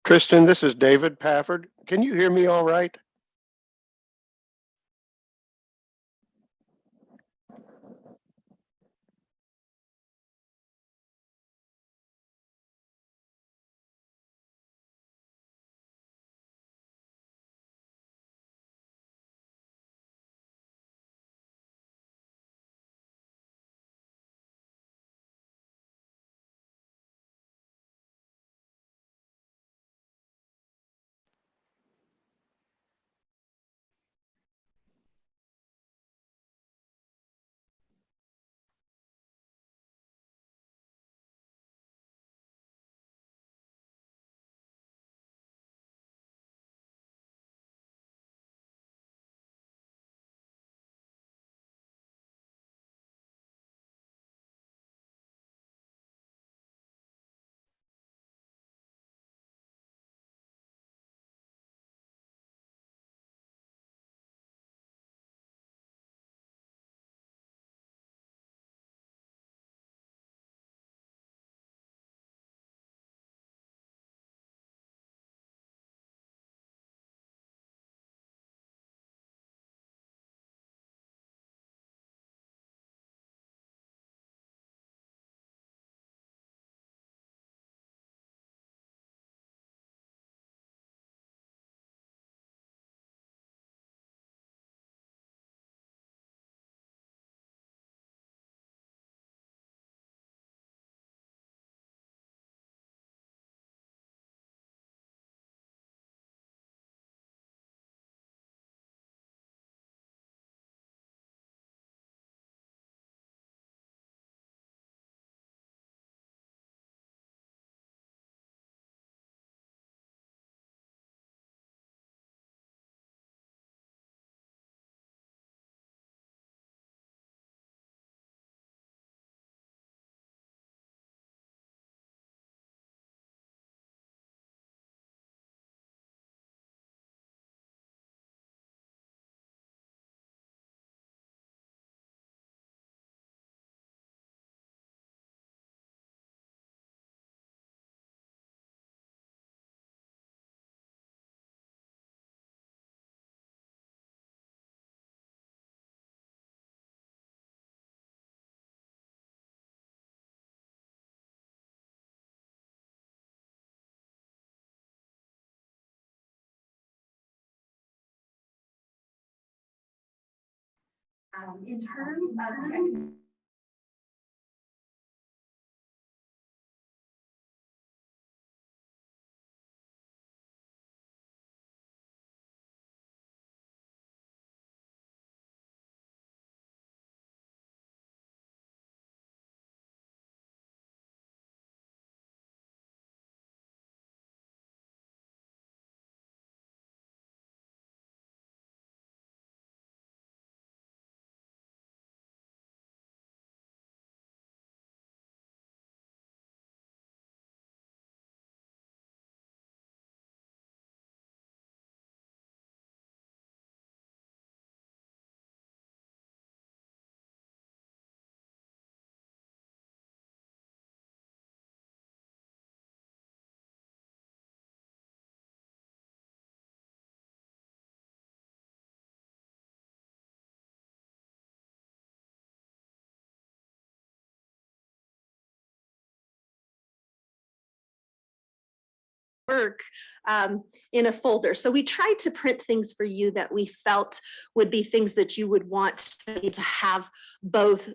Tristan, this is David Pafford. Can you hear me all right? In terms of work in a folder. So we tried to print things for you that we felt would be things that you would want to have both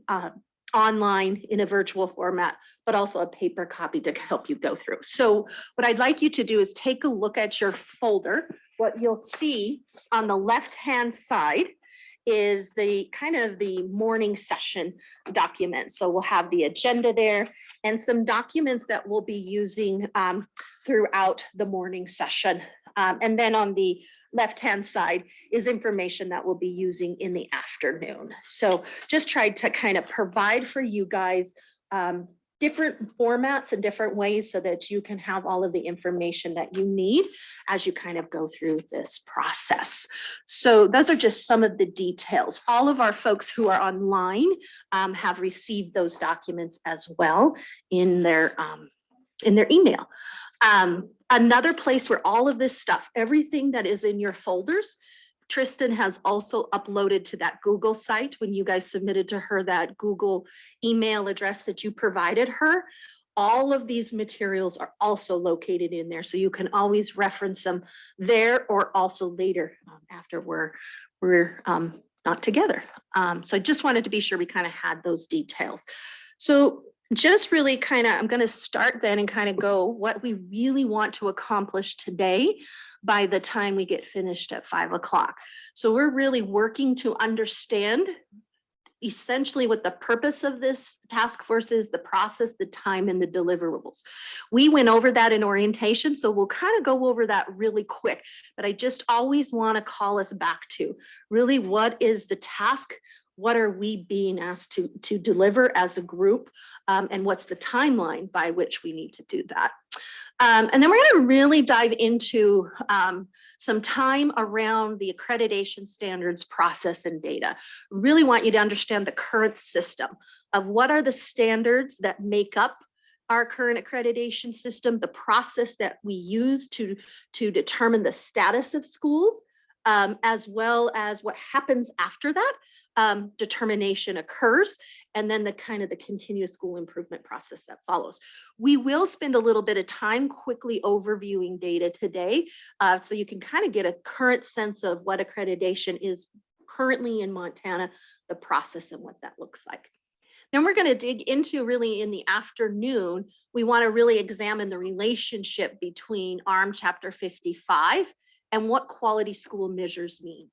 online in a virtual format, but also a paper copy to help you go through. So what I'd like you to do is take a look at your folder. What you'll see on the left-hand side is the kind of the morning session document. So we'll have the agenda there and some documents that we'll be using throughout the morning session. And then on the left-hand side is information that we'll be using in the afternoon. So just tried to kind of provide for you guys different formats and different ways so that you can have all of the information that you need as you kind of go through this process. So those are just some of the details. All of our folks who are online have received those documents as well in their in their email. Another place where all of this stuff, everything that is in your folders, Tristan has also uploaded to that Google site when you guys submitted to her that Google email address that you provided her. All of these materials are also located in there, so you can always reference them there or also later after we're not together. So I just wanted to be sure we kind of had those details. So just really kind of, I'm going to start then and kind of go what we really want to accomplish today by the time we get finished at 5 o'clock. So we're really working to understand essentially what the purpose of this task force is, the process, the time, and the deliverables. We went over that in orientation, so we'll kind of go over that really quick, but I just always want to call us back to really what is the task, what are we being asked to deliver as a group, and what's the timeline by which we need to do that. And then we're going to really dive into some time around the accreditation standards, process, and data. Really want you to understand the current system of what are the standards that make up our current accreditation system, the process that we use to determine the status of schools, as well as what happens after that determination occurs, and then the kind of the continuous school improvement process that follows. We will spend a little bit of time quickly overviewing data today, so you can kind of get a current sense of what accreditation is currently in Montana, the process and what that looks like. Then we're going to dig into really in the afternoon, we want to really examine the relationship between ARM Chapter 55 and what quality school measures mean.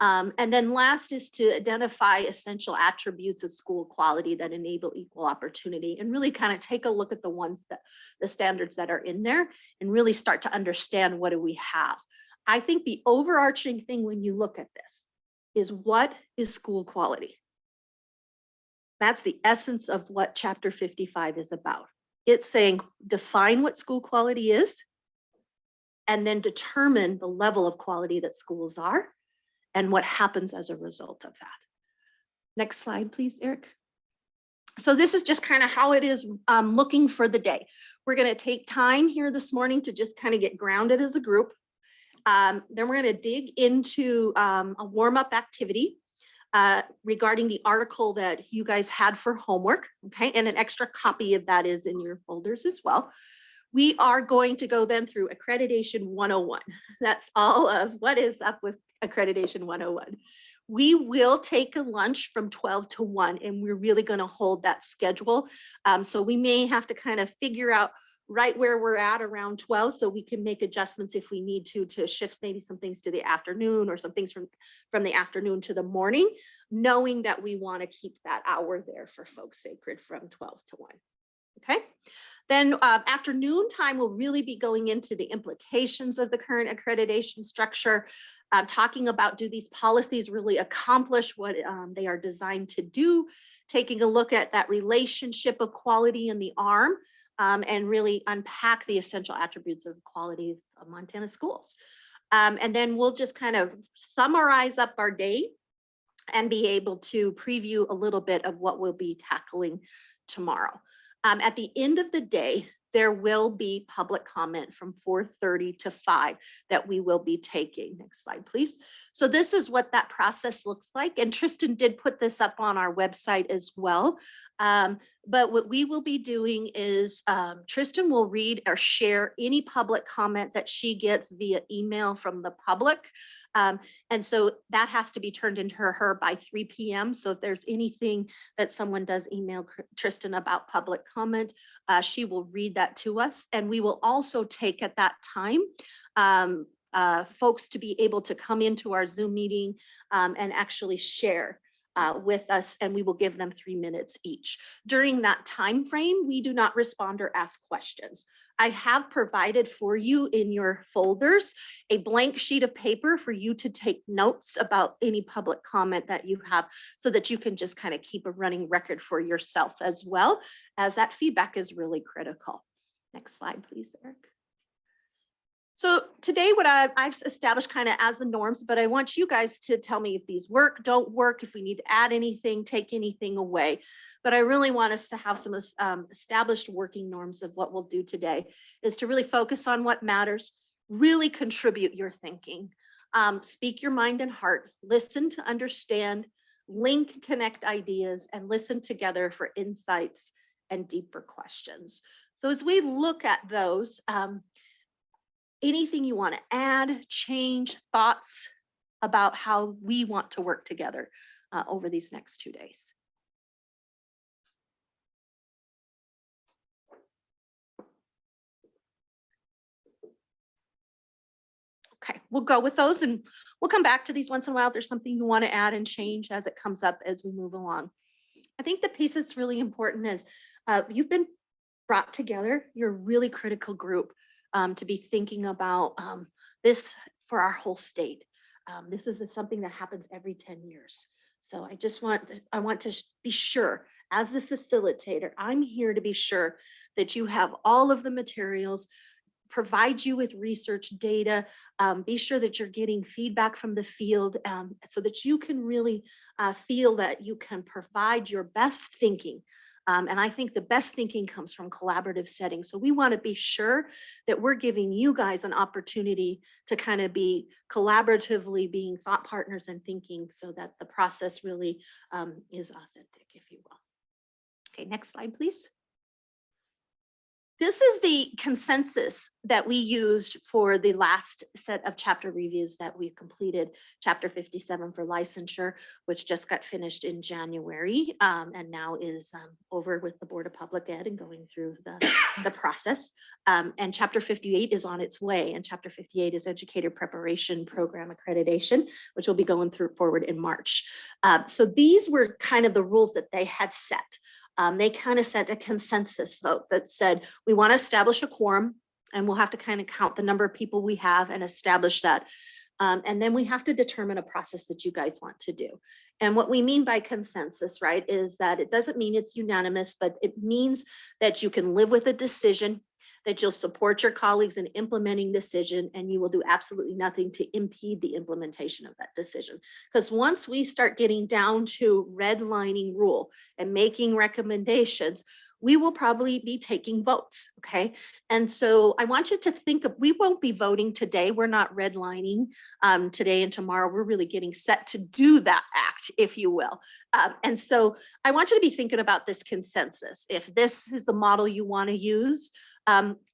And then last is to identify essential attributes of school quality that enable equal opportunity, and really kind of take a look at the ones that the standards that are in there and really start to understand what do we have. I think the overarching thing when you look at this is what is school quality? That's the essence of what Chapter 55 is about. It's saying define what school quality is and then determine the level of quality that schools are and what happens as a result of that. Next slide, please, Eric. So this is just kind of how it is looking for the day. We're going to take time here this morning to just kind of get grounded as a group. Then we're going to dig into a warm-up activity regarding the article that you guys had for homework, okay? And an extra copy of that is in your folders as well. We are going to go then through Accreditation 101. That's all of what is up with Accreditation 101. We will take a lunch from 12 to 1, and we're really going to hold that schedule. So we may have to kind of figure out right where we're at around 12, so we can make adjustments if we need to shift maybe some things to the afternoon or some things from the afternoon to the morning, knowing that we want to keep that hour there for folks sacred from 12 to 1. Okay. Then afternoon time will really be going into the implications of the current accreditation structure, talking about do these policies really accomplish what they are designed to do, taking a look at that relationship of quality in the ARM, and really unpack the essential attributes of quality of Montana schools. And then we'll just kind of summarize up our day and be able to preview a little bit of what we'll be tackling tomorrow. At the end of the day, there will be public comment from 4:30 to 5 that we will be taking. Next slide, please. So this is what that process looks like. And Tristan did put this up on our website as well. But what we will be doing is Tristan will read or share any public comment that she gets via email from the public. And so that has to be turned into her by 3 p.m. So if there's anything that someone does email Tristan about public comment, she will read that to us. And we will also take at that time folks to be able to come into our Zoom meeting and actually share with us, and we will give them 3 minutes each. During that time frame, we do not respond or ask questions. I have provided for you in your folders a blank sheet of paper for you to take notes about any public comment that you have, so that you can just kind of keep a running record for yourself, as well as that feedback is really critical. Next slide, please, Eric. So today what I've established kind of as the norms, but I want you guys to tell me if these work, don't work, if we need to add anything, take anything away. But I really want us to have some established working norms of what we'll do today is to really focus on what matters, really contribute your thinking, speak your mind and heart, listen to understand, link, connect ideas, and listen together for insights and deeper questions. So as we look at those, anything you want to add, change, thoughts about how we want to work together over these next 2 days? Okay, we'll go with those and we'll come back to these once in a while. If there's something you want to add and change as it comes up as we move along. I think the piece that's really important is you've been brought together. You're a really critical group to be thinking about this for our whole state. This is something that happens every 10 years. So I want to be sure as the facilitator, I'm here to be sure that you have all of the materials, provide you with research data, be sure that you're getting feedback from the field so that you can really feel that you can provide your best thinking. And I think the best thinking comes from collaborative settings. So we want to be sure that we're giving you guys an opportunity to kind of be collaboratively being thought partners and thinking so that the process really is authentic, if you will. Okay, next slide, please. This is the consensus that we used for the last set of chapter reviews that we completed, chapter 57 for licensure, which just got finished in January and now is over with the Board of Public Ed and going through the process. And chapter 58 is on its way, and chapter 58 is Educator Preparation Program Accreditation, which will be going forward in March. So these were kind of the rules that they had set. They kind of set a consensus vote that said, we want to establish a quorum and we'll have to kind of count the number of people we have and establish that. And then we have to determine a process that you guys want to do. And what we mean by consensus, right, is that it doesn't mean it's unanimous, but it means that you can live with a decision, that you'll support your colleagues in implementing decision, and you will do absolutely nothing to impede the implementation of that decision. Because once we start getting down to redlining rule and making recommendations, we will probably be taking votes, okay? And so I want you to think of, we won't be voting today. We're not redlining today and tomorrow. We're really getting set to do that act, if you will. And so I want you to be thinking about this consensus. If this is the model you want to use,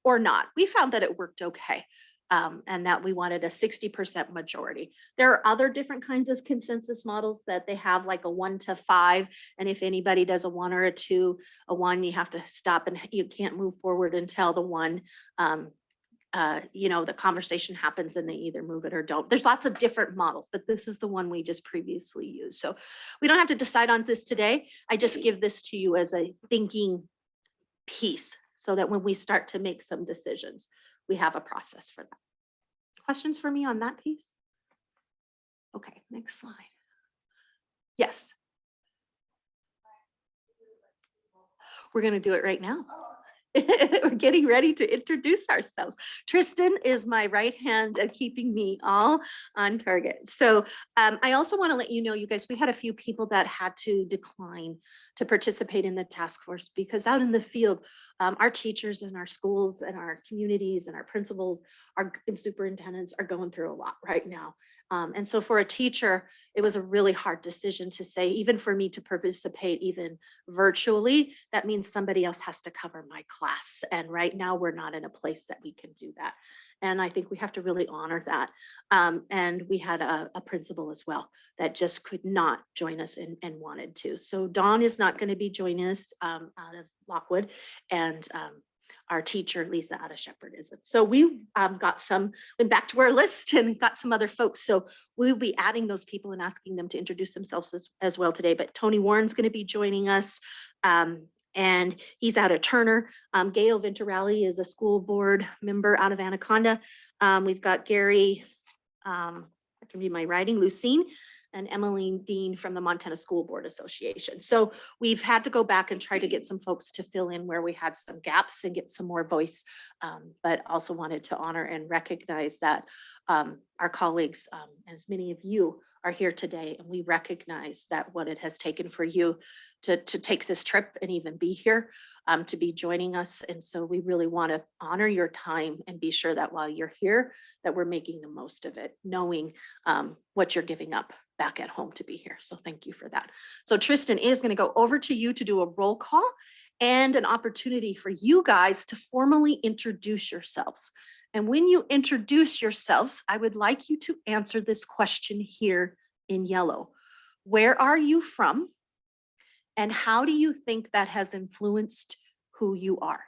or not. We found that it worked okay, and that we wanted a 60% majority. There are other different kinds of consensus models that they have, like a 1 to 5. And if anybody does a 1 or a 2, a 1, you have to stop and you can't move forward until the 1, the conversation happens and they either move it or don't. There's lots of different models, but this is the one we just previously used. So we don't have to decide on this today. I just give this to you as a thinking piece, so that when we start to make some decisions, we have a process for that. Questions for me on that piece? Okay, next slide. Yes. We're going to do it right now. We're getting ready to introduce ourselves. Tristan is my right hand at keeping me all on target. So I also want to let you know, you guys, we had a few people that had to decline to participate in the task force because out in the field, our teachers and our schools and our communities and our principals and superintendents are going through a lot right now. And so for a teacher, it was a really hard decision to say, even for me to participate even virtually, that means somebody else has to cover my class. And right now we're not in a place that we can do that. And I think we have to really honor that. And we had a principal as well that just could not join us and wanted to. So Dawn is not going to be joining us out of Lockwood, and our teacher, Lisa out of Shepherd, isn't. So we went back to our list and got some other folks. So we'll be adding those people and asking them to introduce themselves as well today. But Tony Warren's going to be joining us. And he's out of Turner. Gail Venturelli is a school board member out of Anaconda. We've got Gary, I can read my writing, Lucine, and Emmeline Dean from the Montana School Board Association. So we've had to go back and try to get some folks to fill in where we had some gaps and get some more voice, but also wanted to honor and recognize that our colleagues, as many of you are here today, and we recognize that what it has taken for you to take this trip and even be here, to be joining us. And so we really want to honor your time and be sure that while you're here, that we're making the most of it, knowing what you're giving up back at home to be here. So thank you for that. So Tristan is going to go over to you to do a roll call and an opportunity for you guys to formally introduce yourselves. And when you introduce yourselves, I would like you to answer this question here in yellow. Where are you from? And how do you think that has influenced who you are?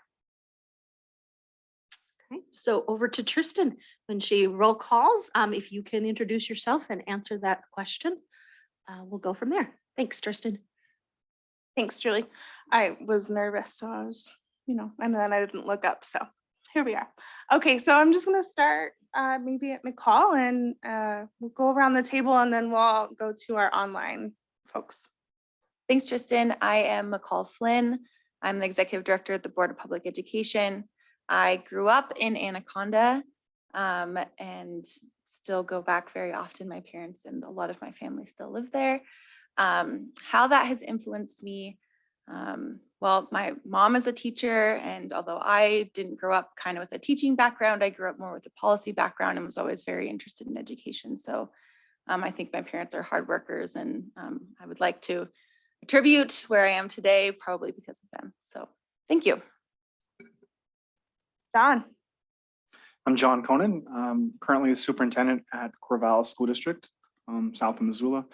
Okay, so over to Tristan. When she roll calls, if you can introduce yourself and answer that question, we'll go from there. Thanks, Tristan. Thanks, Julie. I was nervous, so I was, and then I didn't look up, so here we are. Okay, so I'm just gonna start maybe at McCall, and we'll go around the table, and then we'll go to our online folks. Thanks, Tristan. I am McCall Flynn. I'm the Executive Director at the Board of Public Education. I grew up in Anaconda and still go back very often. My parents and a lot of my family still live there. How that has influenced me, well, my mom is a teacher, and although I didn't grow up kind of with a teaching background, I grew up more with a policy background and was always very interested in education. So I think my parents are hard workers, and I would like to attribute where I am today probably because of them. So thank you. John. I'm John Conan. I'm currently a superintendent at Corvallis School District, south of Missoula.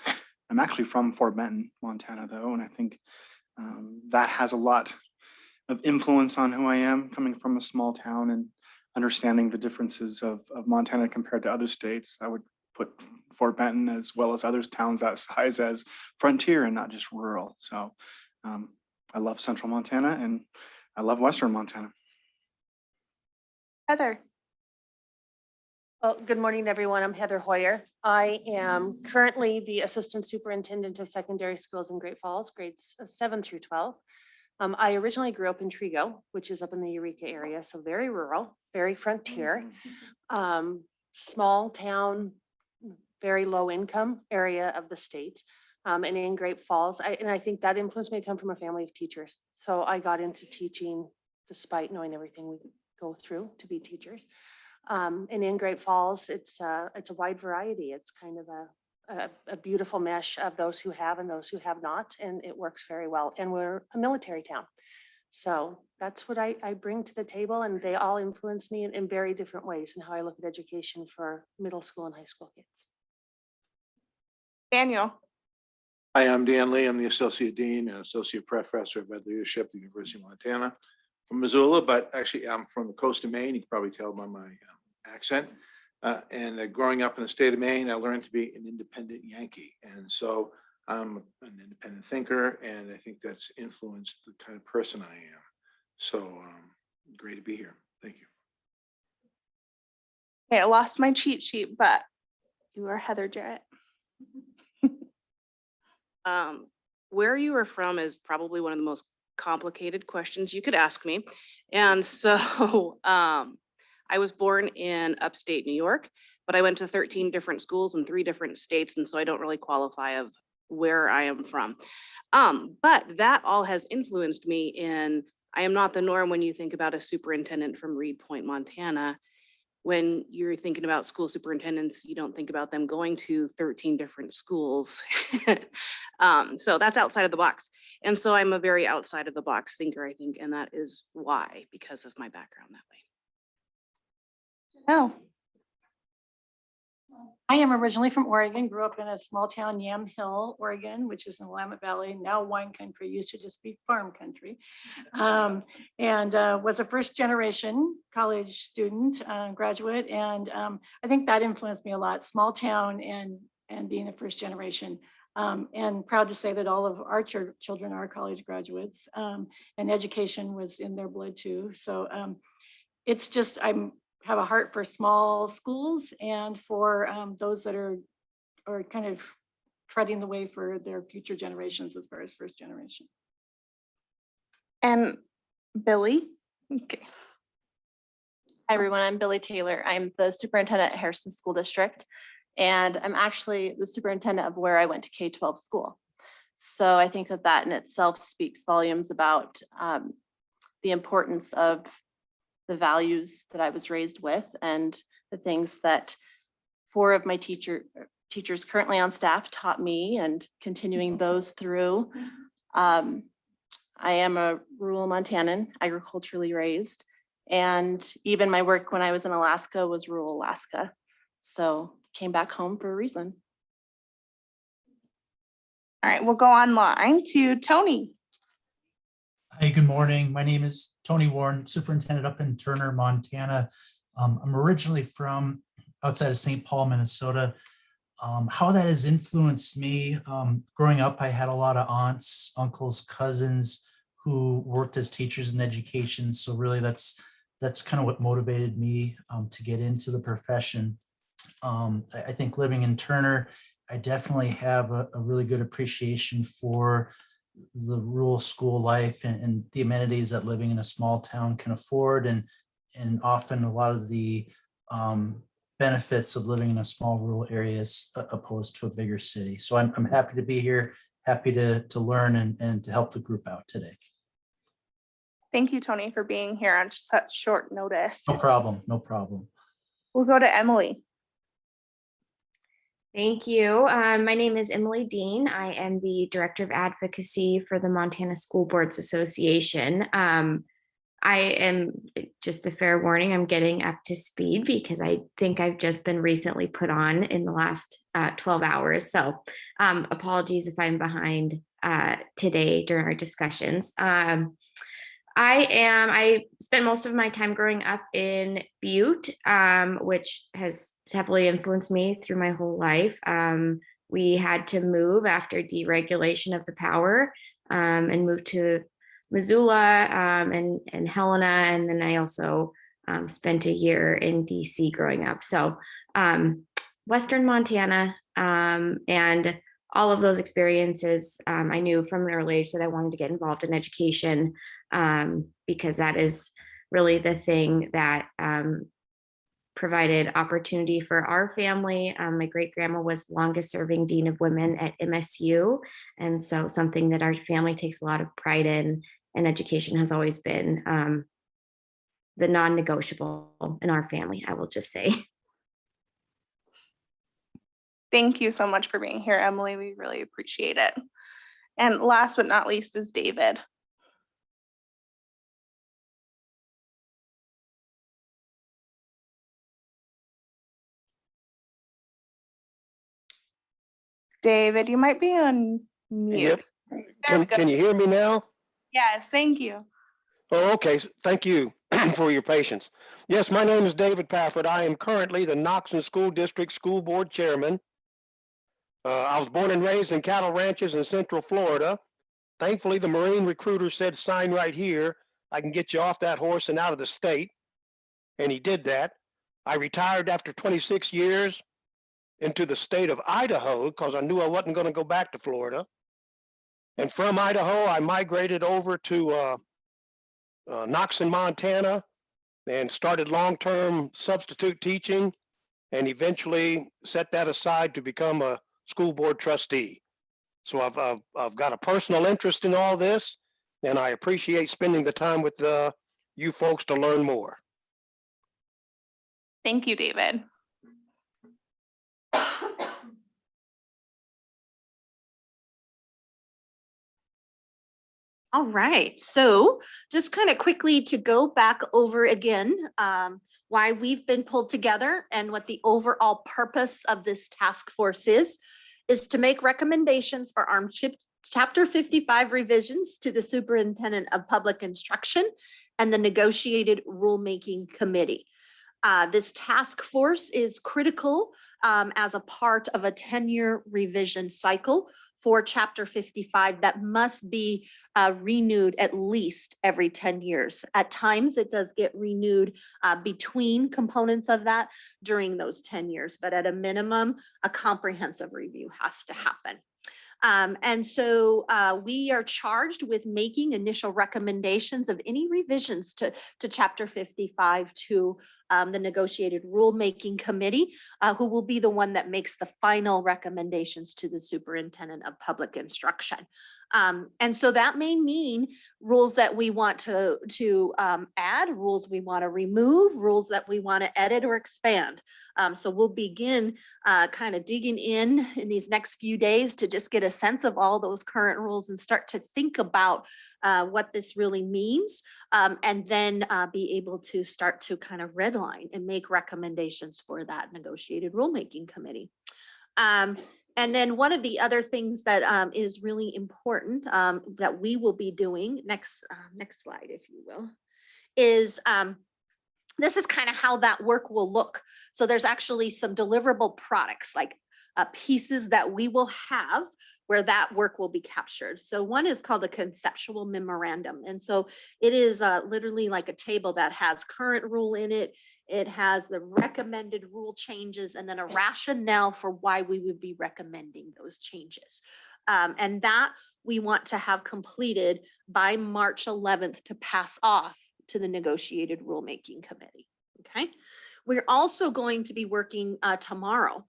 I'm actually from Fort Benton, Montana, though, and I think that has a lot of influence on who I am, coming from a small town and understanding the differences of Montana compared to other states. I would put Fort Benton, as well as other towns that size, as frontier and not just rural. So I love central Montana, and I love western Montana. Heather. Well, good morning, everyone. I'm Heather Hoyer. I am currently the Assistant Superintendent of Secondary Schools in Great Falls, grades 7 through 12. I originally grew up in Trigo, which is up in the Eureka area, so very rural, very frontier, small town, very low income area of the state. And in Great Falls, I think that influenced me to come from a family of teachers. So I got into teaching despite knowing everything we go through to be teachers. And in Great Falls, it's a wide variety. It's kind of a beautiful mesh of those who have and those who have not, and it works very well. And we're a military town. So that's what I bring to the table, and they all influence me in very different ways in how I look at education for middle school and high school kids. Daniel. Hi, I'm Dan Lee. I'm the Associate Dean and Associate Professor of Ed Leadership at the University of Montana from Missoula, but actually I'm from the coast of Maine. You can probably tell by my accent. And growing up in the state of Maine, I learned to be an independent Yankee. And so I'm an independent thinker, and I think that's influenced the kind of person I am. So great to be here. Thank you. Okay, I lost my cheat sheet, but you are Heather Jarrett. Where you are from is probably one of the most complicated questions you could ask me. And so I was born in upstate New York, but I went to 13 different schools in 3 different states. And so I don't really qualify of where I am from. But that all has influenced me in, I am not the norm when you think about a superintendent from Reed Point, Montana. When you're thinking about school superintendents, you don't think about them going to 13 different schools. So that's outside of the box. And so I'm a very outside of the box thinker, I think, and that is why, because of my background that way. Oh, I am originally from Oregon, grew up in a small town, Yam Hill, Oregon, which is in the Willamette Valley, now wine country, used to just be farm country. And was a first generation college student, graduate. And I think that influenced me a lot, small town and being a first generation. And proud to say that all of our children are college graduates, and education was in their blood too. So it's just, have a heart for small schools and for those that are kind of treading the way for their future generations as far as first generation. And Billy? Okay. Hi, everyone. I'm Billy Taylor. I'm the superintendent at Harrison School District, and I'm actually the superintendent of where I went to K-12 school. So I think that that in itself speaks volumes about the importance of the values that I was raised with and the things that 4 of my teachers currently on staff taught me, and continuing those through. I am a rural Montanan, agriculturally raised, and even my work when I was in Alaska was rural Alaska. So came back home for a reason. All right, we'll go online to Tony. Hi, good morning. My name is Tony Warren, superintendent up in Turner, Montana. I'm originally from outside of St. Paul, Minnesota. How that has influenced me, growing up, I had a lot of aunts, uncles, cousins who worked as teachers in education. So really that's kind of what motivated me to get into the profession. I think living in Turner, I definitely have a really good appreciation for the rural school life and the amenities that living in a small town can afford, and often a lot of the benefits of living in a small rural areas opposed to a bigger city. So I'm happy to be here, happy to learn and to help the group out today. Thank you, Tony, for being here on such short notice. No problem, no problem. We'll go to Emily. Thank you. My name is Emily Dean. I am the Director of Advocacy for the Montana School Boards Association. I am, just a fair warning, I'm getting up to speed because I think I've just been recently put on in the last 12 hours. So apologies if I'm behind today during our discussions. I spent most of my time growing up in Butte, which has heavily influenced me through my whole life. We had to move after deregulation of the power and moved to Missoula and Helena. And then I also spent a year in DC growing up. So Western Montana, and all of those experiences, I knew from an early age that I wanted to get involved in education, because that is really the thing that provided opportunity for our family. My great grandma was the longest serving dean of women at MSU. And so something that our family takes a lot of pride in, and education has always been the non-negotiable in our family, I will just say. Thank you so much for being here, Emily. We really appreciate it. And last but not least is David. David, you might be on mute. Yep. Can you hear me now? Yes, thank you. Oh, okay. Thank you for your patience. Yes, my name is David Pafford. I am currently the Knoxon School District School Board Chairman. I was born and raised in cattle ranches in Central Florida. Thankfully, the Marine recruiter said, sign right here. I can get you off that horse and out of the state. And he did that. I retired after 26 years into the state of Idaho because I knew I wasn't going to go back to Florida. And from Idaho, I migrated over to Knoxon, Montana, and started long-term substitute teaching, and eventually set that aside to become a school board trustee. So I've got a personal interest in all this, and I appreciate spending the time with you folks to learn more. Thank you, David. All right, so just kind of quickly to go back over again why we've been pulled together and what the overall purpose of this task force is to make recommendations for Chapter 55 revisions to the Superintendent of Public Instruction and the Negotiated Rulemaking Committee. This task force is critical as a part of a 10-year revision cycle for Chapter 55 that must be renewed at least every 10 years. At times, it does get renewed between components of that during those 10 years, but at a minimum, a comprehensive review has to happen. And so we are charged with making initial recommendations of any revisions to Chapter 55 to the negotiated rulemaking committee, who will be the one that makes the final recommendations to the superintendent of public instruction. And so that may mean rules that we want to add, rules we want to remove, rules that we want to edit or expand. So we'll begin kind of digging in these next few days to just get a sense of all those current rules and start to think about what this really means, and then be able to start to kind of redline and make recommendations for that negotiated rulemaking committee. And then one of the other things that is really important that we will be doing, next slide, if you will, is this is kind of how that work will look. So there's actually some deliverable products, like pieces that we will have where that work will be captured. So one is called a conceptual memorandum. And so it is literally like a table that has current rule in it. It has the recommended rule changes and then a rationale for why we would be recommending those changes. And that we want to have completed by March 11th to pass off to the negotiated rulemaking committee. Okay. We're also going to be working tomorrow.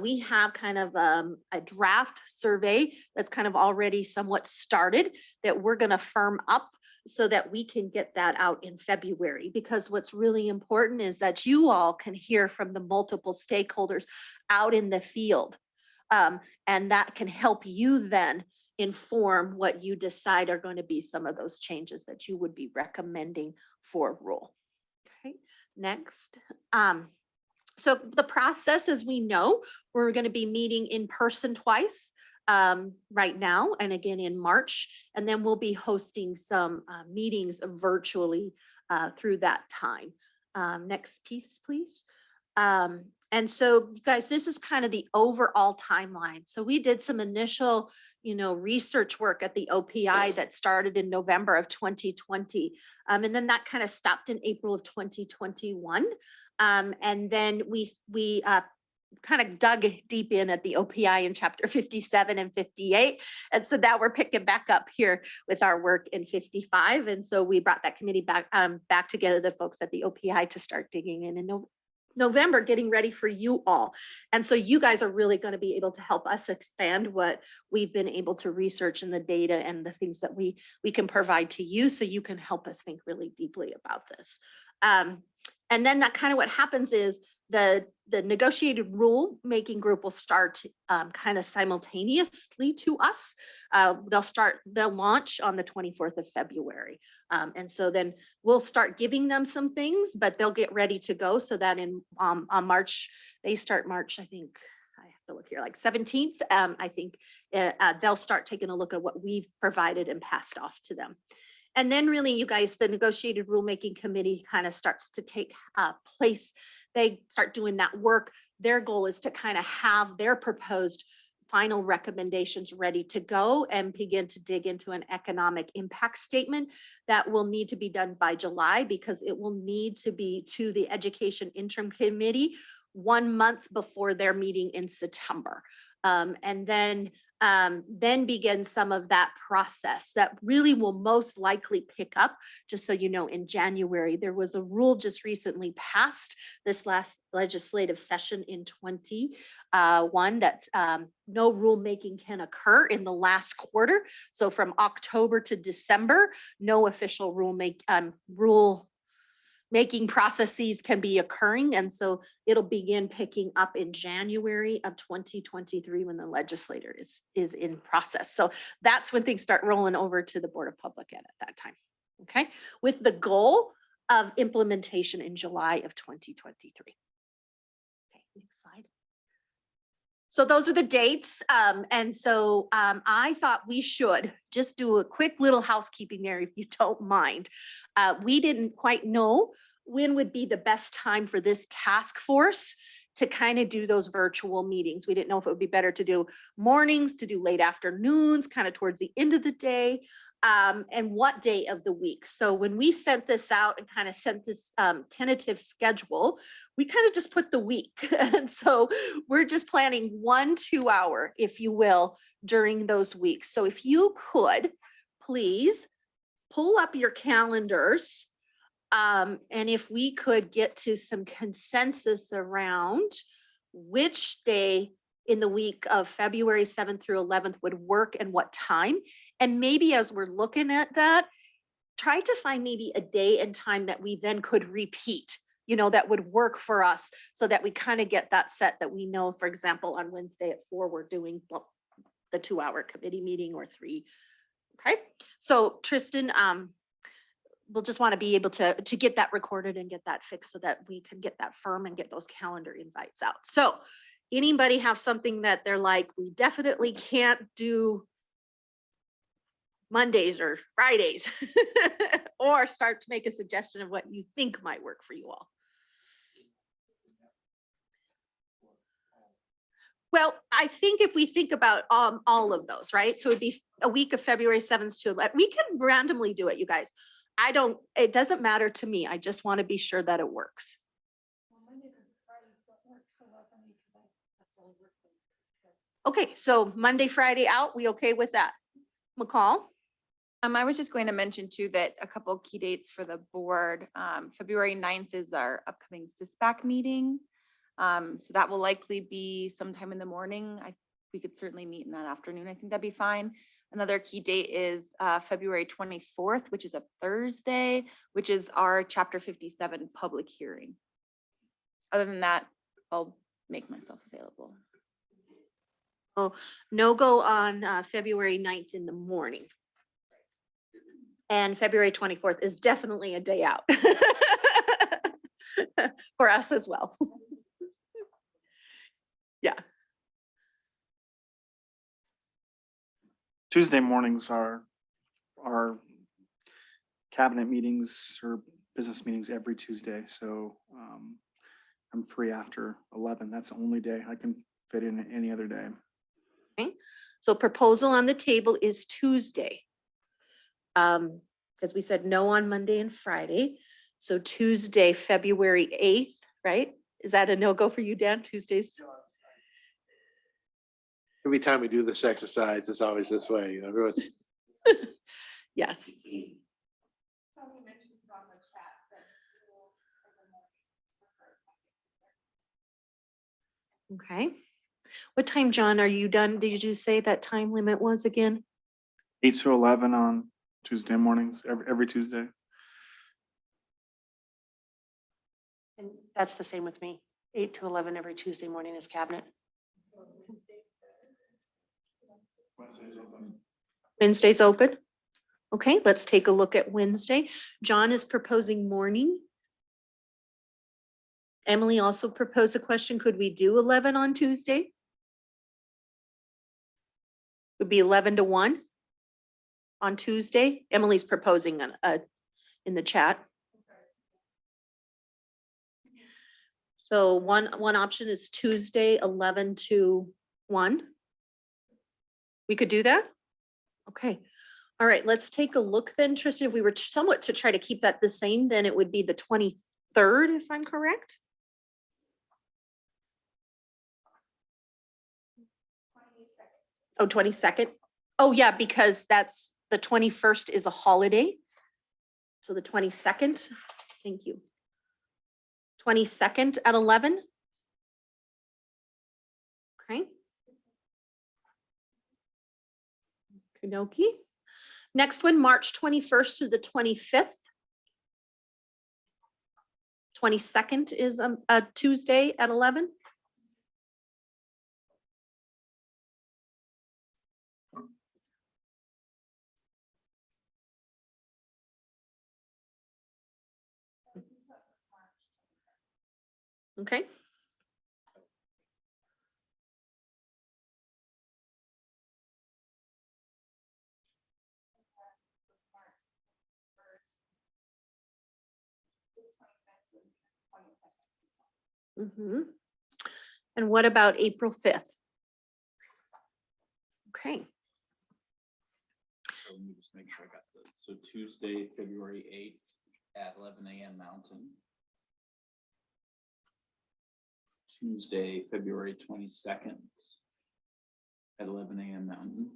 We have kind of a draft survey that's kind of already somewhat started that we're going to firm up so that we can get that out in February, because what's really important is that you all can hear from the multiple stakeholders out in the field. And that can help you then inform what you decide are going to be some of those changes that you would be recommending for rule. Okay, next. So the process, as we know, we're going to be meeting in person twice right now and again in March, and then we'll be hosting some meetings virtually through that time. Next piece, please. And so you guys, this is kind of the overall timeline. So we did some initial, research work at the OPI that started in November of 2020. And then that kind of stopped in April of 2021. And then we kind of dug deep in at the OPI in Chapter 57 and 58. And so now we're picking back up here with our work in 55. And so we brought that committee back together, the folks at the OPI, to start digging in November, getting ready for you all. And so you guys are really going to be able to help us expand what we've been able to research in the data and the things that we can provide to you, so you can help us think really deeply about this. And then that kind of what happens is the negotiated rule making group will start kind of simultaneously to us. They'll launch on the 24th of February. And so then we'll start giving them some things, but they'll get ready to go so that on March, they start March, I think, I have to look here, like 17th, I think they'll start taking a look at what we've provided and passed off to them. And then really, you guys, the negotiated rulemaking committee kind of starts to take place. They start doing that work. Their goal is to kind of have their proposed final recommendations ready to go and begin to dig into an economic impact statement that will need to be done by July, because it will need to be to the Education Interim Committee 1 month before their meeting in September. And then begin some of that process that really will most likely pick up. Just so you know, in January, there was a rule just recently passed this last legislative session in 21 that no rulemaking can occur in the last quarter. So from October to December, no official rule making processes can be occurring. And so it'll begin picking up in January of 2023 when the legislator is in process. So that's when things start rolling over to the Board of Public Ed at that time. Okay, with the goal of implementation in July of 2023. Okay, next slide. So those are the dates. And so I thought we should just do a quick little housekeeping there, if you don't mind. We didn't quite know when would be the best time for this task force to kind of do those virtual meetings. We didn't know if it would be better to do mornings, to do late afternoons, kind of towards the end of the day, and what day of the week. So when we sent this out and kind of sent this tentative schedule, we kind of just put the week. And so we're just planning 1 2-hour, if you will, during those weeks. So if you could, please pull up your calendars. And if we could get to some consensus around which day in the week of February 7th through 11th would work and what time. And maybe as we're looking at that, try to find maybe a day and time that we then could repeat, you know, that would work for us so that we kind of get that set that we know, for example, on Wednesday at 4, we're doing the 2-hour committee meeting or 3. Okay. So Tristan, we'll just want to be able to get that recorded and get that fixed so that we can get that firm and get those calendar invites out. So anybody have something that they're like, we definitely can't do Mondays or Fridays, or start to make a suggestion of what you think might work for you all. Well, I think if we think about all of those, right? So it'd be a week of February 7th to 11th. We can randomly do it, you guys. It doesn't matter to me. I just want to be sure that it works. Okay, so Monday, Friday out, we okay with that? McCall? I was just going to mention too that a couple of key dates for the board. February 9th is our upcoming CISPAC meeting. So that will likely be sometime in the morning. We could certainly meet in that afternoon. I think that'd be fine. Another key date is February 24th, which is a Thursday, which is our Chapter 57 public hearing. Other than that, I'll make myself available. Oh, no go on February 9th in the morning. And February 24th is definitely a day out for us as well. Yeah. Tuesday mornings are cabinet meetings or business meetings every Tuesday. So I'm free after 11. That's the only day I can fit in any other day. Okay. So proposal on the table is Tuesday. Because we said no on Monday and Friday. So Tuesday, February 8th, right? Is that a no-go for you, Dan? Tuesdays? Every time we do this exercise, it's always this way, you know, everyone. Yes. Okay. What time, John, are you done? Did you say that time limit was again? 8 to 11 on Tuesday mornings, every Tuesday. And that's the same with me. 8 to 11 every Tuesday morning is cabinet. Wednesday's open. Okay, let's take a look at Wednesday. John is proposing morning. Emily also proposed a question. Could we do 11 on Tuesday? Would be 11 to 1 on Tuesday. Emily's proposing in the chat. So one option is Tuesday, 11 to 1. We could do that? Okay. All right, let's take a look then, Tristan. If we were somewhat to try to keep that the same, then it would be the 23rd, if I'm correct. Oh, 22nd. Oh, yeah, because that's the 21st is a holiday. So the 22nd, thank you. 22nd at 11. Okay. Okey-dokey. Next one, March 21st through the 25th. 22nd is a Tuesday at 11. Okay. And what about April 5th? Okay, So let me just make sure I got those. So Tuesday, February 8th at 11 a.m. Mountain. Tuesday, February 22nd at 11 a.m. Mountain.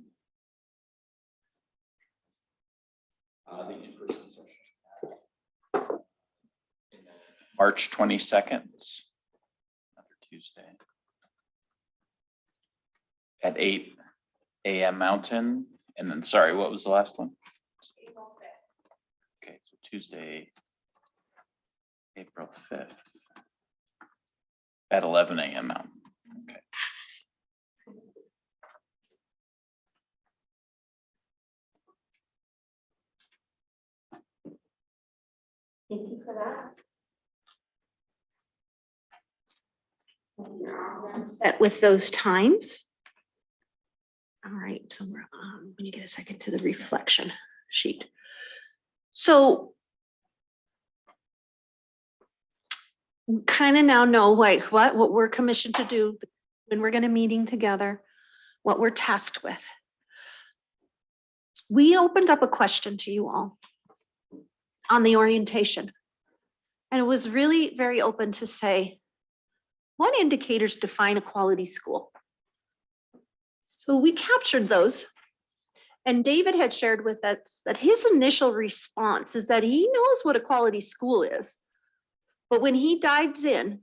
The in-person session. And then March 22nd, another Tuesday. At 8 a.m. Mountain. And then, sorry, what was the last one? Okay, so Tuesday, April 5th at 11 a.m. Mountain. Okay. thank you for that. Set with those times. All right, so we're when you get a second to the reflection sheet. So we kind of now know like what we're commissioned to do when we're going to meeting together, what we're tasked with. We opened up a question to you all on the orientation, and it was really very open to say, what indicators define a quality school? So we captured those, and David had shared with us that his initial response is that he knows what a quality school is, but when he dives in,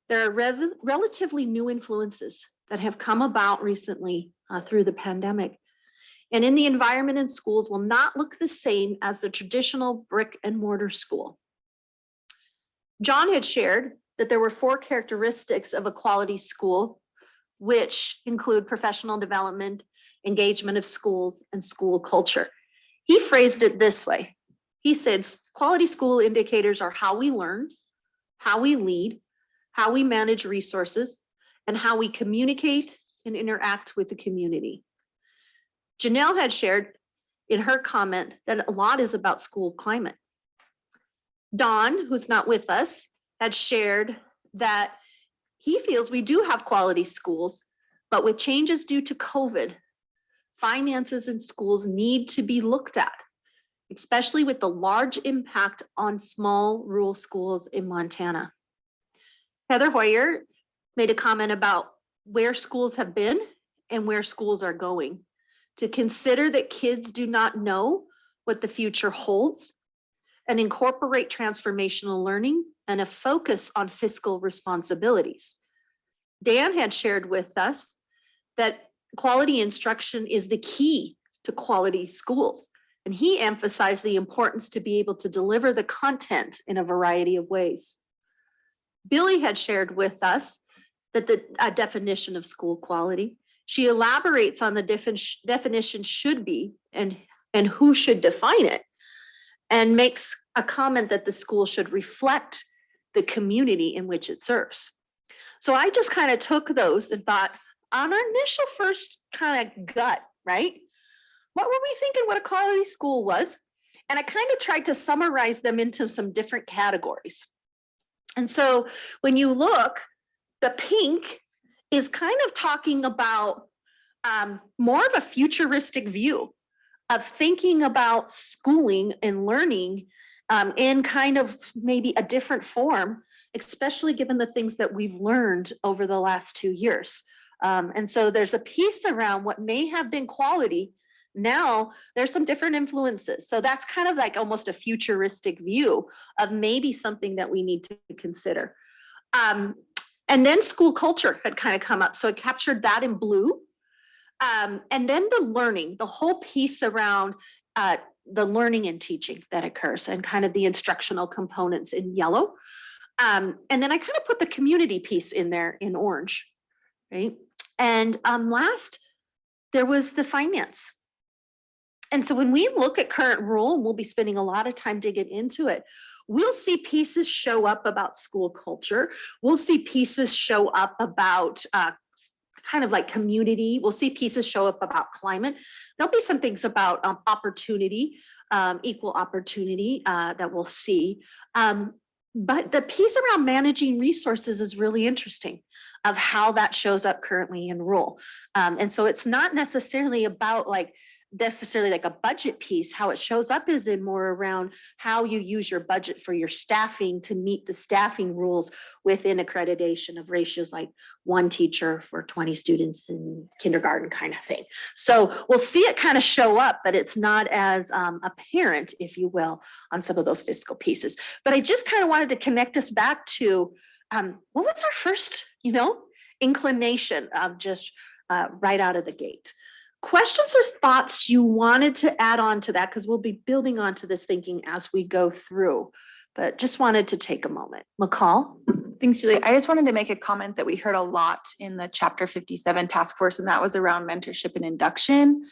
there are relatively new influences that have come about recently through the pandemic. And in the environment in schools will not look the same as the traditional brick and mortar school. John had shared that there were 4 characteristics of a quality school, which include professional development, engagement of schools, and school culture. He phrased it this way. He said, quality school indicators are how we learn, how we lead, how we manage resources, and how we communicate and interact with the community. Janelle had shared in her comment that a lot is about school climate. Don, who's not with us, had shared that he feels we do have quality schools, but with changes due to COVID, finances in schools need to be looked at, especially with the large impact on small rural schools in Montana. Heather Hoyer made a comment about where schools have been and where schools are going, to consider that kids do not know what the future holds and incorporate transformational learning and a focus on fiscal responsibilities. Dan had shared with us that quality instruction is the key to quality schools, and he emphasized the importance to be able to deliver the content in a variety of ways. Billy had shared with us that the definition of school quality. She elaborates on the definition should be and who should define it, and makes a comment that the school should reflect the community in which it serves. So I just kind of took those and thought, on our initial first kind of gut, right? What were we thinking what a quality school was? And I kind of tried to summarize them into some different categories. And so when you look, the pink is kind of talking about more of a futuristic view of thinking about schooling and learning in kind of maybe a different form, especially given the things that we've learned over the last 2 years. And so there's a piece around what may have been quality. Now there's some different influences. So that's kind of like almost a futuristic view of maybe something that we need to consider. And then school culture had kind of come up. So I captured that in blue. And then the learning, the whole piece around the learning and teaching that occurs and kind of the instructional components in yellow. And then I kind of put the community piece in there in orange, right? And last, there was the finance. And so when we look at current rule, and we'll be spending a lot of time digging into it, we'll see pieces show up about school culture. We'll see pieces show up about kind of like community. We'll see pieces show up about climate. There'll be some things about opportunity, equal opportunity that we'll see. But the piece around managing resources is really interesting of how that shows up currently in rule. And so it's not necessarily about like a budget piece. How it shows up is in more around how you use your budget for your staffing to meet the staffing rules within accreditation of ratios like 1 teacher for 20 students in kindergarten kind of thing. So we'll see it kind of show up, but it's not as apparent, if you will, on some of those fiscal pieces. But I just kind of wanted to connect us back to what was our first, inclination of just right out of the gate. Questions or thoughts you wanted to add on to that? Because we'll be building onto this thinking as we go through, but just wanted to take a moment. McCall? Thanks, Julie. I just wanted to make a comment that we heard a lot in the Chapter 57 task force, and that was around mentorship and induction.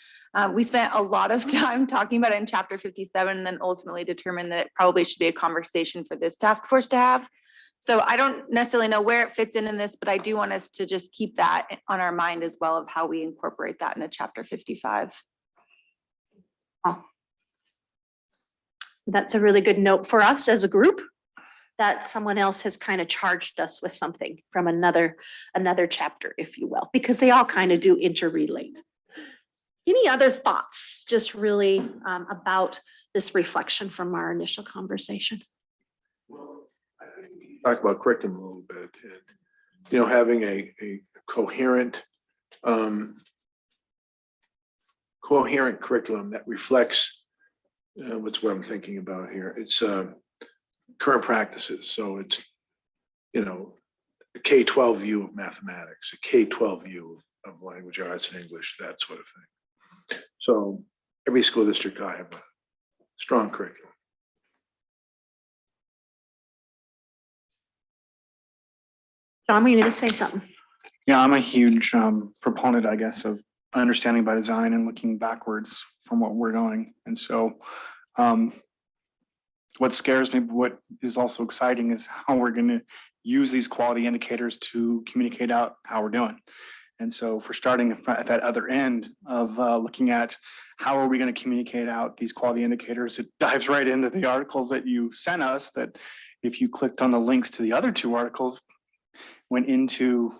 We spent a lot of time talking about it in Chapter 57 and then ultimately determined that it probably should be a conversation for this task force to have. So I don't necessarily know where it fits in this, but I do want us to just keep that on our mind as well of how we incorporate that into Chapter 55. So that's a really good note for us as a group, that someone else has kind of charged us with something from another chapter, if you will, because they all kind of do interrelate. Any other thoughts, just really about this reflection from our initial conversation? Talk about curriculum a little bit, and having a coherent curriculum that reflects what's what I'm thinking about here. It's current practices. So it's a K-12 view of mathematics, a K-12 view of language arts and English, that sort of thing. So every school district I have a strong curriculum. John, were you going to say something? Yeah, I'm a huge proponent, I guess, of understanding by design and looking backwards from what we're doing. And so what scares me, but what is also exciting is how we're going to use these quality indicators to communicate out how we're doing. And so for starting at that other end of looking at how are we going to communicate out these quality indicators, it dives right into the articles that you sent us, that if you clicked on the links to the other 2 articles, went into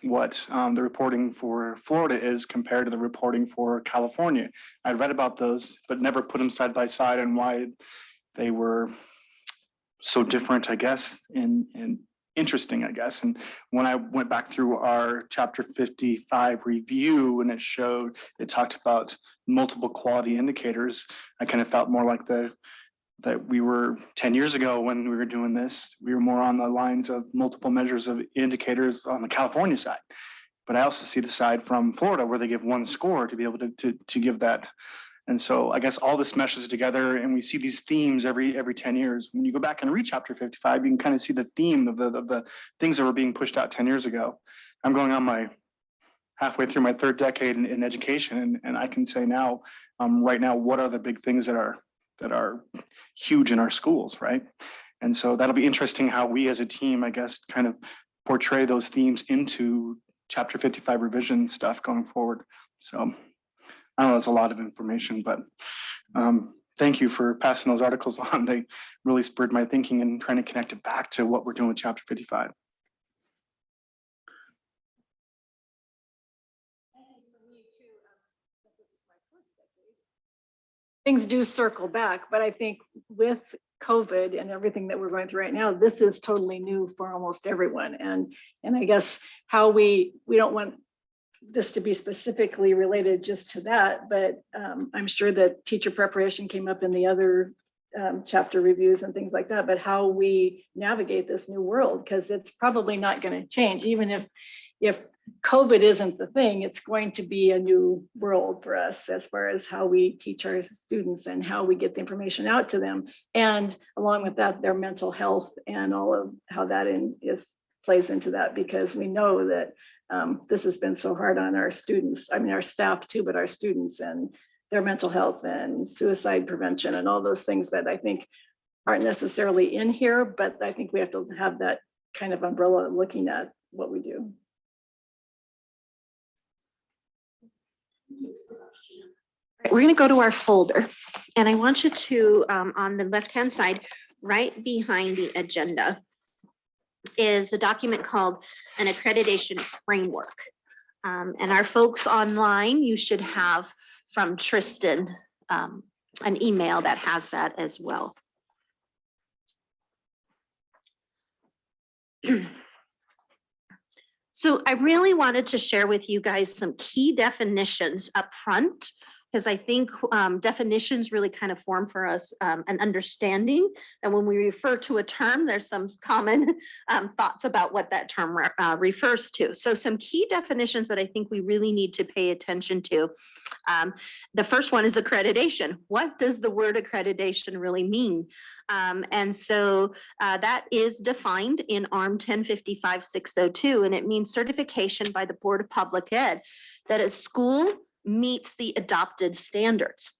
what the reporting for Florida is compared to the reporting for California. I'd read about those, but never put them side by side and why they were so different, I guess, and interesting, I guess. And when I went back through our Chapter 55 review and it talked about multiple quality indicators, I kind of felt more like that we were 10 years ago when we were doing this, we were more on the lines of multiple measures of indicators on the California side. But I also see the side from Florida where they give 1 score to be able to give that. And so I guess all this meshes together and we see these themes every 10 years. When you go back and read Chapter 55, you can kind of see the theme of the things that were being pushed out 10 years ago. I'm going on halfway through my 3rd decade in education. And I can say now, right now, what are the big things that are huge in our schools, right? And so that'll be interesting how we as a team, I guess, kind of portray those themes into Chapter 55 revision stuff going forward. So I know it's a lot of information, but thank you for passing those articles on. They really spurred my thinking and trying to connect it back to what we're doing with Chapter 55. Things do circle back, but I think with COVID and everything that we're going through right now, this is totally new for almost everyone. And I guess how we don't want this to be specifically related just to that, but I'm sure that teacher preparation came up in the other chapter reviews and things like that, but how we navigate this new world, because it's probably not going to change. Even if COVID isn't the thing, it's going to be a new world for us as far as how we teach our students and how we get the information out to them. And along with that, their mental health and all of how that plays into that, because we know that this has been so hard on our students. I mean, our staff too, but our students and their mental health and suicide prevention and all those things that I think aren't necessarily in here, but I think we have to have that kind of umbrella looking at what we do. We're going to go to our folder, and I want you to, on the left-hand side, right behind the agenda is a document called an accreditation framework. And our folks online, you should have from Tristan an email that has that as well. So I really wanted to share with you guys some key definitions up front, because I think definitions really kind of form for us an understanding. And when we refer to a term, there's some common thoughts about what that term refers to. So some key definitions that I think we really need to pay attention to. The first one is accreditation. What does the word accreditation really mean? And so that is defined in ARM 1055-602, and it means certification by the Board of Public Ed that a school meets the adopted standards.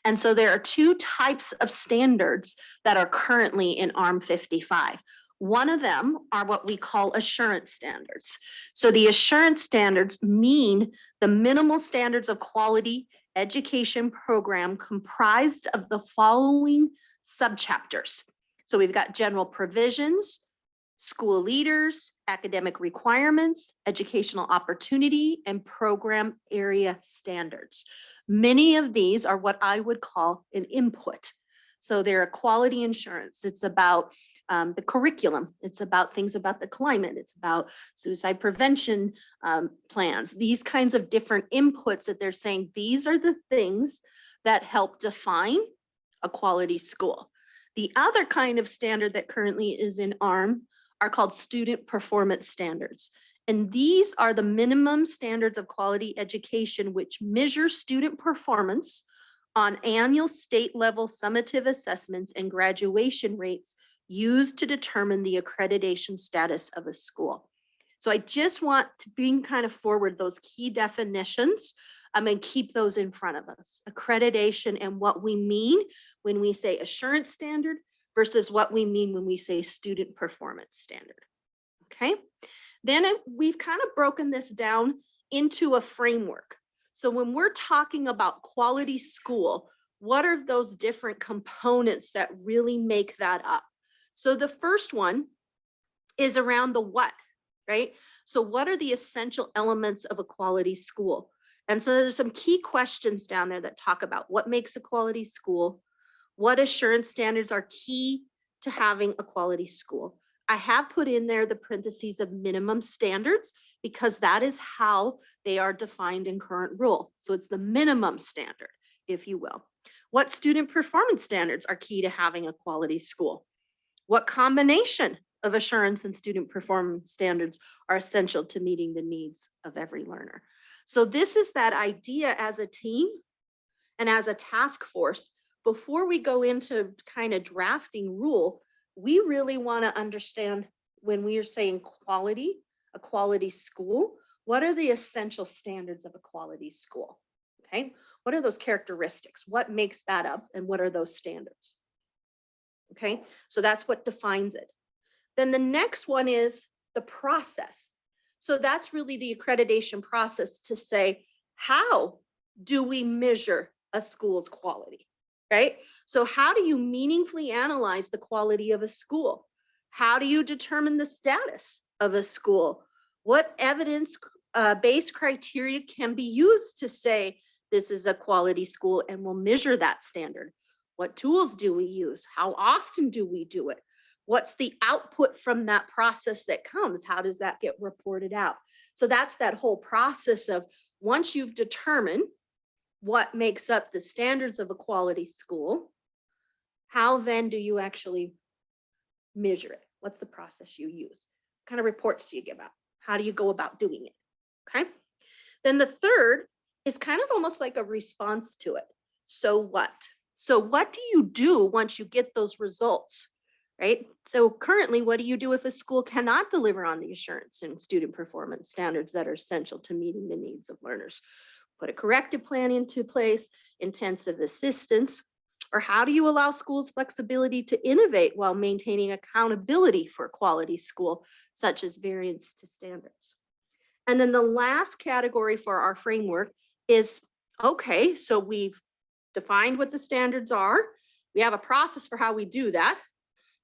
And so there are two types of standards that are currently in ARM 55. One of them are what we call assurance standards. So the assurance standards mean the minimal standards of quality education program comprised of the following subchapters. So we've got general provisions, school leaders, academic requirements, educational opportunity, and program area standards. Many of these are what I would call an input. So they're a quality insurance. It's about the curriculum. It's about things about the climate. It's about suicide prevention plans. These kinds of different inputs that they're saying, these are the things that help define a quality school. The other kind of standard that currently is in ARM are called student performance standards. And these are the minimum standards of quality education, which measure student performance on annual state level summative assessments and graduation rates used to determine the accreditation status of a school. So I just want to bring kind of forward those key definitions and keep those in front of us. Accreditation and what we mean when we say assurance standard versus what we mean when we say student performance standard. Okay, then we've kind of broken this down into a framework. So when we're talking about quality school, what are those different components that really make that up? So the first one is around the what, right? So what are the essential elements of a quality school? And so there's some key questions down there that talk about what makes a quality school, what assurance standards are key to having a quality school. I have put in there the parentheses of minimum standards because that is how they are defined in current rule. So it's the minimum standard, if you will. What student performance standards are key to having a quality school? What combination of assurance and student performance standards are essential to meeting the needs of every learner? So this is that idea as a team and as a task force. Before we go into kind of drafting rule, we really want to understand when we are saying quality, a quality school, what are the essential standards of a quality school? Okay, what are those characteristics? What makes that up and what are those standards? Okay, so that's what defines it. Then the next one is the process. So that's really the accreditation process to say, how do we measure a school's quality, right? So how do you meaningfully analyze the quality of a school? How do you determine the status of a school? What evidence-based criteria can be used to say this is a quality school and we'll measure that standard? What tools do we use? How often do we do it? What's the output from that process that comes? How does that get reported out? So that's that whole process of once you've determined what makes up the standards of a quality school, how then do you actually measure it? What's the process you use? What kind of reports do you give out? How do you go about doing it? Okay. Then the third is kind of almost like a response to it. So what? So what do you do once you get those results, right? So currently, what do you do if a school cannot deliver on the assurance and student performance standards that are essential to meeting the needs of learners? Put a corrective plan into place, intensive assistance, or how do you allow schools flexibility to innovate while maintaining accountability for quality school, such as variance to standards? And then the last category for our framework is, okay, so we've defined what the standards are. We have a process for how we do that.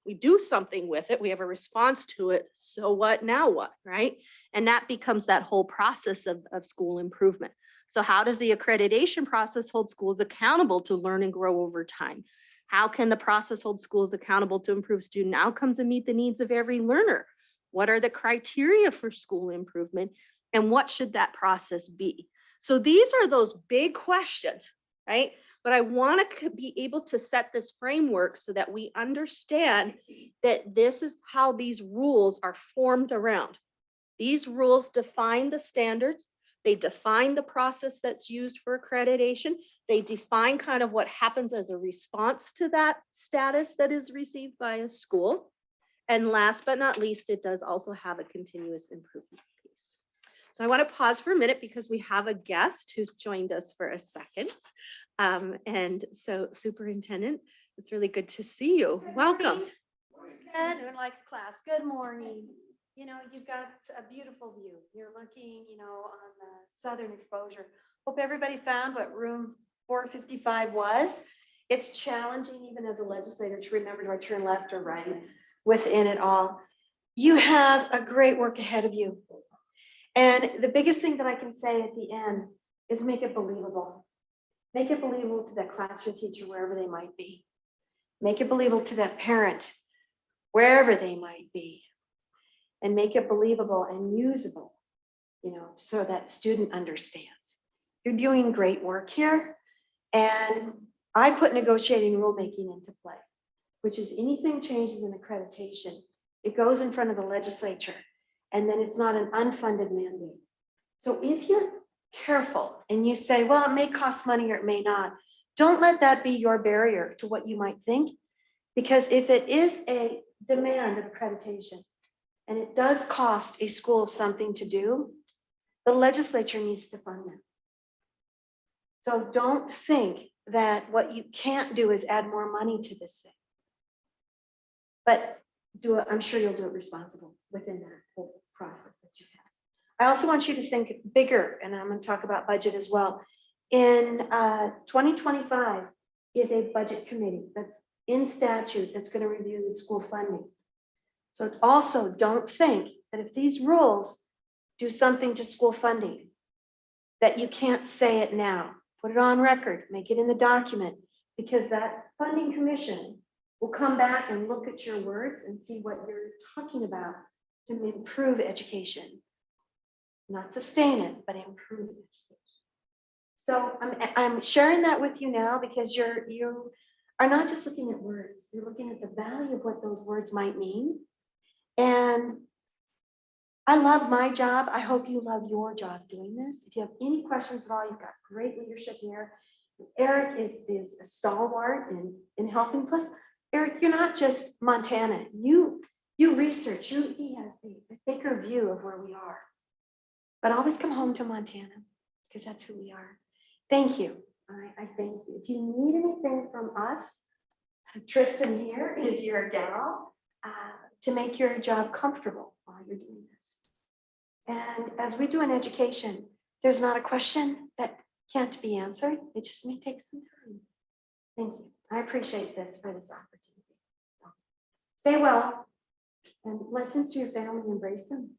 We do something with it. We have a response to it. So what, now what, right? And that becomes that whole process of school improvement. So how does the accreditation process hold schools accountable to learn and grow over time? How can the process hold schools accountable to improve student outcomes and meet the needs of every learner? What are the criteria for school improvement? And what should that process be? So these are those big questions, right? But I want to be able to set this framework so that we understand that this is how these rules are formed around. These rules define the standards. They define the process that's used for accreditation. They define kind of what happens as a response to that status that is received by a school. And last but not least, it does also have a continuous improvement piece. So I want to pause for a minute because we have a guest who's joined us for a second. And so Superintendent, it's really good to see you. Welcome. Good, like class. Good morning. You know, you've got a beautiful view. You're looking, you know, on the southern exposure. Hope everybody found what room 455 was. It's challenging even as a legislator to remember, do I turn left or right within it all. You have a great work ahead of you. And the biggest thing that I can say at the end is make it believable. Make it believable to that classroom teacher, wherever they might be. Make it believable to that parent, wherever they might be. And make it believable and usable, you know, so that student understands. You're doing great work here. And I put negotiating rulemaking into play, which is anything changes in accreditation, it goes in front of the legislature, and then it's not an unfunded mandate. So if you're careful and you say, well, it may cost money or it may not, don't let that be your barrier to what you might think. Because if it is a demand of accreditation, and it does cost a school something to do, the legislature needs to fund it. So don't think that what you can't do is add more money to this thing. But do it, I'm sure you'll do it responsible within that whole process that you have. I also want you to think bigger, and I'm going to talk about budget as well. In 2025 is a budget committee that's in statute that's going to review the school funding. So also don't think that if these rules do something to school funding, that you can't say it now. Put it on record, make it in the document, because that funding commission will come back and look at your words and see what you're talking about to improve education. Not sustain it, but improve education. So I'm sharing that with you now because you are not just looking at words, you're looking at the value of what those words might mean. And I love my job. I hope you love your job doing this. If you have any questions at all, you've got great leadership here. Eric is a stalwart in helping. Plus, Eric, you're not just Montana. You research. He has a bigger view of where we are. But always come home to Montana because that's who we are. Thank you. I thank you. If you need anything from us, Tristan here is your gal. To make your job comfortable while you're doing this. And as we do in education, there's not a question that can't be answered. It just may take some time. Thank you. I appreciate this for this opportunity. Stay well and blessings to your family. Embrace them.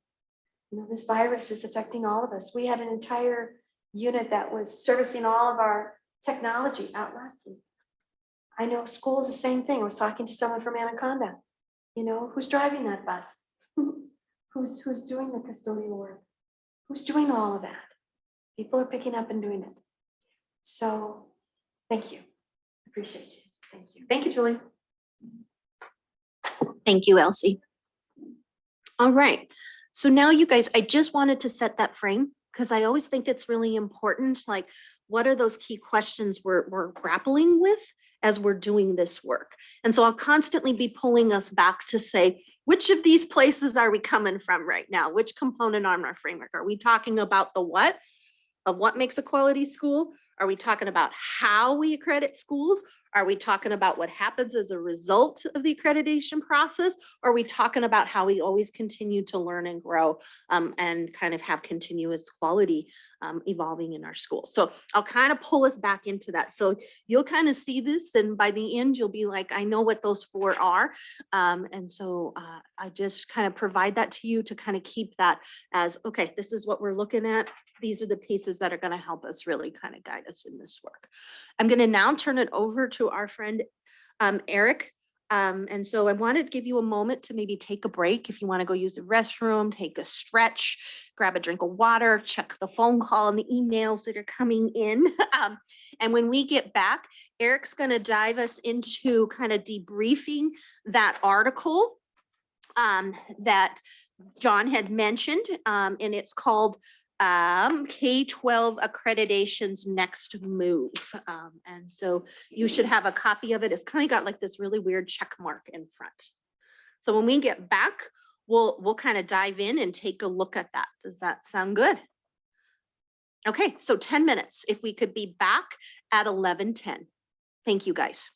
You know, this virus is affecting all of us. We had an entire unit that was servicing all of our technology out last week. I know school is the same thing. I was talking to someone from Anaconda. You know, who's driving that bus? Who's doing the custodial work? Who's doing all of that? People are picking up and doing it. So thank you. Appreciate you. Thank you. Thank you, Julie. Thank you, Elsie. All right. So now you guys, I just wanted to set that frame because I always think it's really important. Like, what are those key questions we're grappling with as we're doing this work? And so I'll constantly be pulling us back to say, which of these places are we coming from right now? Which component on our framework? Are we talking about the what of what makes a quality school? Are we talking about how we accredit schools? Are we talking about what happens as a result of the accreditation process? Or are we talking about how we always continue to learn and grow and kind of have continuous quality evolving in our schools? So I'll kind of pull us back into that. So you'll kind of see this, and by the end, you'll be like, I know what those four are. And so I just kind of provide that to you to kind of keep that as, okay, this is what we're looking at. These are the pieces that are going to help us really kind of guide us in this work. I'm going to now turn it over to our friend Eric. And so I wanted to give you a moment to maybe take a break. If you want to go use the restroom, take a stretch, grab a drink of water, check the phone call and the emails that are coming in. And when we get back, Eric's going to dive us into kind of debriefing that article that John had mentioned, and it's called K-12 Accreditation's Next Move. And so you should have a copy of it. It's kind of got like this really weird check mark in front. So when we get back, we'll kind of dive in and take a look at that. Does that sound good? Okay, so 10 minutes. If we could be back at 11:10. Thank you, guys.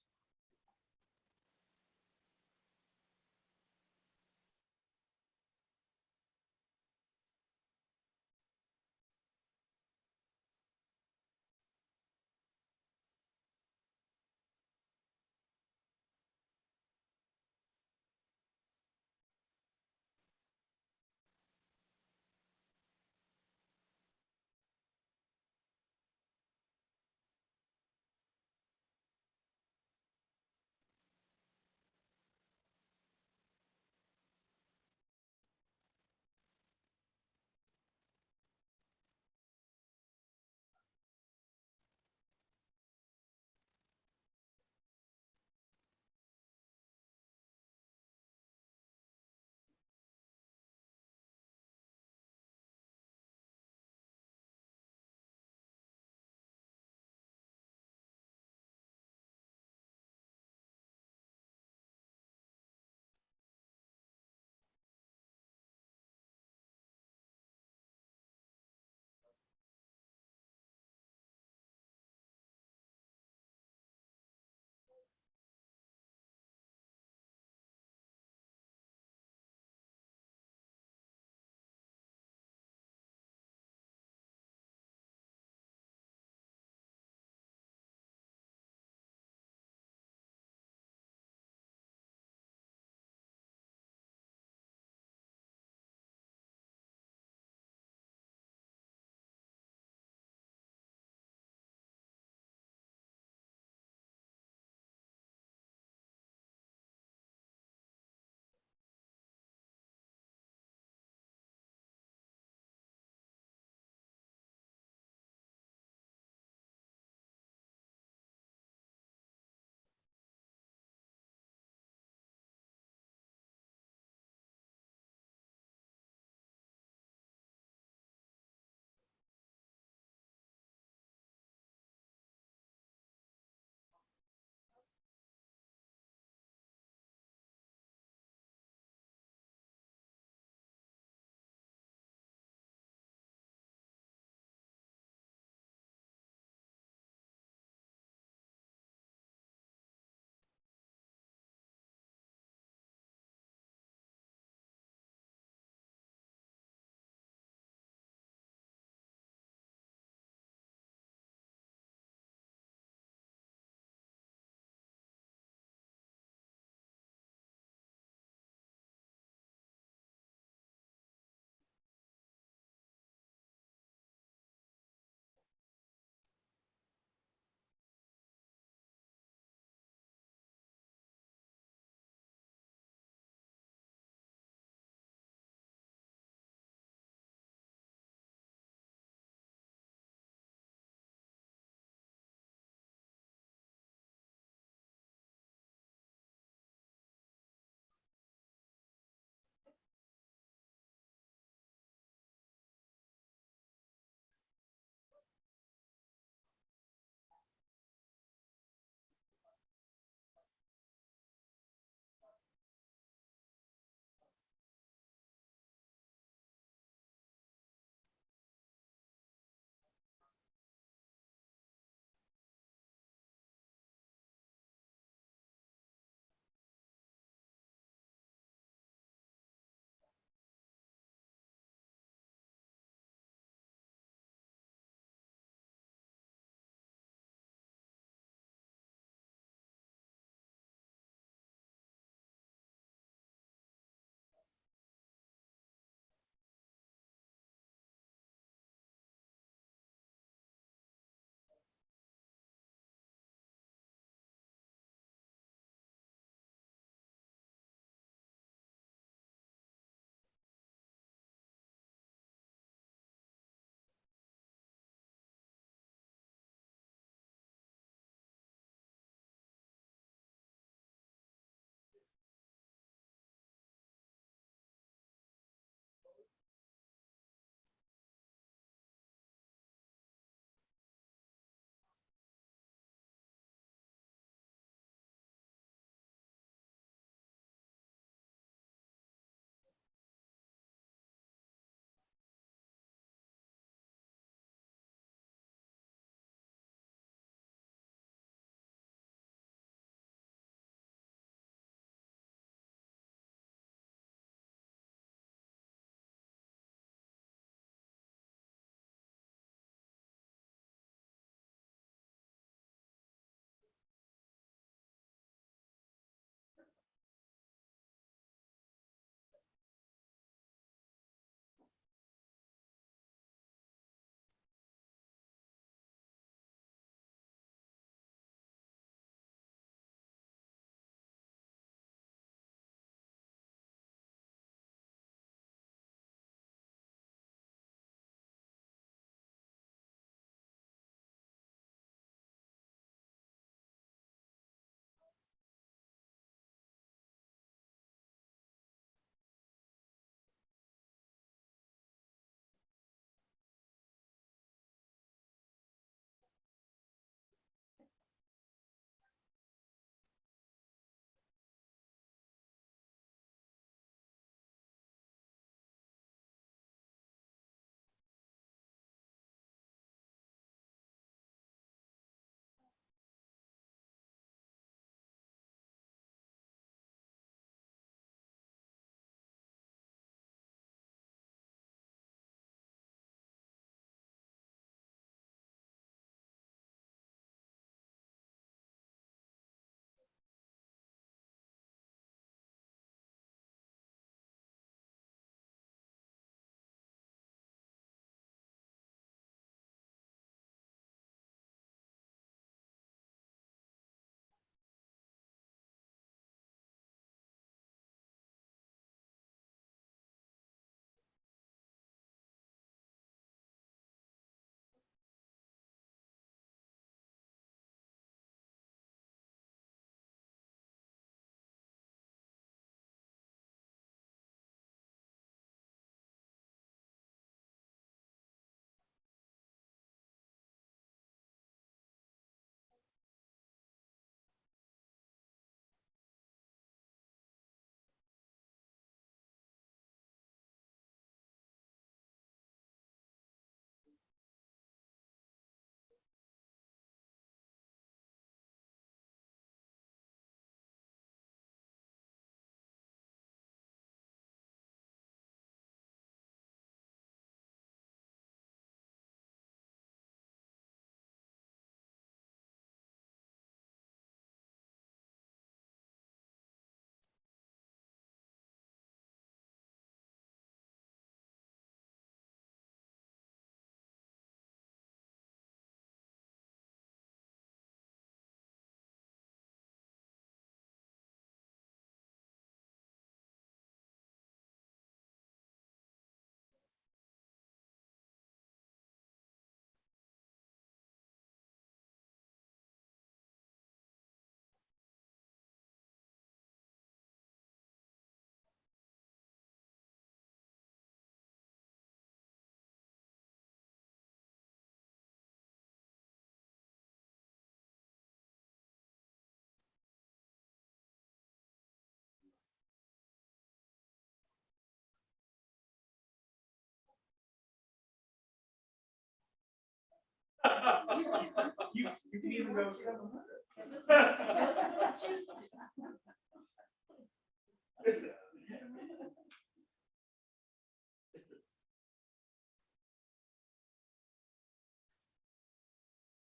You can even go 700.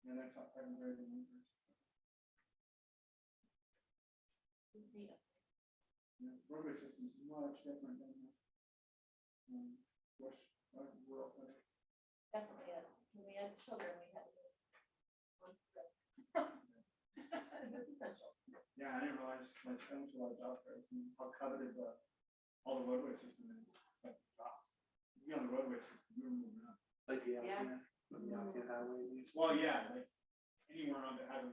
And I taught second grade in English. Yeah, roadway system is much different than what rural center. Definitely, when we had children, we had to. It's essential. Yeah, I didn't realize, like, I went to a lot of job fairs and how coveted all the roadway system is, like, jobs. If you're on the roadway system, you're moving up. Like the Yeah. highway. Well, yeah, like, anywhere on that has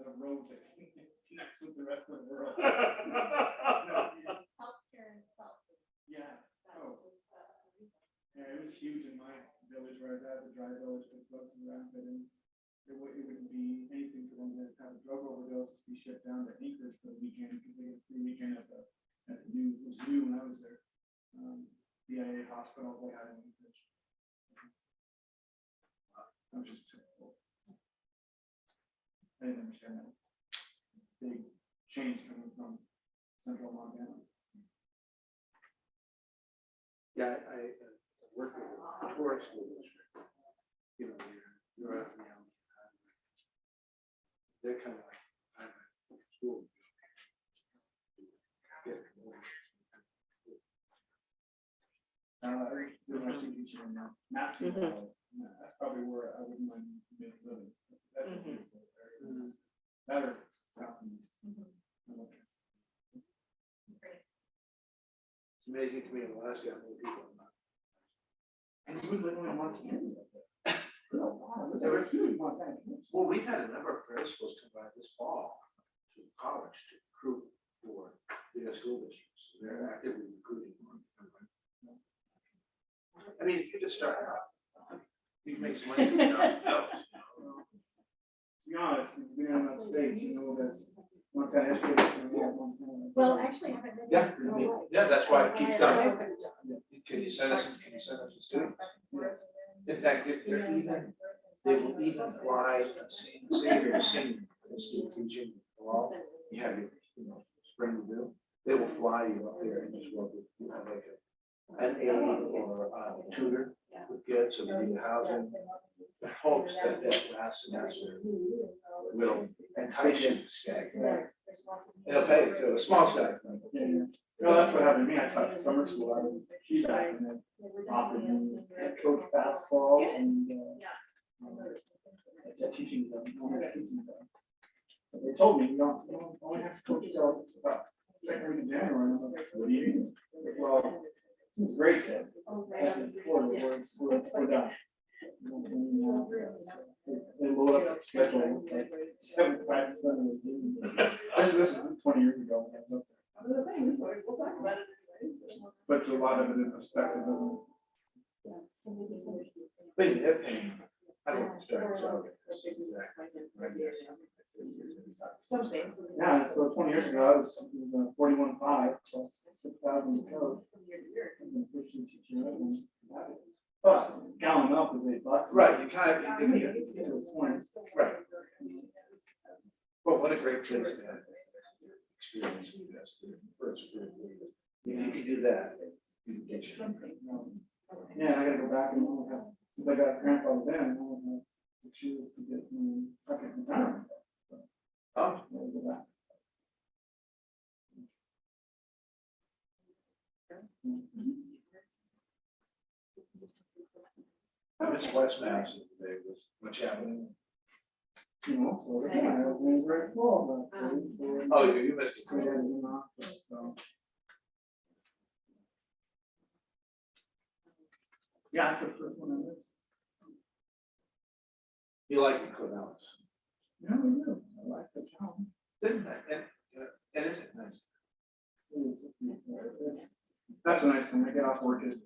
a road that connects with the rest of the world. Healthcare and health. Yeah, oh, yeah, it was huge in my village where I was at, the dry village, but close to Rapid, and it wouldn't be anything for them to have a drug overdose to be shipped down to Anchorage for the weekend, because they get a free weekend at the new, it was new when I was there. BIA hospital they had in Anchorage. I was just typical. I didn't understand that big change coming from central Montana. Yeah, I worked with a tourist school district. You know, you're out now. They're kind of like, I'm at school. There's my student teacher in Matson Valley. Yeah, that's probably where I wouldn't mind living. That's a beautiful area. That or southeast. It's amazing to me in Alaska how many people are not. And you would live in Montana. They were huge Montana. Well, we've had a number of grade schools come by this fall to college to recruit for the school districts. So they're actively recruiting. I mean, if you just start out, you can make some money. To be honest, if you've been in enough states, you know that Montana education. Well, actually, I haven't been. Yeah, there in my life. yeah, that's why I keep coming. Yeah. Can you send us a student? In fact, they will even fly, say you're a senior, student teaching, well, you have your, spring review, they will fly you up there and just work with, like an aide or a tutor with kids, so they need housing. The hopes that last semester will entice you to stay. They'll pay to a small staff. No, that's what happened to me. I taught summer school out of Keysback and then offered me to coach basketball and teaching them. But they told me, you don't only have to coach till about second week of January. And I was like, what do you mean? Well, it's great. We're done. They load up schedule like 75% of the team. This is 20 years ago. Puts a lot of it in perspective. They're paying, I don't understand. Yeah, so 20 years ago, it was 41.5 plus 6,000 codes. But gallon milk is $8. Right, you kind of, right. But what a great place to have experience with this. If you can do that, you can get you. Yeah, I gotta go back and since I got grandfather then, I only have 6 years to get my second retirement. Oh. I gotta go back. I miss West Mass today, was much happening. You know, so I was very full, but. Oh, you missed it. So. Yeah, that's the first one I missed. You like the Corvallis? Yeah, we do. I like the town. Didn't I? And is it nice? That's a nice thing. I get off work at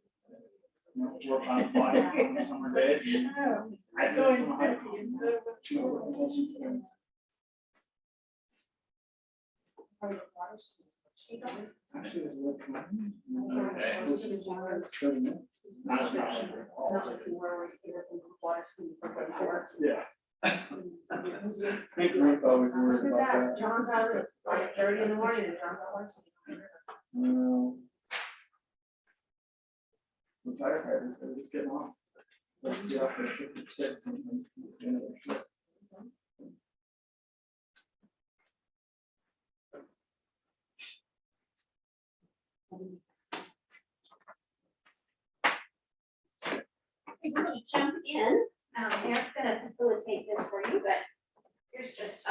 4 or 5 o'clock on the summer days. I feel from a high John's out at 5:30 in the morning and John's out watching. The firefighters, they're just getting off. Get off at 6 sometimes. We're going to jump in. Eric's going to facilitate this for you, but here's just,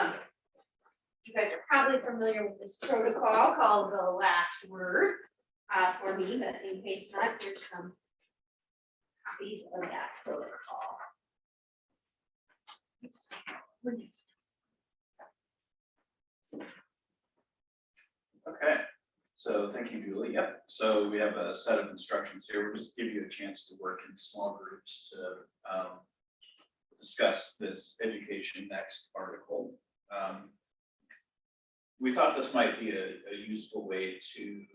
you guys are probably familiar with this protocol called the last word for me, but in case not, here's some copies of that protocol. Okay, so thank you, Julie. Yep, so we have a set of instructions here. We'll just give you a chance to work in small groups to discuss this Education Next article. We thought this might be a useful way to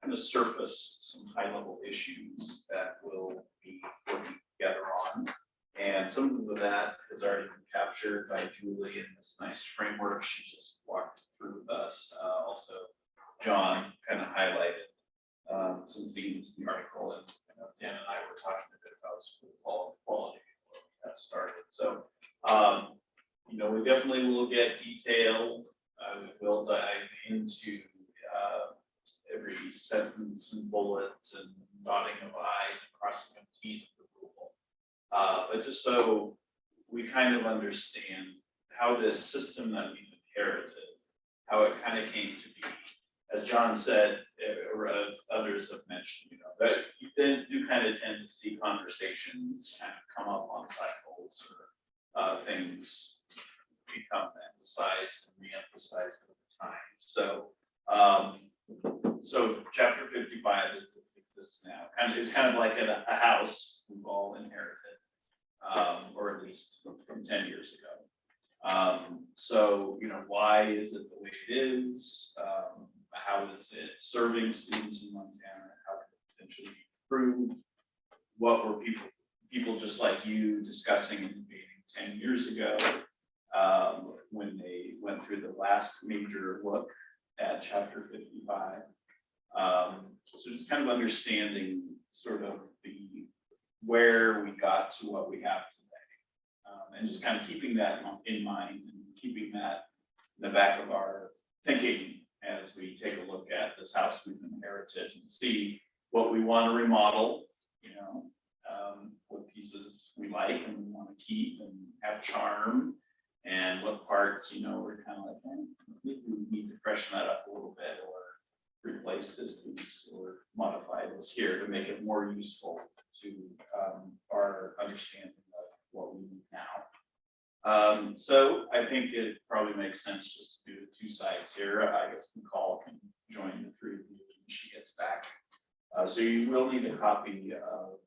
kind of surface some high-level issues that we'll be working together on. And some of that has already been captured by Julie in this nice framework she just walked through with us. Also, John kind of highlighted some themes in the article, and Dan and I were talking a bit about school quality when we got started. So, you know, we definitely will get detailed. We will dive into every sentence and bullets and dotting of I's and crossing of T's of the rule. But just so we kind of understand how this system that we've inherited, how it kind of came to be. As John said, or others have mentioned, you know, that you do kind of tend to see conversations kind of come up on cycles, or things become emphasized and re-emphasized over time. So, so chapter 55 exists now, and it's kind of like a house we've all inherited, or at least from 10 years ago. So, you know, why is it the way it is? How is it serving students in Montana? How can it potentially be improved? What were people just like you discussing and debating 10 years ago when they went through the last major look at chapter 55? So just kind of understanding sort of where we got to what we have today, and just kind of keeping that in mind and keeping that in the back of our thinking as we take a look at this house we've inherited and see what we want to remodel, you know, what pieces we like and we want to keep and have charm, and what parts, you know, we're kind of like, we need to freshen that up a little bit, or replace this piece or modify this here to make it more useful to our understanding of what we need now. So I think it probably makes sense just to do the two sides here. I guess Nicole can join the three of you when she gets back. So you will need a copy of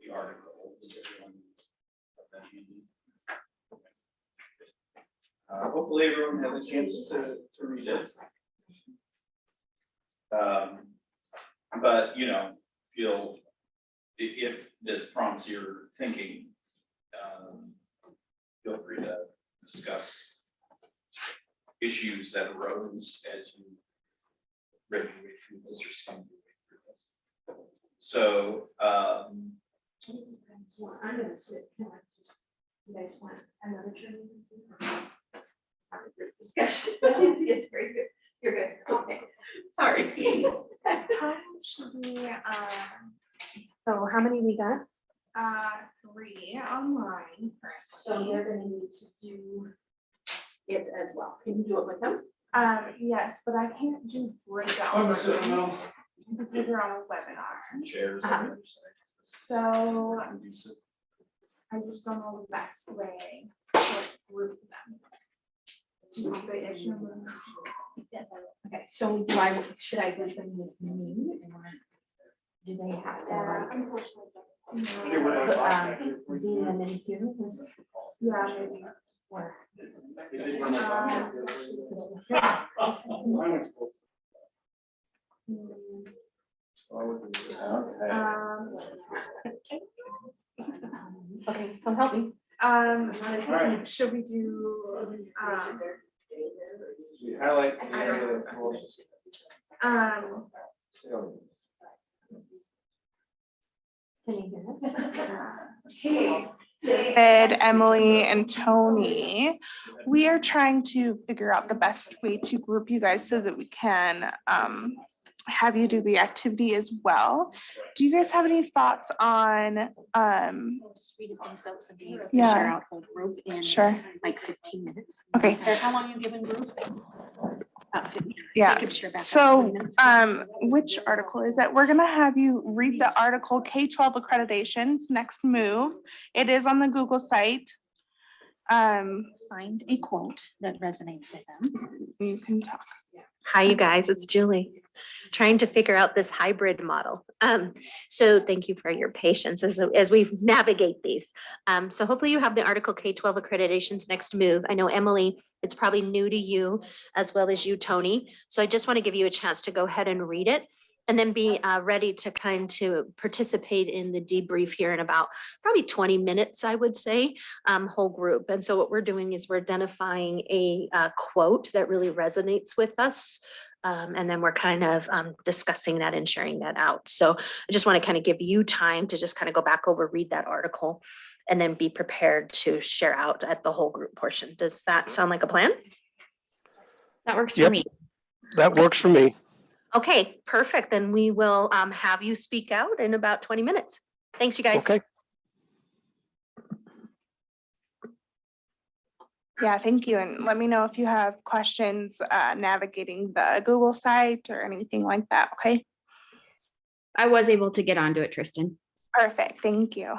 the article. Does everyone have that handy? Hopefully everyone has a chance to read it. But, you know, if this prompts your thinking, feel free to discuss issues that arose as you read your way through this or skimmed your way through this. So, I'm gonna sit. Can I just, you guys want another turn? Have a group discussion. It's very good. You're good. Okay. Sorry. How should we, So how many we got? 3 online. So you're gonna need to do it as well. Can you do it with them? Yes, but I can't do breakout rooms because we're on a webinar. shares Uh-huh. on the other side. So Conducive. I just don't know the best way to group them. Okay, so should I do them with me? Or do they have to? Put Zena and then here? Yeah, maybe. Or- Okay, so help me. Should we do, Highlight. David, Emily, and Tony, we are trying to figure out the best way to group you guys so that we can have you do the activity as well. Do you guys have any thoughts on Just read it themselves and be Yeah. share out whole group in Sure. like 15 minutes. Okay. How long you given group? About 15. Yeah. They could share back up So, 20 minutes. which article is that? We're gonna have you read the article K-12 accreditations, next move. It is on the Google site. Find a quote that resonates with them. You can talk. Hi, you guys, it's Julie. Trying to figure out this hybrid model. So thank you for your patience as we navigate these. So hopefully you have the article K-12 accreditations next move. I know Emily, it's probably new to you as well as you, Tony. So I just want to give you a chance to go ahead and read it and then be ready to participate in the debrief here in about probably 20 minutes, I would say, whole group. And so what we're doing is we're identifying a quote that really resonates with us. And then we're kind of discussing that and sharing that out. So I just want to kind of give you time to just kind of go back over, read that article, and then be prepared to share out at the whole group portion. Does that sound like a plan? That works for Yep. me. That works for me. Okay, perfect. Then we will have you speak out in about 20 minutes. Thanks, you guys. Okay. Yeah, thank you. And let me know if you have questions navigating the Google site or anything like that, okay? I was able to get onto it, Tristan. Perfect, thank you.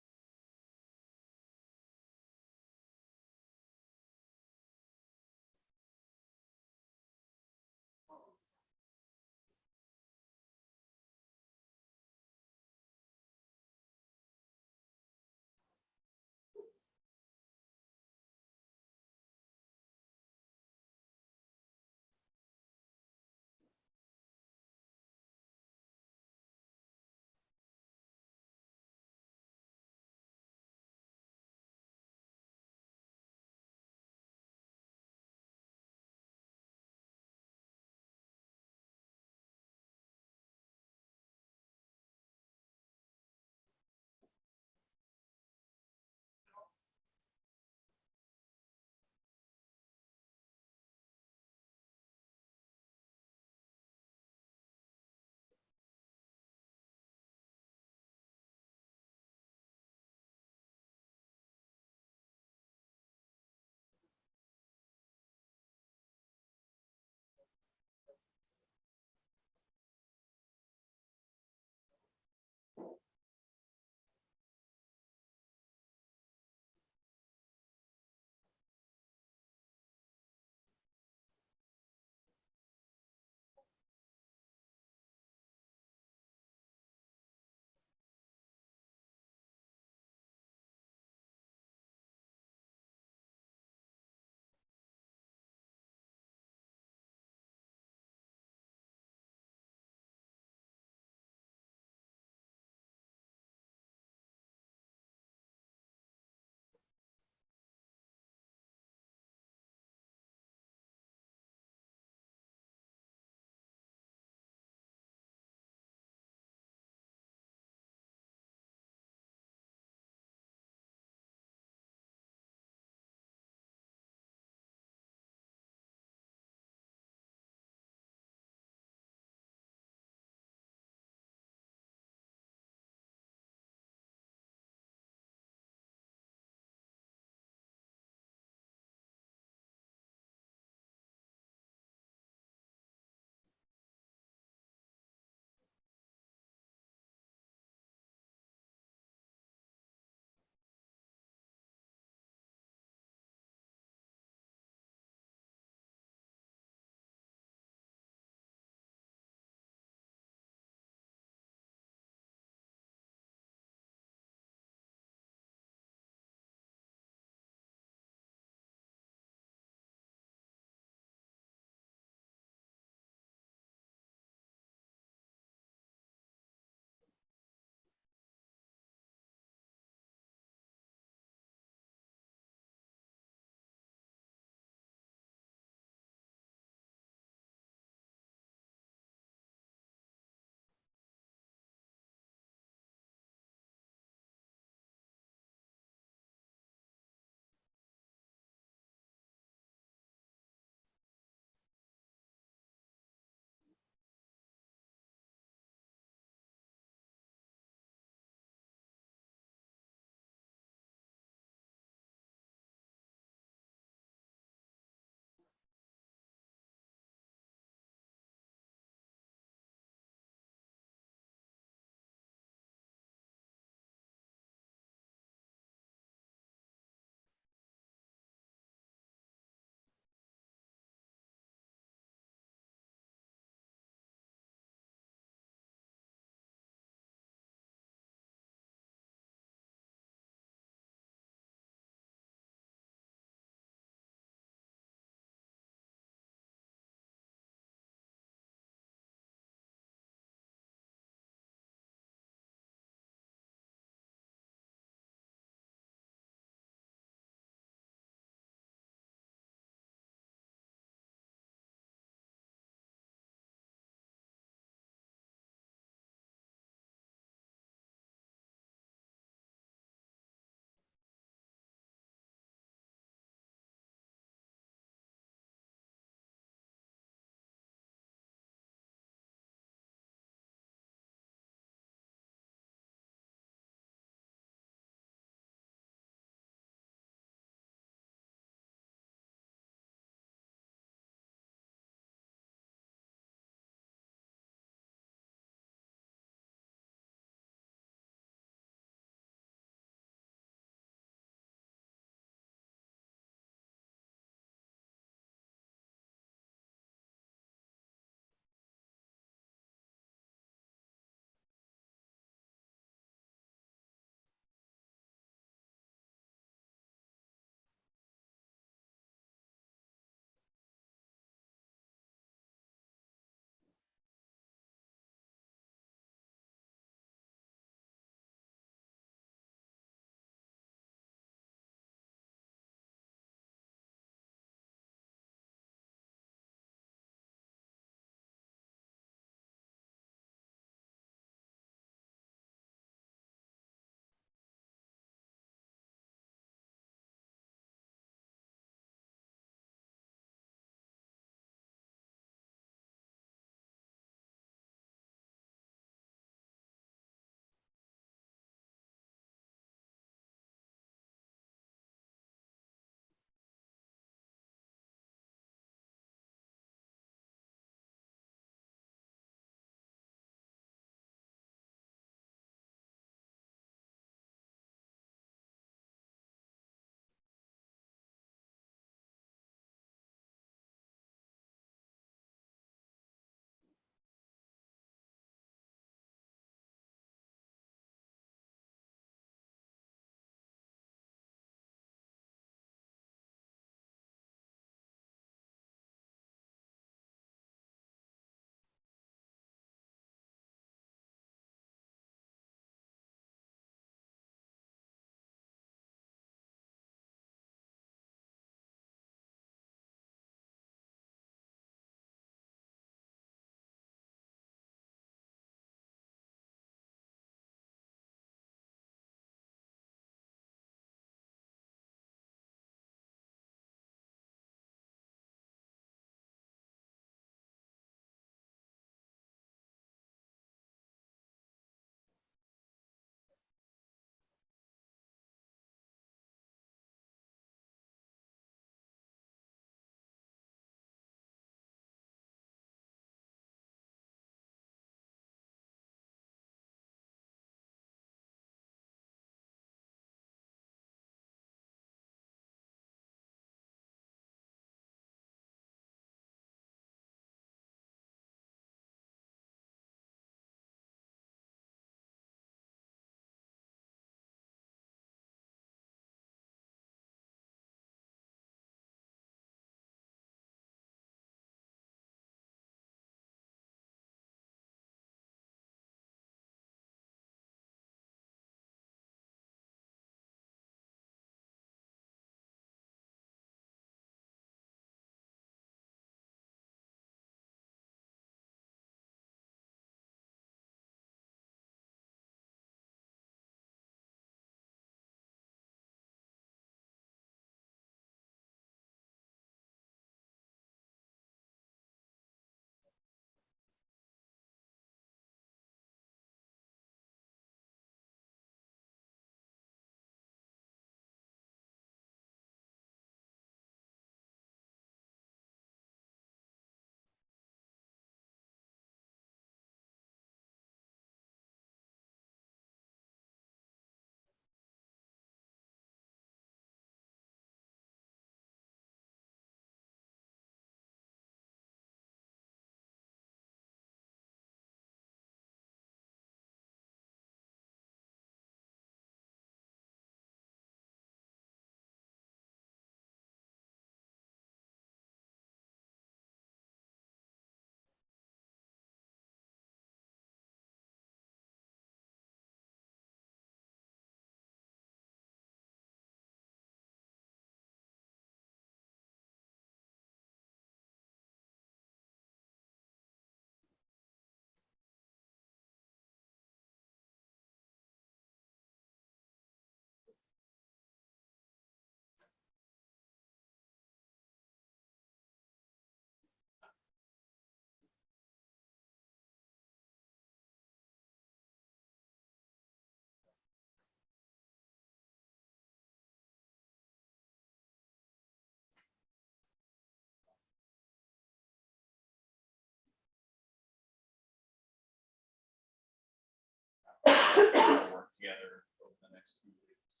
together over the next few weeks.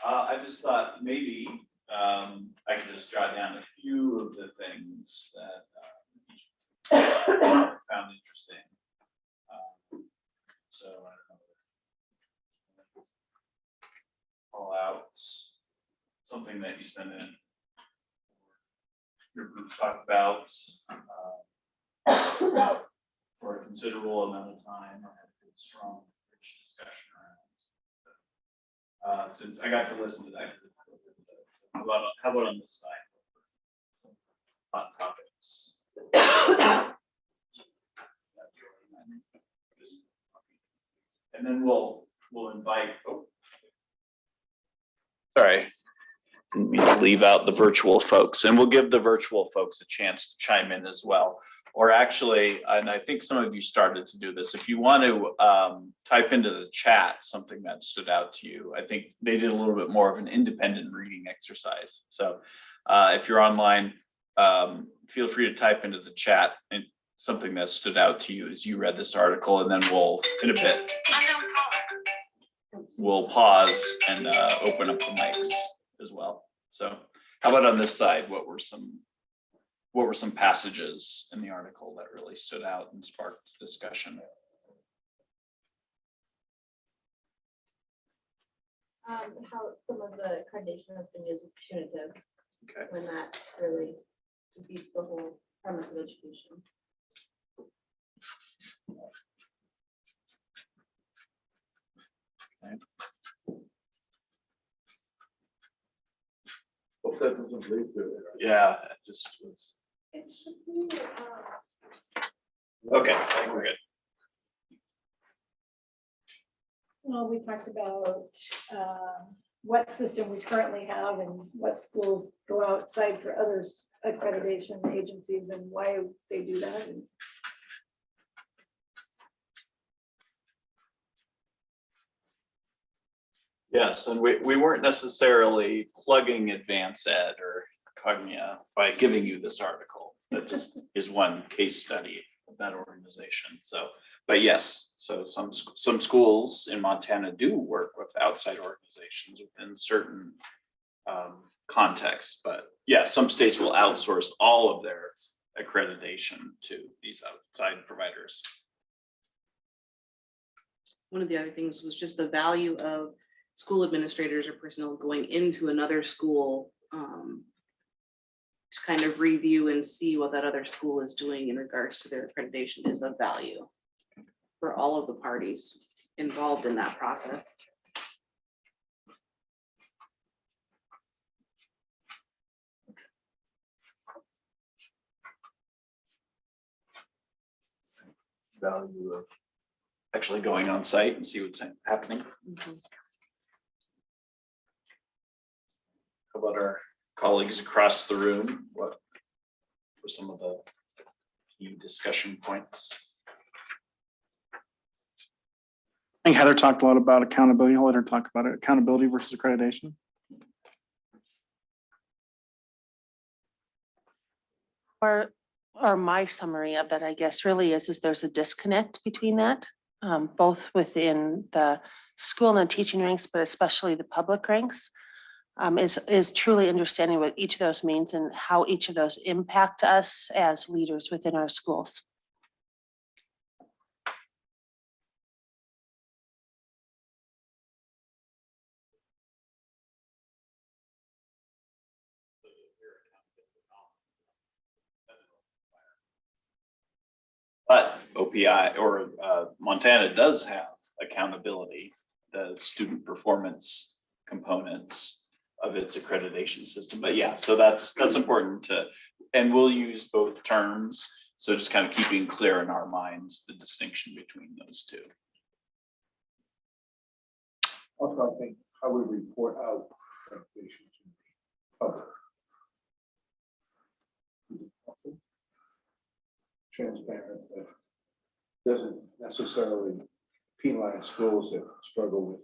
I just thought maybe I could just jot down a few of the things that I found interesting. So I don't know. Call out something that you spend in your group talk about for a considerable amount of time or had a good, strong, rich discussion around. Since I got to listen to that, how about on this side? Some hot topics. And then we'll invite. Oh, sorry, didn't mean to leave out the virtual folks, and we'll give the virtual folks a chance to chime in as well. Or actually, and I think some of you started to do this, if you want to type into the chat something that stood out to you, I think they did a little bit more of an independent reading exercise. So if you're online, feel free to type into the chat and something that stood out to you as you read this article, and then we'll, in a bit, we'll pause and open up the mics as well. So how about on this side, what were some passages in the article that really stood out and sparked discussion? How some of the accreditation has been used as punitive, Okay. when that really defeats the whole premise of education. Hope that doesn't bleed through there. Yeah, it just was. It should be, Okay, I think we're good. Well, we talked about what system we currently have and what schools go outside for others accreditation agencies and why they do that. And Yes, and we weren't necessarily plugging Advance Ed or Cognia by giving you this article. That just is one case study of that organization. So, but yes, so some schools in Montana do work with outside organizations within certain contexts. But yeah, some states will outsource all of their accreditation to these outside providers. One of the other things was just the value of school administrators or personnel going into another school to kind of review and see what that other school is doing in regards to their accreditation is of value for all of the parties involved in that process. Value of actually going on site and see what's happening. How about our colleagues across the room? What were some of the key discussion points? I think Heather talked a lot about accountability. I'll let her talk about it. Accountability versus accreditation. Or my summary of that, I guess, really is there's a disconnect between that, both within the school and the teaching ranks, but especially the public ranks, is truly understanding what each of those means and how each of those impact us as leaders within our schools. But OPI or Montana does have accountability, the student performance components of its accreditation system. But yeah, so that's important to, and we'll use both terms. So just kind of keeping clear in our minds the distinction between those two. Also, I think how we report out accreditation to the public. Transparent, but doesn't necessarily penalize schools that struggle with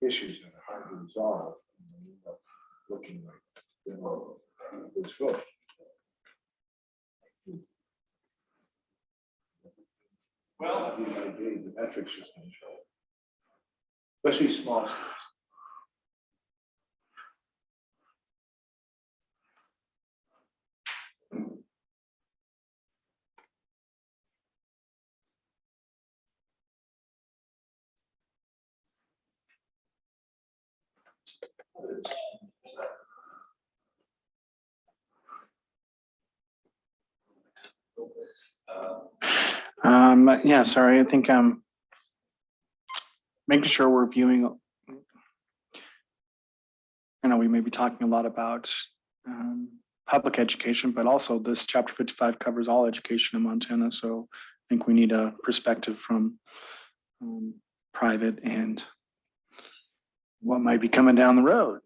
issues that are hard to resolve. And they end up looking like they're not a good school. Well, the metrics just control. especially small. Yeah, sorry, I think making sure we're viewing. I know we may be talking a lot about public education, but also this chapter 55 covers all education in Montana. So I think we need a perspective from private and what might be coming down the road.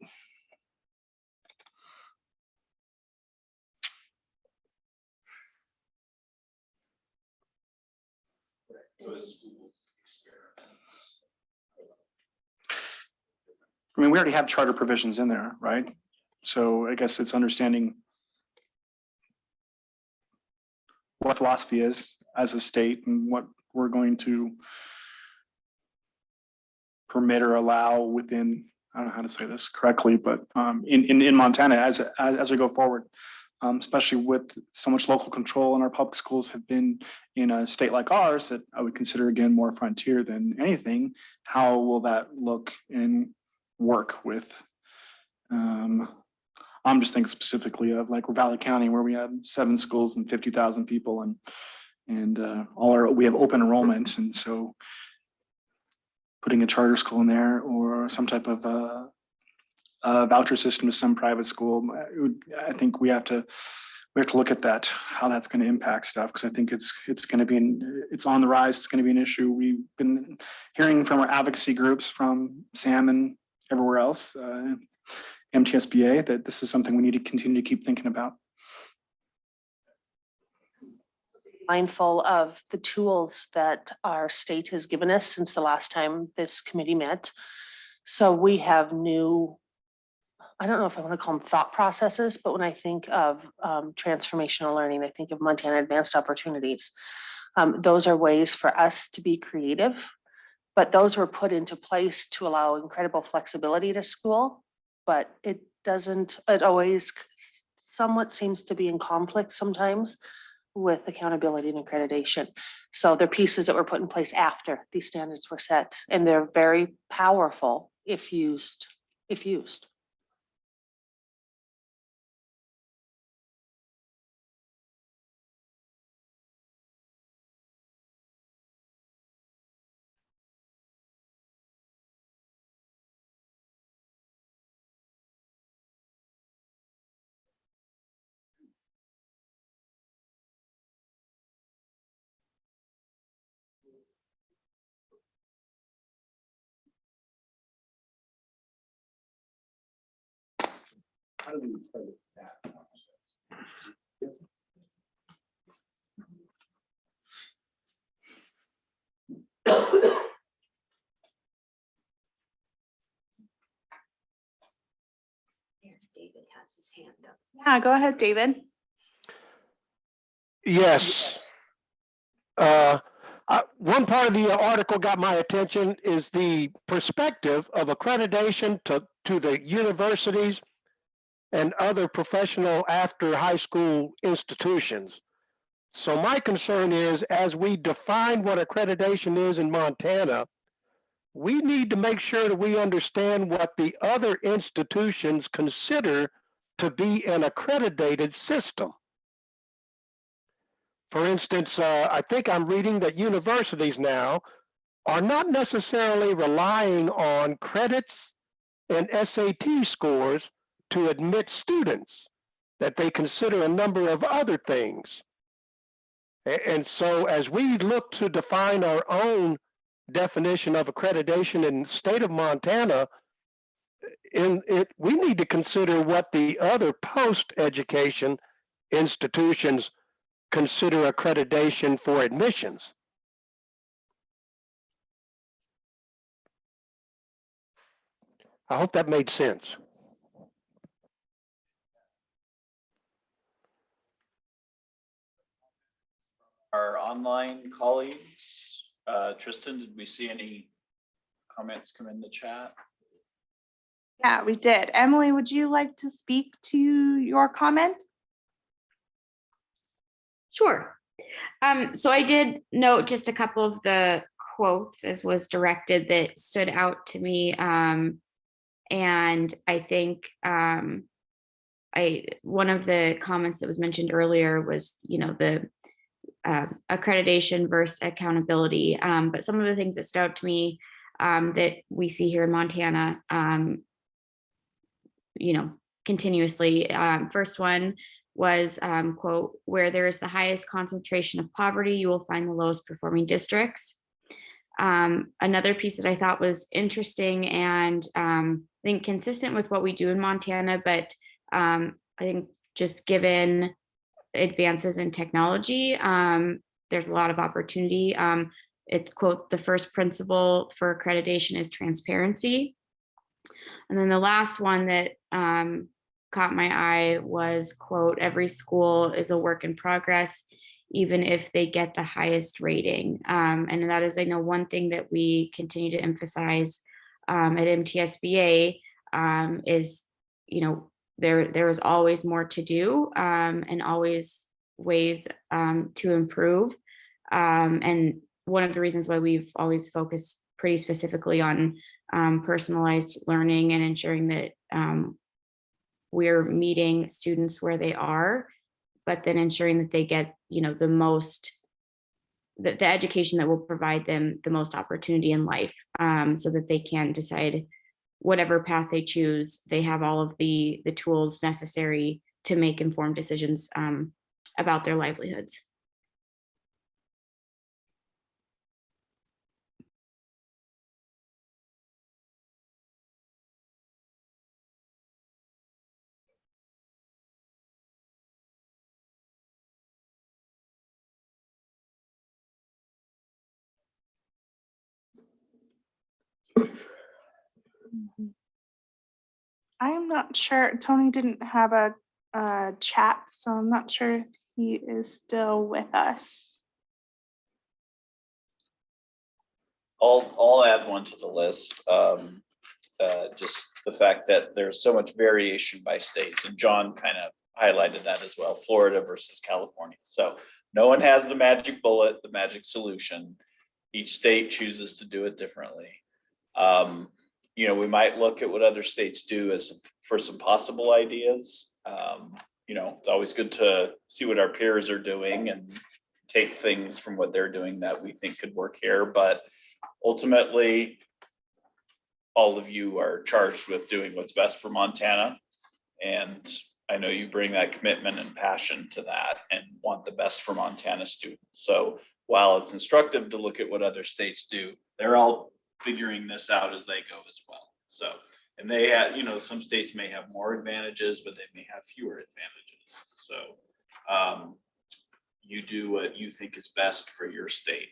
I mean, we already have charter provisions in there, right? So I guess it's understanding what philosophy is as a state and what we're going to permit or allow within, I don't know how to say this correctly, but in Montana as we go forward, especially with so much local control, and our public schools have been in a state like ours that I would consider again more frontier than anything. How will that look and work with? I'm just thinking specifically of like Valley County, where we have 7 schools and 50,000 people, and we have open enrollment, and so putting a charter school in there or some type of voucher system to some private school, I think we have to look at that, how that's going to impact stuff, because I think it's going to be it's on the rise. It's going to be an issue. We've been hearing from our advocacy groups, from SAM and everywhere else, MTSBA, that this is something we need to continue to keep thinking about. Mindful of the tools that our state has given us since the last time this committee met. So we have new, I don't know if I want to call them thought processes, but when I think of transformational learning, I think of Montana Advanced Opportunities. Those are ways for us to be creative, but those were put into place to allow incredible flexibility to school, but it always somewhat seems to be in conflict sometimes with accountability and accreditation. So they're pieces that were put in place after these standards were set, and they're very powerful if used. How do we credit that? David has his hand up. Yeah, go ahead, David. Yes. One part of the article got my attention is the perspective of accreditation to the universities and other professional after high school institutions. So my concern is, as we define what accreditation is in Montana, we need to make sure that we understand what the other institutions consider to be an accredited system. For instance, I think I'm reading that universities now are not necessarily relying on credits and SAT scores to admit students, that they consider a number of other things. And so as we look to define our own definition of accreditation in the state of Montana, we need to consider what the other post-education institutions consider accreditation for admissions. I hope that made sense. Our online colleagues, Tristan, did we see any comments come in the chat. Yeah, we did. Emily, would you like to speak to your comment? Sure. So I did note just a couple of the quotes as was directed that stood out to me. And I think one of the comments that was mentioned earlier was, the accreditation versus accountability. But some of the things that stood out to me that we see here in Montana, continuously. First one was, quote, where there is the highest concentration of poverty, you will find the lowest performing districts. Another piece that I thought was interesting and I think consistent with what we do in Montana, but I think just given advances in technology, there's a lot of opportunity. It's, quote, the first principle for accreditation is transparency. And then the last one that caught my eye was, quote, every school is a work in progress, even if they get the highest rating. And that is, I know, one thing that we continue to emphasize at MTSBA is, there is always more to do and always ways to improve. And one of the reasons why we've always focused pretty specifically on personalized learning and ensuring that we're meeting students where they are, but then ensuring that they get, the most, the education that will provide them the most opportunity in life, so that they can decide whatever path they choose. They have all of the tools necessary to make informed decisions about their livelihoods. I am not sure. Tony didn't have a chat, so I'm not sure if he is still with us. I'll add one to the list. Just the fact that there's so much variation by states, and John kind of highlighted that as well, Florida versus California. So no one has the magic bullet, the magic solution. Each state chooses to do it differently. We might look at what other states do for some possible ideas. It's always good to see what our peers are doing and take things from what they're doing that we think could work here. But ultimately, all of you are charged with doing what's best for Montana. And I know you bring that commitment and passion to that and want the best for Montana students. So while it's instructive to look at what other states do, they're all figuring this out as they go as well. So, and they have, some states may have more advantages, but they may have fewer advantages. So you do what you think is best for your state.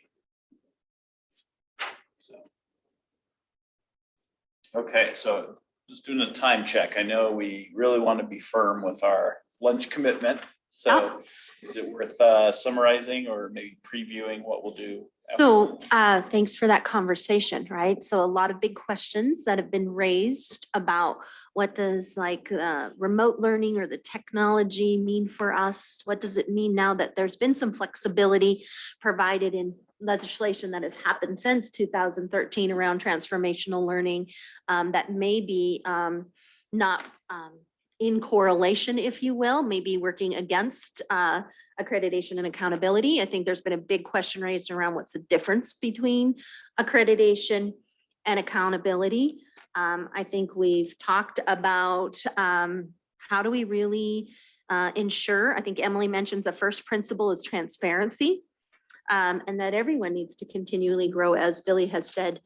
Okay, so just doing a time check. I know we really want to be firm with our lunch commitment. So is it worth summarizing or maybe previewing what we'll do? So thanks for that conversation, right? So a lot of big questions that have been raised about what does remote learning or the technology mean for us? What does it mean now that there's been some flexibility provided in legislation that has happened since 2013 around transformational learning that may be not in correlation, if you will, maybe working against accreditation and accountability. I think there's been a big question raised around what's the difference between accreditation and accountability. I think we've talked about how do we really ensure, I think Emily mentioned the first principle is transparency, and that everyone needs to continually grow. As Billy has said,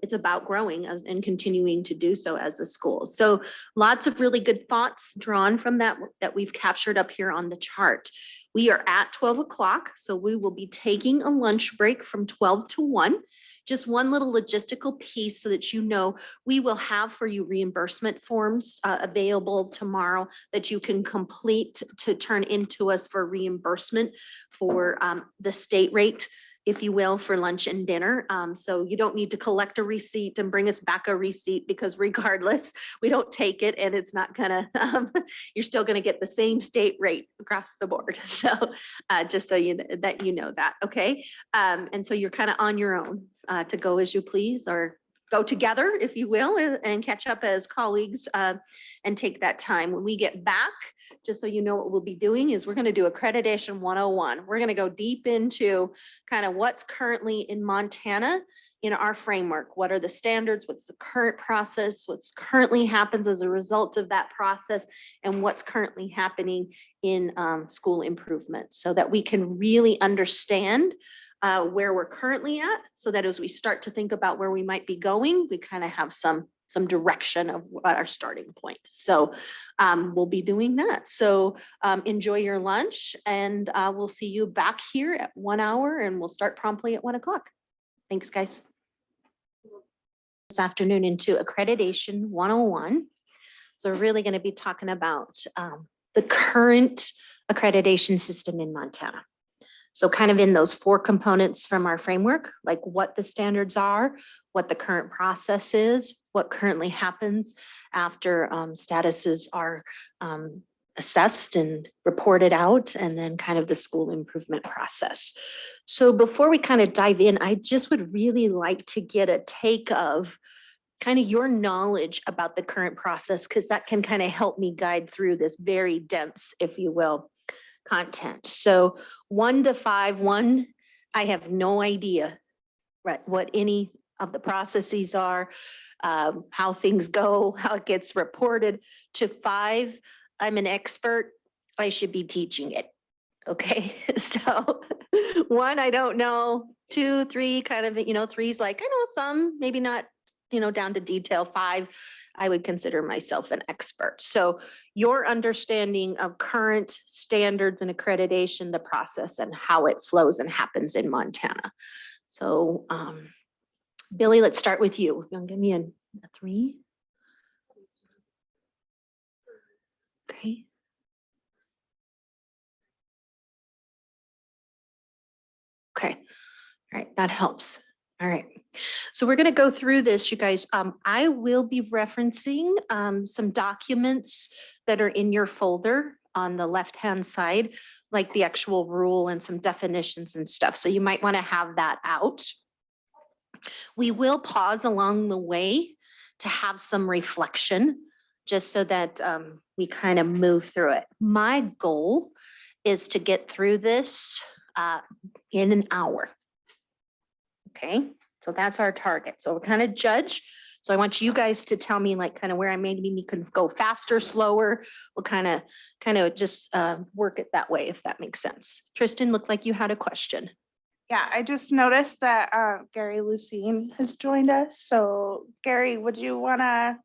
it's about growing and continuing to do so as a school. So lots of really good thoughts drawn from that we've captured up here on the chart. We are at 12 o'clock, so we will be taking a lunch break from 12 to 1. Just one little logistical piece so that we will have for you reimbursement forms available tomorrow that you can complete to turn into us for reimbursement for the state rate if you will, for lunch and dinner. So you don't need to collect a receipt and bring us back a receipt, because regardless, we don't take it, and it's not gonna, you're still gonna get the same state rate across the board. So just so you know that, okay? And so you're kind of on your own to go as you please, or go together, if you will, and catch up as colleagues and take that time. When we get back, just so you know what we'll be doing is we're going to do Accreditation 101. We're going to go deep into kind of what's currently in Montana in our framework. What are the standards? What's the current process? What's currently happens as a result of that process? And what's currently happening in school improvement, so that we can really understand where we're currently at, so that as we start to think about where we might be going, we kind of have some direction of what our starting point. So we'll be doing that. So enjoy your lunch, and we'll see you back here at 1 hour, and we'll start promptly at 1 o'clock. Thanks, guys. This afternoon into Accreditation 101. So we're really going to be talking about the current accreditation system in Montana. So kind of in those 4 components from our framework, like what the standards are, what the current process is, what currently happens after statuses are assessed and reported out, and then kind of the school improvement process. So before we kind of dive in, I just would really like to get a take of kind of your knowledge about the current process, because that can kind of help me guide through this very dense, if you will, content. So 1 to 5, 1, I have no idea, right, what any of the processes are, how things go, how it gets reported. To 5, I'm an expert. I should be teaching it. Okay, so 1, I don't know. 2, 3, kind of, 3's like, I know some, maybe not, down to detail. 5, I would consider myself an expert. So your understanding of current standards and accreditation, the process, and how it flows and happens in Montana. So Billy, let's start with you. You want to give me a 3? Okay. Okay. All right, that helps. All right. So we're going to go through this, you guys. I will be referencing some documents that are in your folder on the left-hand side, like the actual rule and some definitions and stuff. So you might want to have that out. We will pause along the way to have some reflection, just so that we kind of move through it. My goal is to get through this in an hour. Okay, so that's our target. So we're kind of judge. So I want you guys to tell me like kind of where I maybe can go faster, slower. We'll kind of just work it that way, if that makes sense. Tristan, looked like you had a question. Yeah, I just noticed that Gary Lucine has joined us. So Gary, would you want to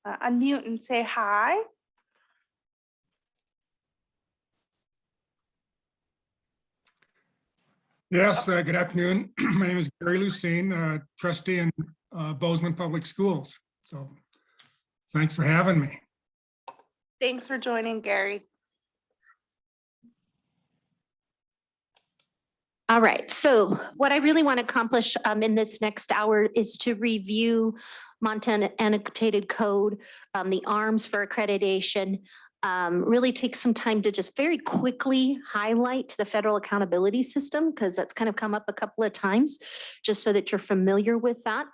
unmute and say hi? Yes, good afternoon. My name is Gary Lucine, trustee in Bozeman Public Schools. So thanks for having me. Thanks for joining, Gary. All right, so what I really want to accomplish in this next hour is to review Montana Annotated Code, the arms for accreditation, really take some time to just very quickly highlight the federal accountability system, because that's kind of come up a couple of times, just so that you're familiar with that.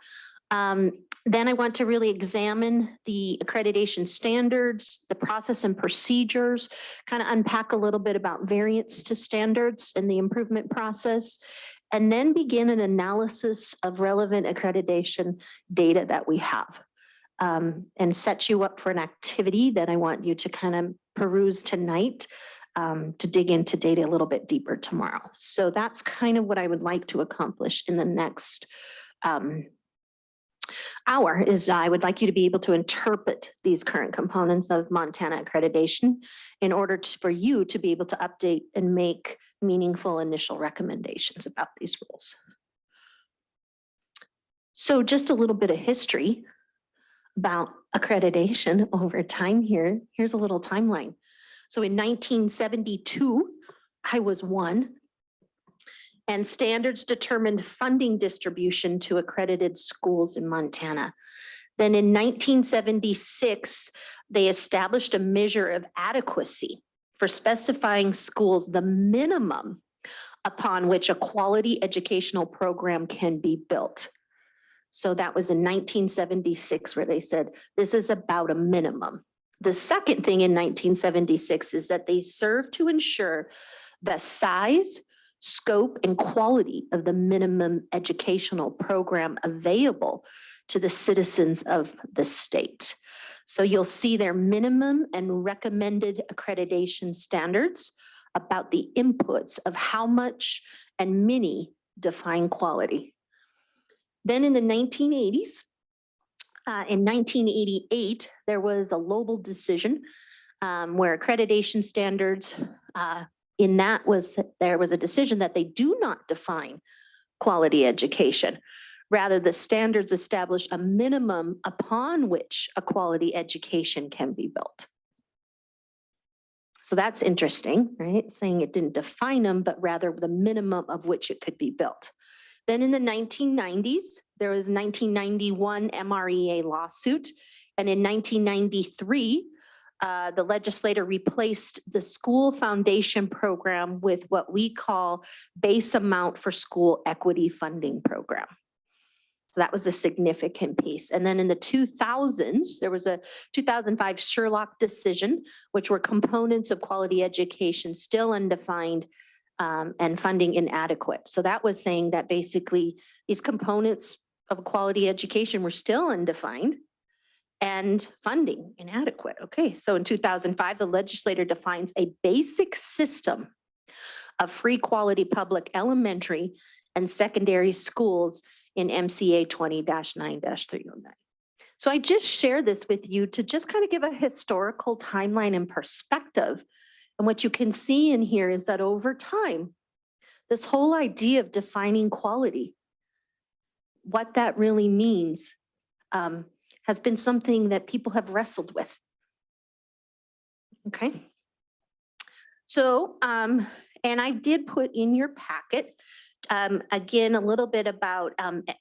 Then I want to really examine the accreditation standards, the process and procedures, kind of unpack a little bit about variance to standards and the improvement process, and then begin an analysis of relevant accreditation data that we have. And set you up for an activity that I want you to kind of peruse tonight, to dig into data a little bit deeper tomorrow. So that's kind of what I would like to accomplish in the next hour. Is I would like you to be able to interpret these current components of Montana accreditation in order for you to be able to update and make meaningful initial recommendations about these rules. So just a little bit of history about accreditation over time here. Here's a little timeline. So in 1972, I was 1. And standards determined funding distribution to accredited schools in Montana. Then in 1976, they established a measure of adequacy for specifying schools the minimum upon which a quality educational program can be built. So that was in 1976 where they said, this is about a minimum. The second thing in 1976 is that they serve to ensure the size, scope, and quality of the minimum educational program available to the citizens of the state. So you'll see their minimum and recommended accreditation standards about the inputs of how much and many define quality. Then in the 1980s, in 1988, there was a Lobel decision where accreditation standards there was a decision that they do not define quality education. Rather, the standards establish a minimum upon which a quality education can be built. So that's interesting, right? Saying it didn't define them, but rather the minimum of which it could be built. Then in the 1990s, there was 1991 MREA lawsuit. And in 1993, the legislator replaced the school foundation program with what we call base amount for school equity funding program. So that was a significant piece. And then in the 2000s, there was a 2005 Sherlock decision, which were components of quality education still undefined and funding inadequate. So that was saying that basically these components of quality education were still undefined and funding inadequate. Okay, so in 2005, the legislator defines a basic system of free quality public elementary and secondary schools in MCA 20-9-309. So I just share this with you to just kind of give a historical timeline and perspective. And what you can see in here is that over time, this whole idea of defining quality, what that really means, has been something that people have wrestled with. Okay. So, and I did put in your packet, again, a little bit about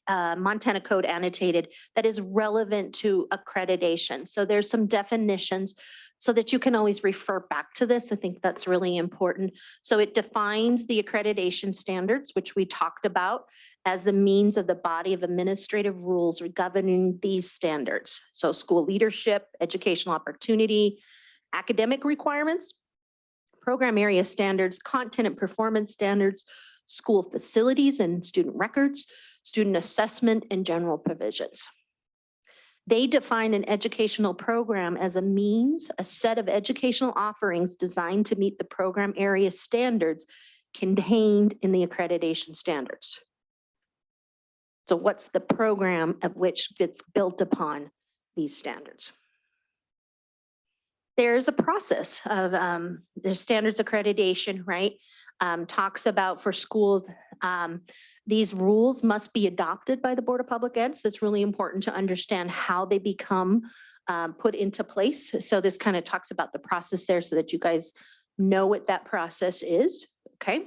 Montana Code Annotated that is relevant to accreditation. So there's some definitions so that you can always refer back to this. I think that's really important. So it defines the accreditation standards, which we talked about, as the means of the body of administrative rules governing these standards. So school leadership, educational opportunity, academic requirements, program area standards, content and performance standards, school facilities and student records, student assessment, and general provisions. They define an educational program as a means, a set of educational offerings designed to meet the program area standards contained in the accreditation standards. So what's the program of which gets built upon these standards? There's a process of the standards accreditation, right? Talks about for schools, these rules must be adopted by the Board of Public Ed. So it's really important to understand how they become put into place. So this kind of talks about the process there so that you guys know what that process is, okay?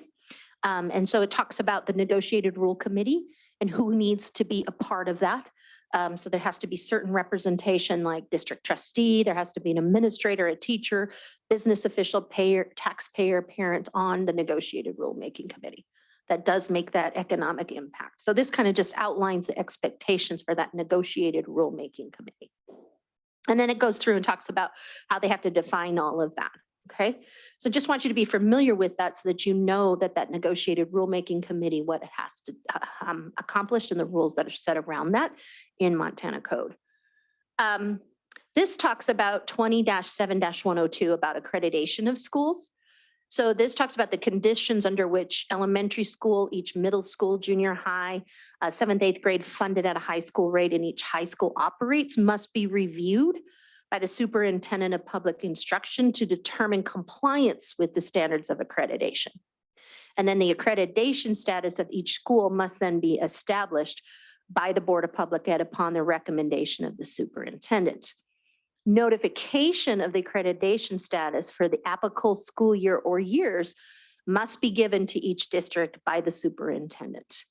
And so it talks about the negotiated rule committee and who needs to be a part of that. So there has to be certain representation like district trustee, there has to be an administrator, a teacher, business official, payer, taxpayer, parent on the negotiated rulemaking committee. That does make that economic impact. So this kind of just outlines the expectations for that negotiated rulemaking committee. And then it goes through and talks about how they have to define all of that. Okay, so just want you to be familiar with that so that you know that that negotiated rulemaking committee, what it has to accomplish and the rules that are set around that in Montana Code. This talks about 20-7-102 about accreditation of schools. So this talks about the conditions under which elementary school, each middle school, junior high, 7th, 8th grade funded at a high school rate and each high school operates must be reviewed by the superintendent of public instruction to determine compliance with the standards of accreditation. And then the accreditation status of each school must then be established by the Board of Public Ed upon the recommendation of the superintendent. Notification of the accreditation status for the applicable school year or years must be given to each district by the superintendent.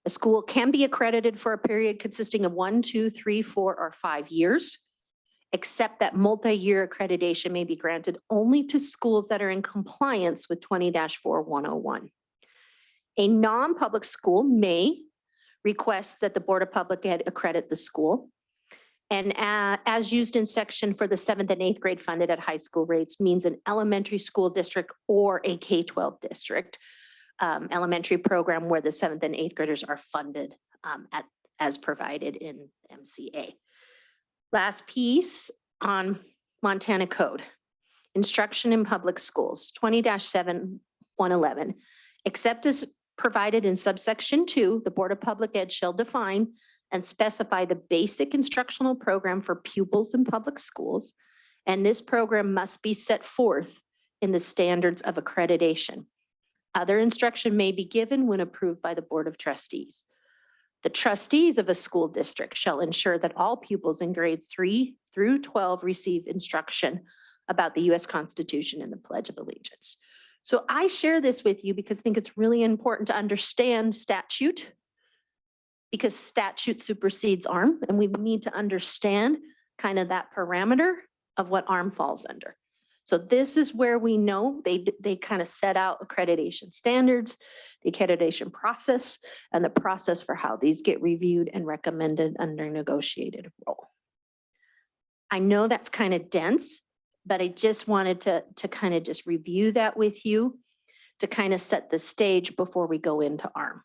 A school can be accredited for a period consisting of 1, 2, 3, 4, or 5 years, except that multi-year accreditation may be granted only to schools that are in compliance with 20-4101. A non-public school may request that the Board of Public Ed accredit the school. And as used in section for the 7th and 8th grade funded at high school rates means an elementary school district or a K-12 district elementary program where the 7th and 8th graders are funded as provided in MCA. Last piece on Montana Code. Instruction in public schools, 20-7-111. Except as provided in subsection 2, the Board of Public Ed shall define and specify the basic instructional program for pupils in public schools. And this program must be set forth in the standards of accreditation. Other instruction may be given when approved by the Board of Trustees. The trustees of a school district shall ensure that all pupils in grades 3 through 12 receive instruction about the U.S. Constitution and the Pledge of Allegiance. So I share this with you because I think it's really important to understand statute, because statute supersedes ARM, and we need to understand kind of that parameter of what ARM falls under. So this is where we know they kind of set out accreditation standards, the accreditation process, and the process for how these get reviewed and recommended under negotiated role. I know that's kind of dense, but I just wanted to kind of just review that with you to kind of set the stage before we go into ARM,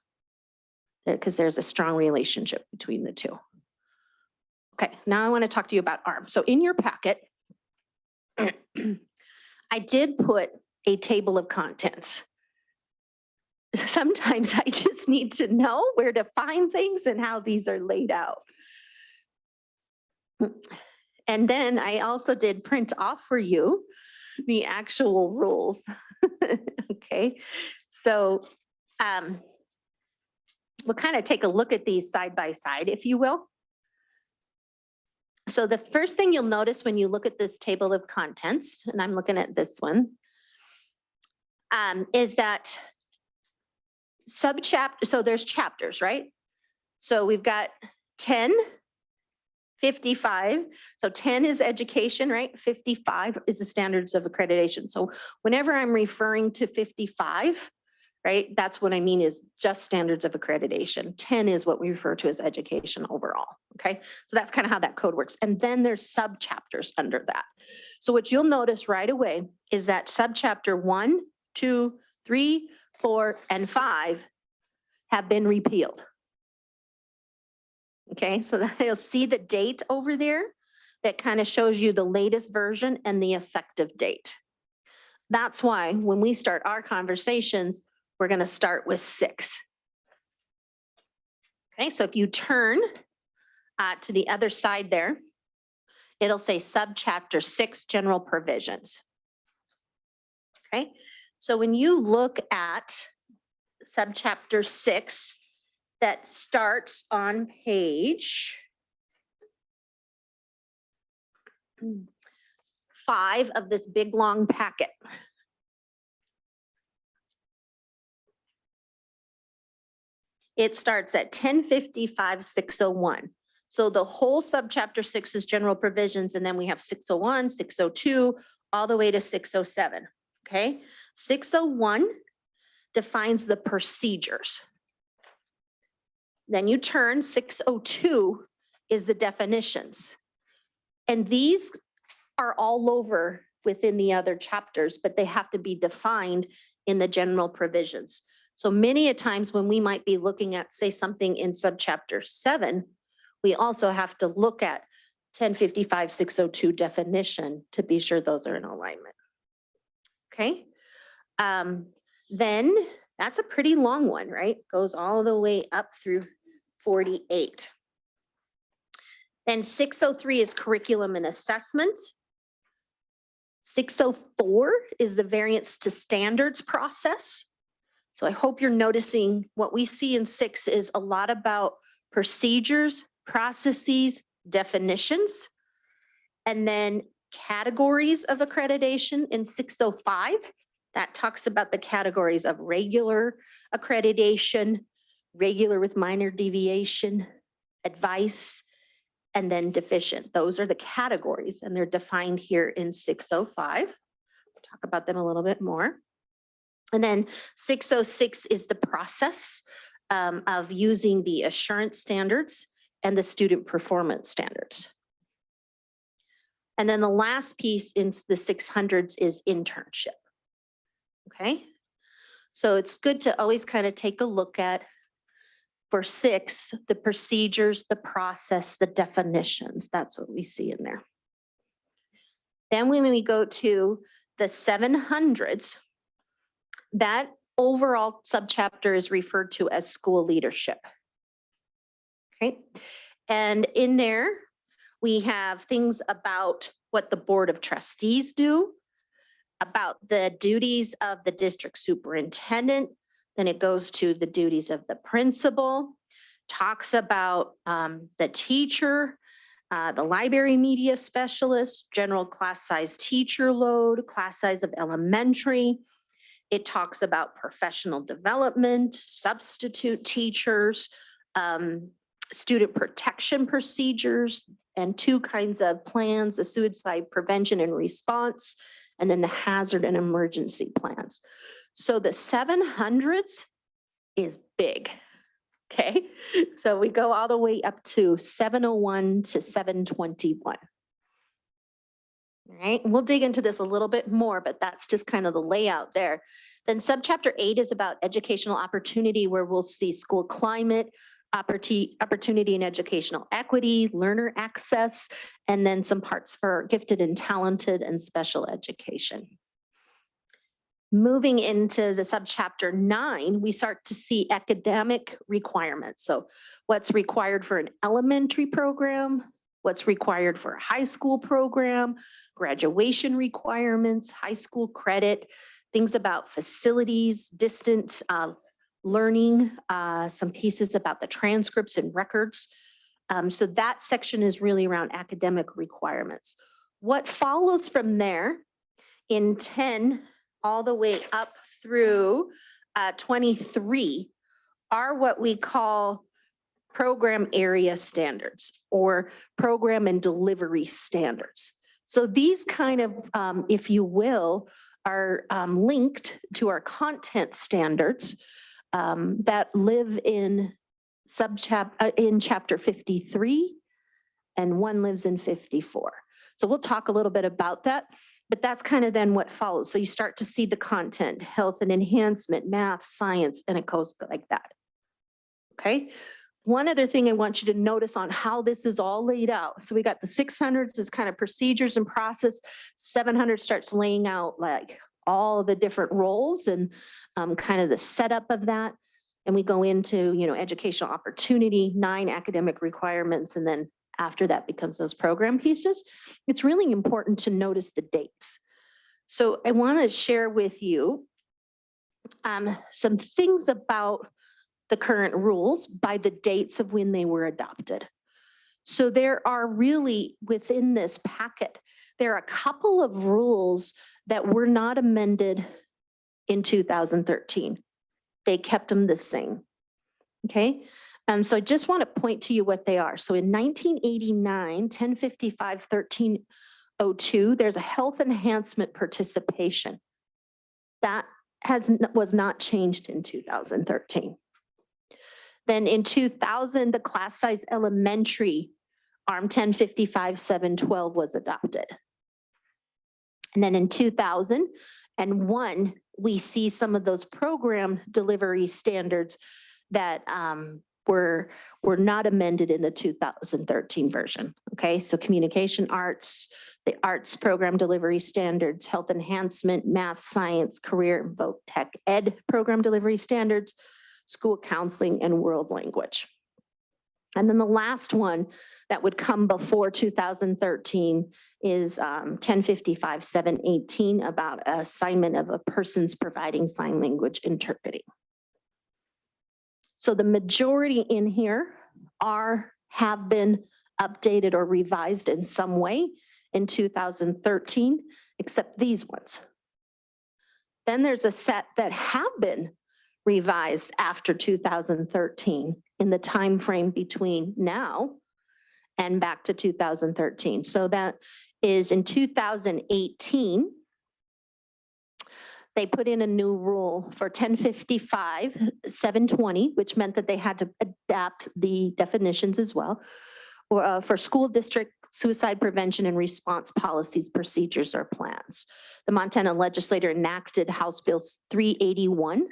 because there's a strong relationship between the two. Okay, now I want to talk to you about ARM. So in your packet, I did put a table of contents. Sometimes I just need to know where to find things and how these are laid out. And then I also did print off for you the actual rules. Okay, so we'll kind of take a look at these side by side, if you will. So the first thing you'll notice when you look at this table of contents, and I'm looking at this one, is that subchapter, so there's chapters, right? So we've got 10, 55. So 10 is education, right? 55 is the standards of accreditation. So whenever I'm referring to 55, right, that's what I mean is just standards of accreditation. 10 is what we refer to as education overall, okay? So that's kind of how that code works. And then there's subchapters under that. So what you'll notice right away is that subchapter 1, 2, 3, 4, and 5 have been repealed. Okay, so you'll see the date over there that kind of shows you the latest version and the effective date. That's why when we start our conversations, we're going to start with 6. Okay, so if you turn to the other side there, it'll say subchapter 6, general provisions. Okay, so when you look at subchapter 6, that starts on page 5 of this big long packet. It starts at 1055-601. So the whole subchapter 6 is general provisions, and then we have 601, 602, all the way to 607. Okay, 601 defines the procedures. Then you turn, 602 is the definitions. And these are all over within the other chapters, but they have to be defined in the general provisions. So many a times when we might be looking at, say, something in subchapter 7, we also have to look at 1055-602 definition to be sure those are in alignment. Okay. Then that's a pretty long one, right? Goes all the way up through 48. Then 603 is curriculum and assessment. 604 is the variance to standards process. So I hope you're noticing what we see in 6 is a lot about procedures, processes, definitions, and then categories of accreditation in 605 That talks about the categories of regular accreditation, regular with minor deviation, advice, and then deficient. Those are the categories, and they're defined here in 605. We'll talk about them a little bit more. And then 606 is the process of using the assurance standards and the student performance standards. And then the last piece in the 600s is internship. Okay, so it's good to always kind of take a look at, for 6, the procedures, the process, the definitions. That's what we see in there. Then when we go to the 700s, that overall subchapter is referred to as school leadership. Okay, and in there, we have things about what the Board of Trustees do, about the duties of the district superintendent. Then it goes to the duties of the principal, talks about the teacher, the library media specialist, general class size teacher load, class size of elementary. It talks about professional development, substitute teachers, student protection procedures, and 2 kinds of plans, the suicide prevention and response, and then the hazard and emergency plans. So the 700s is big, okay? So we go all the way up to 701 to 721. All right, and we'll dig into this a little bit more, but that's just kind of the layout there. Then subchapter 8 is about educational opportunity, where we'll see school climate, opportunity and educational equity, learner access, and then some parts for gifted and talented and special education. Moving into the subchapter 9, we start to see academic requirements. So what's required for an elementary program, what's required for a high school program, graduation requirements, high school credit, things about facilities, distant learning, some pieces about the transcripts and records. So that section is really around academic requirements. What follows from there in 10 all the way up through 23 are what we call program area standards or program and delivery standards. So these kind of, if you will, are linked to our content standards that live in chapter 53, and one lives in 54. So we'll talk a little bit about that, but that's kind of then what follows. So you start to see the content, health and enhancement, math, science, and it goes like that. Okay. One other thing I want you to notice on how this is all laid out. So we got the 600s is kind of procedures and process. 700 starts laying out like all the different roles and kind of the setup of that. And we go into, educational opportunity, 9 academic requirements, and then after that becomes those program pieces. It's really important to notice the dates. So I want to share with you some things about the current rules by the dates of when they were adopted. So there are really, within this packet, there are a couple of rules that were not amended in 2013. They kept them the same, okay? So I just want to point to you what they are. So in 1989, 1055, 1302, there's a health enhancement participation. That was not changed in 2013. Then in 2000, the class size elementary ARM 1055, 712 was adopted. And then in 2001, we see some of those program delivery standards that were not amended in the 2013 version. Okay, so communication arts, the arts program delivery standards, health enhancement, math, science, career, and voc tech ed program delivery standards, school counseling, and world language. And then the last one that would come before 2013 is 1055, 718 about assignment of a person's providing sign language interpreting. So the majority in here have been updated or revised in some way in 2013, except these ones. Then there's a set that have been revised after 2013 in the time frame between now and back to 2013. So that is in 2018, they put in a new rule for 1055, 720, which meant that they had to adapt the definitions as well, or for school district suicide prevention and response policies, procedures, or plans. The Montana legislature enacted House Bill 381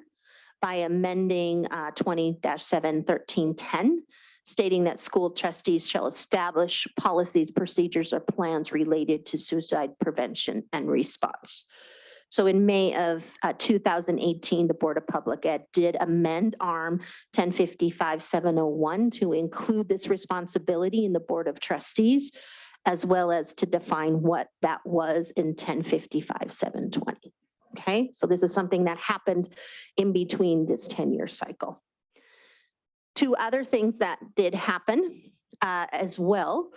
by amending 20-7-1310, stating that school trustees shall establish policies, procedures, or plans related to suicide prevention and response. So in May of 2018, the Board of Public Ed did amend ARM 1055-701 to include this responsibility in the Board of Trustees, as well as to define what that was in 1055-720. Okay, so this is something that happened in between this 10-year cycle. Two other things that did happen as well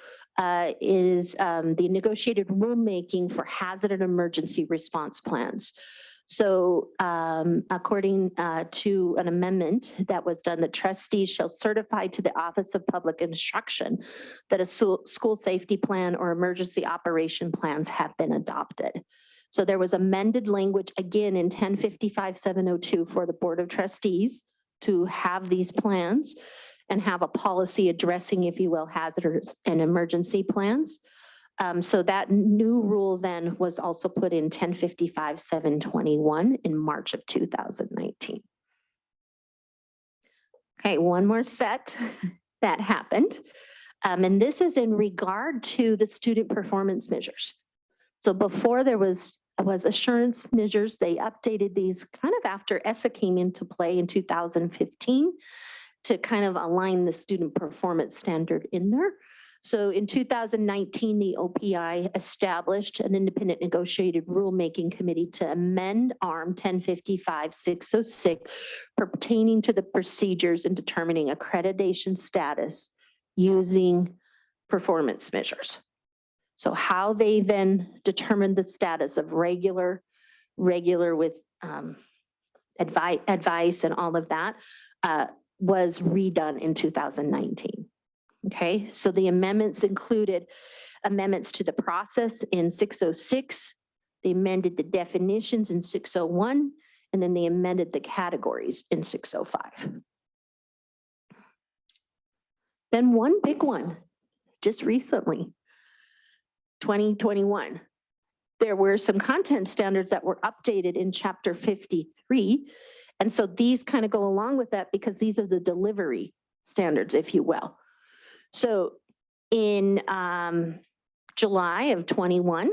is the negotiated rulemaking for hazard and emergency response plans. So according to an amendment that was done, the trustees shall certify to the Office of Public Instruction that a school safety plan or emergency operation plans have been adopted. So there was amended language again in 1055-702 for the Board of Trustees to have these plans and have a policy addressing, if you will, hazardous and emergency plans. So that new rule then was also put in 1055-721 in March of 2019. Okay, one more set that happened. And this is in regard to the student performance measures. So before there was assurance measures, they updated these kind of after ESSA came into play in 2015 to kind of align the student performance standard in there. So in 2019, the OPI established an independent negotiated rulemaking committee to amend ARM 1055-606 pertaining to the procedures in determining accreditation status using performance measures. So how they then determined the status of regular with advice and all of that was redone in 2019. Okay, so the amendments included amendments to the process in 606, they amended the definitions in 601, and then they amended the categories in 605. Then one big one, just recently, 2021, there were some content standards that were updated in Chapter 53. And so these kind of go along with that because these are the delivery standards, if you will. So in July of 21,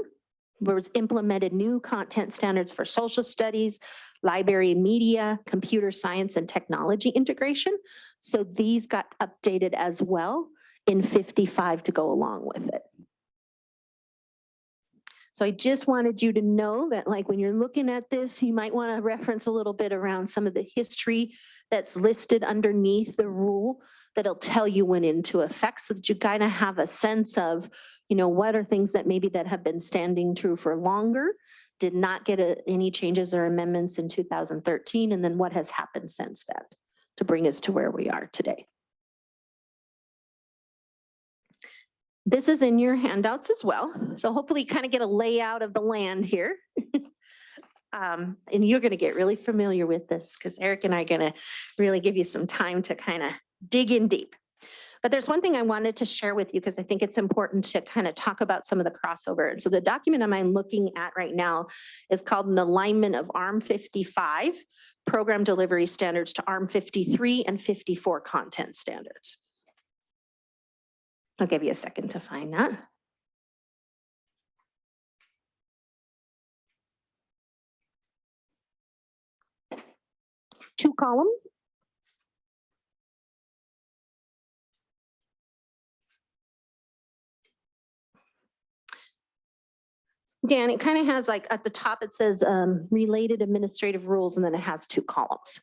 there was implemented new content standards for social studies, library and media, computer science and technology integration. So these got updated as well in 55 to go along with it. So I just wanted you to know that like when you're looking at this, you might want to reference a little bit around some of the history that's listed underneath the rule that'll tell you when into effect so that you kind of have a sense of, you know, what are things that maybe that have been standing true for longer, did not get any changes or amendments in 2013, and then what has happened since then to bring us to where we are today. This is in your handouts as well. So hopefully you kind of get a layout of the land here. And you're going to get really familiar with this because Eric and I are going to really give you some time to kind of dig in deep. But there's one thing I wanted to share with you because I think it's important to kind of talk about some of the crossover. So the document I'm looking at right now is called an alignment of ARM 55 program delivery standards to ARM 53 and 54 content standards. I'll give you a second to find that. Two column. Dan, it kind of has like at the top, it says related administrative rules, and then it has two columns.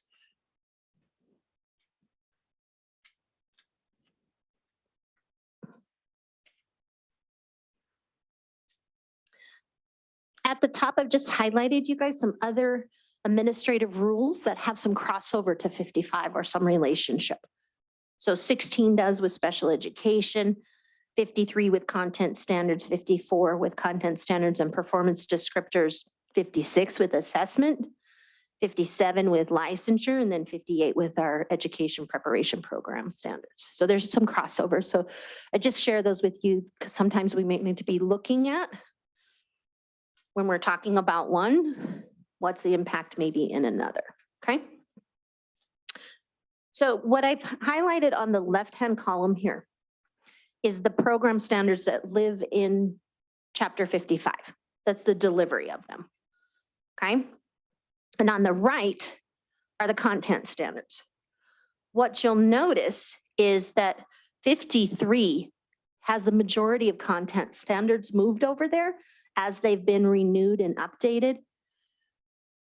At the top, I've just highlighted you guys some other administrative rules that have some crossover to 55 or some relationship. So 16 does with special education, 53 with content standards, 54 with content standards and performance descriptors, 56 with assessment, 57 with licensure, and then 58 with our education preparation program standards. So there's some crossover. So I just share those with you because sometimes we may need to be looking at when we're talking about one, what's the impact maybe in another, okay? So what I've highlighted on the left-hand column here is the program standards that live in chapter 55. That's the delivery of them, okay? And on the right are the content standards. What you'll notice is that 53 has the majority of content standards moved over there as they've been renewed and updated.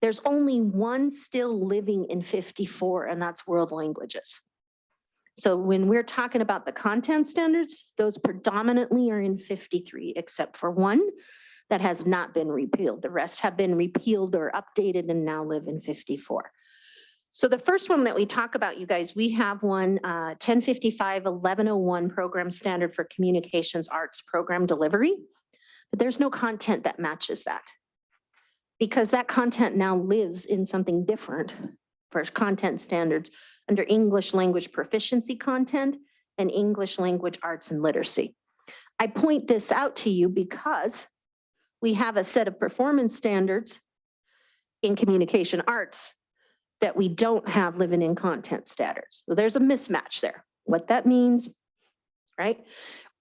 There's only one still living in 54, and that's world languages. So when we're talking about the content standards, those predominantly are in 53, except for one that has not been repealed. The rest have been repealed or updated and now live in 54. So the first one that we talk about, you guys, we have one 1055-1101 program standard for communications arts program delivery, but there's no content that matches that because that content now lives in something different for content standards under English language proficiency content and English language arts and literacy. I point this out to you because we have a set of performance standards in communication arts that we don't have living in content standards. So there's a mismatch there. What that means, right?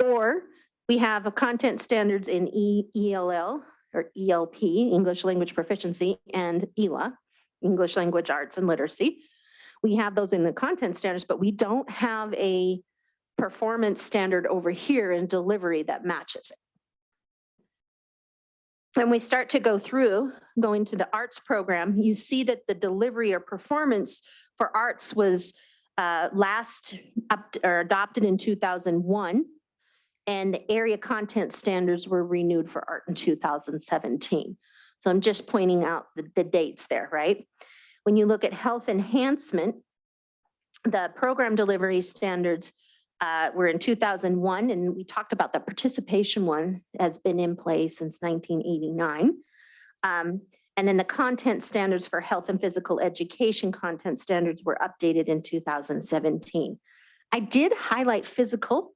Or we have a content standards in ELL or ELP, English language proficiency, and ELA, English language arts and literacy. We have those in the content standards, but we don't have a performance standard over here in delivery that matches it. When we start to go through, going to the arts program, you see that the delivery or performance for arts was last adopted in 2001, and the area content standards were renewed for art in 2017. So I'm just pointing out the dates there, right? When you look at health enhancement, the program delivery standards were in 2001, and we talked about the participation one has been in place since 1989. And then the content standards for health and physical education content standards were updated in 2017. I did highlight physical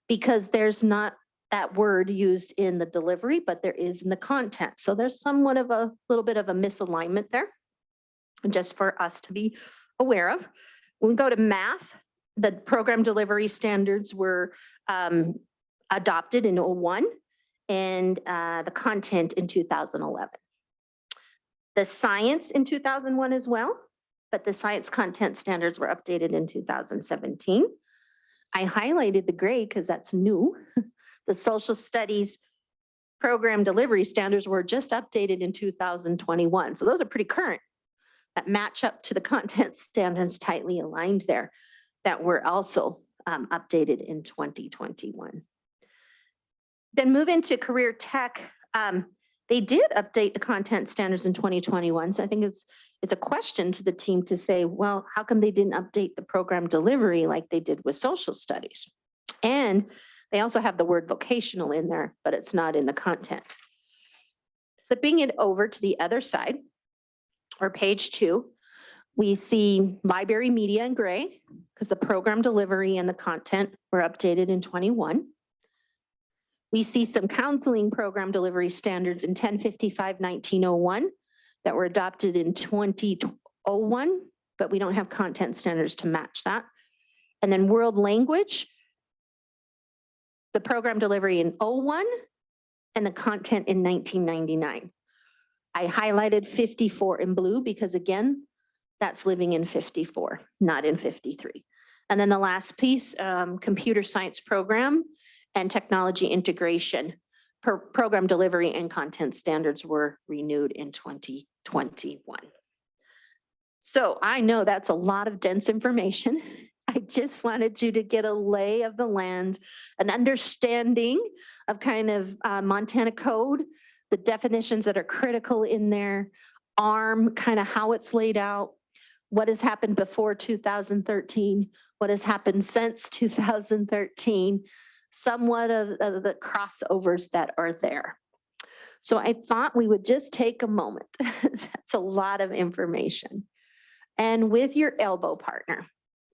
because there's not that word used in the delivery, but there is in the content. So there's somewhat of a little bit of a misalignment there, just for us to be aware of. When we go to math, the program delivery standards were adopted in 01 and the content in 2011. The science in 2001 as well, but the science content standards were updated in 2017. I highlighted the gray because that's new. The social studies program delivery standards were just updated in 2021. So those are pretty current that match up to the content standards tightly aligned there that were also updated in 2021. Then move into career tech. They did update the content standards in 2021. So I think it's a question to the team to say, well, how come they didn't update the program delivery like they did with social studies? And they also have the word vocational in there, but it's not in the content. Flipping it over to the other side, or page 2, we see library media in gray because the program delivery and the content were updated in 21. We see some counseling program delivery standards in 1055-1901 that were adopted in 2001, but we don't have content standards to match that. And then world language, the program delivery in 01 and the content in 1999. I highlighted 54 in blue because again, that's living in 54, not in 53. And then the last piece, computer science program and technology integration, program delivery and content standards were renewed in 2021. So I know that's a lot of dense information. I just wanted you to get a lay of the land, an understanding of kind of Montana code, the definitions that are critical in there, ARM, kind of how it's laid out, what has happened before 2013, what has happened since 2013, somewhat of the crossovers that are there. So I thought we would just take a moment. That's a lot of information. And with your elbow partner,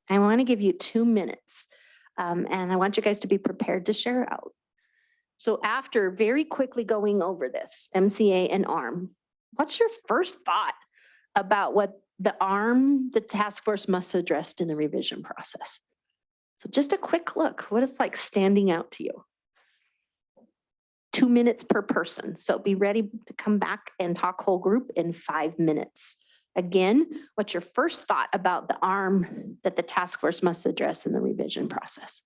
I want to give you 2 minutes. And I want you guys to be prepared to share out. So after very quickly going over this, MCA and ARM, what's your first thought about what the ARM, the task force must address in the revision process? So just a quick look, what is like standing out to you? 2 minutes per person. So be ready to come back and talk whole group in 5 minutes. Again, what's your first thought about the ARM that the task force must address in the revision process?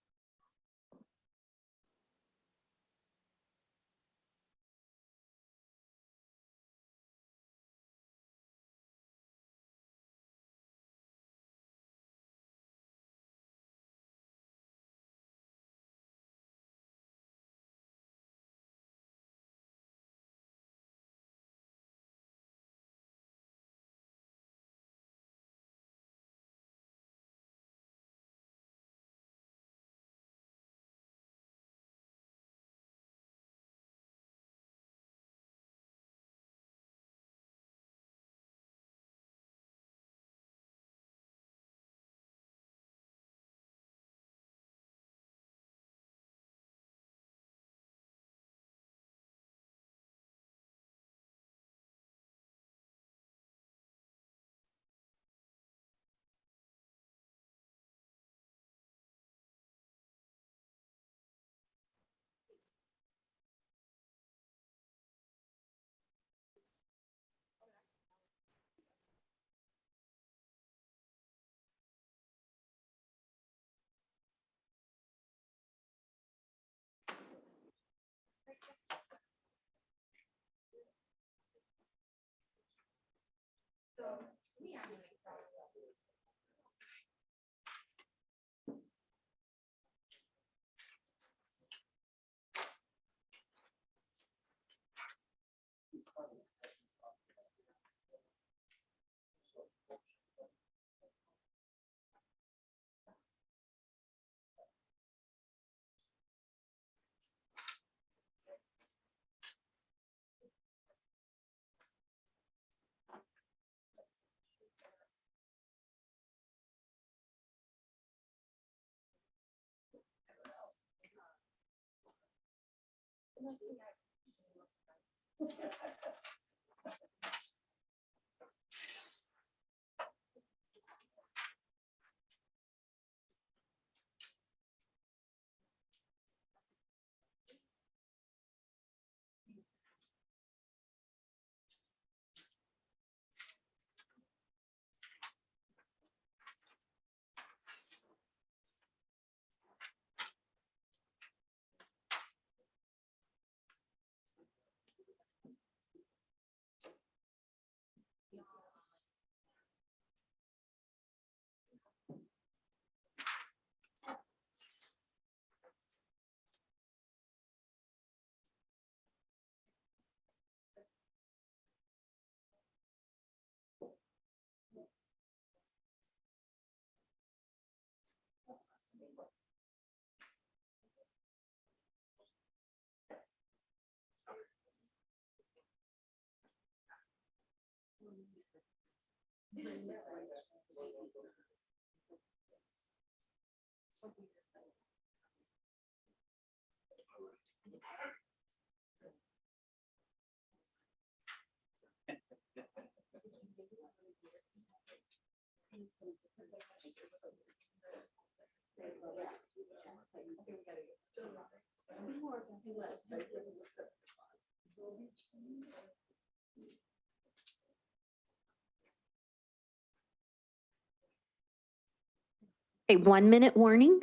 A 1 minute warning.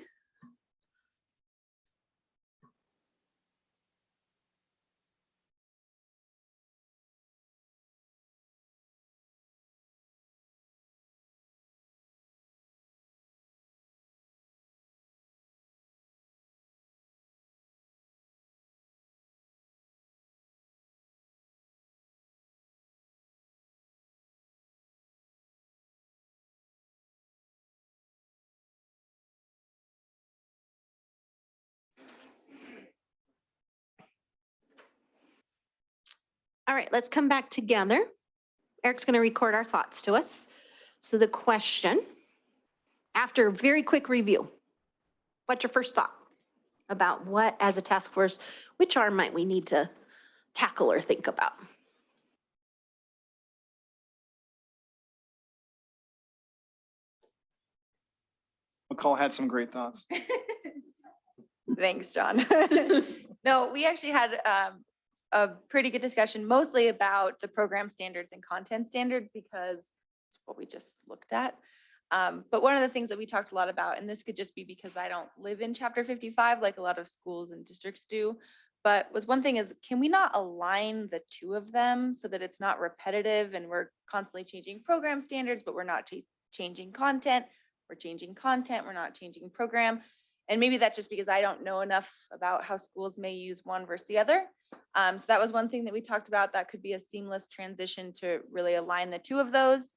All right, let's come back together. Eric's going to record our thoughts to us. So the question, after a very quick review, what's your first thought about what, as a task force, which arm might we need to tackle or think about? McCall had some great thoughts. Thanks, John. No, we actually had a pretty good discussion, mostly about the program standards and content standards, because it's what we just looked at. But one of the things that we talked a lot about, and this could just be because I don't live in Chapter 55 like a lot of schools and districts do, but was one thing is, can we not align the two of them so that it's not repetitive and we're constantly changing program standards, but we're not changing content. We're changing content, we're not changing program. And maybe that's just because I don't know enough about how schools may use one versus the other. So that was one thing that we talked about. That could be a seamless transition to really align the two of those.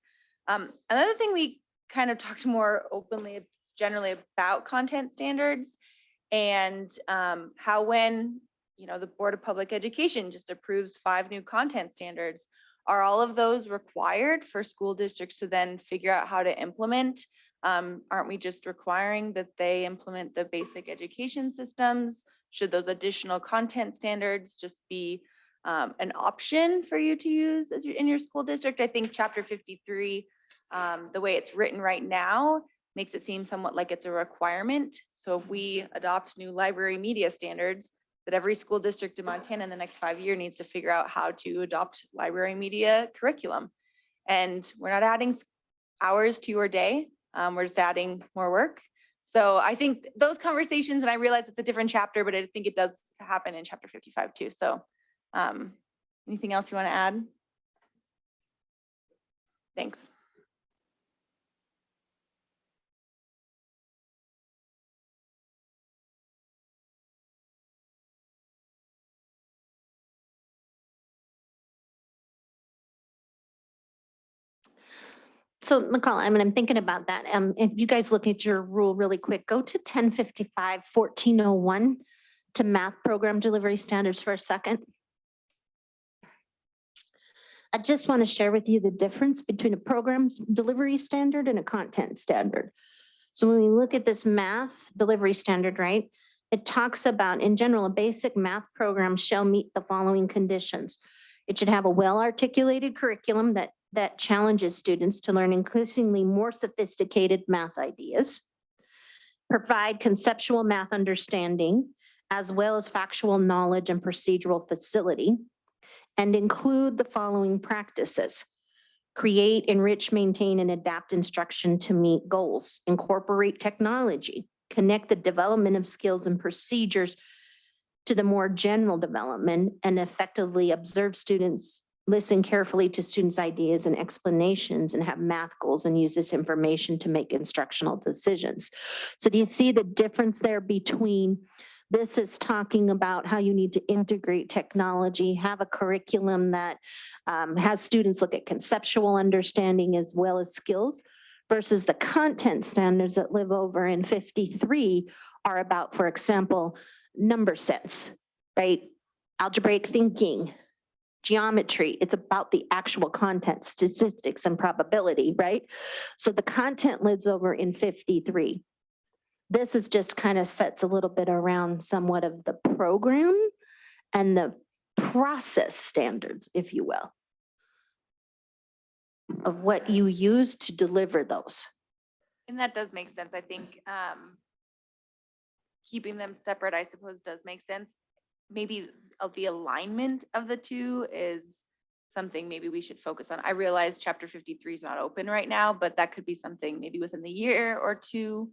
Another thing we kind of talked more openly, generally about content standards and how when, the Board of Public Education just approves 5 new content standards, are all of those required for school districts to then figure out how to implement? Aren't we just requiring that they implement the basic education systems? Should those additional content standards just be an option for you to use as in your school district? I think Chapter 53, the way it's written right now, makes it seem somewhat like it's a requirement. So if we adopt new library media standards, that every school district in Montana in the next 5 years needs to figure out how to adopt library media curriculum. And we're not adding hours to your day. We're just adding more work. So I think those conversations, and I realize it's a different chapter, but I think it does happen in Chapter 55 too. So anything else you want to add? Thanks. So McCall, I'm thinking about that. If you guys look at your rule really quick, go to 1055, 1401 to math program delivery standards for a second. I just want to share with you the difference between a program's delivery standard and a content standard. So when we look at this math delivery standard, right, it talks about, in general, a basic math program shall meet the following conditions. It should have a well-articulated curriculum that challenges students to learn increasingly more sophisticated math ideas, provide conceptual math understanding, as well as factual knowledge and procedural facility, and include the following practices: create, enrich, maintain, and adapt instruction to meet goals, incorporate technology, connect the development of skills and procedures to the more general development, and effectively observe students, listen carefully to students' ideas and explanations, and have math goals and use this information to make instructional decisions. So do you see the difference there between this is talking about how you need to integrate technology, have a curriculum that has students look at conceptual understanding as well as skills, versus the content standards that live over in 53 are about, for example, number sets, right? Algebraic thinking, geometry. It's about the actual content, statistics and probability, right? So the content lives over in 53. This is just kind of sets a little bit around somewhat of the program and the process standards, if you will, of what you use to deliver those. And that does make sense. I think keeping them separate, I suppose, does make sense. Maybe the alignment of the two is something maybe we should focus on. I realize Chapter 53 is not open right now, but that could be something maybe within the year or two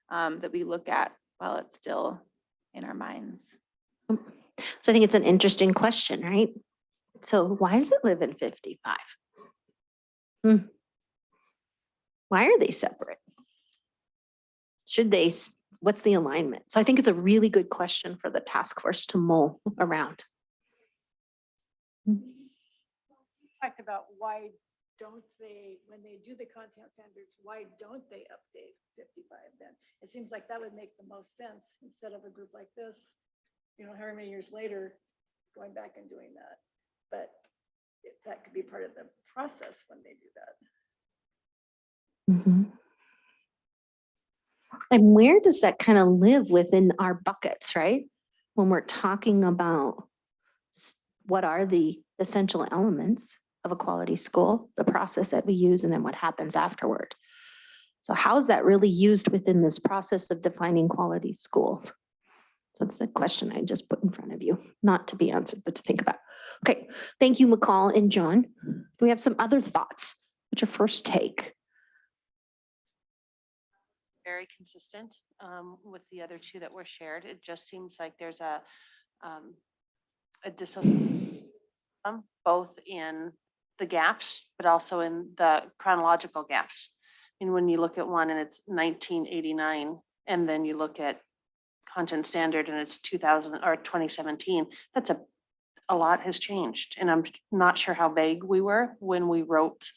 that we look at while it's still in our minds. So I think it's an interesting question, right? So why does it live in 55? Why are they separate? Should they, what's the alignment? So I think it's a really good question for the task force to mull around. Talked about why don't they, when they do the content standards, why don't they update 55 then? It seems like that would make the most sense instead of a group like this, however many years later, going back and doing that. But be part of the process when they do that. Mhm. And where does that kind of live within our buckets, right? When we're talking about what are the essential elements of a quality school, the process that we use, and then what happens afterward. So how is that really used within this process of defining quality schools? So that's the question I just put in front of you, not to be answered, but to think about. Okay, thank you, McCall and John. Do we have some other thoughts? What's your first take? Very consistent with the other two that were shared. It just seems like there's a dissociation, both in the gaps, but also in the chronological gaps. And when you look at one and it's 1989, and then you look at content standard and it's 2000 or 2017, that's a lot has changed. And I'm not sure how vague we were when we wrote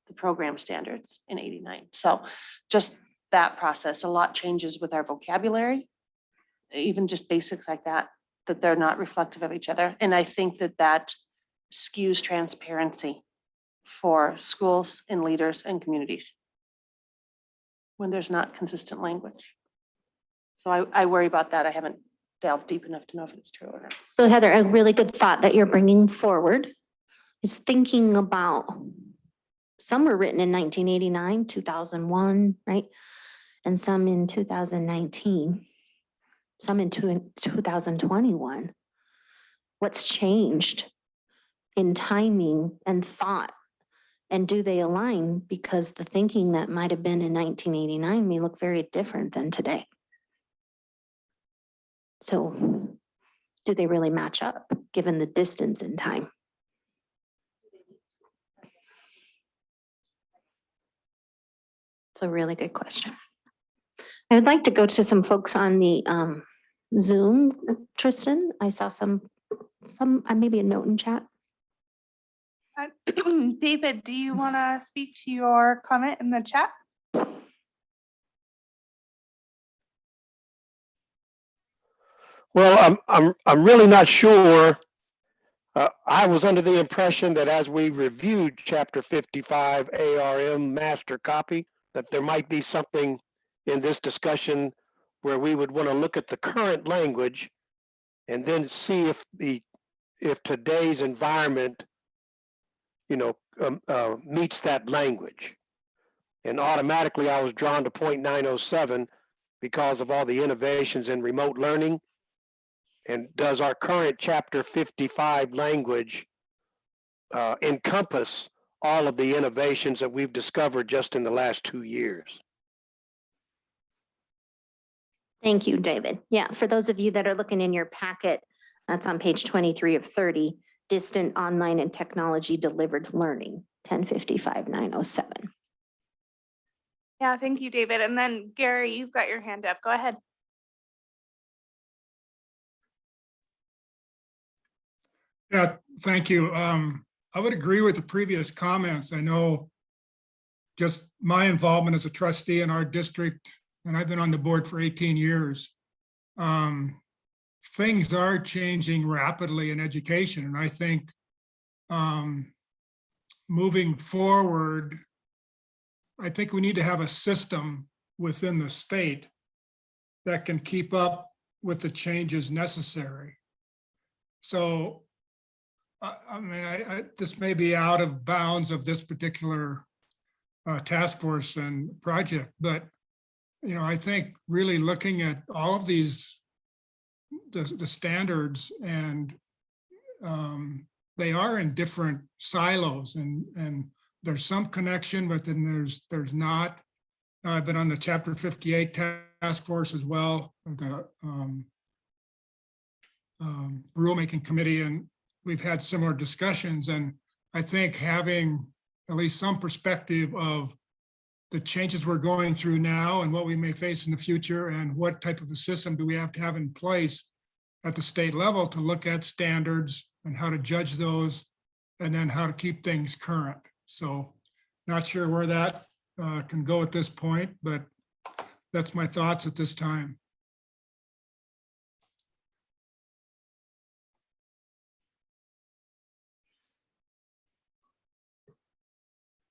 the program standards in 89. So just that process, a lot changes with our vocabulary, even just basics like that, that they're not reflective of each other. And I think that that skews transparency for schools and leaders and communities when there's not consistent language. So I worry about that. I haven't delved deep enough to know if it's true or not. So Heather, a really good thought that you're bringing forward is thinking about, some were written in 1989, 2001, right? And some in 2019, some in 2021. What's changed in timing and thought? And do they align? Because the thinking that might have been in 1989 may look very different than today. So do they really match up given the distance in time? It's a really good question. I would like to go to some folks on the Zoom. Tristan, I saw some maybe a note in chat. David, do you want to speak to your comment in the chat? Well, I'm really not sure. I was under the impression that as we reviewed Chapter 55 ARM master copy, that there might be something in this discussion where we would want to look at the current language and then see if today's environment, meets that language. And automatically I was drawn to point 907 because of all the innovations in remote learning. And does our current Chapter 55 language encompass all of the innovations that we've discovered just in the last 2 years? Thank you, David. Yeah, for those of you that are looking in your packet, that's on page 23 of 30, distant online and technology delivered learning, 1055-907. Yeah, thank you, David. And then Gary, you've got your hand up. Go ahead. Yeah, thank you. I would agree with the previous comments. I know just my involvement as a trustee in our district, and I've been on the board for 18 years. Things are changing rapidly in education. And I think moving forward, I think we need to have a system within the state that can keep up with the changes necessary. So I mean, this may be out of bounds of this particular task force and project, but I think really looking at all of these, the standards, and they are in different silos, and there's some connection, but then there's not. I've been on the Chapter 58 task force as well, the rulemaking committee, and we've had similar discussions. And I think having at least some perspective of the changes we're going through now and what we may face in the future, and what type of a system do we have to have in place at the state level to look at standards and how to judge those, and then how to keep things current. So not sure where that can go at this point, but that's my thoughts at this time.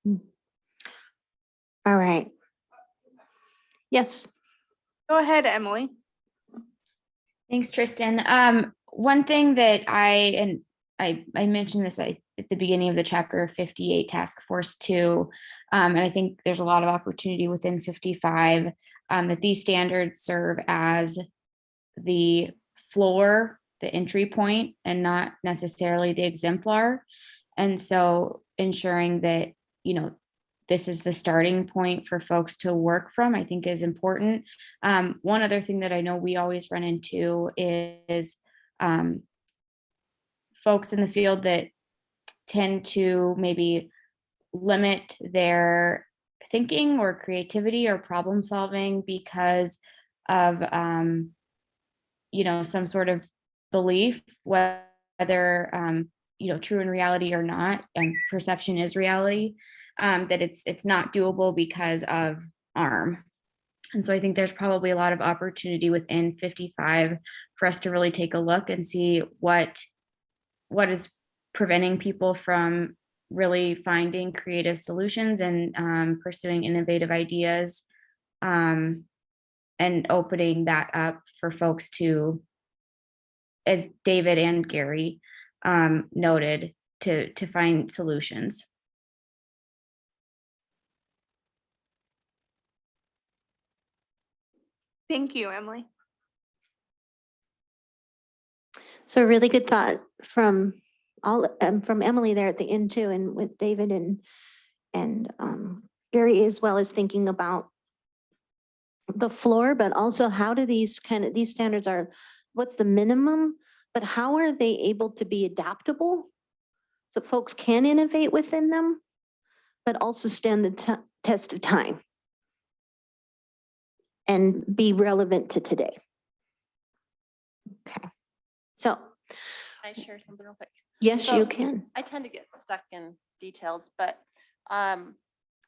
All right. Yes. Go ahead, Emily. Thanks, Tristan. One thing that I mentioned this at the beginning of the chapter 58 task force 2, and I think there's a lot of opportunity within 55 that these standards serve as the floor, the entry point, and not necessarily the exemplar. And so ensuring that, this is the starting point for folks to work from, I think is important. One other thing that I know we always run into is folks in the field that tend to maybe limit their thinking or creativity or problem solving because of some sort of belief, whether true in reality or not, and perception is reality, that it's not doable because of ARM. And so I think there's probably a lot of opportunity within 55 for us to really take a look and see what is preventing people from really finding creative solutions and pursuing innovative ideas, and opening that up for folks to, as David and Gary noted, to find solutions. Thank you, Emily. So a really good thought from from Emily there at the end too, and with David and Gary, as well as thinking about the floor, but also how do these standards are, what's the minimum, but how are they able to be adaptable so folks can innovate within them, but also stand the test of time and be relevant to today. Okay, so Can I share something real quick? yes, So, you can. I tend to get stuck in details, but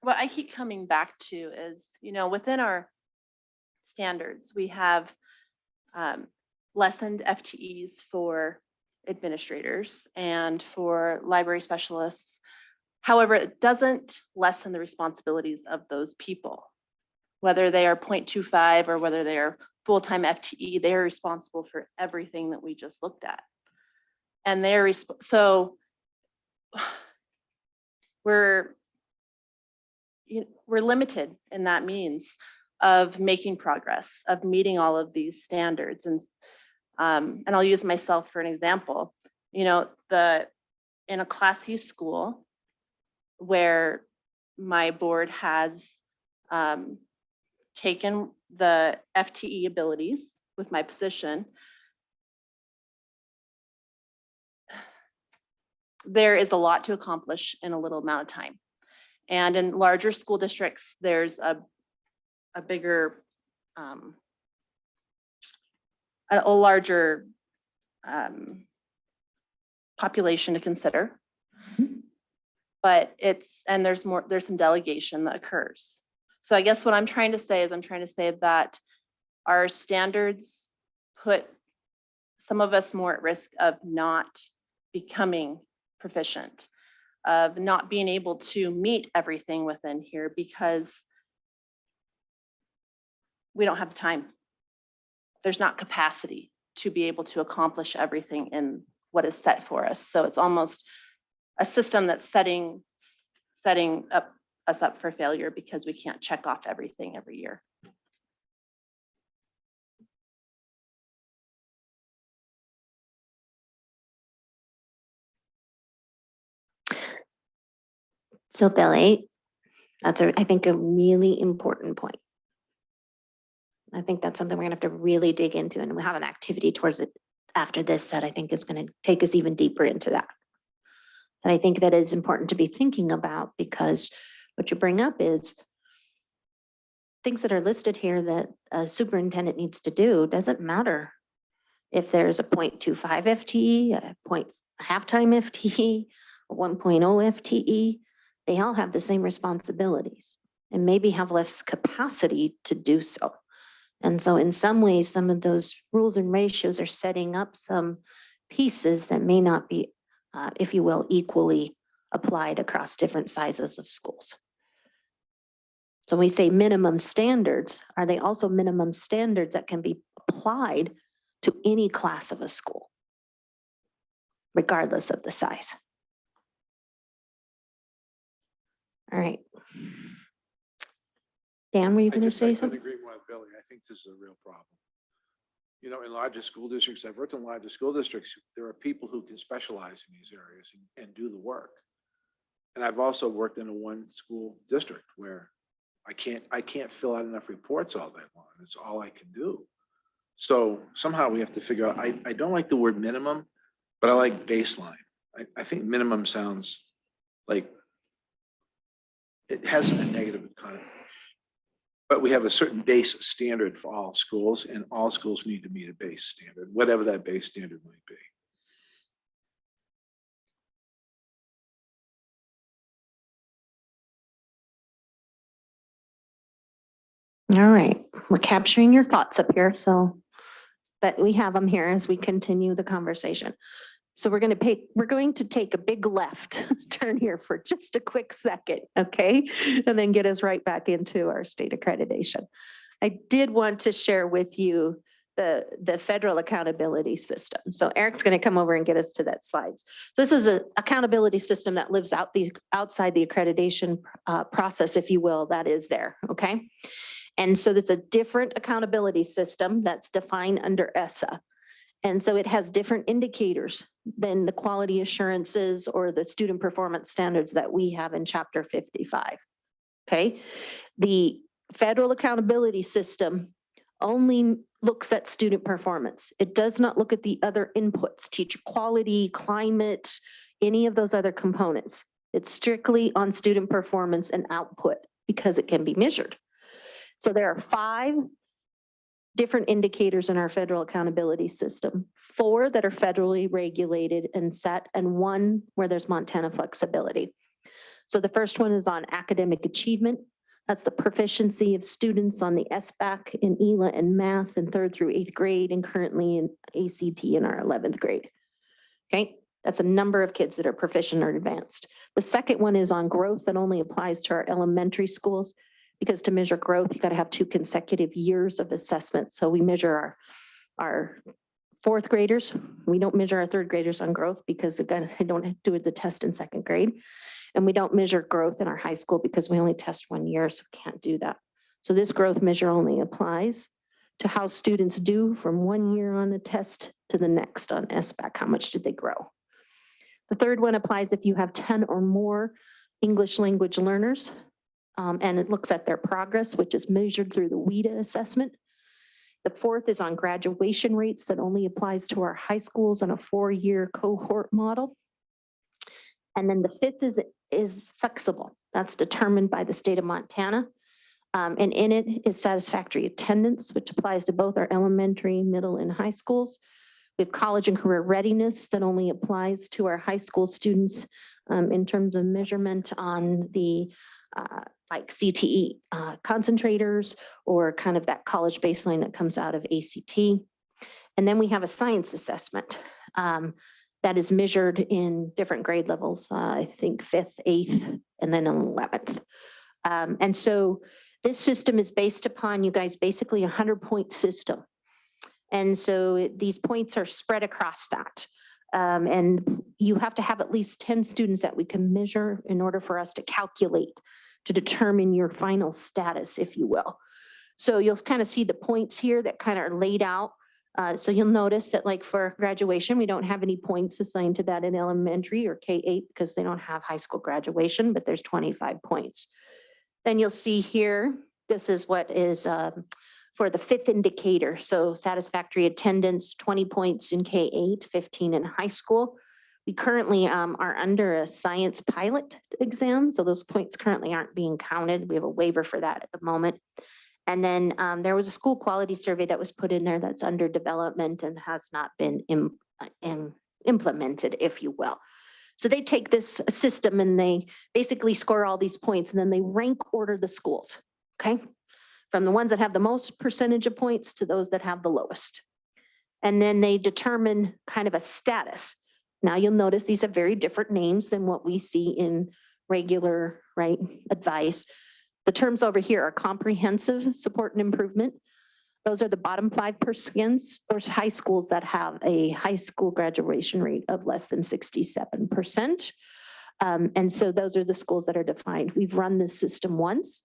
what I keep coming back to is, within our standards, we have lessened FTEs for administrators and for library specialists. However, it doesn't lessen the responsibilities of those people. Whether they are 0.25 or whether they are full-time FTE, they are responsible for everything that we just looked at. And they're so we're limited in that means of making progress, of meeting all of these standards. And I'll use myself for an example. In a Class C school where my board has taken the FTE abilities with my position, there is a lot to accomplish in a little amount of time. And in larger school districts, there's a bigger, a larger population to consider. But there's some delegation that occurs. So I guess what I'm trying to say is that our standards put some of us more at risk of not becoming proficient, of not being able to meet everything within here because we don't have the time. There's not capacity to be able to accomplish everything in what is set for us. So it's almost a system that's setting us up for failure because we can't check off everything every year. So Billy, that's I think a really important point. I think that's something we're gonna have to really dig into, and we have an activity towards it after this that I think is gonna take us even deeper into that. And I think that is important to be thinking about, because what you bring up is things that are listed here that a superintendent needs to do. Doesn't matter if there's a 0.25 FTE, a halftime FTE, a 1.0 FTE, they all have the same responsibilities and maybe have less capacity to do so. And so in some ways, some of those rules and ratios are setting up some pieces that may not be, if you will, equally applied across different sizes of schools. So when we say minimum standards, are they also minimum standards that can be applied to any class of a school, regardless of the size? All right. Dan, were you going to say I couldn't something? agree more with Billy. I think this is a real problem. You know, in larger school districts, I've worked in larger school districts, there are people who can specialize in these areas and do the work. And I've also worked in a one school district where I can't fill out enough reports all day long. It's all I can do. So somehow we have to figure out, I don't like the word minimum, but I like baseline. I think minimum sounds like it has a negative connotation. But we have a certain base standard for all schools, and all schools need to meet a base standard, whatever that base standard might be. All right, we're capturing your thoughts up here, so that we have them here as we continue the conversation. So we're going to take a big left turn here for just a quick second, okay? And then get us right back into our state accreditation. I did want to share with you the federal accountability system. So Eric's going to come over and get us to that slides. So this is an accountability system that lives outside the accreditation process, if you will, that is there, okay? And so there's a different accountability system that's defined under ESSA. And so it has different indicators than the quality assurances or the student performance standards that we have in Chapter 55. Okay. The federal accountability system only looks at student performance. It does not look at the other inputs, teacher quality, climate, any of those other components. It's strictly on student performance and output because it can be measured. So there are 5 different indicators in our federal accountability system, 4 that are federally regulated and set, and 1 where there's Montana flexibility. So the first one is on academic achievement. That's the proficiency of students on the SBAC in ELA and math in 3rd through 8th grade, and currently in ACT in our 11th grade. Okay, that's a number of kids that are proficient or advanced. The second one is on growth that only applies to our elementary schools, because to measure growth, you got to have 2 consecutive years of assessment. So we measure our 4th graders. We don't measure our 3rd graders on growth because again, they don't do the test in 2nd grade. And we don't measure growth in our high school because we only test 1 year, so we can't do that. So this growth measure only applies to how students do from 1 year on the test to the next on SBAC. How much did they grow? The third one applies if you have 10 or more English language learners. And it looks at their progress, which is measured through the WIDA assessment. The 4th is on graduation rates that only applies to our high schools on a 4-year cohort model. And then the 5th is flexible. That's determined by the state of Montana. And in it is satisfactory attendance, which applies to both our elementary, middle, and high schools. We have college and career readiness that only applies to our high school students in terms of measurement on the like CTE concentrators or kind of that college baseline that comes out of ACT. And then we have a science assessment that is measured in different grade levels, I think 5th, 8th, and then 11th. And so this system is based upon, you guys, basically a 100-point system. And so these points are spread across that. And you have to have at least 10 students that we can measure in order for us to calculate to determine your final status, if you will. So you'll kind of see the points here that kind of are laid out. So you'll notice that like for graduation, we don't have any points assigned to that in elementary or K-8 because they don't have high school graduation, but there's 25 points. Then you'll see here, this is what is for the 5th indicator. So satisfactory attendance, 20 points in K-8, 15 in high school. We currently are under a science pilot exam. So those points currently aren't being counted. We have a waiver for that at the moment. And then there was a school quality survey that was put in there that's under development and has not been implemented, if you will. So they take this system and they basically score all these points and then they rank order the schools, okay? From the ones that have the most percentage of points to those that have the lowest. And then they determine kind of a status. Now you'll notice these are very different names than what we see in regular, right, advice. The terms over here are comprehensive support and improvement. Those are the bottom 5% or high schools that have a high school graduation rate of less than 67%. And so those are the schools that are defined. We've run this system once.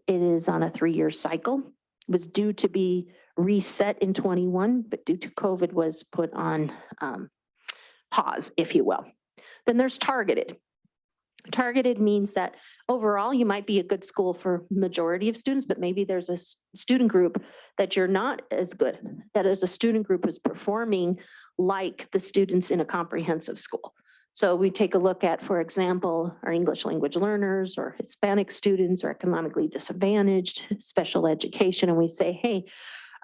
It is on a 3-year cycle. It was due to be reset in 21, but due to COVID was put on pause, if you will. Then there's targeted. Targeted means that overall you might be a good school for majority of students, but maybe there's a student group that you're not as good. That is a student group who's performing like the students in a comprehensive school. So we take a look at, for example, our English language learners or Hispanic students or economically disadvantaged, special education, and we say, hey,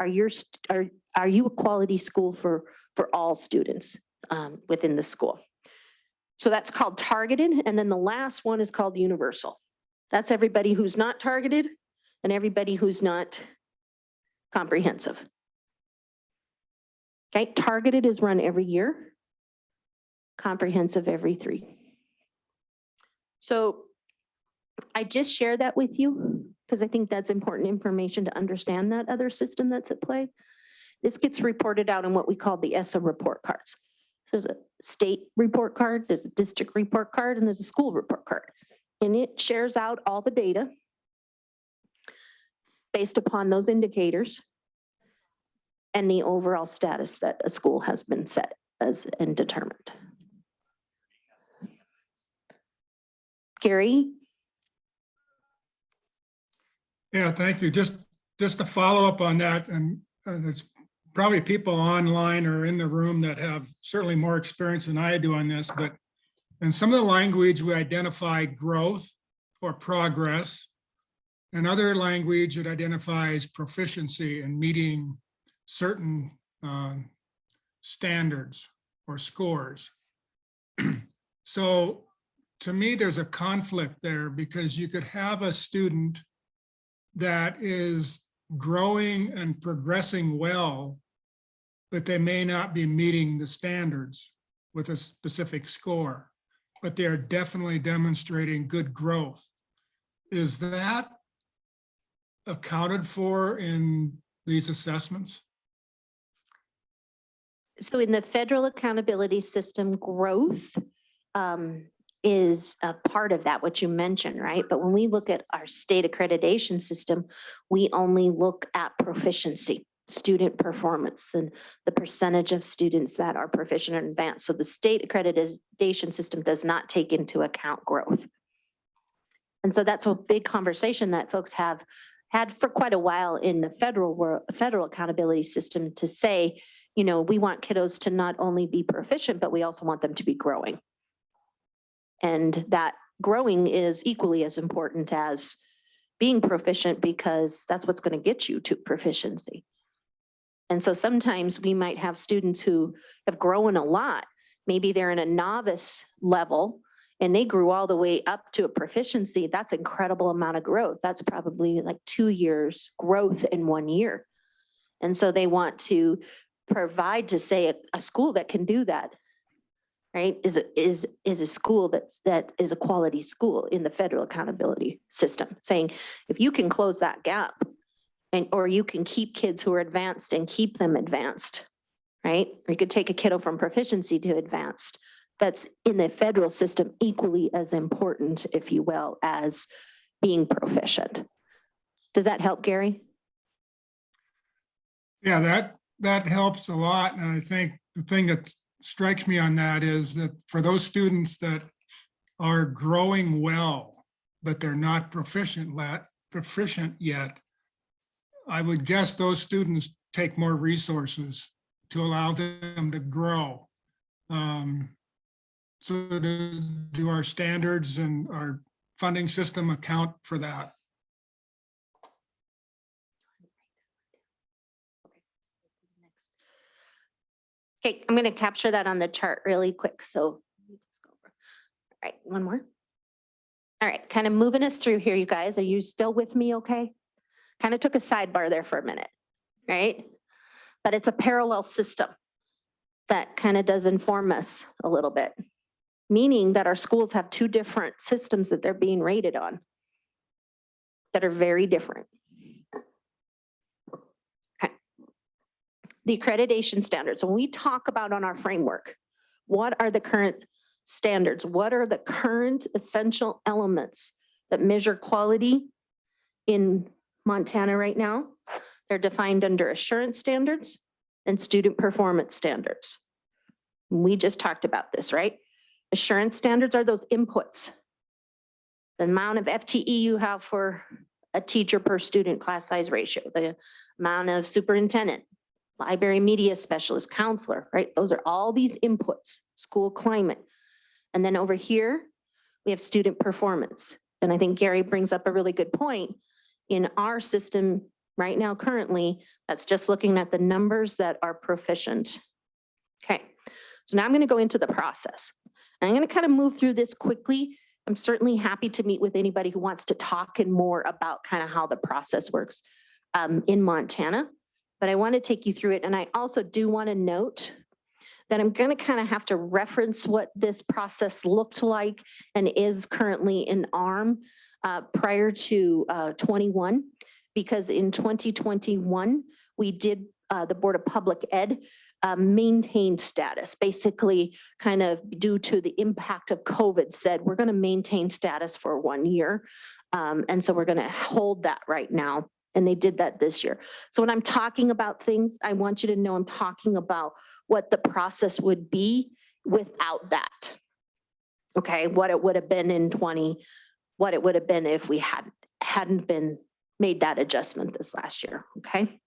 are you a quality school for all students within the school? So that's called targeted. And then the last one is called universal. That's everybody who's not targeted and everybody who's not comprehensive. Okay, targeted is run every year, comprehensive every 3. So I just shared that with you because I think that's important information to understand that other system that's at play. This gets reported out in what we call the ESSA report cards. There's a state report card, there's a district report card, and there's a school report card. And it shares out all the data based upon those indicators and the overall status that a school has been set as and determined. Gary? Yeah, thank you. Just to follow up on that, and there's probably people online or in the room that have certainly more experience than I do on this, but in some of the language, we identify growth or progress. In other language, it identifies proficiency in meeting certain standards or scores. So to me, there's a conflict there because you could have a student that is growing and progressing well, but they may not be meeting the standards with a specific score, but they are definitely demonstrating good growth. Is that accounted for in these assessments? So in the federal accountability system, growth is a part of that, what you mentioned, right? But when we look at our state accreditation system, we only look at proficiency, student performance, and the percentage of students that are proficient and advanced. So the state accreditation system does not take into account growth. And so that's a big conversation that folks have had for quite a while in the federal accountability system to say, you know, we want kiddos to not only be proficient, but we also want them to be growing. And that growing is equally as important as being proficient because that's what's going to get you to proficiency. And so sometimes we might have students who have grown a lot. Maybe they're in a novice level and they grew all the way up to a proficiency. That's an incredible amount of growth. That's probably like 2 years growth in 1 year. And so they want to provide to say a school that can do that, right, is a school that is a quality school in the federal accountability system, saying if you can close that gap or you can keep kids who are advanced and keep them advanced, right? Or you could take a kiddo from proficiency to advanced. That's in the federal system equally as important, if you will, as being proficient. Does that help, Gary? Yeah, that helps a lot. And I think the thing that strikes me on that is that for those students that are growing well, but they're not proficient yet, I would guess those students take more resources to allow them to grow. So do our standards and our funding system account for that? Okay, I'm going to capture that on the chart really quick. So, all right, one more. All right, kind of moving us through here, you guys. Are you still with me okay? Kind of took a sidebar there for a minute, right? But it's a parallel system. that kind of does inform us a little bit, meaning that our schools have two different systems that they're being rated on that are very different. Okay. The accreditation standards, when we talk about on our framework, what are the current standards? What are the current essential elements that measure quality in Montana right now? They're defined under assurance standards and student performance standards. We just talked about this, right? Assurance standards are those inputs. The amount of FTE you have for a teacher per student class size ratio, the amount of superintendent, library media specialist, counselor, right? Those are all these inputs, school climate. And then over here, we have student performance. And I think Gary brings up a really good point. In our system right now, currently, that's just looking at the numbers that are proficient. Okay, so now I'm going to go into the process. I'm going to kind of move through this quickly. I'm certainly happy to meet with anybody who wants to talk and more about kind of how the process works in Montana, but I want to take you through it. And I also do want to note that I'm going to kind of have to reference what this process looked like and is currently in ARM prior to 21, because in 2021, we did the Board of Public Ed maintain status, basically kind of due to the impact of COVID said, we're going to maintain status for 1 year. And so we're going to hold that right now. And they did that this year. So when I'm talking about things, I want you to know I'm talking about what the process would be without that. Okay, what it would have been in 20, what it would have been if we hadn't been made that adjustment this last year, okay?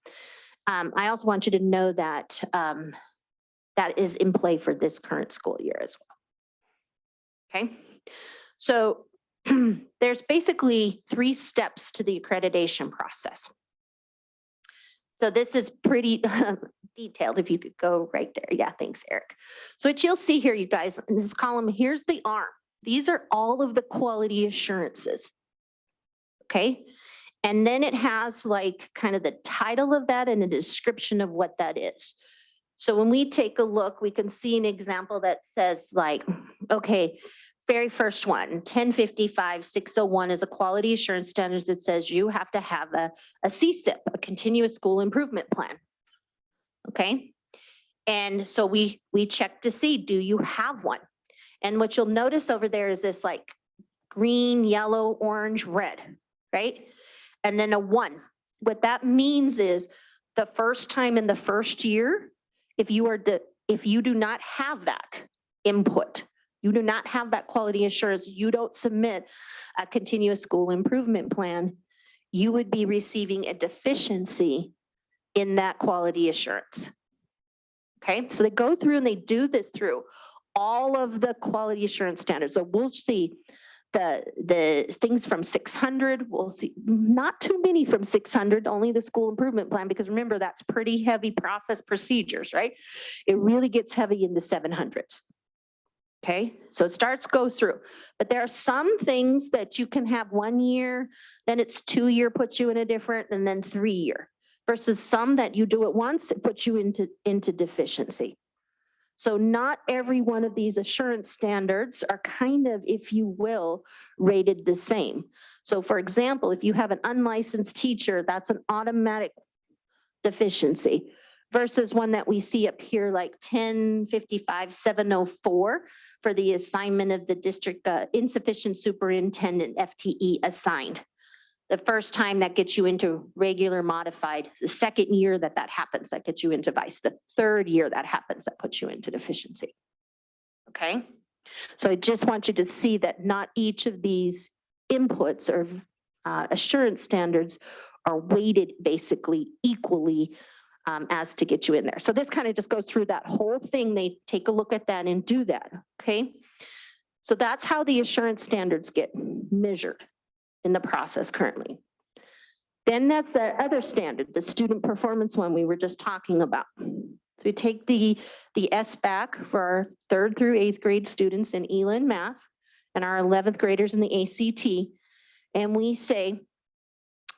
I also want you to know that that is in play for this current school year as well. Okay, so there's basically 3 steps to the accreditation process. So this is pretty detailed, if you could go right there. Yeah, thanks, Eric. So what you'll see here, you guys, in this column, here's the ARM. These are all of the quality assurances, okay? And then it has like kind of the title of that and a description of what that is. So when we take a look, we can see an example that says like, okay, very first one, 1055-601 is a quality assurance standards that says you have to have a CSIP, a continuous school improvement plan. Okay. And so we check to see, do you have one? And what you'll notice over there is this like green, yellow, orange, red, right? And then a 1. What that means is the first time in the first year, if you do not have that input, you do not have that quality assurance, you don't submit a continuous school improvement plan, you would be receiving a deficiency in that quality assurance. Okay, so they go through and they do this through all of the quality assurance standards. So we'll see the things from 600, we'll see not too many from 600, only the school improvement plan, because remember, that's pretty heavy process procedures, right? It really gets heavy in the 700s. Okay, so it starts go through, but there are some things that you can have 1 year, then it's 2 year puts you in a different, and then 3 year, versus some that you do it once, it puts you into deficiency. So not every one of these assurance standards are kind of, if you will, rated the same. So for example, if you have an unlicensed teacher, that's an automatic deficiency versus one that we see up here like 1055-704 for the assignment of the district insufficient superintendent FTE assigned. The first time that gets you into regular modified, the second year that happens, that gets you into vice. The third year that happens, that puts you into deficiency. Okay, so I just want you to see that not each of these inputs or assurance standards are weighted basically equally as to get you in there. So this kind of just goes through that whole thing. They take a look at that and do that. Okay, so that's how the assurance standards get measured in the process currently. Then that's the other standard, the student performance one we were just talking about. So we take the SBAC for our 3rd through 8th grade students in ELA math and our 11th graders in the ACT, and we say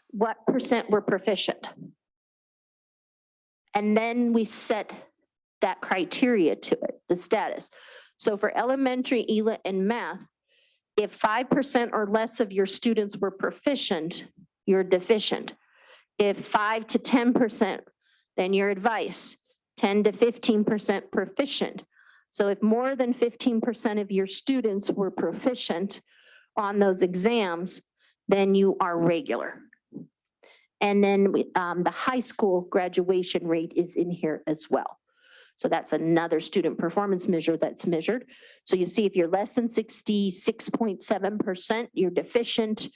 what % were proficient. And then we set that criteria to it, the status. So for elementary, ELA, and math, if 5% or less of your students were proficient, you're deficient. If 5 to 10%, then you're advice. 10 to 15% proficient. So if more than 15% of your students were proficient on those exams, then you are regular. And then the high school graduation rate is in here as well. So that's another student performance measure that's measured. So you see if you're less than 66.7%, you're deficient.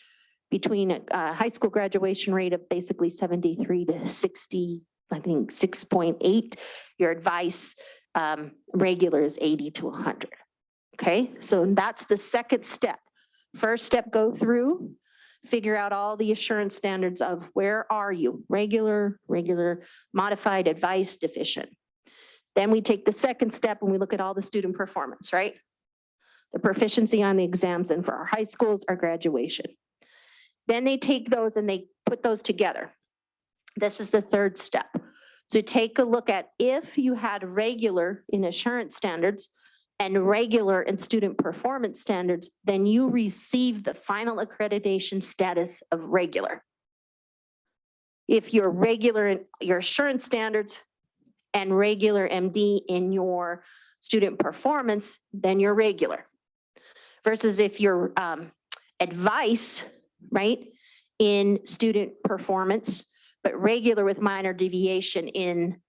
Between a high school graduation rate of basically 73 to 60, I think 6.8, your advice regular is 80 to 100. Okay, so that's the second step. First step, go through, figure out all the assurance standards of where are you, regular, modified, advice, deficient. Then we take the second step and we look at all the student performance, right? The proficiency on the exams, and for our high schools, our graduation. Then they take those and they put those together. This is the third step. So take a look at if you had regular in assurance standards and regular in student performance standards, then you receive the final accreditation status of regular. If you're regular in your assurance standards and regular MD in your student performance, then you're regular. Versus if you're advice, right, in student performance, but regular with minor deviation in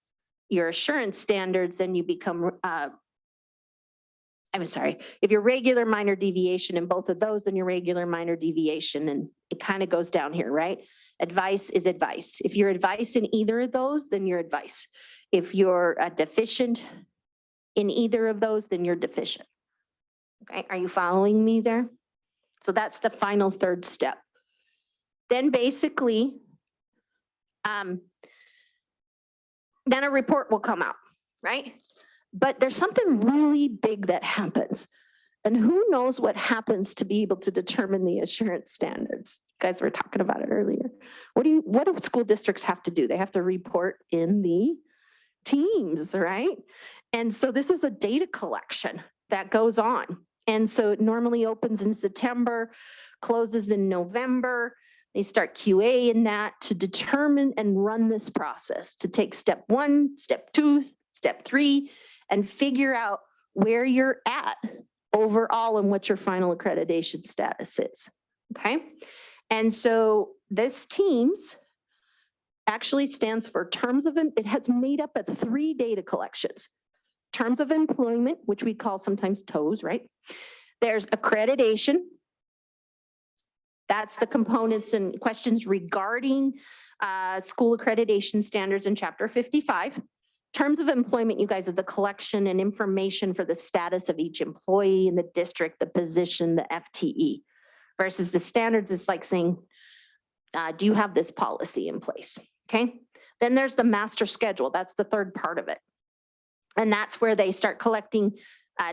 your assurance standards, then you become, I'm sorry, if you're regular minor deviation in both of those, then you're regular minor deviation, and it kind of goes down here, right? Advice is advice. If you're advice in either of those, then you're advice. If you're deficient in either of those, then you're deficient. Okay, are you following me there? So that's the final third step. Then basically, then a report will come out, right? But there's something really big that happens. And who knows what happens to be able to determine the assurance standards? You guys were talking about it earlier. What do school districts have to do? They have to report in the teams, right? And so this is a data collection that goes on. And so it normally opens in September, closes in November. They start QA in that to determine and run this process, to take step 1, step 2, step 3, and figure out where you're at overall and what your final accreditation status is, okay? And so this TEAMS actually stands for terms of, it has made up of 3 data collections. Terms of employment, which we call sometimes TOES, right? There's accreditation. That's the components and questions regarding school accreditation standards in Chapter 55. Terms of employment, you guys, is the collection and information for the status of each employee in the district, the position, the FTE. Versus the standards is like saying, do you have this policy in place? Okay. Then there's the master schedule. That's the third part of it. And that's where they start collecting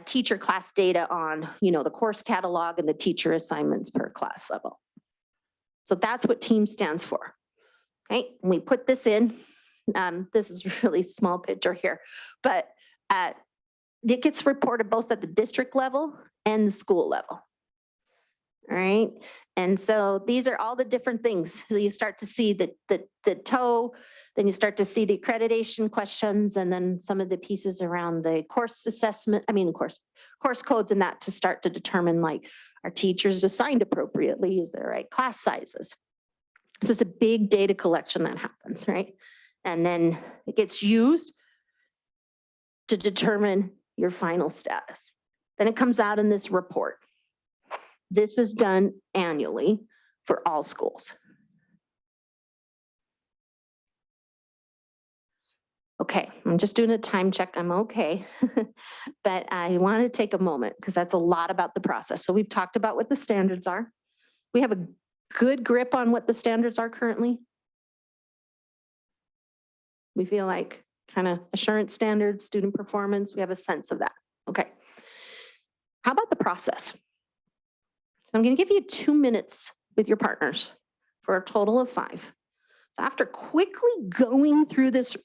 teacher class data on, the course catalog and the teacher assignments per class level. So that's what TEAM stands for. Okay, and we put this in. This is a really small picture here, but it gets reported both at the district level and the school level. All right, and so these are all the different things. So you start to see the TOE, then you start to see the accreditation questions, and then some of the pieces around the course assessment, course codes and that, to start to determine, like, are teachers assigned appropriately? Is there right class sizes? So it's a big data collection that happens, right? And then it gets used to determine your final status. Then it comes out in this report. This is done annually for all schools. Okay, I'm just doing a time check. I'm okay. But I want to take a moment because that's a lot about the process. So we've talked about what the standards are. We have a good grip on what the standards are currently. We feel like kind of assurance standards, student performance, we have a sense of that. Okay. How about the process? So I'm going to give you 2 minutes with your partners for a total of 5. So after quickly going through this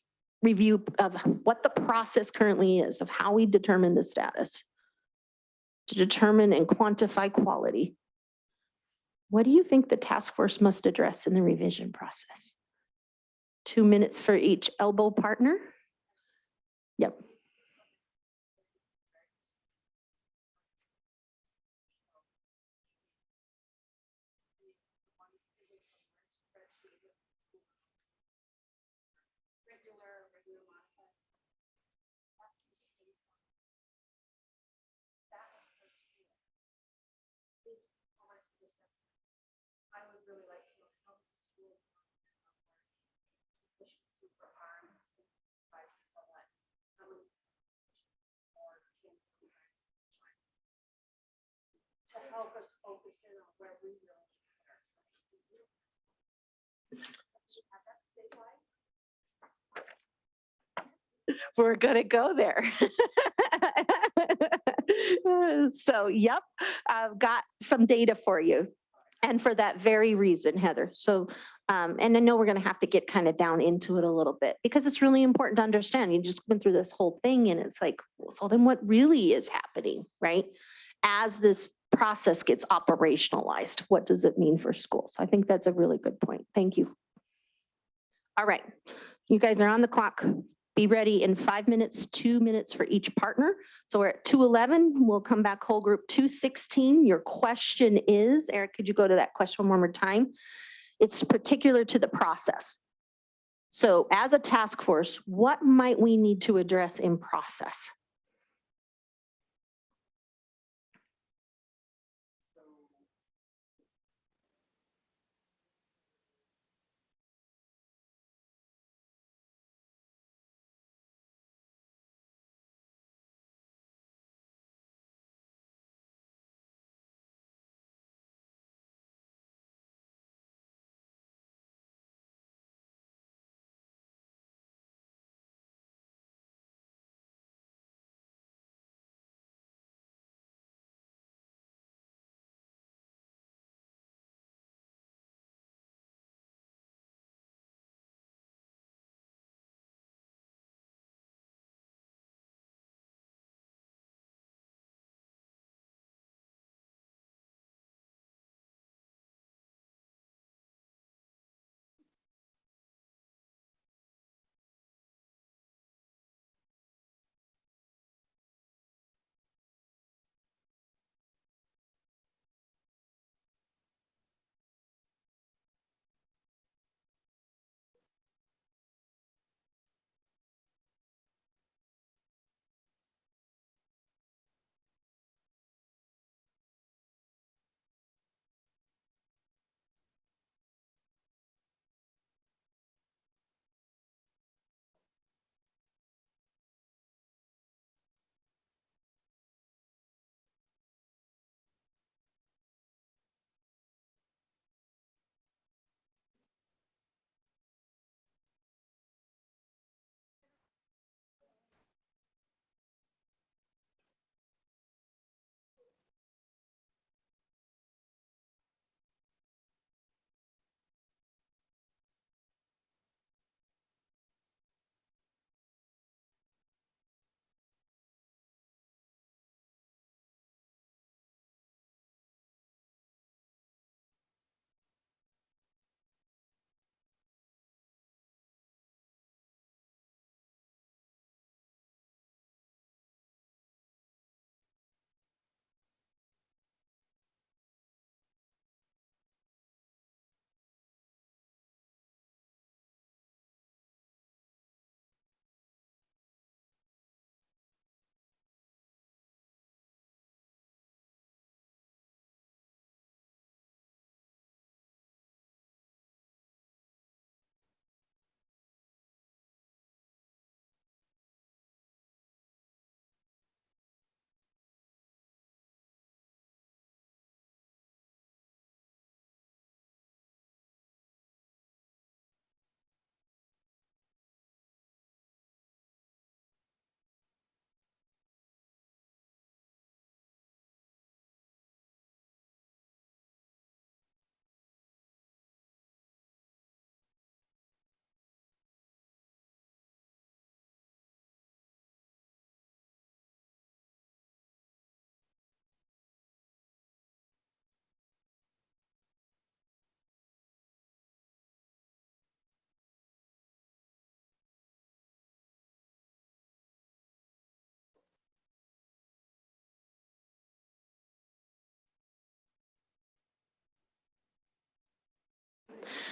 review of what the process currently is, of how we determine the status, to determine and quantify quality. What do you think the task force must address in the revision process? 2 minutes for each elbow partner? Yep. To help us focus in on where we really. We're gonna go there. So, yep, I've got some data for you. And for that very reason, Heather. So, and I know we're gonna have to get kind of down into it a little bit because it's really important to understand. You just went through this whole thing and it's like, well, so then what really is happening, right? As this process gets operationalized, what does it mean for schools? I think that's a really good point. Thank you. All right, you guys are on the clock. Be ready in 5 minutes, 2 minutes for each partner. So we're at 2:11. We'll come back whole group 2:16. Your question is, Eric, could you go to that question one more time? It's particular to the process. So as a task force, what might we need to address in process?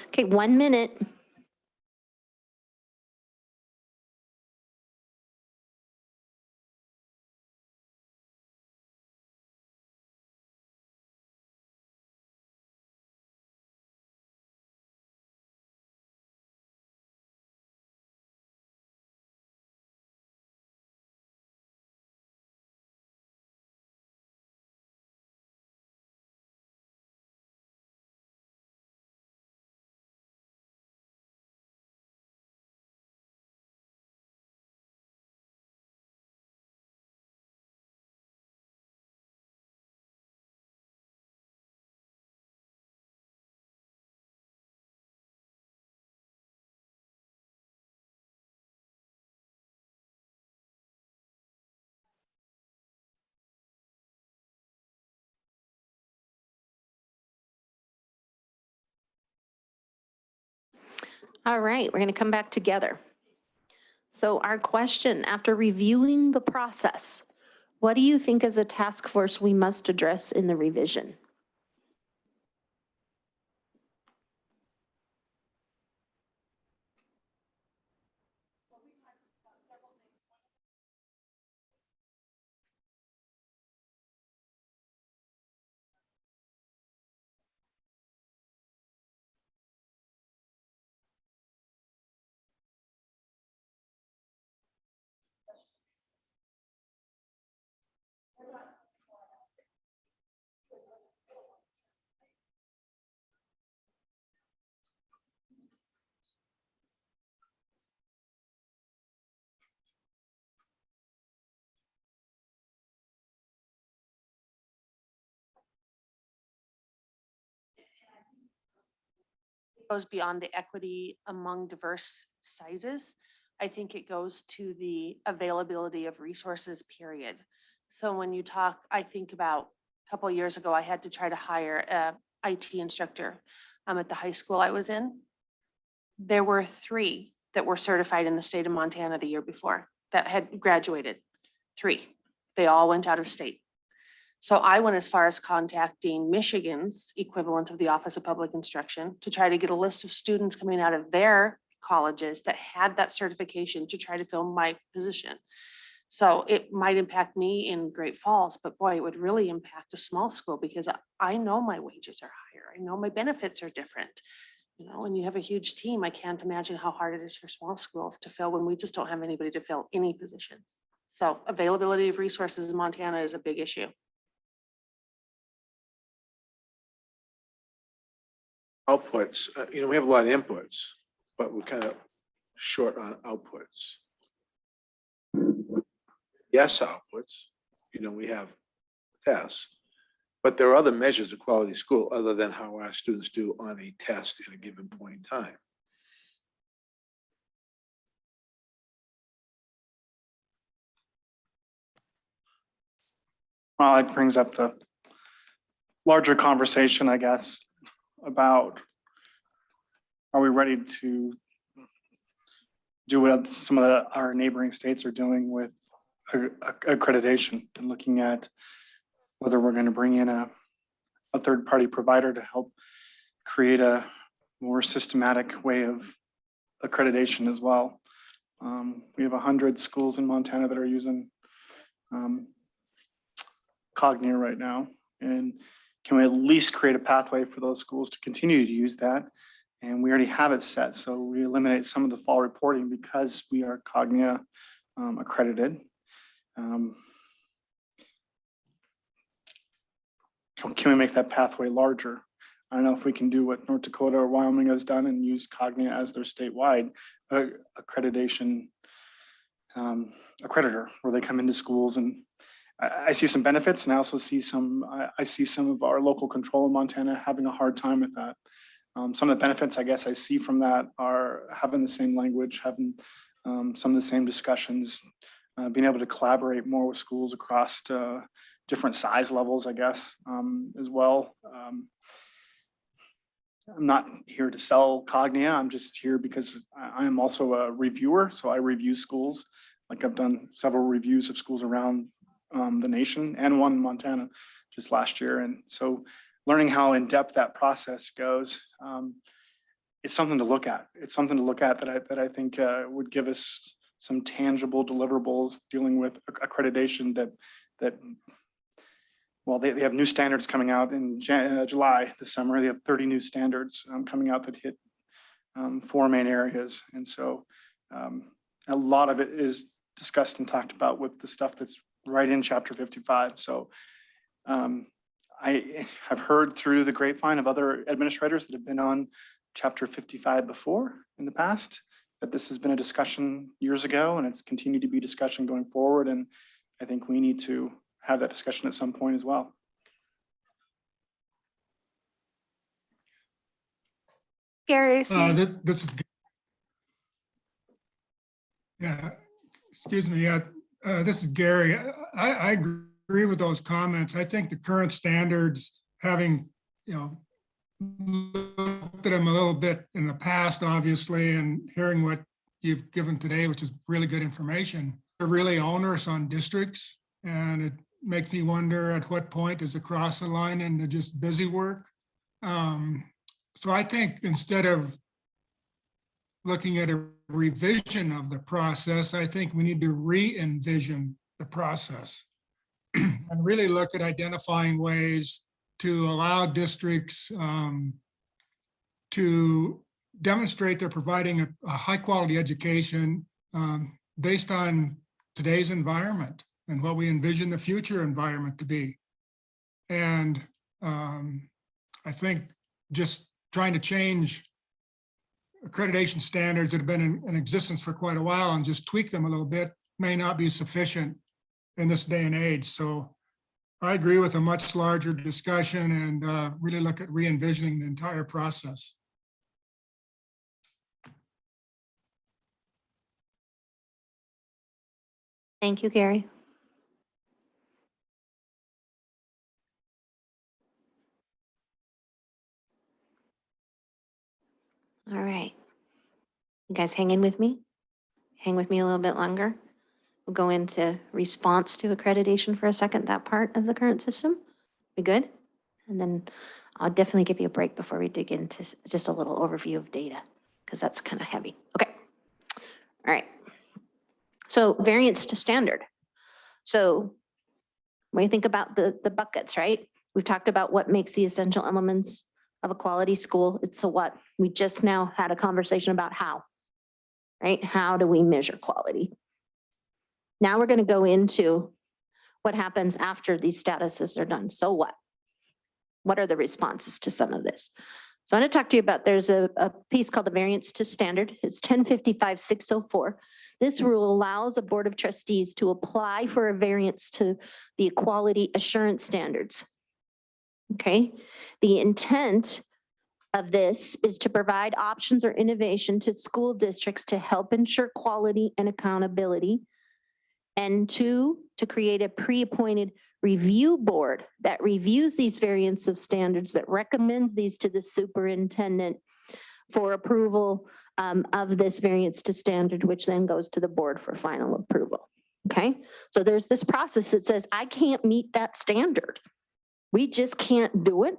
Okay, 1 minute. All right, we're going to come back together. So our question, after reviewing the process, what do you think as a task force we must address in the revision? Goes beyond the equity among diverse sizes. I think it goes to the availability of resources, period. So when you talk, I think about a couple of years ago, I had to try to hire a IT instructor at the high school I was in. There were 3 that were certified in the state of Montana the year before that had graduated. 3. They all went out of state. So I went as far as contacting Michigan's equivalent of the Office of Public Instruction to try to get a list of students coming out of their colleges that had that certification to try to fill my position. So it might impact me in Great Falls, but boy, it would really impact a small school because I know my wages are higher. I know my benefits are different. You know, when you have a huge team, I can't imagine how hard it is for small schools to fill when we just don't have anybody to fill any positions. So availability of resources in Montana is a big issue. Outputs, we have a lot of inputs, but we're kind of short on outputs. Yes, outputs, we have tests, but there are other measures of quality school other than how our students do on a test at a given point in time. Well, it brings up the larger conversation, I guess, about are we ready to do what some of our neighboring states are doing with accreditation and looking at whether we're going to bring in a third-party provider to help create a more systematic way of accreditation as well. We have 100 schools in Montana that are using Cognia right now. And can we at least create a pathway for those schools to continue to use that? And we already have it set. So we eliminate some of the fall reporting because we are Cognia accredited. Can we make that pathway larger? I don't know if we can do what North Dakota or Wyoming has done and use Cognia as their statewide accreditation accreditor, where they come into schools, and I see some benefits, and I also see I see some of our local control in Montana having a hard time with that. Some of the benefits I guess I see from that are having the same language, having some of the same discussions, being able to collaborate more with schools across different size levels, I guess, as well. I'm not here to sell Cognia. I'm just here because I am also a reviewer. So I review schools. Like I've done several reviews of schools around the nation and one in Montana just last year. And so learning how in depth that process goes it's something to look at. It's something to look at that I think would give us some tangible deliverables dealing with accreditation that well, they have new standards coming out in July this summer. They have 30 new standards coming out that hit 4 main areas. And so a lot of it is discussed and talked about with the stuff that's right in Chapter 55. So I have heard through the grapevine of other administrators that have been on Chapter 55 before in the past, that this has been a discussion years ago, and it's continued to be discussion going forward. And I think we need to have that discussion at some point as well. Gary. This is, yeah, excuse me. Yeah, this is Gary. I agree with those comments. I think the current standards, having, looked at them a little bit in the past, obviously, and hearing what you've given today, which is really good information, are really onerous on districts. And it makes me wonder at what point does it cross the line into just busy work? So I think instead of looking at a revision of the process, I think we need to re-envision the process and really look at identifying ways to allow districts to demonstrate they're providing a high-quality education based on today's environment and what we envision the future environment to be. And I think just trying to change accreditation standards that have been in existence for quite a while and just tweak them a little bit may not be sufficient in this day and age. So I agree with a much larger discussion and really look at re-envisioning the entire process. Thank you, Gary. All right. You guys hanging with me? Hang with me a little bit longer. We'll go into response to accreditation for a second, that part of the current system. We good? And then I'll definitely give you a break before we dig into just a little overview of data, because that's kind of heavy. Okay. All right. So variance to standard. So when you think about the buckets, right? We've talked about what makes the essential elements of a quality school. It's a what. We just now had a conversation about how, right? How do we measure quality? Now we're going to go into what happens after these statuses are done. So what? What are the responses to some of this? So I'm going to talk to you about, there's a piece called the variance to standard. It's 1055-604. This rule allows a board of trustees to apply for a variance to the quality assurance standards. Okay. The intent of this is to provide options or innovation to school districts to help ensure quality and accountability, and to create a pre-appointed review board that reviews these variants of standards, that recommends these to the superintendent for approval of this variance to standard, which then goes to the board for final approval. Okay, so there's this process that says, I can't meet that standard. We just can't do it,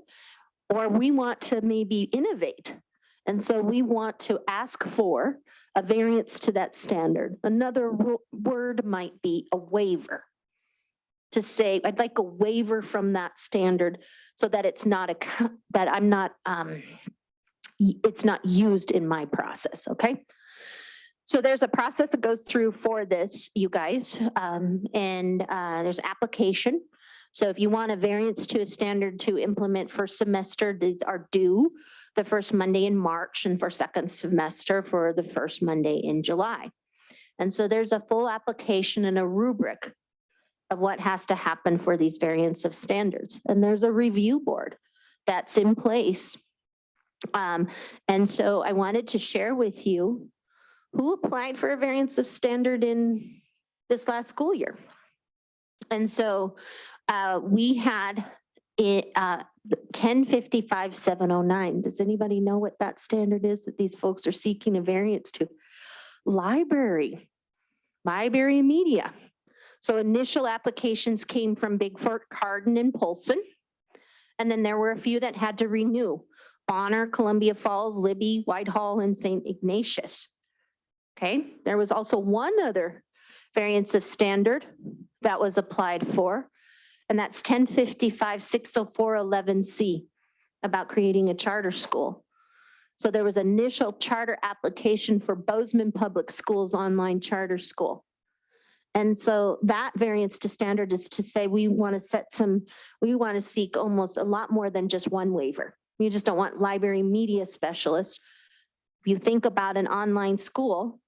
or we want to maybe innovate. And so we want to ask for a variance to that standard. Another word might be a waiver. To say, I'd like a waiver from that standard so that it's not it's not used in my process, okay? So there's a process that goes through for this, you guys, and there's application. So if you want a variance to a standard to implement first semester, these are due the first Monday in March, and for second semester for the first Monday in July. And so there's a full application and a rubric of what has to happen for these variants of standards. And there's a review board that's in place. And so I wanted to share with you who applied for a variance of standard in this last school year. And so we had 1055-709. Does anybody know what that standard is that these folks are seeking a variance to? Library and media. So initial applications came from Bigford, Cardin, and Polson. And then there were a few that had to renew. Bonner, Columbia Falls, Libby, Whitehall, and St. Ignatius. Okay, there was also one other variance of standard that was applied for, and that's 1055-604-11C about creating a charter school. So there was initial charter application for Bozeman Public Schools online charter school. And so that variance to standard is to say we want to seek almost a lot more than just one waiver. You just don't want library media specialists. If you think about an online school,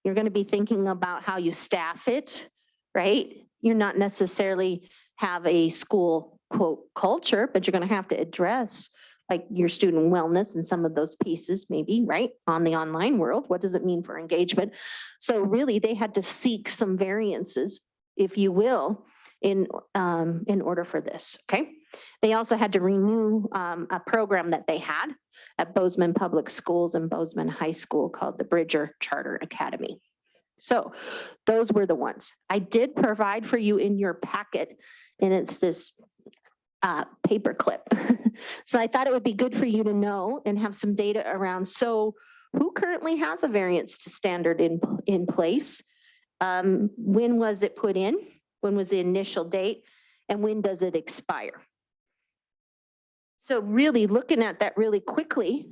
you're going to be thinking about how you staff it, right? You're not necessarily have a school quote culture, but you're going to have to address like your student wellness and some of those pieces maybe, right? On the online world, what does it mean for engagement? So really they had to seek some variances, if you will, in order for this, okay? They also had to renew a program that they had at Bozeman Public Schools and Bozeman High School called the Bridger Charter Academy. So those were the ones. I did provide for you in your packet, and it's this paper clip. So I thought it would be good for you to know and have some data around. So who currently has a variance to standard in place? When was it put in? When was the initial date? And when does it expire? So really looking at that really quickly,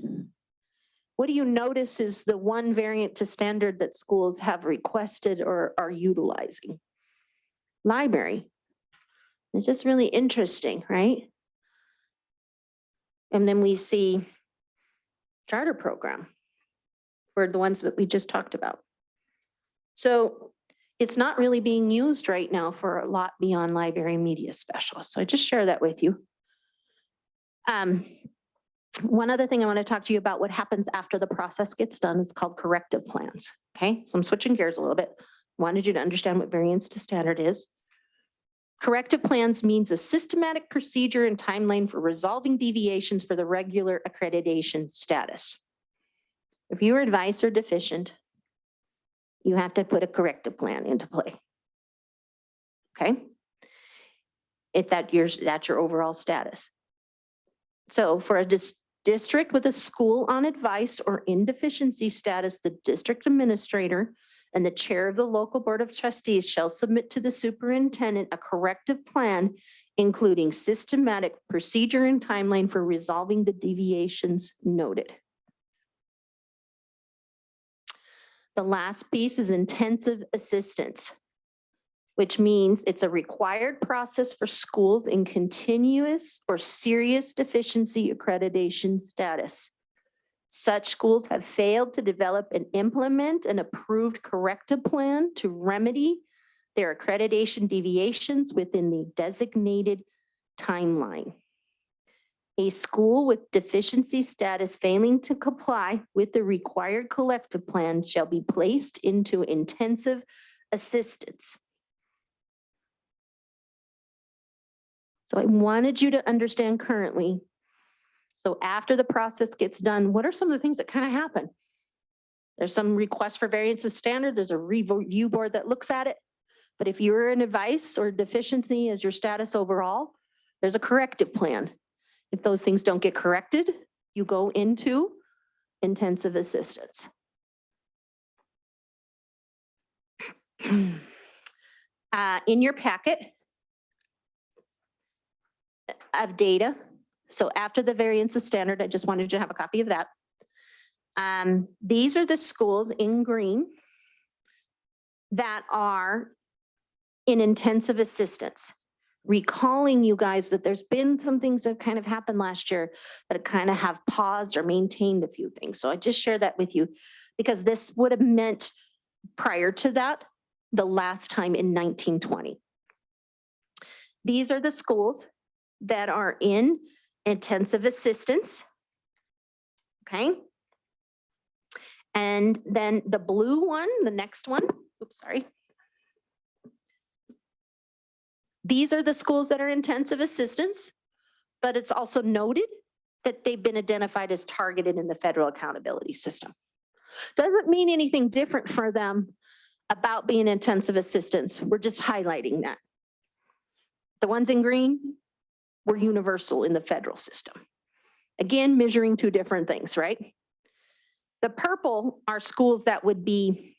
what do you notice is the one variant to standard that schools have requested or are utilizing? Library. It's just really interesting, right? And then we see charter program for the ones that we just talked about. So it's not really being used right now for a lot beyond library media specialists. So I just share that with you. One other thing I want to talk to you about, what happens after the process gets done, is called corrective plans. Okay, so I'm switching gears a little bit. Wanted you to understand what variance to standard is. Corrective plans means a systematic procedure and timeline for resolving deviations for the regular accreditation status. If your advice are deficient, you have to put a corrective plan into play. Okay? If that's your overall status. So for a district with a school on advice or in deficiency status, the district administrator and the chair of the local board of trustees shall submit to the superintendent a corrective plan, including systematic procedure and timeline for resolving the deviations noted. The last piece is intensive assistance, which means it's a required process for schools in continuous or serious deficiency accreditation status. Such schools have failed to develop and implement an approved corrective plan to remedy their accreditation deviations within the designated timeline. A school with deficiency status failing to comply with the required collective plan shall be placed into intensive assistance. So I wanted you to understand currently. So after the process gets done, what are some of the things that kind of happen? There's some request for variance of standard. There's a review board that looks at it. But if you're in advice or deficiency as your status overall, there's a corrective plan. If those things don't get corrected, you go into intensive assistance. In your packet of data, so after the variance of standard, I just wanted you to have a copy of that. These are the schools in green that are in intensive assistance. Recalling you guys that there's been some things that kind of happened last year that kind of have paused or maintained a few things. So I just share that with you because this would have meant prior to that, the last time in 1920. These are the schools that are in intensive assistance. Okay. And then the blue one, the next one, oops, sorry. These are the schools that are intensive assistance, but it's also noted that they've been identified as targeted in the federal accountability system. Doesn't mean anything different for them about being intensive assistance. We're just highlighting that. The ones in green were universal in the federal system. Again, measuring two different things, right? The purple are schools that would be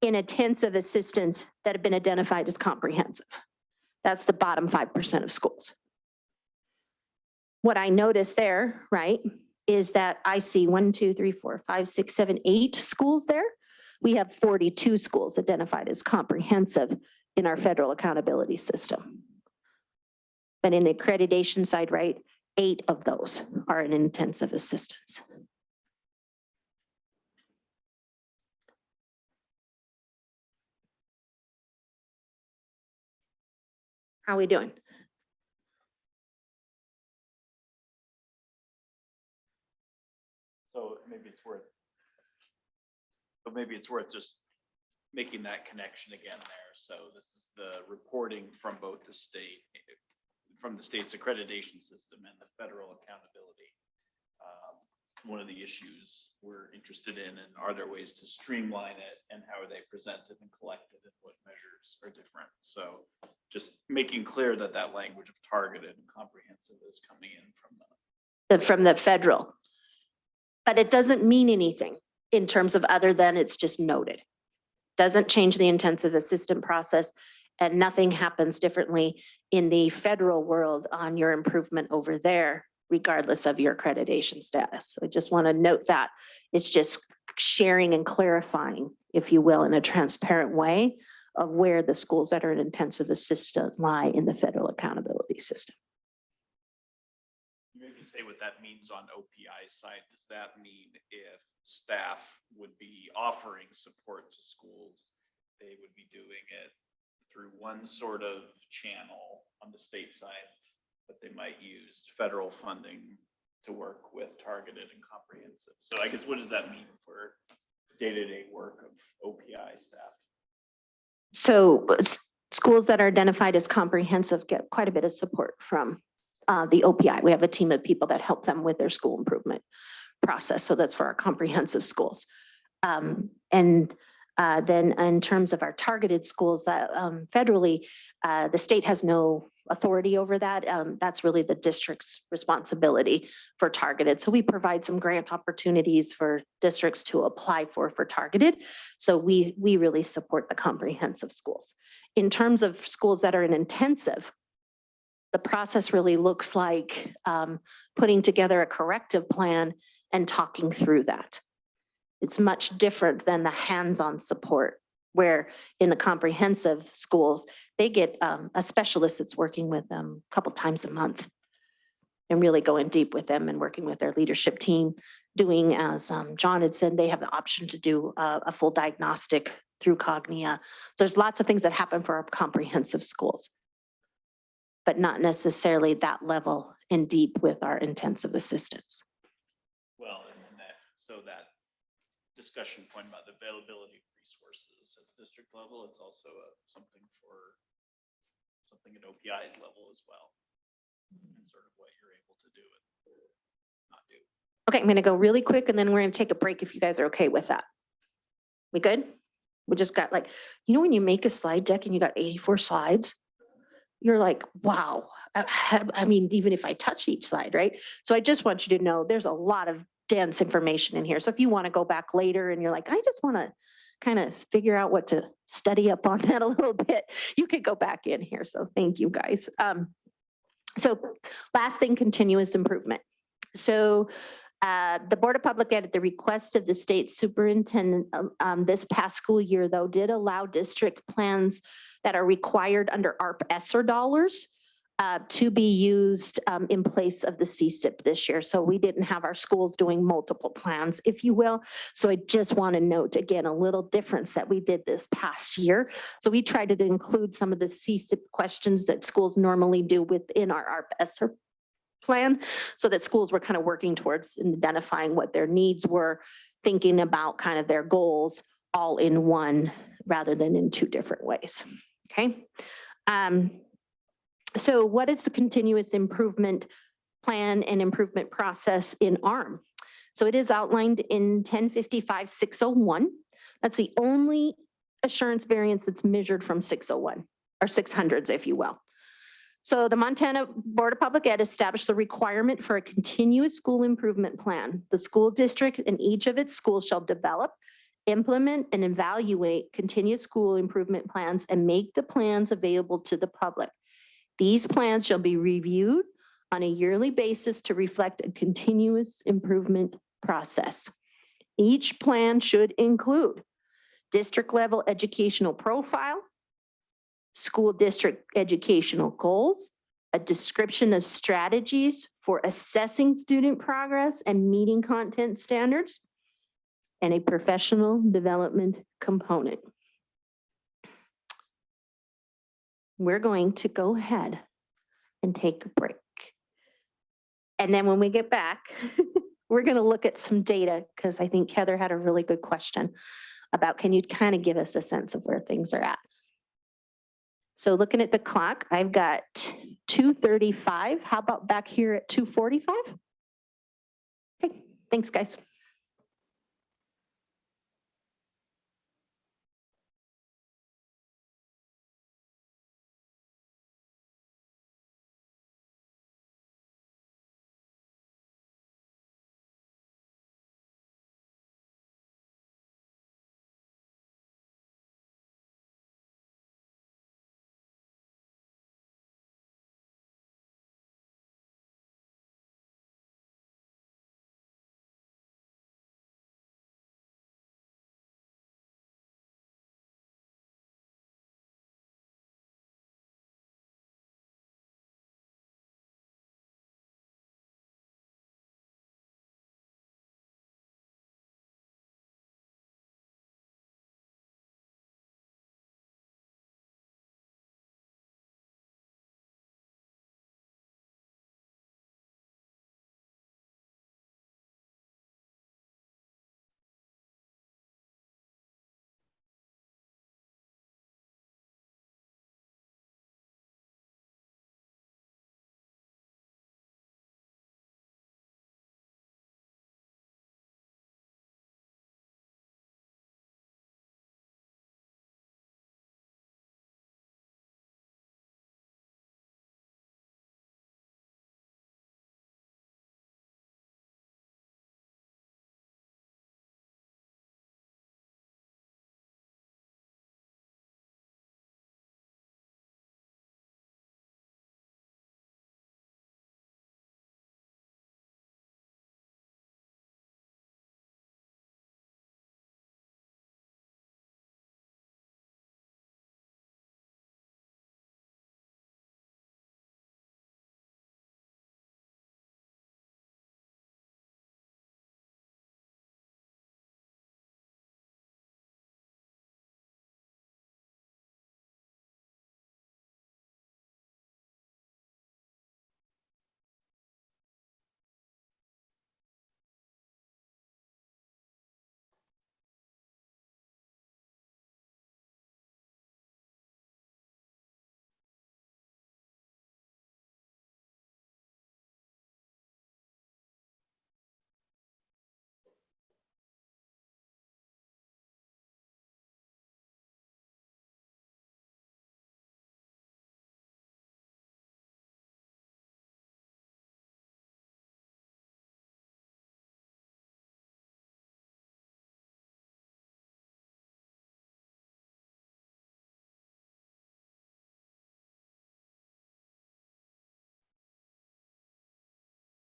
in intensive assistance that have been identified as comprehensive. That's the bottom 5% of schools. What I noticed there, right, is that I see 1, 2, 3, 4, 5, 6, 7, 8 schools there. We have 42 schools identified as comprehensive in our federal accountability system. But in the accreditation side, right, 8 of those are in intensive assistance. How are we doing? So maybe it's worth just making that connection again there. So this is the reporting from both the state, from the state's accreditation system and the federal accountability. One of the issues we're interested in, and are there ways to streamline it, and how are they presented and collected, and what measures are different? So just making clear that that language of targeted and comprehensive is coming in From the federal. But it doesn't mean anything in terms of other than it's just noted. Doesn't change the intensive assistant process, and nothing happens differently in the federal world on your improvement over there, regardless of your accreditation status. So I just want to note that it's just sharing and clarifying, if you will, in a transparent way of where the schools that are in intensive assistance lie in the federal accountability system. maybe say what that means on OPI side. Does that mean if staff would be offering support to schools, they would be doing it through one sort of channel on the state side, but they might use federal funding to work with targeted and comprehensive? So I guess, what does that mean for day-to-day work of OPI staff? So schools that are identified as comprehensive get quite a bit of support from the OPI. We have a team of people that help them with their school improvement process. So that's for our comprehensive schools. Then in terms of our targeted schools, that federally, the state has no authority over that. That's really the district's responsibility for targeted. So we provide some grant opportunities for districts to apply for targeted. So we really support the comprehensive schools. In terms of schools that are in intensive, the process really looks like putting together a corrective plan and talking through that. It's much different than the hands-on support, where in the comprehensive schools, they get a specialist that's working with them a couple times a month and really going deep with them and working with their leadership team, doing, as John had said, they have the option to do a full diagnostic through Cognia. So there's lots of things that happen for our comprehensive schools, but not necessarily that level and deep with our intensive assistance. Well, and then that discussion point about the availability of resources at the district level, it's also something at OPI's level as well, and sort of what you're able to do and not do. Okay, I'm going to go really quick and then we're going to take a break if you guys are okay with that. We good? We just got like, when you make a slide deck and you got 84 slides, you're like, wow. I mean, even if I touch each slide, right? So I just want you to know there's a lot of dense information in here. So if you want to go back later and you're like, I just want to kind of figure out what to study up on that a little bit, you could go back in here. So thank you guys. So last thing, continuous improvement. So the Board of Public Ed, at the request of the state superintendent this past school year, though, did allow district plans that are required under ARP ESSER dollars to be used in place of the CSIP this year. So we didn't have our schools doing multiple plans, if you will. So I just want to note again, a little difference that we did this past year. So we tried to include some of the CSIP questions that schools normally do within our ARP ESSER plan, so that schools were kind of working towards identifying what their needs were, thinking about kind of their goals all in one rather than in two different ways. Okay. So what is the continuous improvement plan and improvement process in ARM? So it is outlined in 1055-601. That's the only assurance variance that's measured from 601 or 600s, if you will. So the Montana Board of Public Ed established the requirement for a continuous school improvement plan. The school district and each of its schools shall develop, implement, and evaluate continuous school improvement plans and make the plans available to the public. These plans shall be reviewed on a yearly basis to reflect a continuous improvement process. Each plan should include district level educational profile, school district educational goals, a description of strategies for assessing student progress and meeting content standards, and a professional development component. We're going to go ahead and take a break. And then when we get back, we're going to look at some data because I think Heather had a really good question about, can you kind of give us a sense of where things are at? So looking at the clock, I've got 2:35. How about back here at 2:45? Okay, thanks, guys.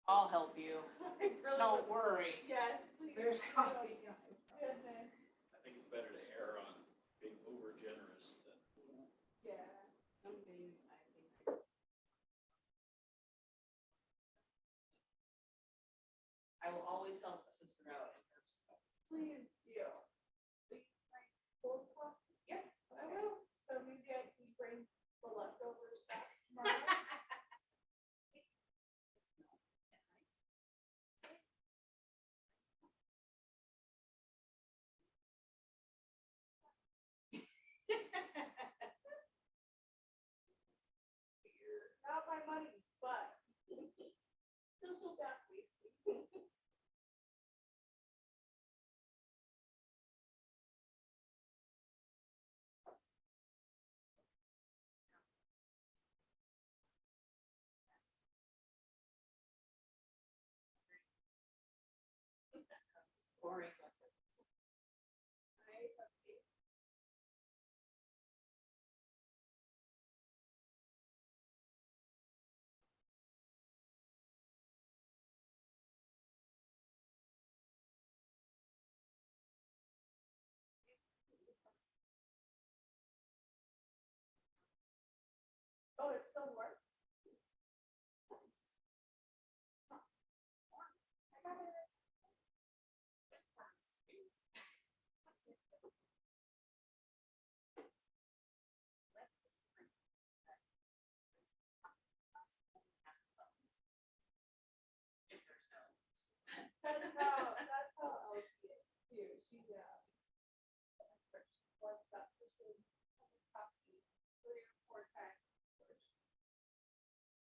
I'll help you. Don't worry. Yes. There's coffee. I think it's better to err on being over generous than. Yeah, some days I think. I will always help a sister out in her stuff. Please do. Please bring 4 o'clock. Yeah, I will. So maybe I can bring the leftovers back tomorrow. Not my money, but still so bad wasting.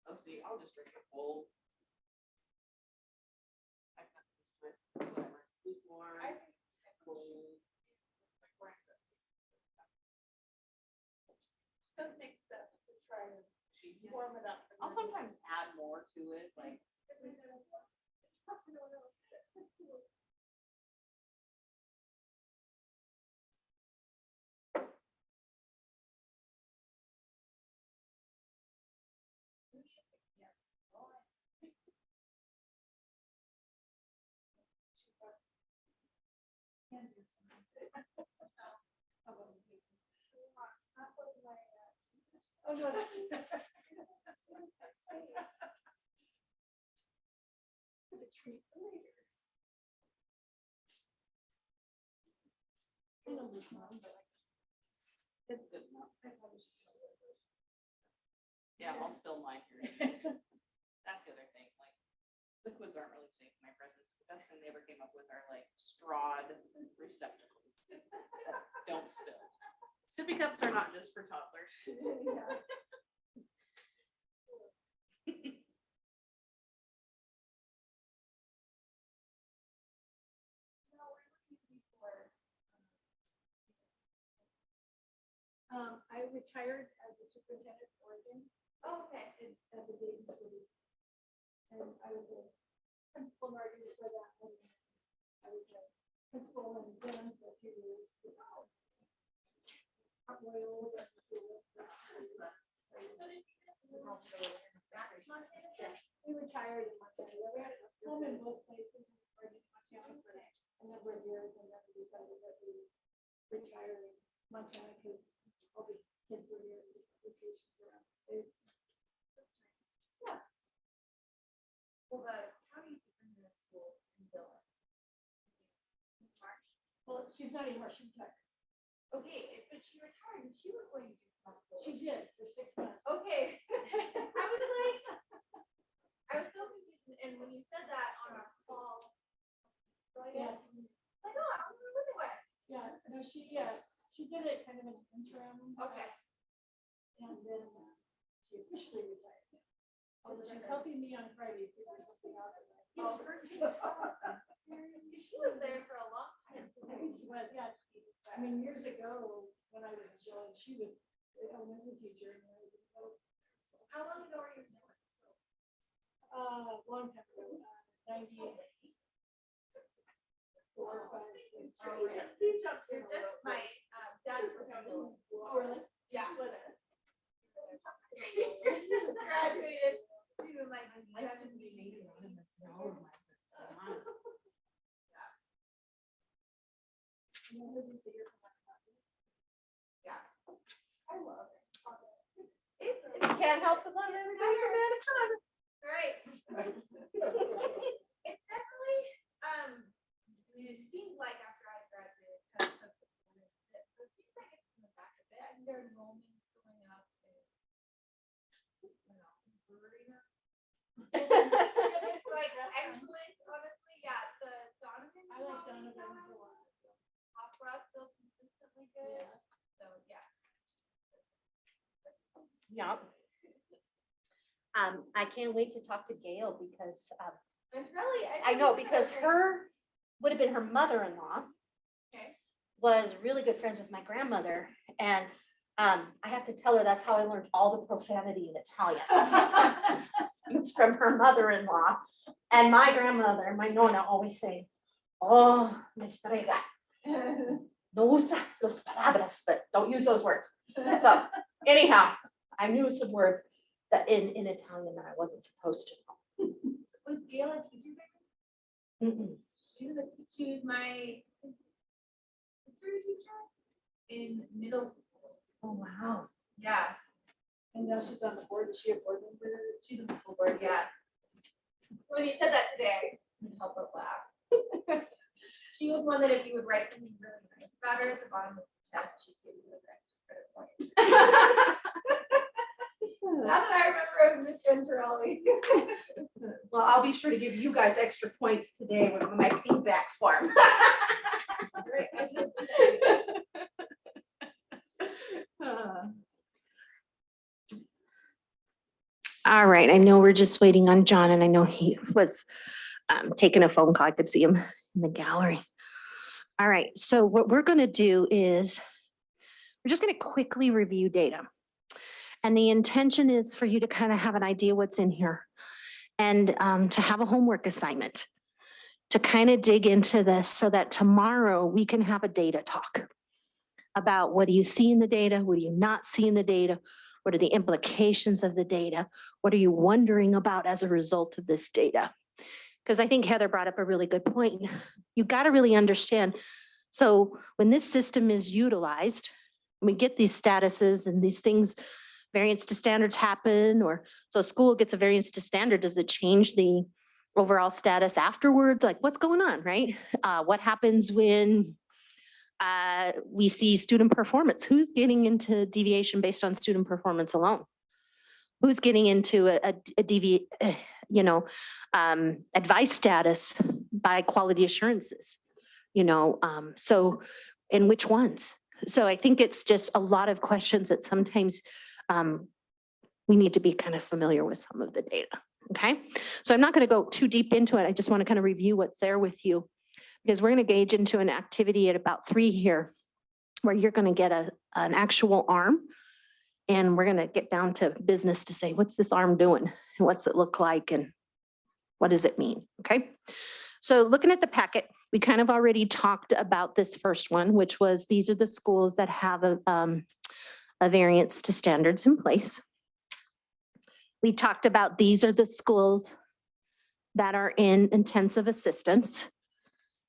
Oh, see, I'll just drink a full. Take steps to try and warm it up. I'll sometimes add more to it, like. Oh, no, that's. The treat for later. I know this one, but It's good enough. I probably should try it first. Yeah, I'll spill mine here. That's the other thing, like, liquids aren't really safe in my presence. The best thing they ever came up with are like strawed receptacles. Don't spill. Sippy cups are not just for toddlers. Yeah. I retired as a superintendent in Oregon. Oh, okay. At the Dayton School District. And I was a principal in Oregon before that. And I was a principal in Denver for a few years. Royal, we retired in Montana. We had a home in both places, in Oregon and Montana, for a number of years, and then we decided that we retire in Montana because all the kids were here, vacations around the states. Yeah. Well, the county superintendent school in Dillon. March. Well, she's not anymore, she retired. Okay, but she retired and she was going to do something. She did for 6 months. Okay. I was so confused, and when you said that on our call. Yes. Like, oh, I'm gonna look away. Yeah, no, she did it kind of an interim. Okay. And then she officially retired. Although she's helping me on Friday figure something out. Oh, she was there for a long time. I think she was, yeah. I mean, years ago, when I was in Dillon, she was the elementary teacher. And I was in middle school. How long ago were you doing? Long time ago, 98. 4, 5, 6. You're just my dad's professional. Oh, really? Yeah. Graduated. Even like 70. Yeah. I love it. It's, you can't help but love everybody from Anaconda. Right. It's definitely, it seems like after I graduated, kind of took the corner a bit, but it seems like it's in the back a bit. I think their enrollment going up and, you know, brewery now. It's like excellent, honestly, yeah, the Donovan. I like Donovan a lot. Opera still consistently good, so, yeah. Yeah. I can't wait to talk to Gail because It's really. I know because her would have been her mother-in-law Okay. was really good friends with my grandmother. And I have to tell her that's how I learned all the profanity in Italian. It's from her mother-in-law. And my grandmother, my nonna, always saying, Oh, me estrega. No usa los palabras, but don't use those words. So anyhow, I knew some words that in Italian that I wasn't supposed to. Was Gail a teacher? Mm-mm. She was my history teacher in middle school. Oh, wow. Yeah, And now she's on the board. Is she a board member? she's on the school board, yeah. When you said that today, I couldn't help but laugh. She was one that if you would write something really nice about her at the bottom of the test, she'd give you the extra credit point. That's what I remember of Miss Venturelli. Well, I'll be sure to give you guys extra points today with my feedback form. Great, I took All right, I know we're just waiting on John, and I know he was taking a phone call. I could see him in the gallery. All right, so what we're going to do is we're just going to quickly review data. And the intention is for you to kind of have an idea what's in here and to have a homework assignment to kind of dig into this so that tomorrow we can have a data talk about what do you see in the data, what do you not see in the data, what are the implications of the data, what are you wondering about as a result of this data? Because I think Heather brought up a really good point. You got to really understand. So when this system is utilized, we get these statuses and these things, variance to standards happen, or so a school gets a variance to standard, does it change the overall status afterwards? Like what's going on, right? What happens when we see student performance? Who's getting into deviation based on student performance alone? Who's getting into advice status by quality assurances? So and which ones? So I think it's just a lot of questions that sometimes we need to be kind of familiar with some of the data. Okay, so I'm not going to go too deep into it. I just want to kind of review what's there with you, because we're going to gauge into an activity at about 3 here, where you're going to get an actual arm, and we're going to get down to business to say, what's this arm doing? And what's it look like? And what does it mean? Okay, so looking at the packet, we kind of already talked about this first one, which was these are the schools that have a variance to standards in place. We talked about these are the schools that are in intensive assistance.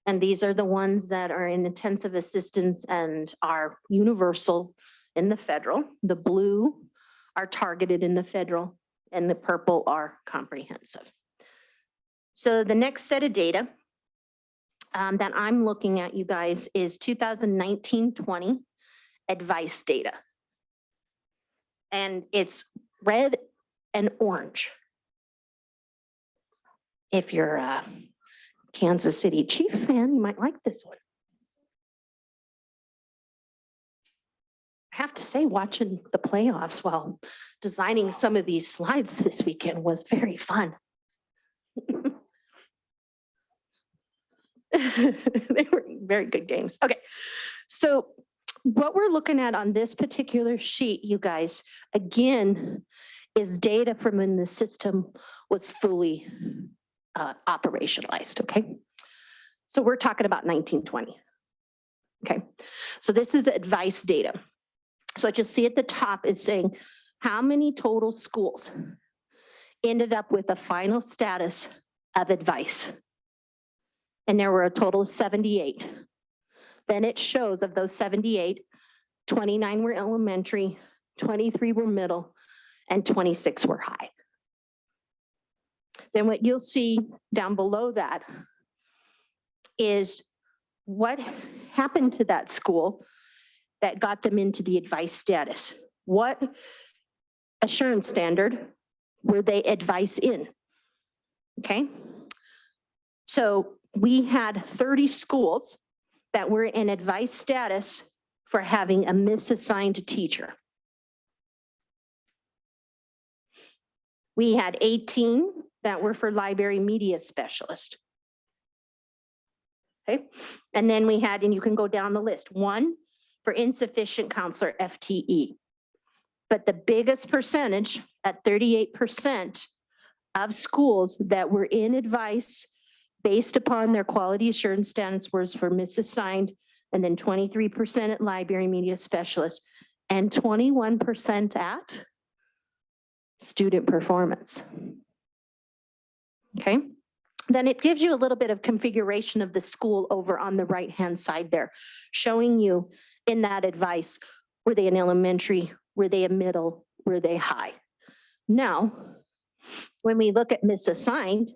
And these are the ones that are in intensive assistance and are universal in the federal. The blue are targeted in the federal, and the purple are comprehensive. So the next set of data that I'm looking at, you guys, is 2019-20 advice data. And it's red and orange. If you're a Kansas City Chiefs fan, you might like this one. I have to say, watching the playoffs while designing some of these slides this weekend was very fun. They were very good games. Okay, so what we're looking at on this particular sheet, you guys, again, is data from when the system was fully operationalized, okay? So we're talking about 1920. Okay, so this is the advice data. So what you'll see at the top is saying how many total schools ended up with a final status of advice. And there were a total of 78. Then it shows of those 78, 29 were elementary, 23 were middle, and 26 were high. Then what you'll see down below that is what happened to that school that got them into the advice status. What assurance standard were they advice in? Okay, so we had 30 schools that were in advice status for having a misassigned teacher. We had 18 that were for library media specialist. Okay, and then we had, and you can go down the list, 1 for insufficient counselor FTE. But the biggest percentage at 38% of schools that were in advice based upon their quality assurance standards scores for misassigned, and then 23% at library media specialist, and 21% at student performance. Okay, then it gives you a little bit of configuration of the school over on the right-hand side there, showing you in that advice, were they in elementary, were they a middle, were they high? Now, when we look at misassigned,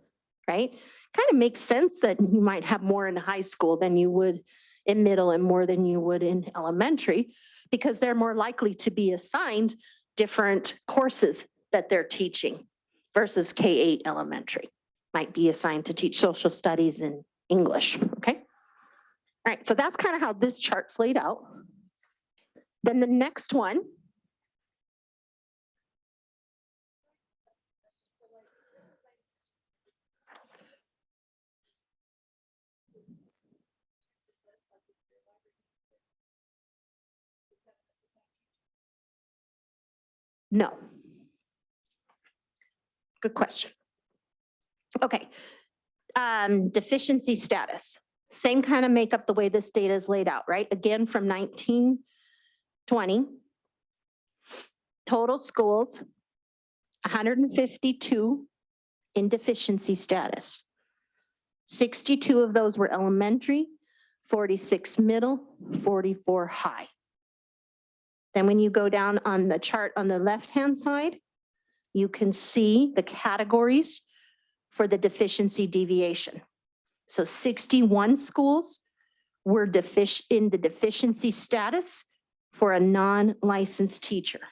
right, kind of makes sense that you might have more in high school than you would in middle and more than you would in elementary, because they're more likely to be assigned different courses that they're teaching versus K-8 elementary. Might be assigned to teach social studies and English, okay? All right, so that's kind of how this chart's laid out. Then the next one. No. Good question. Okay. Deficiency status. Same kind of makeup the way this data is laid out, right? Again, from 1920. Total schools, 152 in deficiency status. 62 of those were elementary, 46 middle, 44 high. Then when you go down on the chart on the left-hand side, you can see the categories for the deficiency deviation. So 61 schools were in the deficiency status for a non-licensed teacher.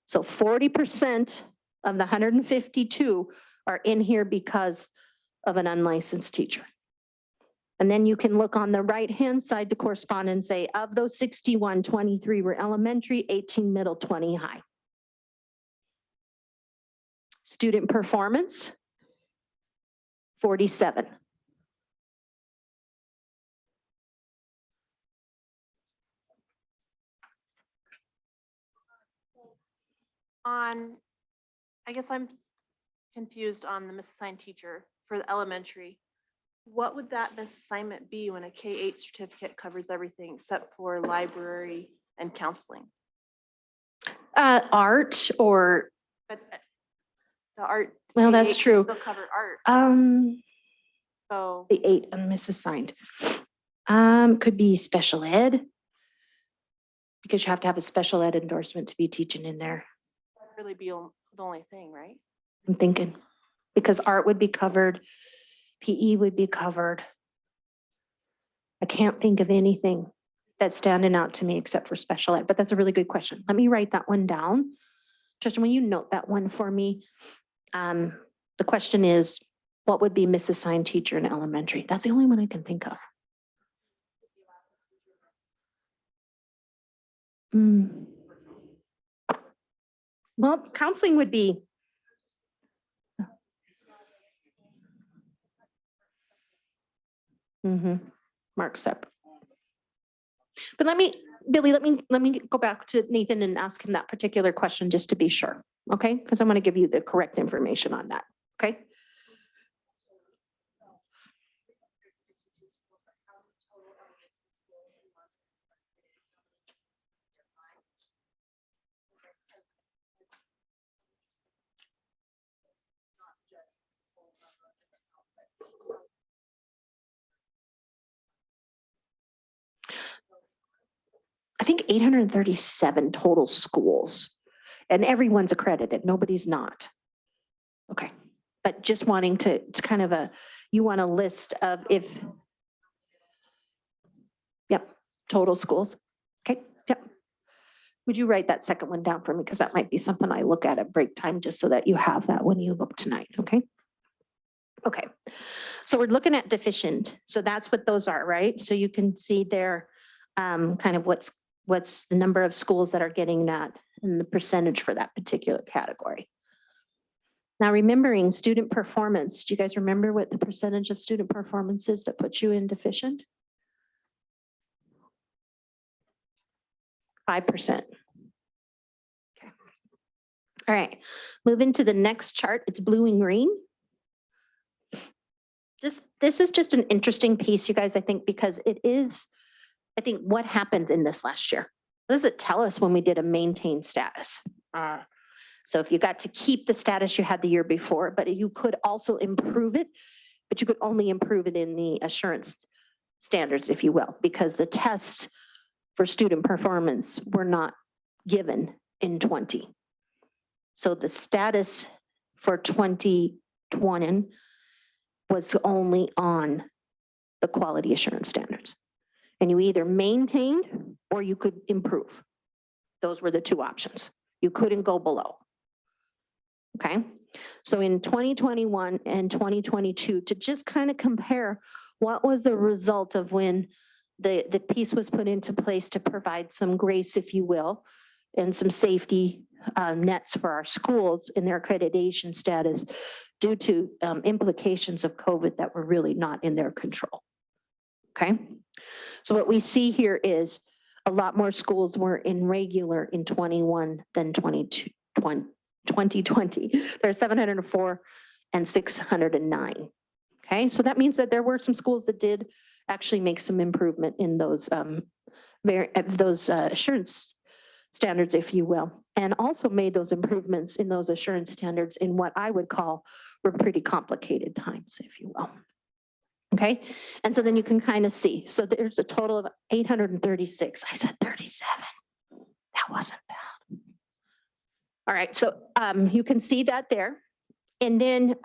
So 40% of the 152 are in here because of an unlicensed teacher. And then you can look on the right-hand side to correspond and say, of those 61, 23 were elementary, 18 middle, 20 high. Student performance, 47. I guess I'm confused on the misassigned teacher for the elementary. What would that misassignment be when a K-8 certificate covers everything except for library and counseling? Art or, But the art. well, that's K-8 true. Still cover art. So The 8 misassigned. Could be special ed, because you have to have a special ed endorsement to be teaching in there. that'd really be the only thing, right? I'm thinking, because art would be covered, PE would be covered. I can't think of anything that's standing out to me except for special ed, but that's a really good question. Let me write that one down. Tristan, will you note that one for me? The question is, what would be misassigned teacher in elementary? That's the only one I can think of. Well, counseling would be. Mark Sepp. But Billy, let me go back to Nathan and ask him that particular question just to be sure, okay? Because I want to give you the correct information on that, okay? I think 837 total schools, and everyone's accredited. Nobody's not. Okay, but just wanting to kind of you want a list of if. Yep, total schools. Okay, yep. Would you write that second one down for me? Because that might be something I look at break time, just so that you have that when you look tonight, okay? Okay, so we're looking at deficient. So that's what those are, right? So you can see there kind of what's the number of schools that are getting that and the percentage for that particular category. Now, remembering student performance, do you guys remember what the percentage of student performance is that puts you in deficient? 5%. Okay. All right, move into the next chart. It's blue and green. Just this is just an interesting piece, you guys, I think, because it is, I think, what happened in this last year? What does it tell us when we did a maintained status? So if you got to keep the status you had the year before, but you could also improve it, but you could only improve it in the assurance standards, if you will, because the tests for student performance were not given in 20. So the status for 2020 was only on the quality assurance standards. And you either maintained or you could improve. Those were the two options. You couldn't go below. Okay, so in 2021 and 2022, to just kind of compare what was the result of when the piece was put into place to provide some grace, if you will, and some safety nets for our schools in their accreditation status due to implications of COVID that were really not in their control. Okay, so what we see here is a lot more schools were in regular in 21 than 2020. There's 704 and 609. Okay, so that means that there were some schools that did actually make some improvement in those assurance standards, if you will, and also made those improvements in those assurance standards in what I would call were pretty complicated times, if you will. Okay, and so then you can kind of see. So there's a total of 836. I said 37. That wasn't bad. All right, so you can see that there. And then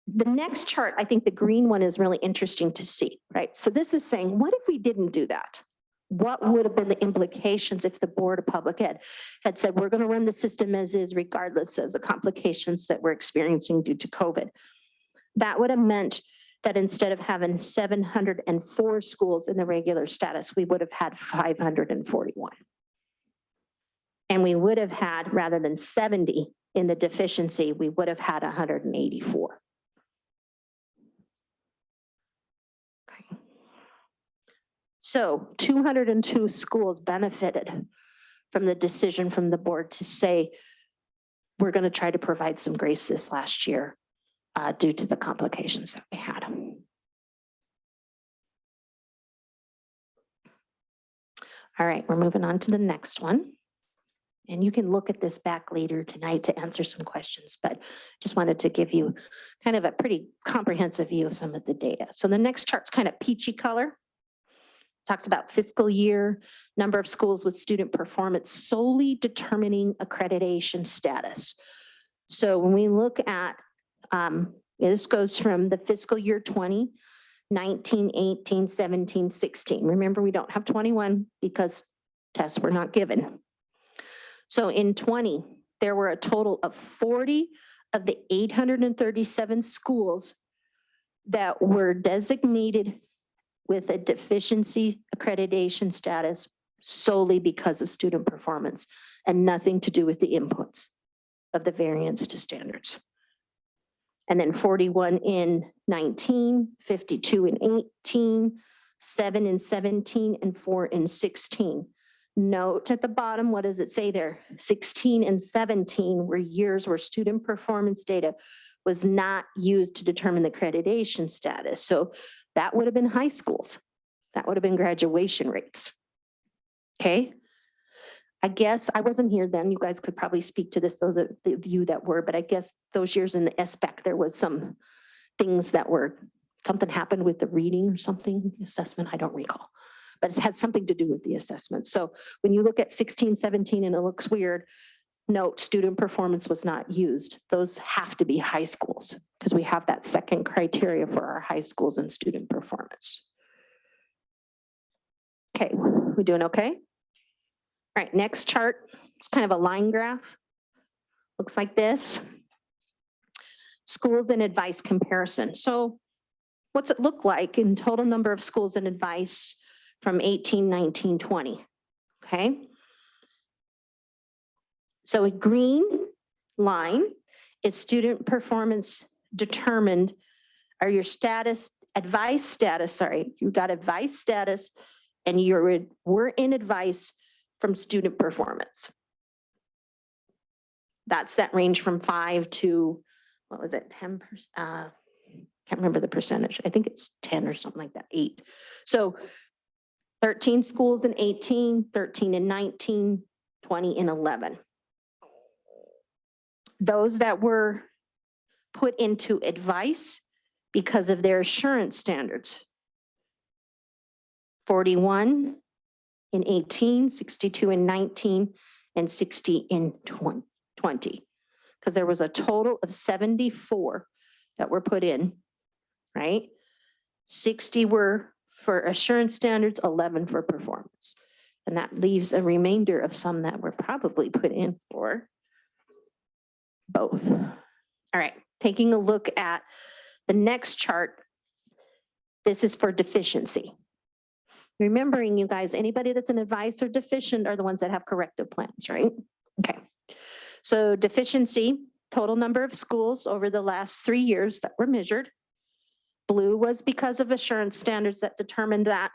the next chart, I think the green one is really interesting to see, right? So this is saying, what if we didn't do that? What would have been the implications if the Board of Public Ed had said, we're going to run the system as is, regardless of the complications that we're experiencing due to COVID? That would have meant that instead of having 704 schools in the regular status, we would have had 541. And we would have had, rather than 70 in the deficiency, we would have had 184. Okay. So 202 schools benefited from the decision from the board to say, we're going to try to provide some grace this last year due to the complications that we had. All right, we're moving on to the next one. And you can look at this back later tonight to answer some questions, but just wanted to give you kind of a pretty comprehensive view of some of the data. So the next chart's kind of peachy color. Talks about fiscal year, number of schools with student performance solely determining accreditation status. So when we look at, this goes from the fiscal year 20, 19, 18, 17, 16. Remember, we don't have 21 because tests were not given. So in 20, there were a total of 40 of the 837 schools that were designated with a deficiency accreditation status solely because of student performance and nothing to do with the inputs of the variance to standards. And then 41 in 19, 52 in 18, 7 in 17, and 4 in 16. Note at the bottom, what does it say there? 16 and 17 were years where student performance data was not used to determine the accreditation status. So that would have been high schools. That would have been graduation rates. Okay. I guess I wasn't here then. You guys could probably speak to this, those of you that were, but I guess those years in the SBEC, there was some things that were, something happened with the reading or something, assessment, I don't recall. But it's had something to do with the assessment. So when you look at 16, 17 and it looks weird, note student performance was not used. Those have to be high schools because we have that second criteria for our high schools and student performance. Okay, we doing okay? All right, next chart, it's kind of a line graph. Looks like this. Schools and advice comparison. So what's it look like in total number of schools and advice from 18, 19, 20, okay? So a green line is student performance determined, or your status, advice status, sorry, you got advice status and we're in advice from student performance. That's that range from 5 to, what was it, 10%, Can't remember the percentage. I think it's 10 or something like that, 8. So 13 schools in 18, 13 in 19, 20 in 11. Those that were put into advice because of their assurance standards. 41 in 18, 62 in 19, and 60 in 20. Because there was a total of 74 that were put in, right? 60 were for assurance standards, 11 for performance. And that leaves a remainder of some that were probably put in for both. All right, taking a look at the next chart. This is for deficiency. Remembering, you guys, anybody that's an advice or deficient are the ones that have corrective plans, right? Okay. So deficiency, total number of schools over the last 3 years that were measured. Blue was because of assurance standards that determined that.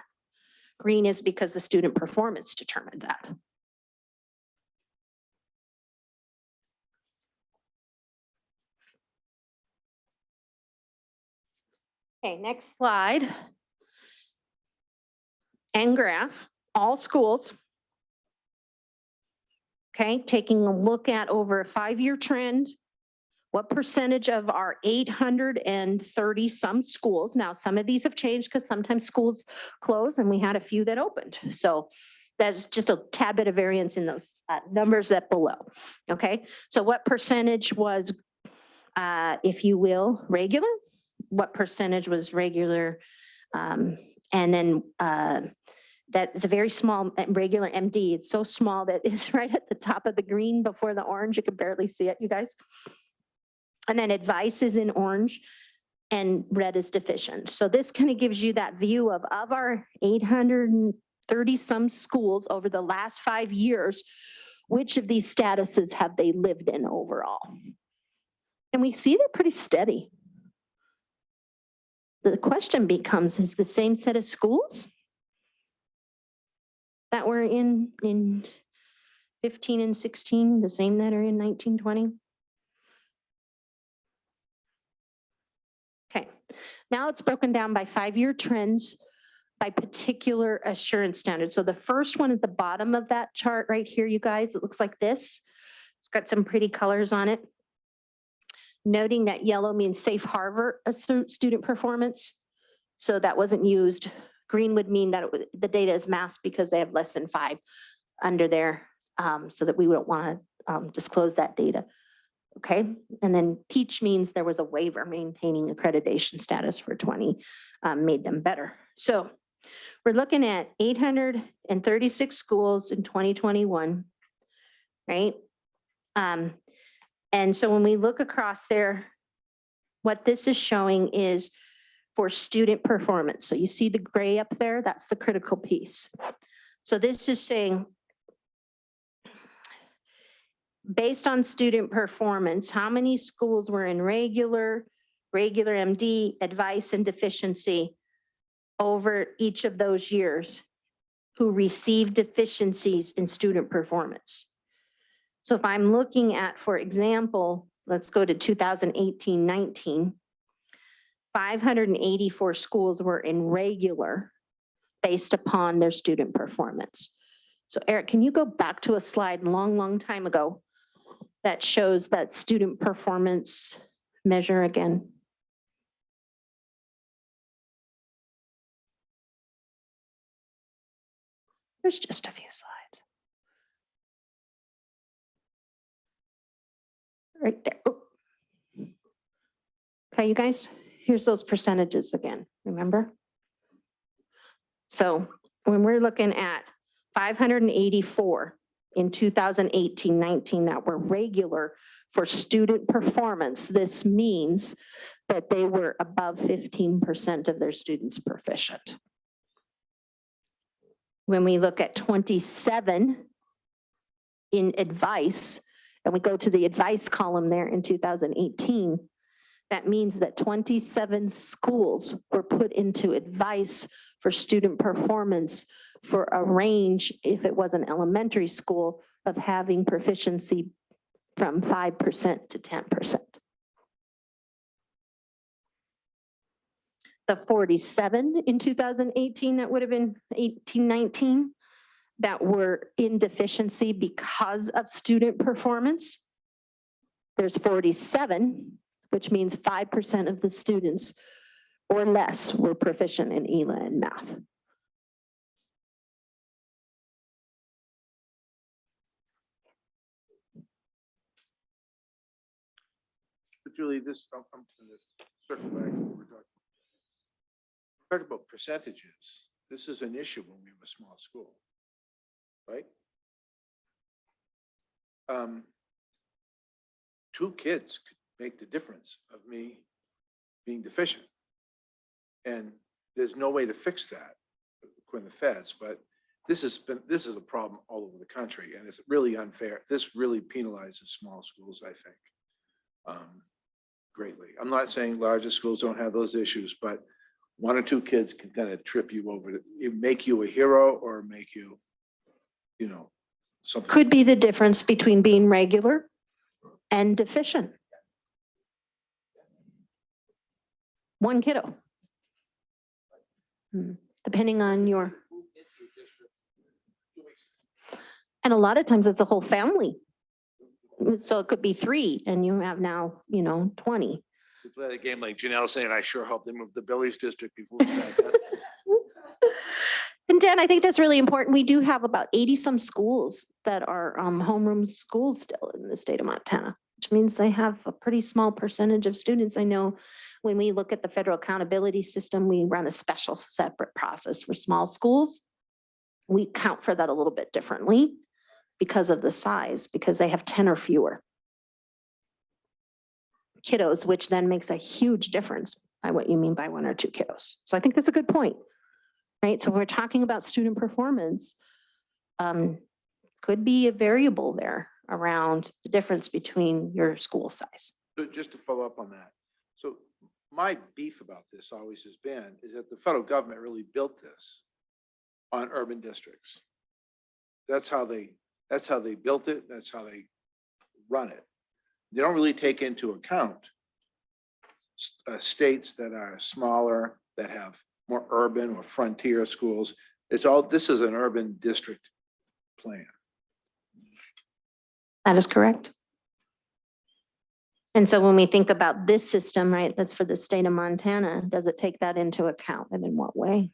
Green is because the student performance determined that. Okay, next slide. And graph, all schools. Okay, taking a look at over a 5-year trend, what percentage of our 830 some schools, now some of these have changed because sometimes schools close and we had a few that opened. So that's just a tad bit of variance in those numbers that below. Okay, so what percentage was, if you will, regular? What percentage was regular? And then that is a very small regular MD. It's so small that it's right at the top of the green before the orange. You can barely see it, you guys. And then advice is in orange and red is deficient. So this kind of gives you that view of our 830 some schools over the last 5 years, which of these statuses have they lived in overall? And we see they're pretty steady. The question becomes, is the same set of schools that were in 15 and 16 the same that are in 1920? Okay, now it's broken down by 5-year trends by particular assurance standards. So the first one at the bottom of that chart right here, you guys, it looks like this. It's got some pretty colors on it. Noting that yellow means safe harbor student performance. So that wasn't used. Green would mean that the data is masked because they have less than 5 under there, so that we don't want to disclose that data. Okay, and then peach means there was a waiver maintaining accreditation status for 20, made them better. So we're looking at 836 schools in 2021, right? And so when we look across there, what this is showing is for student performance. So you see the gray up there, that's the critical piece. So this is saying, based on student performance, how many schools were in regular MD, advice, and deficiency over each of those years who received deficiencies in student performance? So if I'm looking at, for example, let's go to 2018-19, 584 schools were in regular based upon their student performance. So Eric, can you go back to a slide long time ago that shows that student performance measure again? There's just a few slides. Right there. Oh. Okay, you guys, here's those percentages again, remember? So when we're looking at 584 in 2018-19 that were regular for student performance, this means that they were above 15% of their students proficient. When we look at 27 in advice, and we go to the advice column there in 2018, that means that 27 schools were put into advice for student performance for a range, if it was an elementary school, of having proficiency from 5% to 10%. the 47 in 2018, that would have been 18, 19, that were in deficiency because of student performance. There's 47, which means 5% of the students or less were proficient in ELA and math. But Julie, this, I'm gonna circle back to what we're talking. We're talking about percentages. This is an issue when we have a small school, right? 2 kids could make the difference of me being deficient. And there's no way to fix that according to the feds, but this is a problem all over the country, and it's really unfair. This really penalizes small schools, I think, greatly. I'm not saying larger schools don't have those issues, but 1 or 2 kids can kind of trip you over, make you a hero or make you, something. Could be the difference between being regular and deficient. 1 kiddo. Depending on your, and a lot of times it's a whole family. So it could be 3 and you have now, 20. We play a game like Janelle saying, I sure hope they move the Billy's district before we start that. And Dan, I think that's really important. We do have about 80 some schools that are homeroom schools still in the state of Montana, which means they have a pretty small percentage of students. I know when we look at the federal accountability system, we run a special separate process for small schools. We count for that a little bit differently because of the size, because they have 10 or fewer kiddos, which then makes a huge difference by what you mean by 1 or 2 kiddos. So I think that's a good point, right? So when we're talking about student performance, could be a variable there around the difference between your school size. So just to follow up on that. So my beef about this always has been is that the federal government really built this on urban districts. That's how they built it. That's how they run it. They don't really take into account states that are smaller, that have more urban or frontier schools. This is an urban district plan. That is correct. And so when we think about this system, right, that's for the state of Montana, does it take that into account, and in what way?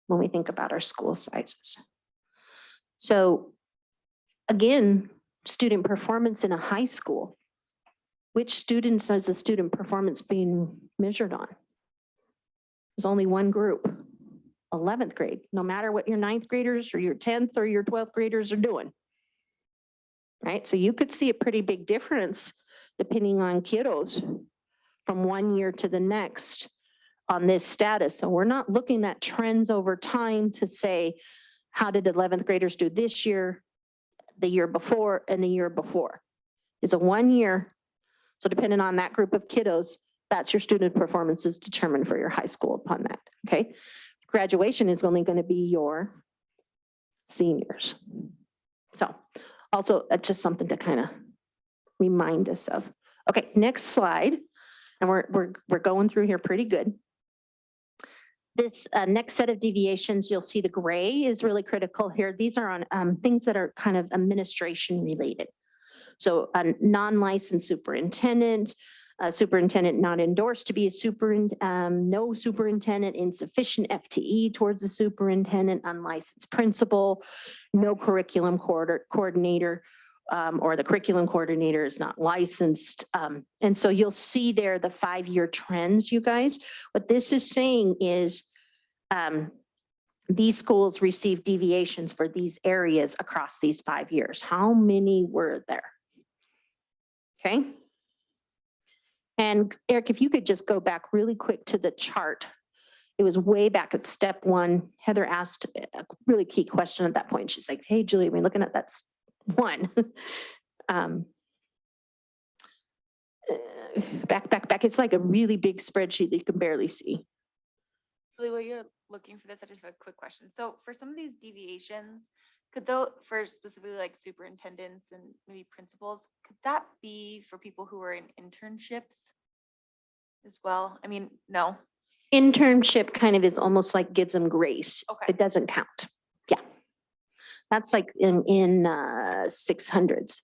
When we think about our school sizes. So again, student performance in a high school, which students is the student performance being measured on? There's only 1 group, 11th grade, no matter what your 9th graders or your 10th or your 12th graders are doing. Right, so you could see a pretty big difference depending on kiddos from 1 year to the next on this status. So we're not looking at trends over time to say, how did 11th graders do this year, the year before, and the year before? It's a 1 year. So depending on that group of kiddos, that's your student performance is determined for your high school upon that, okay? Graduation is only going to be your seniors. So also just something to kind of remind us of. Okay, next slide. And we're going through here pretty good. This next set of deviations, you'll see the gray is really critical here. These are on things that are kind of administration related. So a non-licensed superintendent, a superintendent not endorsed to be a no superintendent, insufficient FTE towards the superintendent, unlicensed principal, no curriculum coordinator, or the curriculum coordinator is not licensed. And so you'll see there the 5-year trends, you guys. What this is saying is these schools receive deviations for these areas across these 5 years. How many were there? Okay. And Eric, if you could just go back really quick to the chart. It was way back at step 1. Heather asked a really key question at that point. She's like, hey, Julie, we're looking at that 1. Back. It's like a really big spreadsheet that you can barely see. Julie, while you're looking for this, I just have a quick question. So for some of these deviations, for specifically like superintendents and maybe principals, could that be for people who are in internships as well? I mean, no. Internship kind of is almost like gives them grace. Okay. It doesn't count. Yeah. That's like in 600s.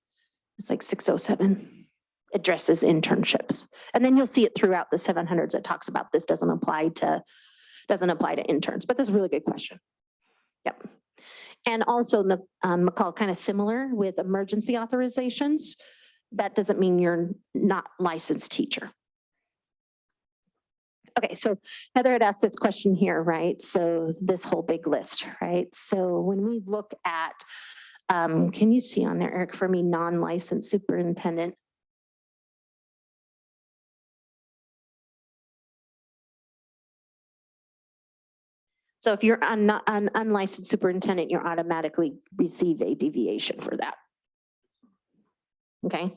It's like 607 addresses internships. And then you'll see it throughout the 700s. It talks about this doesn't apply to interns, but that's a really good question. Yep. And also the McCall, kind of similar with emergency authorizations. That doesn't mean you're not licensed teacher. Okay, so Heather had asked this question here, right? So this whole big list, right? So when we look at, can you see on there, Eric, for me, non-licensed superintendent? So if you're an unlicensed superintendent, you automatically receive a deviation for that. Okay,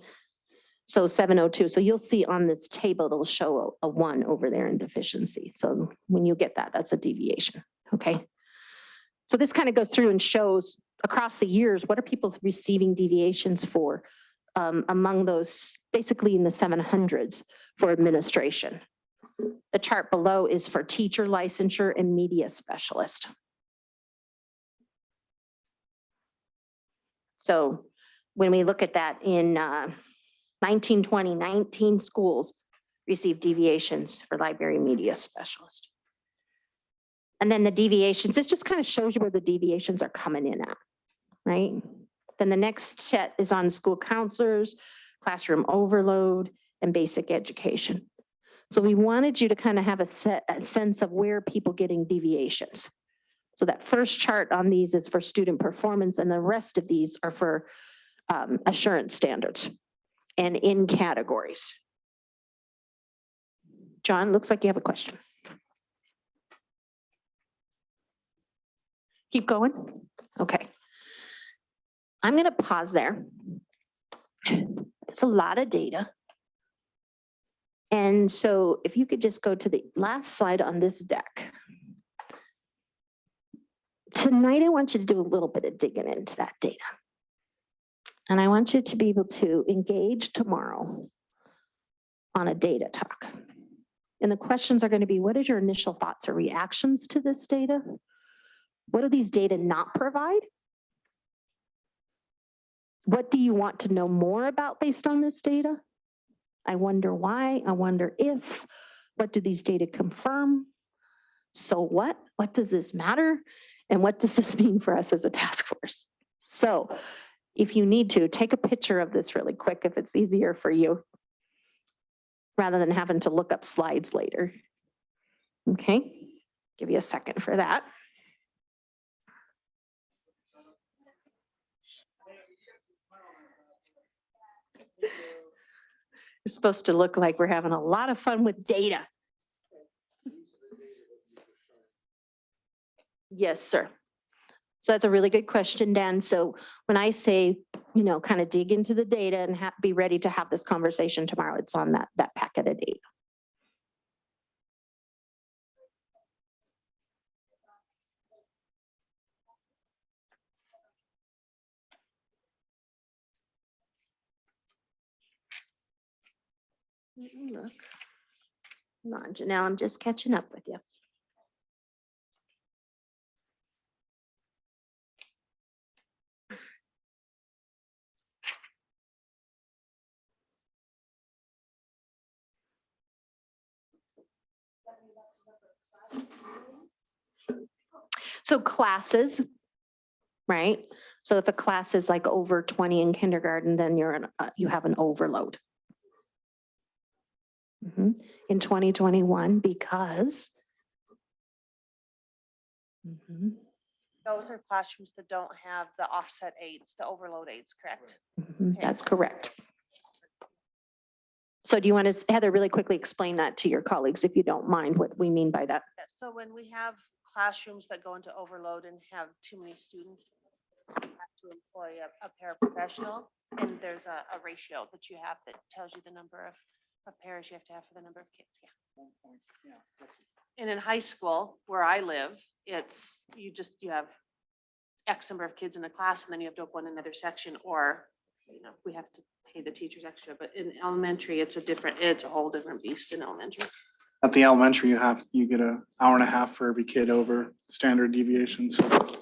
so 702. So you'll see on this table, it'll show a 1 over there in deficiency. So when you get that, that's a deviation. Okay. So this kind of goes through and shows across the years, what are people receiving deviations for among those basically in the 700s for administration. The chart below is for teacher licensure and media specialist. So when we look at that in 1920, 19 schools received deviations for library media specialist. And then the deviations, this just kind of shows you where the deviations are coming in at, right? Then the next set is on school counselors, classroom overload, and basic education. So we wanted you to kind of have a sense of where people getting deviations. So that first chart on these is for student performance, and the rest of these are for assurance standards and in categories. John, looks like you have a question. Keep going. Okay. I'm going to pause there. It's a lot of data. And so if you could just go to the last slide on this deck. Tonight, I want you to do a little bit of digging into that data. And I want you to be able to engage tomorrow on a data talk. And the questions are going to be, what is your initial thoughts or reactions to this data? What do these data not provide? What do you want to know more about based on this data? I wonder why, I wonder if, what do these data confirm? So what does this matter? And what does this mean for us as a task force? So if you need to, take a picture of this really quick if it's easier for you, rather than having to look up slides later. Okay, give you a second for that. It's supposed to look like we're having a lot of fun with data. Yes, sir. So that's a really good question, Dan. So when I say, kind of dig into the data and be ready to have this conversation tomorrow, it's on that packet of data. Let me look. Come on, Janelle, I'm just catching up with you. So classes, right? So if a class is like over 20 in kindergarten, then you have an overload. In 2021, because Those are classrooms that don't have the offset aids, the overload aids, correct? That's correct. So do you want to, Heather, really quickly explain that to your colleagues, if you don't mind, what we mean by that? So when we have classrooms that go into overload and have too many students, you have to employ a paraprofessional, and there's a ratio that you have that tells you the number of pairs you have to have for the number of kids. Yeah. And in high school, where I live, it's you have X number of kids in a class, and then you have to open another section, or we have to pay the teachers extra. But in elementary, it's a whole different beast in elementary. At the elementary, you get an hour and a half for every kid over standard deviation. So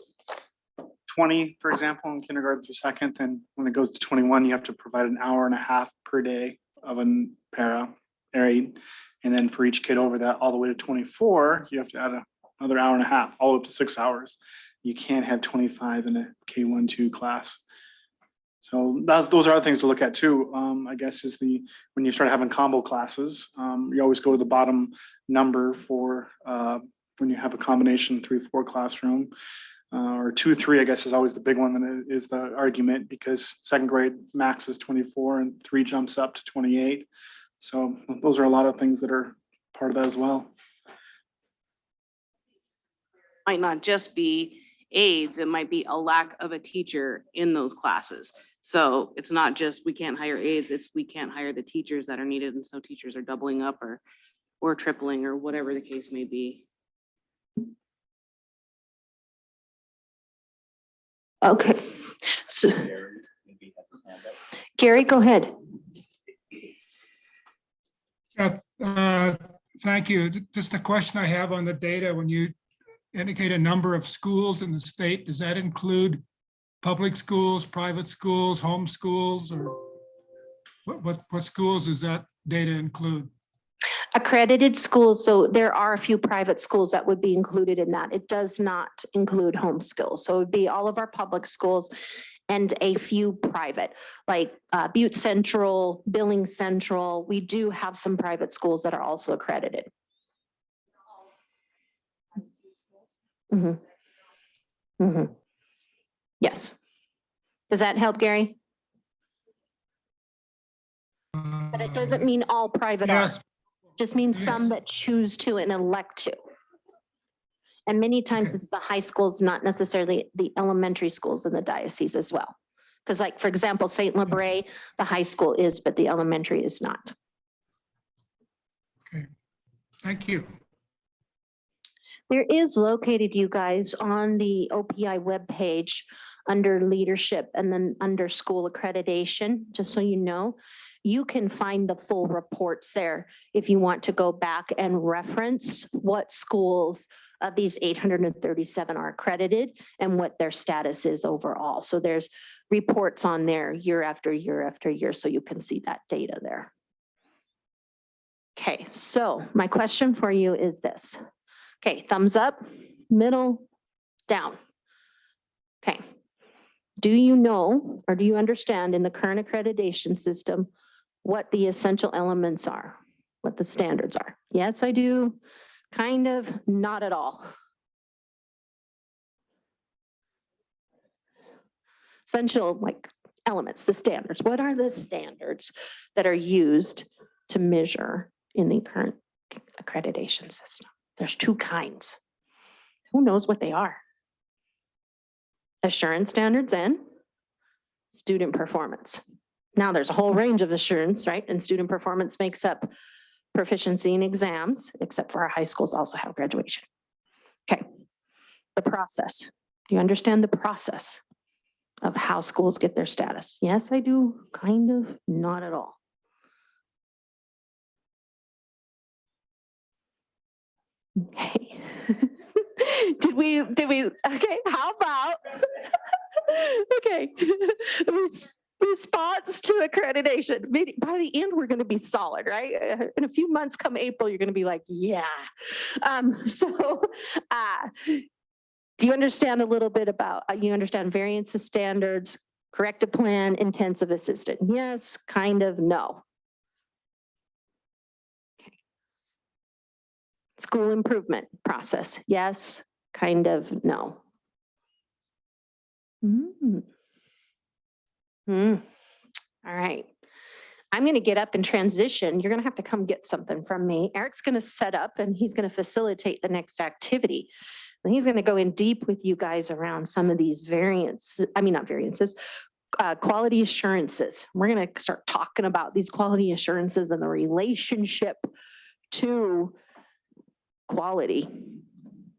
20, for example, in kindergarten through second, then when it goes to 21, you have to provide an hour and a half per day of a para aid. And then for each kid over that, all the way to 24, you have to add another hour and a half, all up to 6 hours. You can't have 25 in a K1-2 class. So those are other things to look at too. I guess is when you start having combo classes, you always go to the bottom number for when you have a combination 3-4 classroom. Or 2-3, I guess, is always the big one that is the argument, because second grade max is 24 and 3 jumps up to 28. So those are a lot of things that are part of that as well. Might not just be aides, it might be a lack of a teacher in those classes. So it's not just we can't hire aides, it's we can't hire the teachers that are needed. And so teachers are doubling up or tripling or whatever the case may be. Okay. So Gary, go ahead. Thank you. Just a question I have on the data. When you indicate a number of schools in the state, does that include public schools, private schools, home schools, or what schools does that data include? Accredited schools, so there are a few private schools that would be included in that. It does not include homeschools. So it would be all of our public schools and a few private, like Butte Central, Billings Central. We do have some private schools that are also accredited. Mm-hmm. Mm-hmm. Yes. Does that help, Gary? But it doesn't mean all private are. Yes. Just means some that choose to and elect to. And many times it's the high schools, not necessarily the elementary schools in the diocese as well. Because like, for example, St. Labray, the high school is, but the elementary is not. Okay, thank you. There is located, you guys, on the OPI webpage under leadership and then under school accreditation, just so you know. You can find the full reports there if you want to go back and reference what schools of these 837 are accredited and what their status is overall. So there's reports on there year after year after year, so you can see that data there. Okay, so my question for you is this. Okay, thumbs up, middle, down. Okay. Do you know, or do you understand in the current accreditation system what the essential elements are, what the standards are? Yes, I do. Kind of, not at all. Essential, like elements, the standards. What are the standards that are used to measure in the current accreditation system? There's two kinds. Who knows what they are? Assurance standards and student performance. Now there's a whole range of assurance, right? And student performance makes up proficiency in exams, except for our high schools also have graduation. Okay, the process. Do you understand the process of how schools get their status? Yes, I do, kind of, not at all. Okay. Did we, okay, how about, okay. Response to accreditation. Maybe by the end, we're going to be solid, right? In a few months, come April, you're going to be like, yeah. Do you understand a little bit about, you understand variance of standards, corrective plan, intensive assistant? Yes, kind of, no. Okay. School improvement process. Yes, kind of, no. All right. I'm going to get up and transition. You're going to have to come get something from me. Eric's going to set up and he's going to facilitate the next activity. And he's going to go in deep with you guys around some of these quality assurances. We're going to start talking about these quality assurances and the relationship to quality.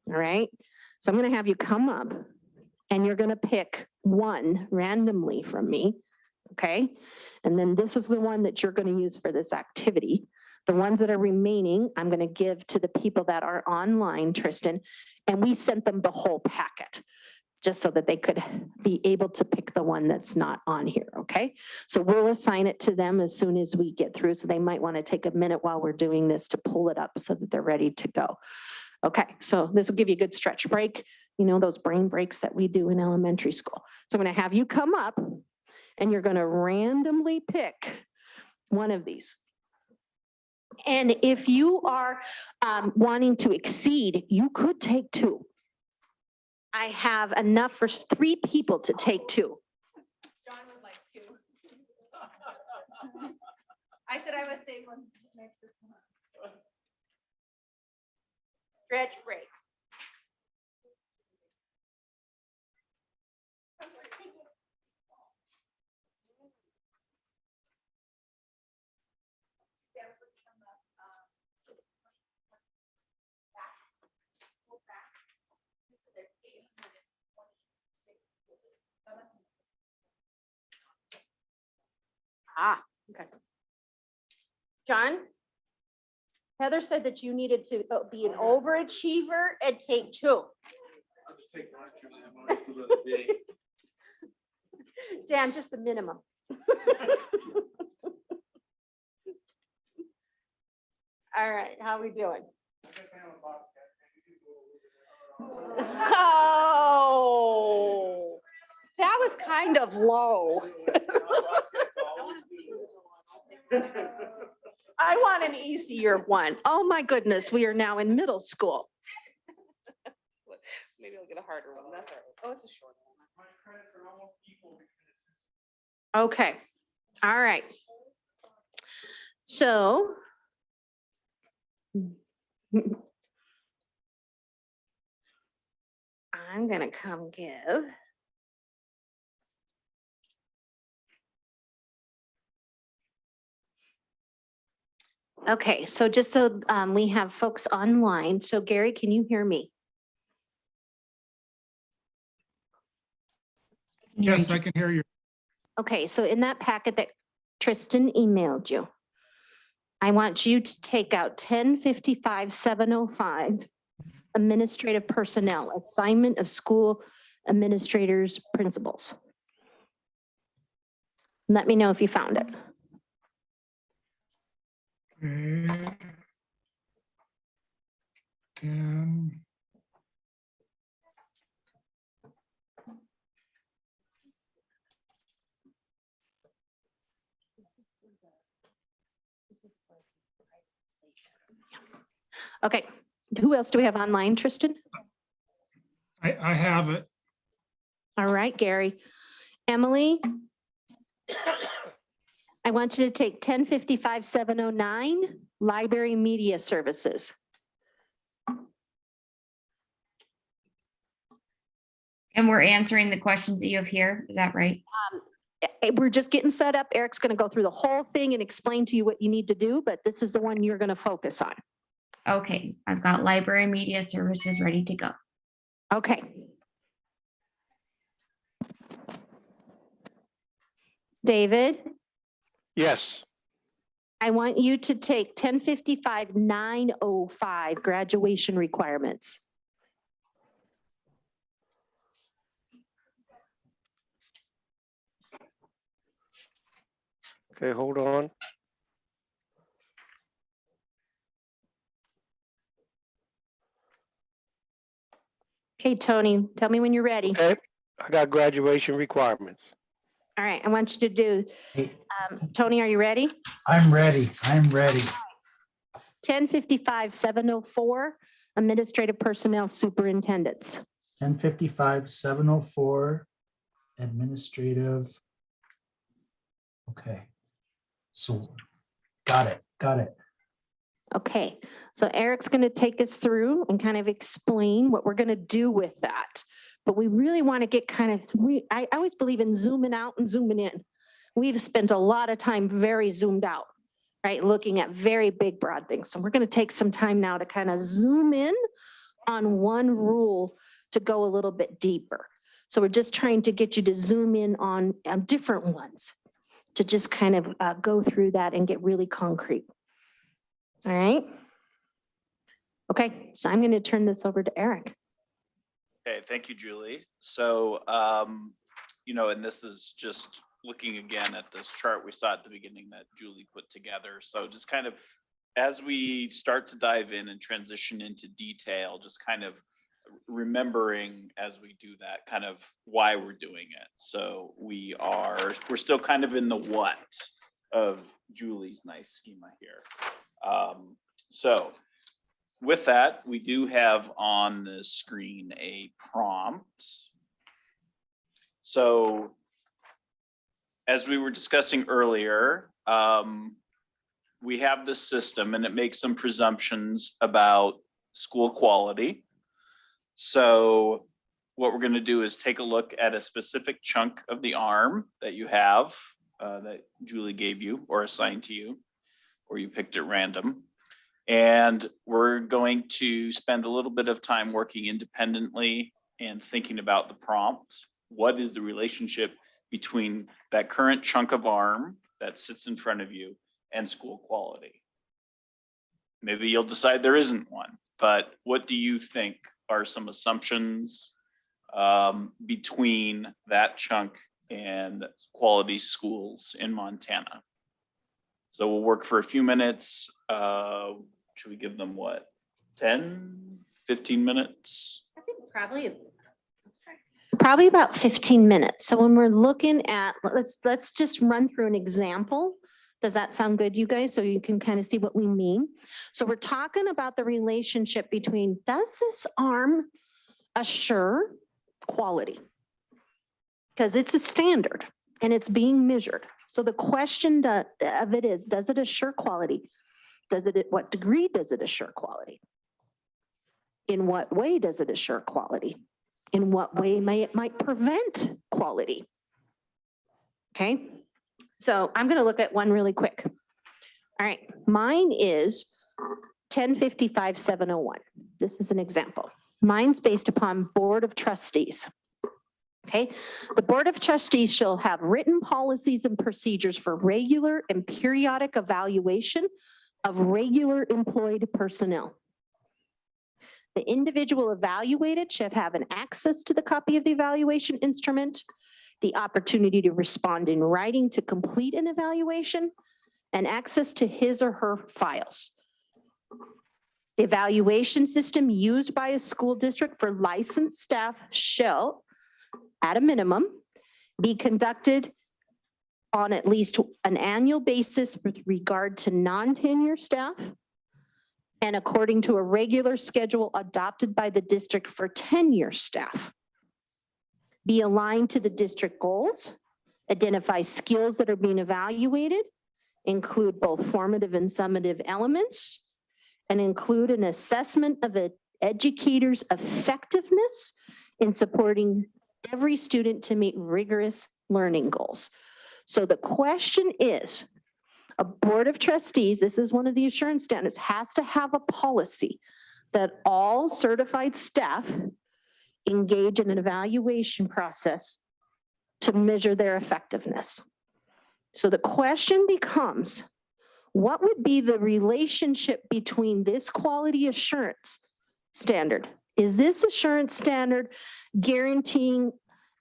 All right. So I'm going to have you come up and you're going to pick one randomly from me. Okay. And then this is the one that you're going to use for this activity. The ones that are remaining, I'm going to give to the people that are online, Tristan, and we sent them the whole packet just so that they could be able to pick the one that's not on here, okay? So we'll assign it to them as soon as we get through, so they might want to take a minute while we're doing this to pull it up so that they're ready to go. Okay, so this will give you a good stretch break, you know, those brain breaks that we do in elementary school. So I'm going to have you come up and you're going to randomly pick one of these. And if you are wanting to exceed, you could take two. I have enough for 3 people to take 2. John would like to. I said I would save one next to someone. Stretch break. Ah, okay. John? Heather said that you needed to be an overachiever and take 2. I'll just take one, Julie. I'm gonna do the big. Dan, just the minimum. All right, how we doing? Oh, that was kind of low. I want an easier one. Oh my goodness, we are now in middle school. Maybe I'll get a harder one. That's all right. Oh, it's a short one. Okay, all right. So. I'm gonna come give. Okay, so just so we have folks online. So Gary, can you hear me? Yes, I can hear you. Okay, so in that packet that Tristan emailed you, I want you to take out 1055-705, administrative personnel, assignment of school administrators, principals. Let me know if you found it. Okay. 10. Okay, who else do we have online, Tristan? I have it. All right, Gary. Emily? I want you to take 1055-709, library media services. And we're answering the questions that you have here. Is that right? We're just getting set up. Eric's going to go through the whole thing and explain to you what you need to do, but this is the one you're going to focus on. Okay, I've got library media services ready to go. Okay. David, Yes. I want you to take 1055-905, graduation requirements. Okay, hold on. Okay, Tony, tell me when you're ready. Okay, I got graduation requirements. All right, I want you to do, Tony, are you ready? I'm ready. I'm ready. 1055-704, administrative personnel superintendents. 1055-704, administrative. Okay. So got it. Okay, so Eric's going to take us through and kind of explain what we're going to do with that. But we really want to get kind of, I always believe in zooming out and zooming in. We've spent a lot of time very zoomed out, right? Looking at very big, broad things. So we're going to take some time now to kind of zoom in on one rule to go a little bit deeper. So we're just trying to get you to zoom in on different ones to just kind of go through that and get really concrete. All right. Okay, so I'm going to turn this over to Eric. Okay, thank you, Julie. So, and this is just looking again at this chart we saw at the beginning that Julie put together. So just kind of as we start to dive in and transition into detail, just kind of remembering as we do that kind of why we're doing it. So we're still kind of in the what of Julie's nice schema here. So with that, we do have on the screen a prompt. So as we were discussing earlier, we have this system and it makes some presumptions about school quality. So what we're going to do is take a look at a specific chunk of the arm that you have, that Julie gave you or assigned to you, or you picked at random. And we're going to spend a little bit of time working independently and thinking about the prompt. What is the relationship between that current chunk of arm that sits in front of you and school quality? Maybe you'll decide there isn't one, but what do you think are some assumptions between that chunk and quality schools in Montana? So we'll work for a few minutes. Should we give them what, 10, 15 minutes? I think probably, Probably about 15 minutes. So when we're looking at, let's just run through an example. Does that sound good, you guys? So you can kind of see what we mean. So we're talking about the relationship between, does this arm assure quality? Because it's a standard and it's being measured. So the question of it is, does it assure quality? What degree does it assure quality? In what way does it assure quality? In what way it might prevent quality? Okay, so I'm going to look at one really quick. All right, mine is 1055-701. This is an example. Mine's based upon Board of Trustees. Okay, the Board of Trustees shall have written policies and procedures for regular and periodic evaluation of regular employed personnel. The individual evaluated should have an access to the copy of the evaluation instrument, the opportunity to respond in writing to complete an evaluation, and access to his or her files. The evaluation system used by a school district for licensed staff shall, at a minimum, be conducted on at least an annual basis with regard to non-tenure staff and according to a regular schedule adopted by the district for tenure staff. Be aligned to the district goals, identify skills that are being evaluated, include both formative and summative elements, and include an assessment of an educator's effectiveness in supporting every student to meet rigorous learning goals. So the question is, a Board of Trustees, this is one of the assurance standards, has to have a policy that all certified staff engage in an evaluation process to measure their effectiveness. So the question becomes, what would be the relationship between this quality assurance standard? Is this assurance standard guaranteeing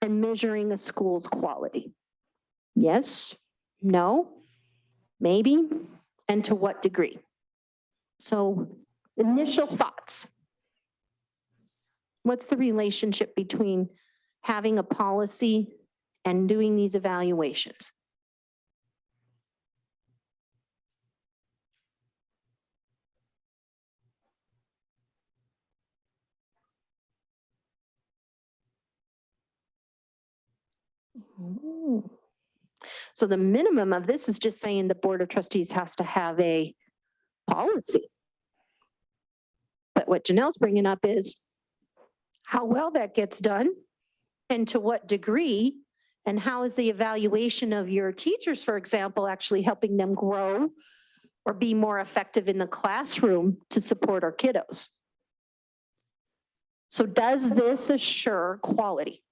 and measuring a school's quality? Yes, no, maybe, and to what degree? So initial thoughts. What's the relationship between having a policy and doing these evaluations? Ooh. So the minimum of this is just saying the Board of Trustees has to have a policy. But what Janelle's bringing up is how well that gets done and to what degree, and how is the evaluation of your teachers, for example, actually helping them grow or be more effective in the classroom to support our kiddos? So does this assure quality?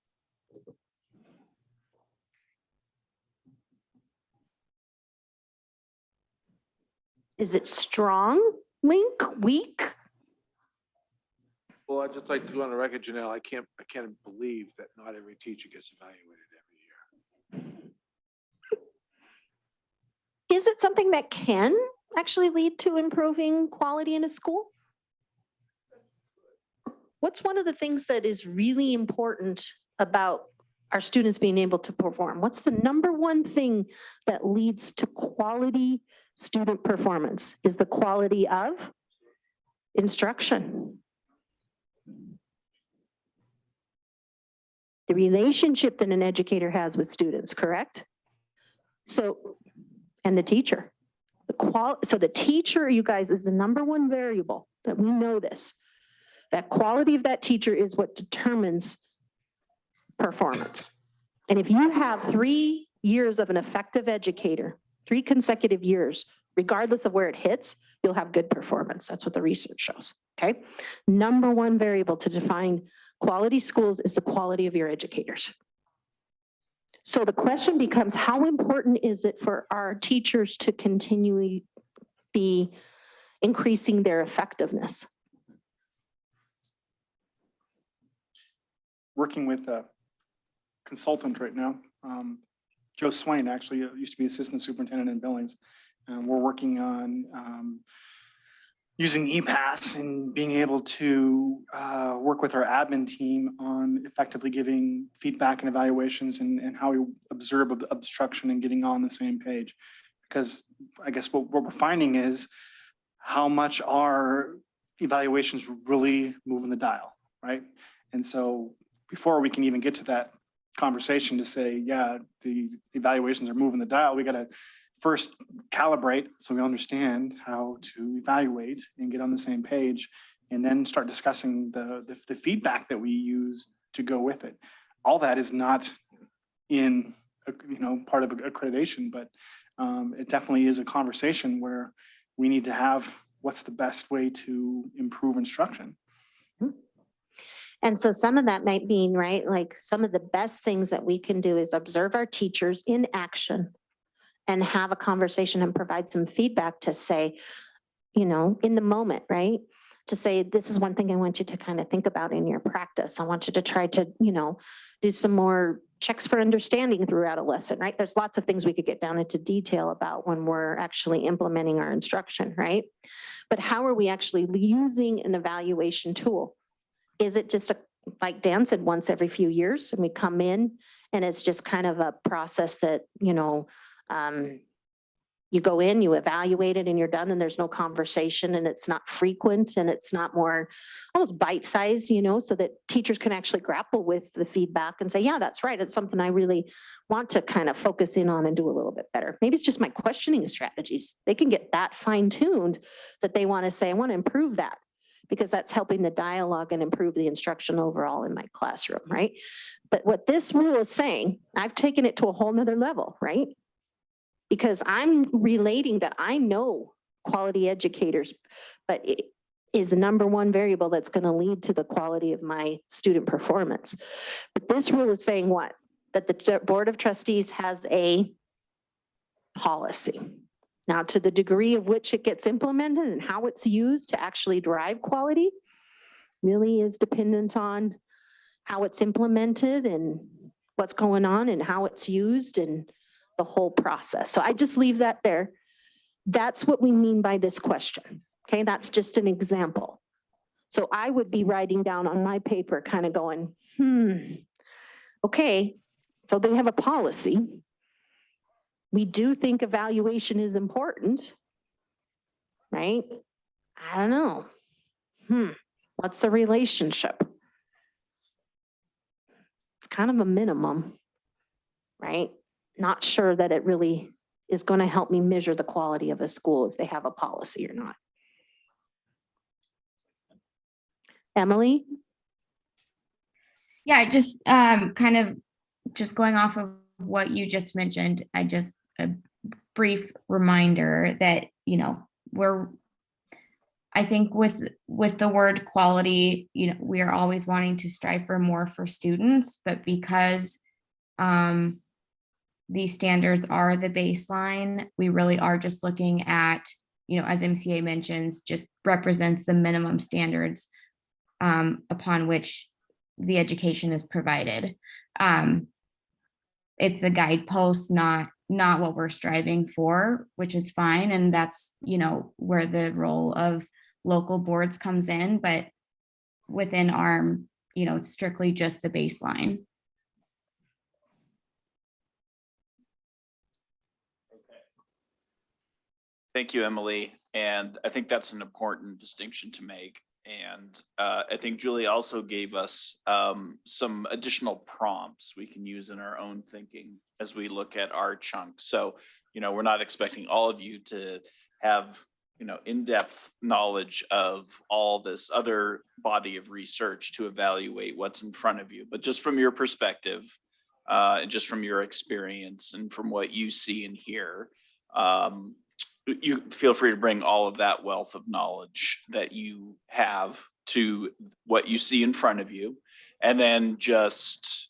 Is it strong Wink, week. Well, I'd just like to go on the record, Janelle, I can't believe that not every teacher gets evaluated every year. Is it something that can actually lead to improving quality in a school? What's one of the things that is really important about our students being able to perform? What's the number one thing that leads to quality student performance? Is the quality of instruction. The relationship that an educator has with students, correct? So, and the teacher. So the teacher, you guys, is the number one variable that we know this. That quality of that teacher is what determines performance. And if you have 3 years of an effective educator, 3 consecutive years, regardless of where it hits, you'll have good performance. That's what the research shows, okay? Number one variable to define quality schools is the quality of your educators. So the question becomes, how important is it for our teachers to continually be increasing their effectiveness? Working with a consultant right now, Joe Swain actually used to be assistant superintendent in Billings. We're working on using ePass and being able to work with our admin team on effectively giving feedback and evaluations and how we observe obstruction and getting on the same page. Because I guess what we're finding is how much our evaluations really moving the dial, right? And so before we can even get to that conversation to say, yeah, the evaluations are moving the dial, we got to first calibrate so we understand how to evaluate and get on the same page, and then start discussing the feedback that we use to go with it. All that is not in part of accreditation, but it definitely is a conversation where we need to have what's the best way to improve instruction. And so some of that might mean, right, like some of the best things that we can do is observe our teachers in action and have a conversation and provide some feedback to say, in the moment, right? To say, this is one thing I want you to kind of think about in your practice. I want you to try to, do some more checks for understanding throughout a lesson, right? There's lots of things we could get down into detail about when we're actually implementing our instruction, right? But how are we actually using an evaluation tool? Is it just like Dan said, once every few years, and we come in and it's just kind of a process that, you go in, you evaluate it, and you're done, and there's no conversation, and it's not frequent, and it's not more almost bite-sized, so that teachers can actually grapple with the feedback and say, yeah, that's right. It's something I really want to kind of focus in on and do a little bit better. Maybe it's just my questioning strategies. They can get that fine-tuned that they want to say, I want to improve that, because that's helping the dialogue and improve the instruction overall in my classroom, right? But what this rule is saying, I've taken it to a whole nother level, right? Because I'm relating that I know quality educators, but it is the number one variable that's going to lead to the quality of my student performance. But this rule is saying what? That the Board of Trustees has a policy. Now, to the degree of which it gets implemented and how it's used to actually drive quality really is dependent on how it's implemented and what's going on and how it's used and the whole process. So I just leave that there. That's what we mean by this question. Okay, that's just an example. So I would be writing down on my paper kind of going, okay, so they have a policy. We do think evaluation is important, right? I don't know. What's the relationship? It's kind of a minimum, right? Not sure that it really is going to help me measure the quality of a school if they have a policy or not. Emily? Yeah, just kind of just going off of what you just mentioned, a brief reminder that, I think with the word quality, we are always wanting to strive for more for students, but because these standards are the baseline, we really are just looking at, as MCA mentions, just represents the minimum standards upon which the education is provided. It's a guidepost, not what we're striving for, which is fine. And that's, where the role of local boards comes in. But within ARM, it's strictly just the baseline. Thank you, Emily. And I think that's an important distinction to make. And I think Julie also gave us some additional prompts we can use in our own thinking as we look at our chunk. So, we're not expecting all of you to have, in-depth knowledge of all this other body of research to evaluate what's in front of you, but just from your perspective, and just from your experience and from what you see and hear, you feel free to bring all of that wealth of knowledge that you have to what you see in front of you, and then just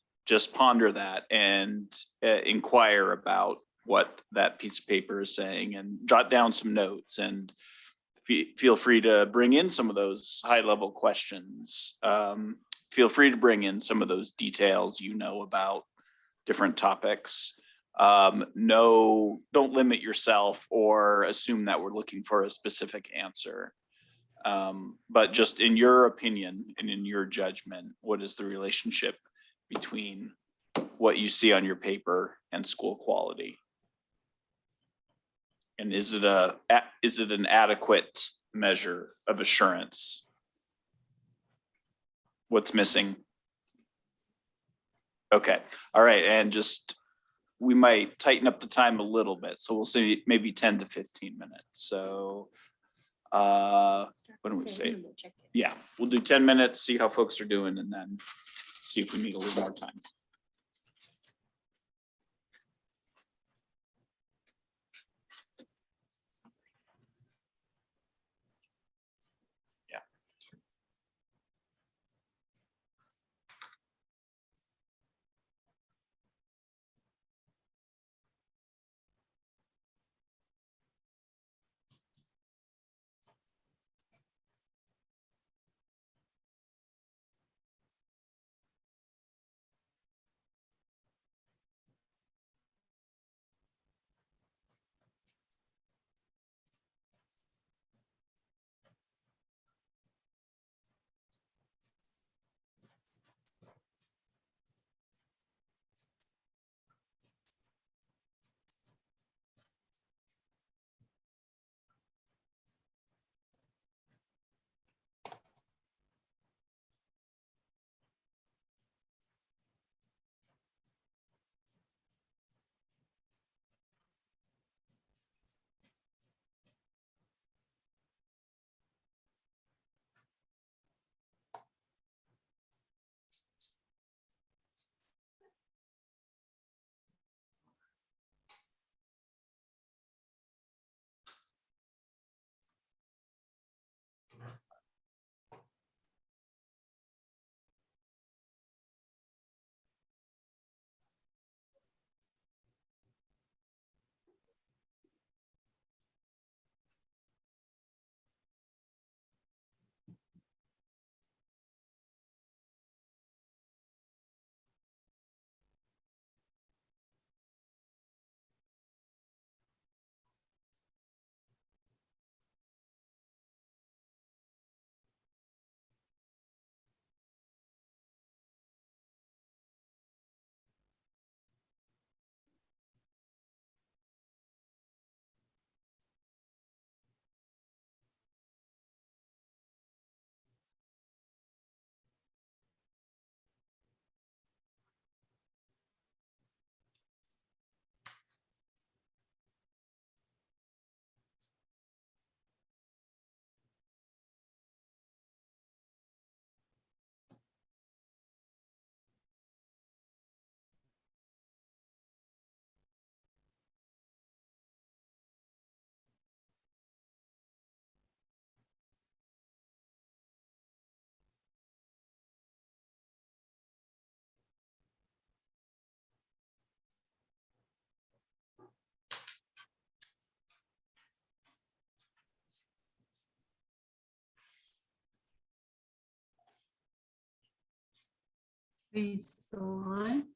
ponder that and inquire about what that piece of paper is saying and jot down some notes, and feel free to bring in some of those high level questions. Feel free to bring in some of those details about different topics. No, don't limit yourself or assume that we're looking for a specific answer. But just in your opinion and in your judgment, what is the relationship between what you see on your paper and school quality? And is it an adequate measure of assurance? What's missing? Okay, all right, and we might tighten up the time a little bit. So we'll say maybe 10 to 15 minutes. So what do we say? Yeah, we'll do 10 minutes, see how folks are doing, and then see if we need a little more time. Please go on.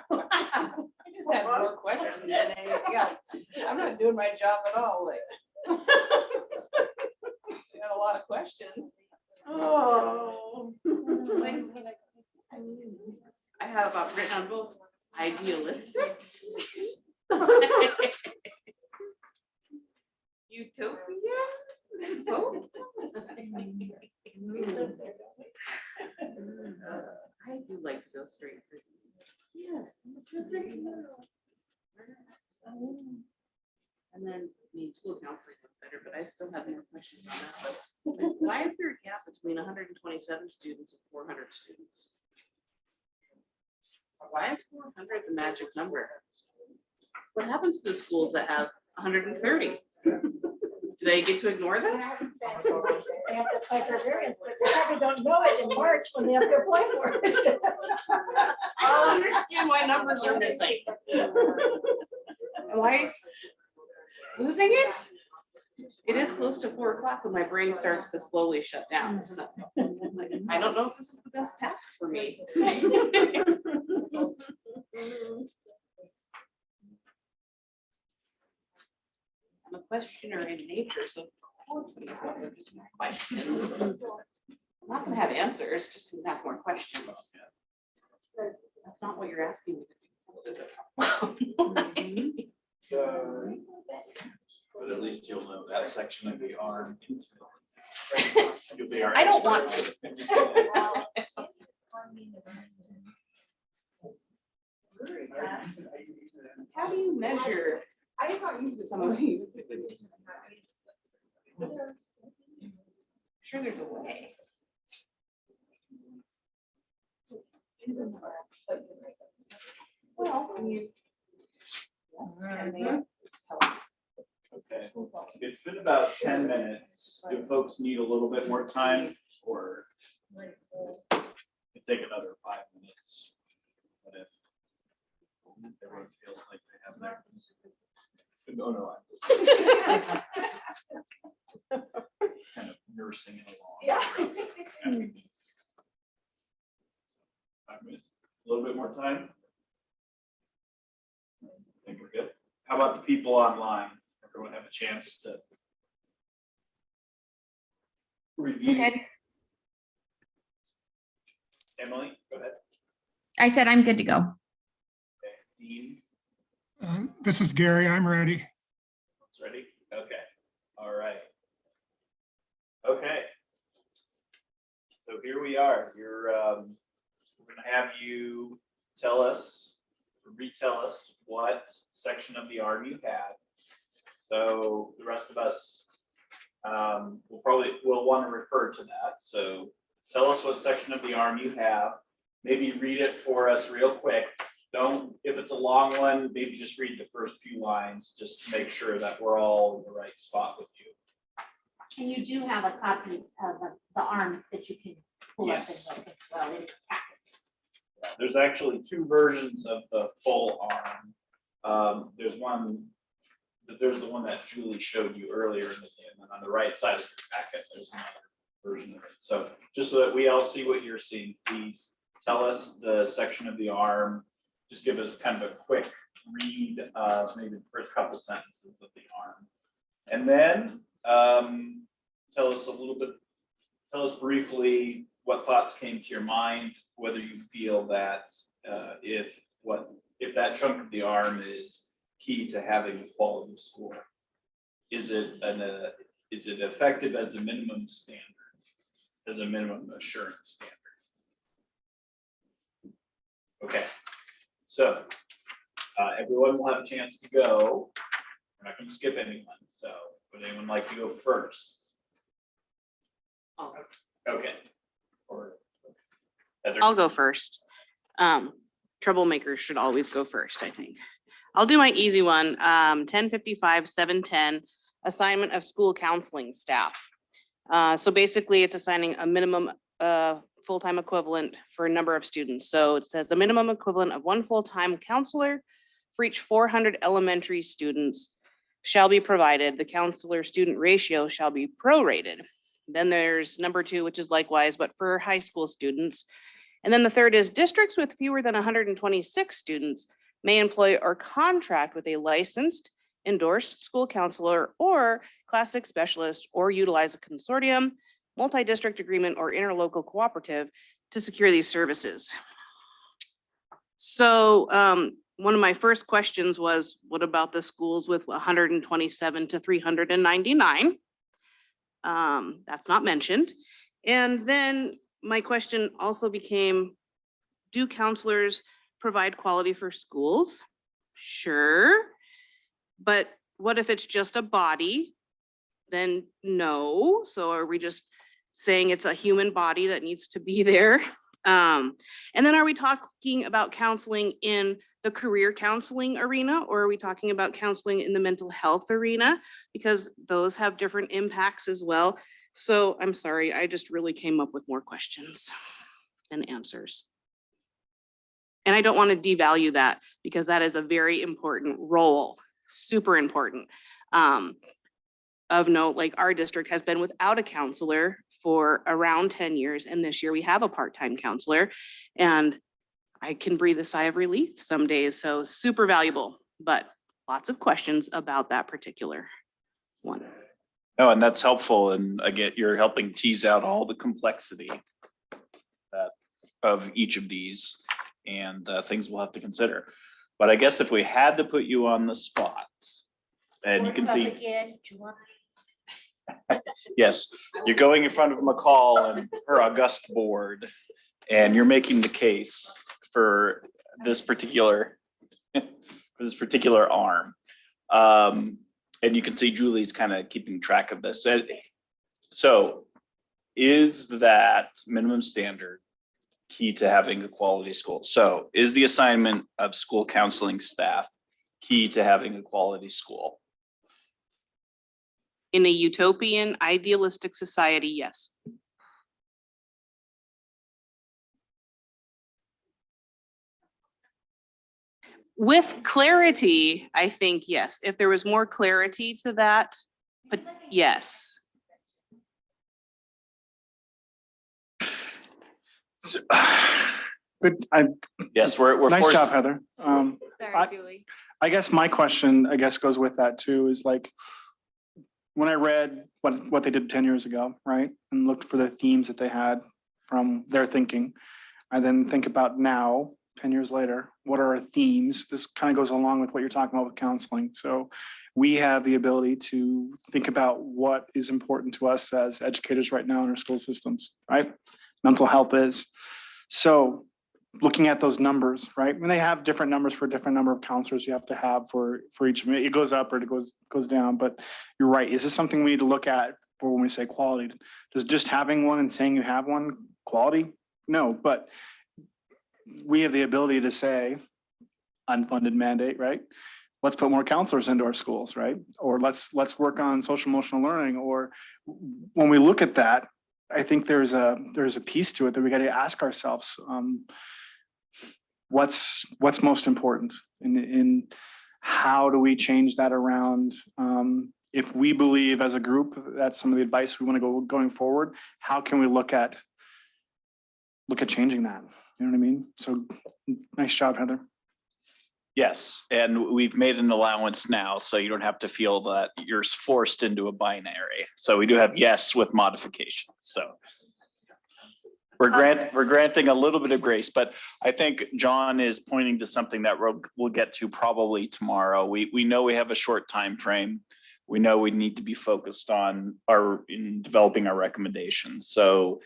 I just have more questions than anything else. I'm not doing my job at all, like. You got a lot of questions. Oh. I have written on both idealistic. Utopia. Hope. I do like to go straight for. Yes. And then mean, school counseling is better, but I still have more questions on that. But why is there a gap between 127 students and 400 students? Why is 400 the magic number? What happens to the schools that have 130? Do they get to ignore this? They have to apply for variance, but they probably don't know it in March when they have to apply for it. I don't understand why numbers are missing. Am I losing it? It is close to 4 o'clock when my brain starts to slowly shut down. So I don't know if this is the best task for me. I'm a questioner in nature, so of course I'm gonna have just more questions. I'm not gonna have answers, just gonna ask more questions. That's not what you're asking me to do, is it? But at least you'll know that section of the arm. I don't want to. How do you measure some of these? Sure, there's a way. Well, I mean. Okay, it's been about 10 minutes. Do folks need a little bit more time or it take another 5 minutes? But if everyone feels like they have their. No, I'm kind of nursing it along. Yeah. 5 minutes, a little bit more time. I think we're good. How about the people online? Everyone have a chance to review. Okay. Emily, go ahead. I said I'm good to go. Okay. Dean, This is Gary. I'm ready. it's ready? Okay. All right. Okay. So here we are. We're going to have you tell us, retell us what section of the ARM you had. So the rest of us will want to refer to that. So tell us what section of the ARM you have. Maybe read it for us real quick. Don't, if it's a long one, maybe just read the first few lines just to make sure that we're all in the right spot with you. And you do have a copy of the ARM that you can pull up Yes. and look as well in your packet. There's actually 2 versions of the full ARM. There's the one that Julie showed you earlier, and then on the right side of your packet, there's another version of it. So just so that we all see what you're seeing, please tell us the section of the ARM. Just give us kind of a quick read of maybe the first couple sentences of the ARM. And then tell us briefly what thoughts came to your mind, whether you feel that if that chunk of the ARM is key to having a quality school. Is it effective as a minimum standard, as a minimum assurance standard? Okay, so everyone will have a chance to go. We're not going to skip anyone. So would anyone like to go first? Okay. Or I'll go first. Troublemakers should always go first, I think. I'll do my easy one. 1055, 710, assignment of school counseling staff. So basically it's assigning a minimum full-time equivalent for a number of students. So it says the minimum equivalent of 1 full-time counselor for each 400 elementary students shall be provided. The counselor student ratio shall be prorated. Then there's number 2, which is likewise, but for high school students. And then the third is districts with fewer than 126 students may employ or contract with a licensed, endorsed school counselor or classic specialist or utilize a consortium, multi-district agreement, or interlocal cooperative to secure these services. So one of my first questions was, what about the schools with 127 to 399? That's not mentioned. And then my question also became, do counselors provide quality for schools? Sure. But what if it's just a body? Then no. So are we just saying it's a human body that needs to be there? And then are we talking about counseling in the career counseling arena, or are we talking about counseling in the mental health arena? Because those have different impacts as well. So I'm sorry, I just really came up with more questions than answers. And I don't want to devalue that because that is a very important role, super important. Of note, like our district has been without a counselor for around 10 years. And this year we have a part-time counselor, and I can breathe a sigh of relief some days. So super valuable, but lots of questions about that particular one. No, and that's helpful. And again, you're helping tease out all the complexity of each of these and things we'll have to consider. But I guess if we had to put you on the spot, and you can see, yes, you're going in front of McCall and her august board, and you're making the case for this particular arm. And you can see Julie's kind of keeping track of this. So is that minimum standard key to having a quality school? So is the assignment of school counseling staff key to having a quality school? In a utopian, idealistic society, yes. With clarity, I think yes. If there was more clarity to that, but yes. So, but yes, we're nice forced. job, Heather. Sorry, Julie. I guess my question, goes with that too, is like, when I read what they did 10 years ago, right, and looked for the themes that they had from their thinking, I then think about now, 10 years later, what are our themes? This kind of goes along with what you're talking about with counseling. So we have the ability to think about what is important to us as educators right now in our school systems, right? Mental health is. So looking at those numbers, right? When they have different numbers for different number of counselors you have to have for each of them. It goes up or it goes down, but you're right. Is this something we need to look at for when we say quality? Does just having one and saying you have one quality? No, but we have the ability to say unfunded mandate, right? Let's put more counselors into our schools, right? Or let's work on social emotional learning. Or when we look at that, I think there's a piece to it that we got to ask ourselves. What's most important in how do we change that around? If we believe as a group that's some of the advice we want to go going forward, how can we look at changing that? You know what I mean? So nice job, Heather. Yes, and we've made an allowance now, so you don't have to feel that you're forced into a binary. So we do have yes with modifications. So we're granting a little bit of grace, but I think John is pointing to something that we'll get to probably tomorrow. We know we have a short time frame. We know we need to be focused on in developing our recommendations. So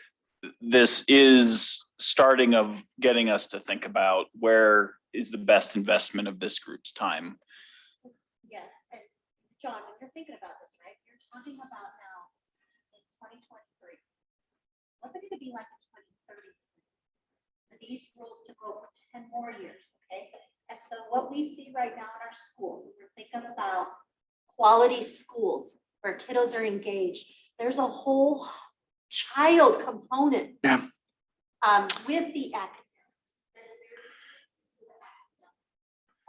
this is starting of getting us to think about where is the best investment of this group's time. Yes, and John, when you're thinking about this, right, you're talking about now in 2023. What's it going to be like in 2030? These rules took over 10 more years, okay? And so what we see right now in our schools, if we're thinking about quality schools where kiddos are engaged, there's a whole child component with the academics that is very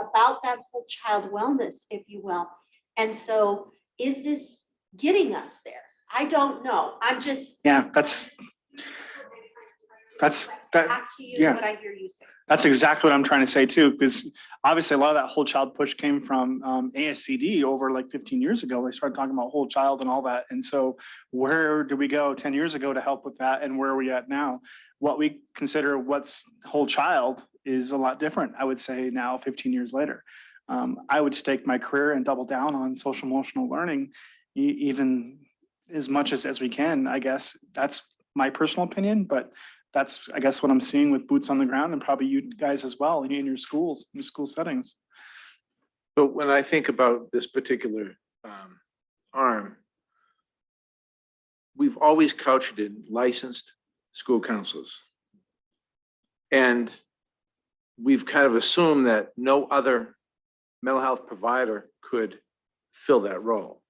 about that whole child wellness, if you will. And so is this getting us there? I don't know. I'm just that's back to you, what I hear you say. That's exactly what I'm trying to say too, because obviously a lot of that whole child push came from ASCD over like 15 years ago. They started talking about whole child and all that. And so where did we go 10 years ago to help with that? And where are we at now? What we consider what's whole child is a lot different, I would say now 15 years later. I would stake my career and double down on social emotional learning, even as much as we can, I guess. That's my personal opinion, but that's, I guess, what I'm seeing with boots on the ground and probably you guys as well in your schools, in your school settings. But when I think about this particular arm, we've always couched it in licensed school counselors. And we've kind of assumed that no other mental health provider could fill that role,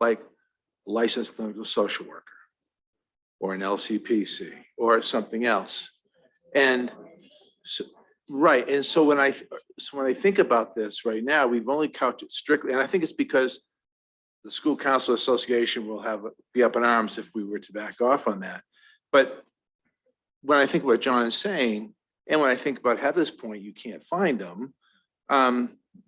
like a licensed clinical social worker or an LCPC or something else. And so, right. And so when I think about this right now, we've only couched it strictly, and I think it's because the School Council Association will be up in arms if we were to back off on that. But when I think what John is saying, and when I think about Heather's point, you can't find them,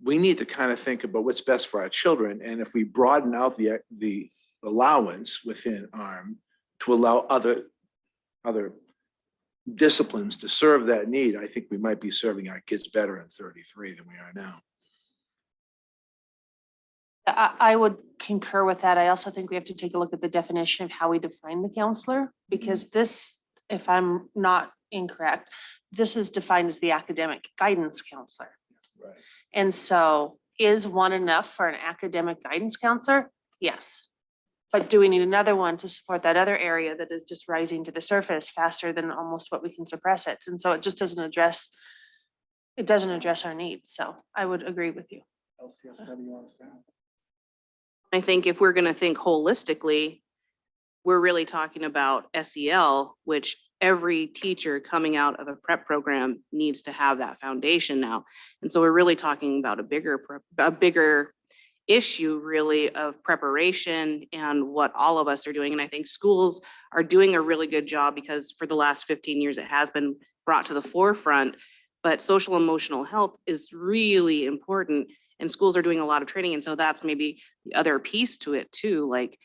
we need to kind of think about what's best for our children. And if we broaden out the allowance within ARM to allow other disciplines to serve that need, I think we might be serving our kids better in 33 than we are now. I would concur with that. I also think we have to take a look at the definition of how we define the counselor, because this, if I'm not incorrect, this is defined as the academic guidance counselor. Right. And so is one enough for an academic guidance counselor? Yes. But do we need another one to support that other area that is just rising to the surface faster than almost what we can suppress it? And so it just doesn't address our needs. So I would agree with you. I think if we're going to think holistically, we're really talking about SEL, which every teacher coming out of a prep program needs to have that foundation now. And so we're really talking about a bigger issue really of preparation and what all of us are doing. And I think schools are doing a really good job, because for the last 15 years, it has been brought to the forefront, but social emotional health is really important, and schools are doing a lot of training. And so that's maybe the other piece to it too, like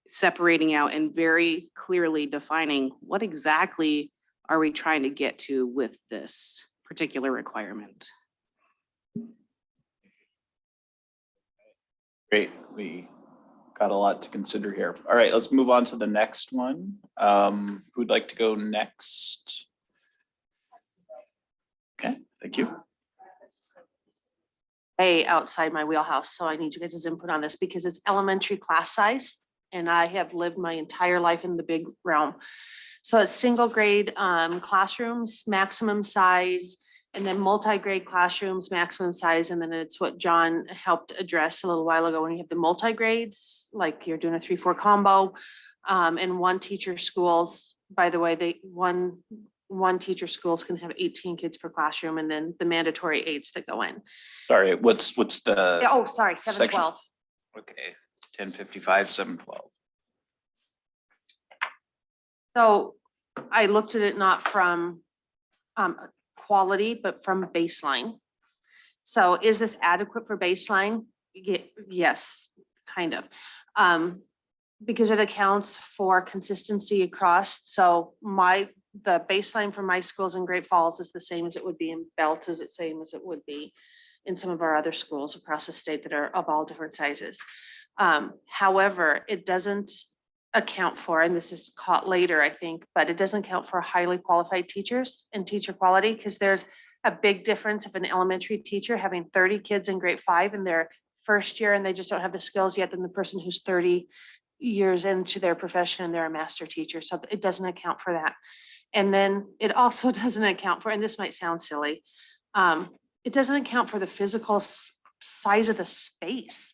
separating out and very clearly defining what exactly are we trying to get to with this particular requirement. Great, we got a lot to consider here. All right, let's move on to the next one. Who'd like to go next? Okay, thank you. Way outside my wheelhouse, so I need you guys' input on this because it's elementary class size, and I have lived my entire life in the big realm. So it's single grade classrooms, maximum size, and then multi-grade classrooms, maximum size, and then it's what John helped address a little while ago when you have the multi-grades, like you're doing a 3-4 combo, and one teacher schools. By the way, one teacher schools can have 18 kids per classroom, and then the mandatory 8s that go in. Sorry, what's the? Oh, sorry, 712. Okay, 1055, 712. So I looked at it not from quality, but from baseline. So is this adequate for baseline? Yes, kind of. Because it accounts for consistency across. So the baseline for my schools in Great Falls is the same as it would be in Belt, is the same as it would be in some of our other schools across the state that are of all different sizes. However, it doesn't account for, and this is caught later, I think, but it doesn't account for highly qualified teachers and teacher quality, because there's a big difference of an elementary teacher having 30 kids in grade 5 in their first year and they just don't have the skills yet than the person who's 30 years into their profession and they're a master teacher. So it doesn't account for that. And then it also doesn't account for, and this might sound silly, it doesn't account for the physical size of the space.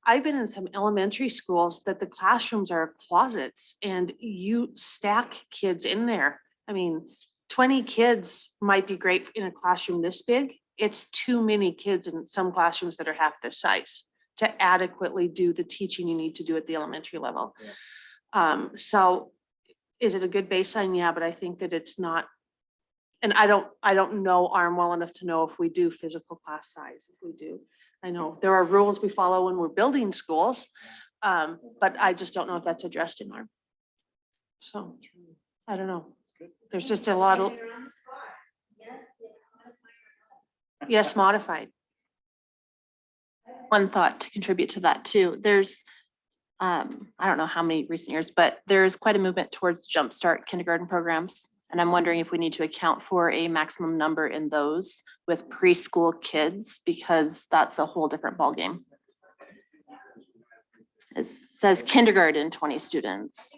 I've been in some elementary schools that the classrooms are closets and you stack kids in there. I mean, 20 kids might be great in a classroom this big. It's too many kids in some classrooms that are half this size to adequately do the teaching you need to do at the elementary level. Yeah. So is it a good baseline? Yeah, but I think that it's not. And I don't know ARM well enough to know if we do physical class size, if we do. I know there are rules we follow when we're building schools, but I just don't know if that's addressed in ARM. So I don't know. There's just a lot of. Yes, modified. One thought to contribute to that too. There's, I don't know how many recent years, but there's quite a movement towards jumpstart kindergarten programs. And I'm wondering if we need to account for a maximum number in those with preschool kids, because that's a whole different ballgame. It says kindergarten, 20 students.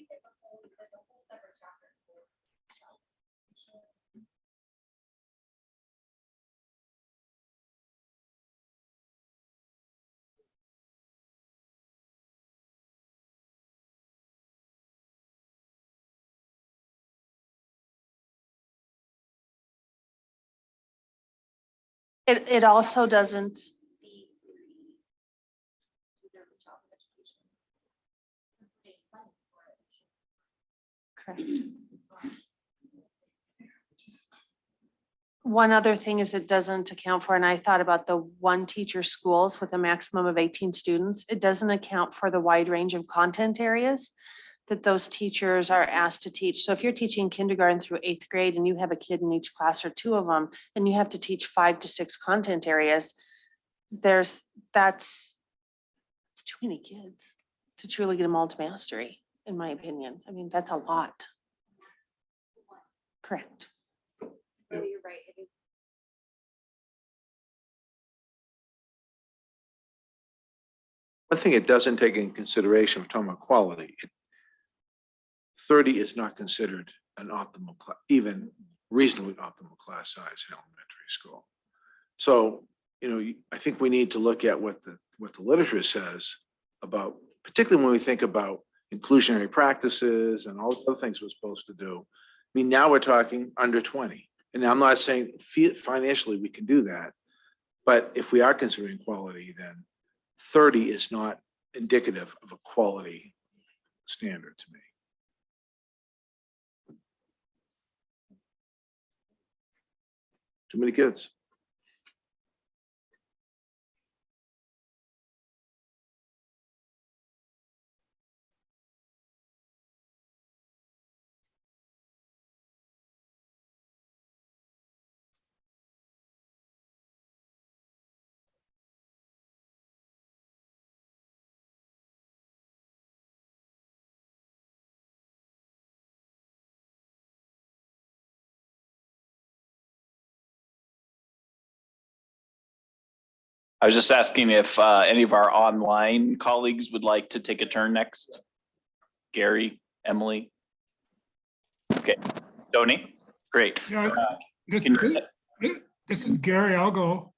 It also doesn't, correct. One other thing is it doesn't account for, and I thought about the one teacher schools with a maximum of 18 students. It doesn't account for the wide range of content areas that those teachers are asked to teach. So if you're teaching kindergarten through 8th grade and you have a kid in each class or 2 of them, and you have to teach 5 to 6 content areas, that's too many kids to truly get them all to mastery, in my opinion. I mean, that's a lot. Correct. No, you're right. It is. One thing it doesn't take into consideration, we're talking about quality. 30 is not considered an optimal, even reasonably optimal class size in elementary school. So, I think we need to look at what the literature says about, particularly when we think about inclusionary practices and all the other things we're supposed to do. I mean, now we're talking under 20. And I'm not saying financially we can do that, but if we are considering quality, then 30 is not indicative of a quality standard to me. Too many kids. I was just asking if any of our online colleagues would like to take a turn next. Gary, Emily. Okay, Tony, great. Yeah, this can you- this is Gary. I'll go.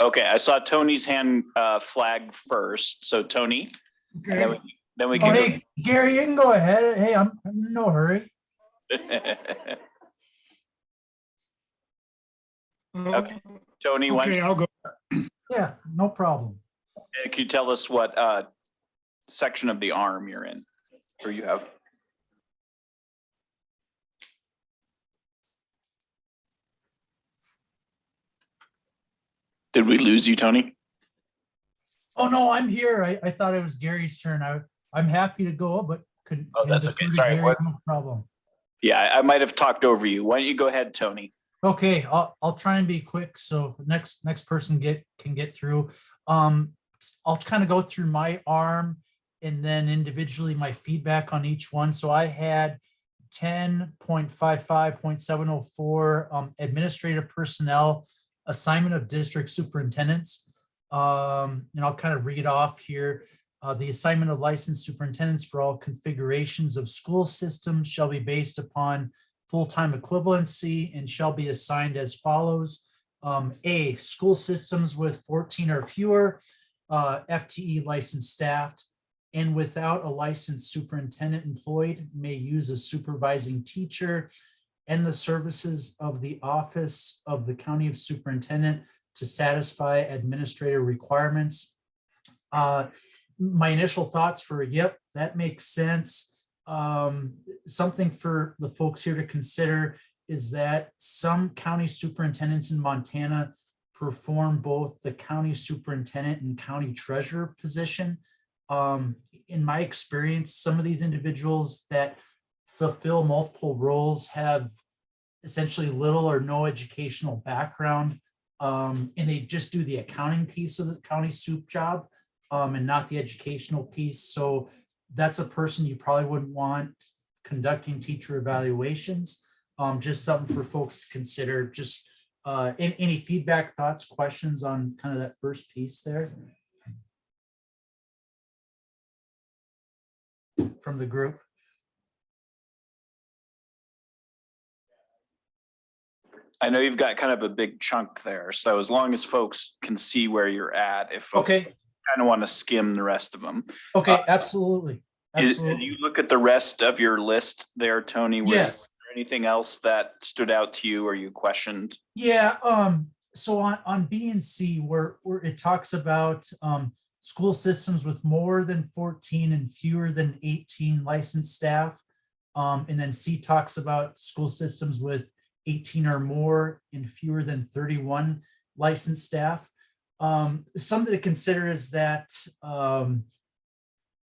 Okay, I saw Tony's hand flag first. So Tony, and Okay. then we Oh, can hey, Gary, you can go ahead. Hey, I'm in no hurry. go. Okay, Tony, Okay, I'll go. Yeah, no problem. can you tell us what section of the arm you're in, or you have? Did we lose you, Tony? Oh, no, I'm here. I thought it was Gary's turn. I'm happy to go, but couldn't. Oh, that's hand okay. defer to Sorry, Gary, what? no problem. Yeah, I might have talked over you. Why don't you go ahead, Tony? Okay, I'll try and be quick so next person can get through. I'll kind of go through my arm and then individually my feedback on each one. So I had 10.55.704 administrative personnel, assignment of district superintendents. And I'll kind of read off here. The assignment of licensed superintendents for all configurations of school systems shall be based upon full-time equivalency and shall be assigned as follows. A, school systems with 14 or fewer FTE licensed staffed and without a licensed superintendent employed may use a supervising teacher and the services of the office of the county of superintendent to satisfy administrative requirements. My initial thoughts for, yep, that makes sense. Something for the folks here to consider is that some county superintendents in Montana perform both the county superintendent and county treasurer position. In my experience, some of these individuals that fulfill multiple roles have essentially little or no educational background, and they just do the accounting piece of the county soup job and not the educational piece. So that's a person you probably wouldn't want conducting teacher evaluations. Just something for folks to consider. Just any feedback, thoughts, questions on kind of that first piece there from the group? I know you've got kind of a big chunk there, so as long as folks can see where you're at, if folks Okay. kind of want to skim the rest of them. Okay, absolutely. As Absolutely. you look at the rest of your list there, Tony, was Yes. there anything else that stood out to you or you questioned? Yeah, so on B and C, where it talks about school systems with more than 14 and fewer than 18 licensed staff. And then C talks about school systems with 18 or more and fewer than 31 licensed staff. Something to consider is that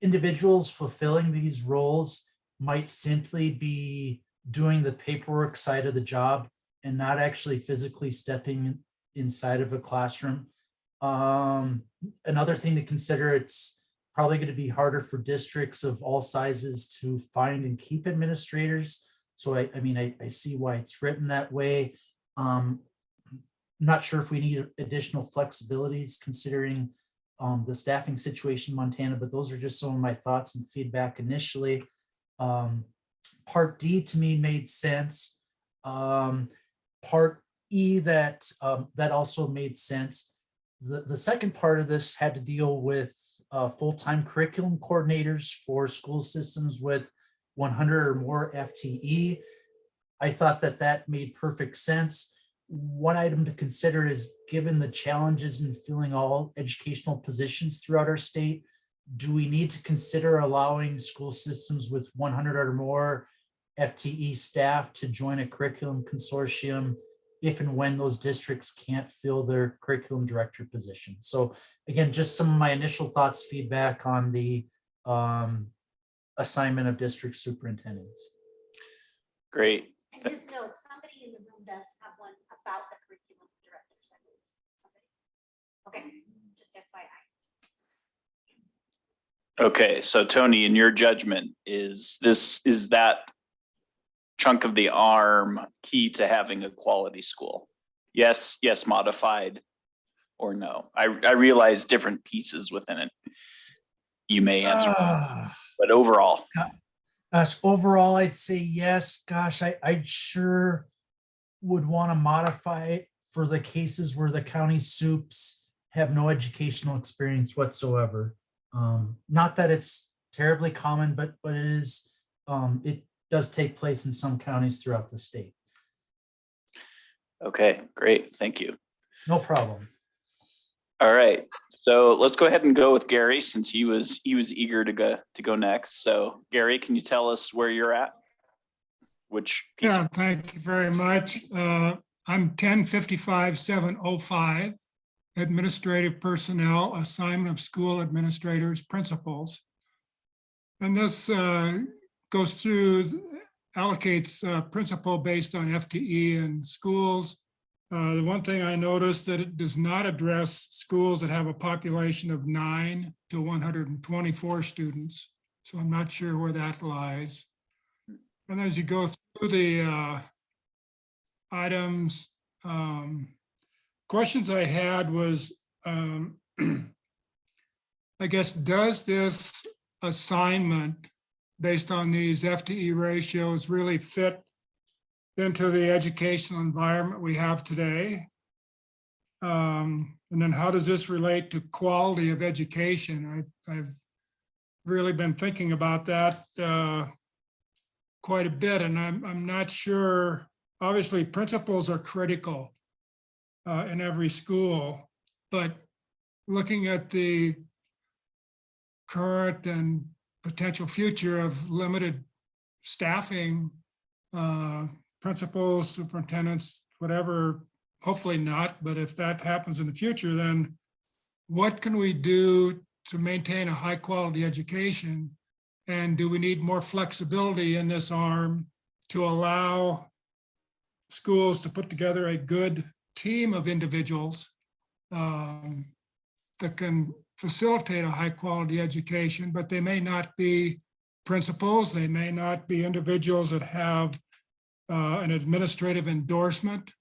individuals fulfilling these roles might simply be doing the paperwork side of the job and not actually physically stepping inside of a classroom. Another thing to consider, it's probably going to be harder for districts of all sizes to find and keep administrators. So I see why it's written that way. I'm not sure if we need additional flexibilities considering the staffing situation in Montana, but those are just some of my thoughts and feedback initially. Part D to me made sense. Part E that also made sense. The second part of this had to deal with full-time curriculum coordinators for school systems with 100 or more FTE. I thought that made perfect sense. One item to consider is, given the challenges in filling all educational positions throughout our state, do we need to consider allowing school systems with 100 or more FTE staff to join a curriculum consortium if and when those districts can't fill their curriculum director position? So again, just some of my initial thoughts, feedback on the assignment of district superintendents. Great. And just note, somebody in the room does have one about the curriculum directors. Okay, just FYI. Okay, so Tony, in your judgment, is that chunk of the arm key to having a quality school? Yes, modified, or no? I realize different pieces within it. You may answer, but overall. Gosh, overall, I'd say yes. Gosh, I sure would want to modify it for the cases where the county soups have no educational experience whatsoever. Not that it's terribly common, but it is. It does take place in some counties throughout the state. Okay, great. Thank you. No problem. All right, so let's go ahead and go with Gary, since he was eager to go next. So Gary, can you tell us where you're at? Which piece? Yeah, thank you very much. I'm 1055-705, administrative personnel, assignment of school administrators, principals. And this goes through, allocates principal based on FTE in schools. The one thing I noticed that it does not address schools that have a population of 9 to 124 students. So I'm not sure where that lies. And as you go through the items, questions I had was, I guess, does this assignment based on these FTE ratios really fit into the educational environment we have today? And then how does this relate to quality of education? I've really been thinking about that quite a bit, and I'm not sure. Obviously, principals are critical in every school, but looking at the current and potential future of limited staffing, principals, superintendents, whatever, hopefully not, but if that happens in the future, then what can we do to maintain a high quality education? And do we need more flexibility in this arm to allow schools to put together a good team of individuals that can facilitate a high quality education, but they may not be principals. They may not be individuals that have an administrative endorsement,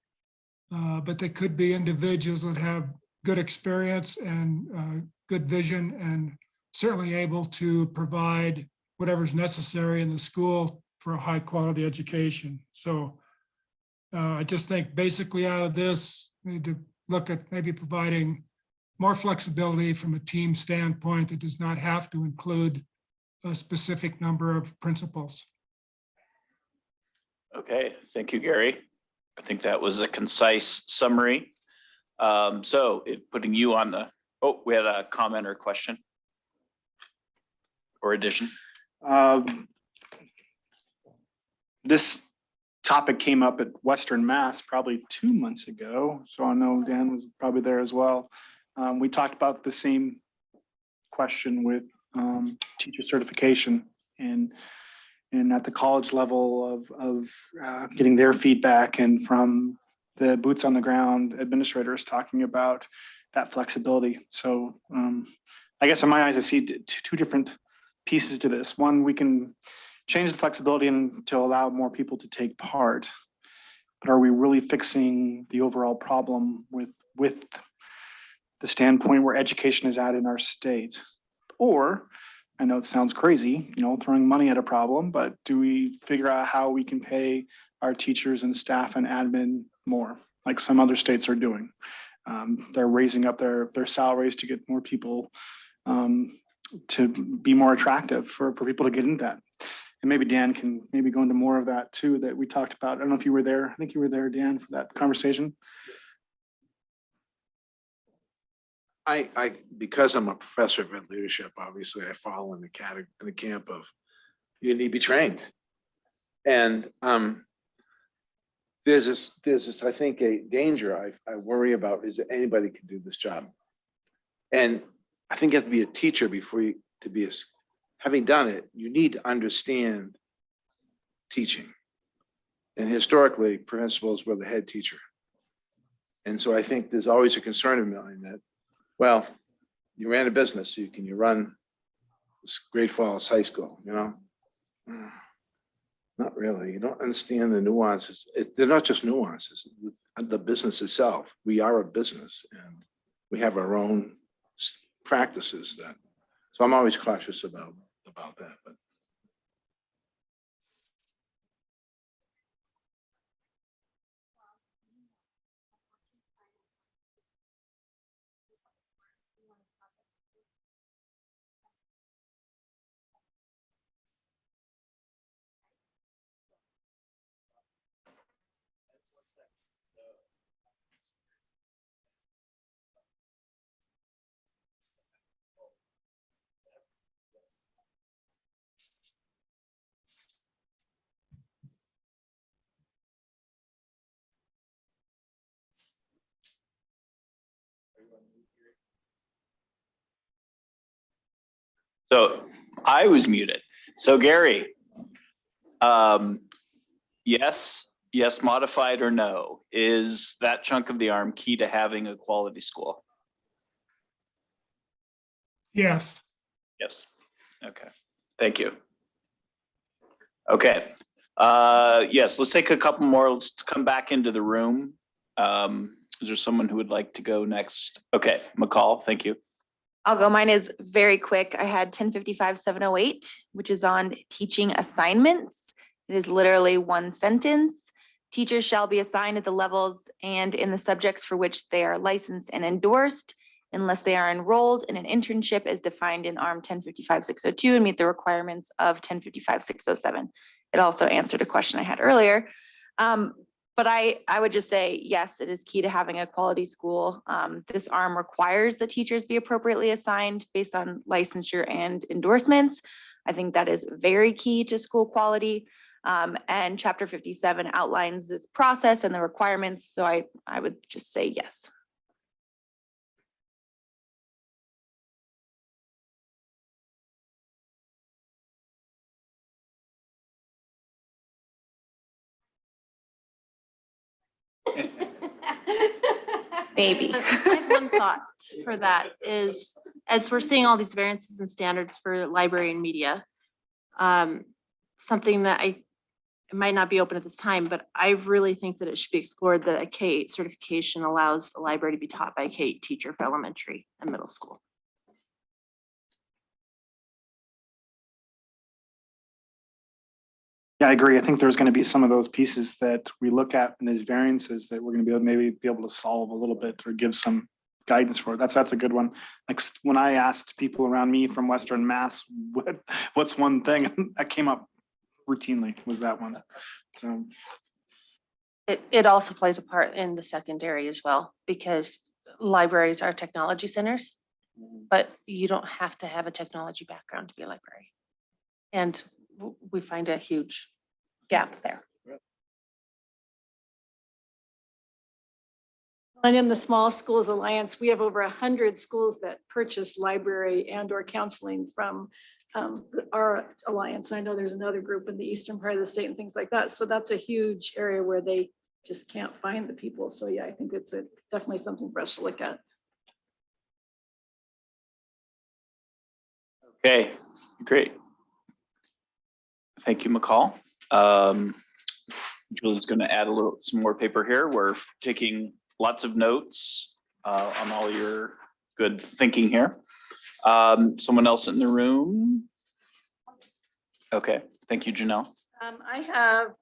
but they could be individuals that have good experience and good vision and certainly able to provide whatever's necessary in the school for a high quality education. So I just think basically out of this, we need to look at maybe providing more flexibility from a team standpoint that does not have to include a specific number of principals. Okay, thank you, Gary. I think that was a concise summary. So putting you on the, oh, we had a comment or question or addition. This topic came up at Western Mass probably 2 months ago, so I know Dan was probably there as well. We talked about the same question with teacher certification and at the college level of getting their feedback, and from the boots on the ground administrators talking about that flexibility. So I guess in my eyes, I see two different pieces to this. One, we can change the flexibility and to allow more people to take part, but are we really fixing the overall problem with the standpoint where education is at in our state? Or, I know it sounds crazy, throwing money at a problem, but do we figure out how we can pay our teachers and staff and admin more, like some other states are doing? They're raising up their salaries to get more people to be more attractive for people to get into that. And maybe Dan can maybe go into more of that too, that we talked about. I don't know if you were there. I think you were there, Dan, for that conversation. Because I'm a professor of ed leadership, obviously I fall in the camp of you need to be trained. And there's this, I think, a danger I worry about is that anybody can do this job. And I think you have to be a teacher before you to be having done it, you need to understand teaching. And historically, principals were the head teacher. And so I think there's always a concern of mine that, well, you ran a business, so can you run Great Falls High School, Not really. You don't understand the nuances. They're not just nuances. The business itself, we are a business and we have our own practices that, so I'm always cautious about that. But So I was muted. So Gary, yes, modified or no, is that chunk of the arm key to having a quality school? Yes. Yes. Okay. Thank you. Okay. Yes, let's take a couple more. Let's come back into the room. Is there someone who would like to go next? Okay, McCall, thank you. I'll go. Mine is very quick. I had 1055-708, which is on teaching assignments. It is literally one sentence. Teachers shall be assigned at the levels and in the subjects for which they are licensed and endorsed, unless they are enrolled in an internship as defined in ARM 1055-602 and meet the requirements of 1055-607. It also answered a question I had earlier. But I would just say, yes, it is key to having a quality school. This ARM requires that teachers be appropriately assigned based on licensure and endorsements. I think that is very key to school quality. And Chapter 57 outlines this process and the requirements. So I would just say yes. Maybe. I have one thought for that is, as we're seeing all these variances and standards for library and media, Something that it might not be open at this time, but I really think that it should be explored that a K-8 certification allows the library to be taught by a K-8 teacher for elementary and middle school. Yeah, I agree. I think there's going to be some of those pieces that we look at and these variances that we're going to be able, maybe be able to solve a little bit or give some guidance for. That's a good one. Like when I asked people around me from Western Mass, what's one thing that came up routinely was that one. So It also plays a part in the secondary as well, because libraries are technology centers, but you don't have to have a technology background to be a library. And we find a huge gap there. And in the Small Schools Alliance, we have over 100 schools that purchase library and or counseling from our alliance. I know there's another group in the eastern part of the state and things like that. So that's a huge area where they just can't find the people. So yeah, I think it's definitely something for us to look at. Okay, great. Thank you, McCall. Julie's going to add some more paper here. We're taking lots of notes on all your good thinking here. Someone else in the room? Okay, thank you, Janelle. I have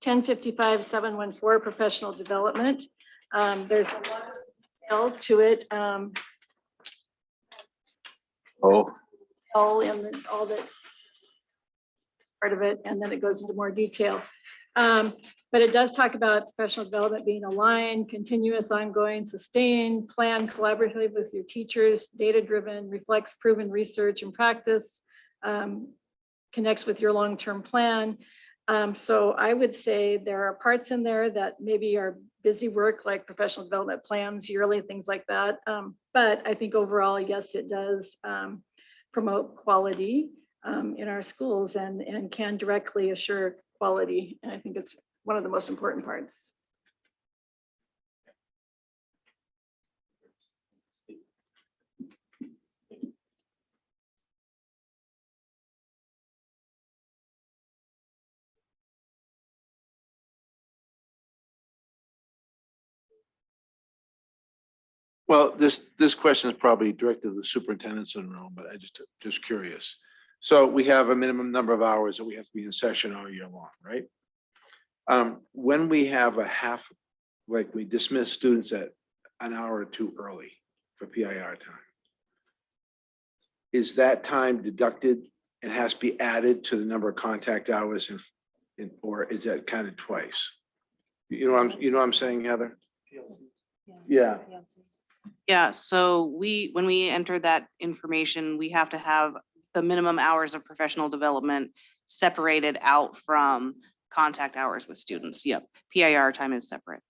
1055-714 professional development. There's a lot of detail to it. All that part of it, and then it goes into more detail. But it does talk about professional development being aligned, continuous, ongoing, sustained, planned, collaborative with your teachers, data-driven, reflects proven research and practice, connects with your long-term plan. So I would say there are parts in there that maybe are busy work, like professional development plans, yearly, things like that. But I think overall, yes, it does promote quality in our schools and can directly assure quality. And I think it's one of the most important parts. Well, this question is probably directed to the superintendents in the room, but I just curious. So we have a minimum number of hours that we have to be in session all year long, right? When we have like we dismiss students at an hour or two early for PIR time, is that time deducted and has to be added to the number of contact hours or is that counted twice? You know what I'm saying, Heather? Yeah. Yeah, so when we enter that information, we have to have the minimum hours of professional development separated out from contact hours with students. Yep, PIR time is separate.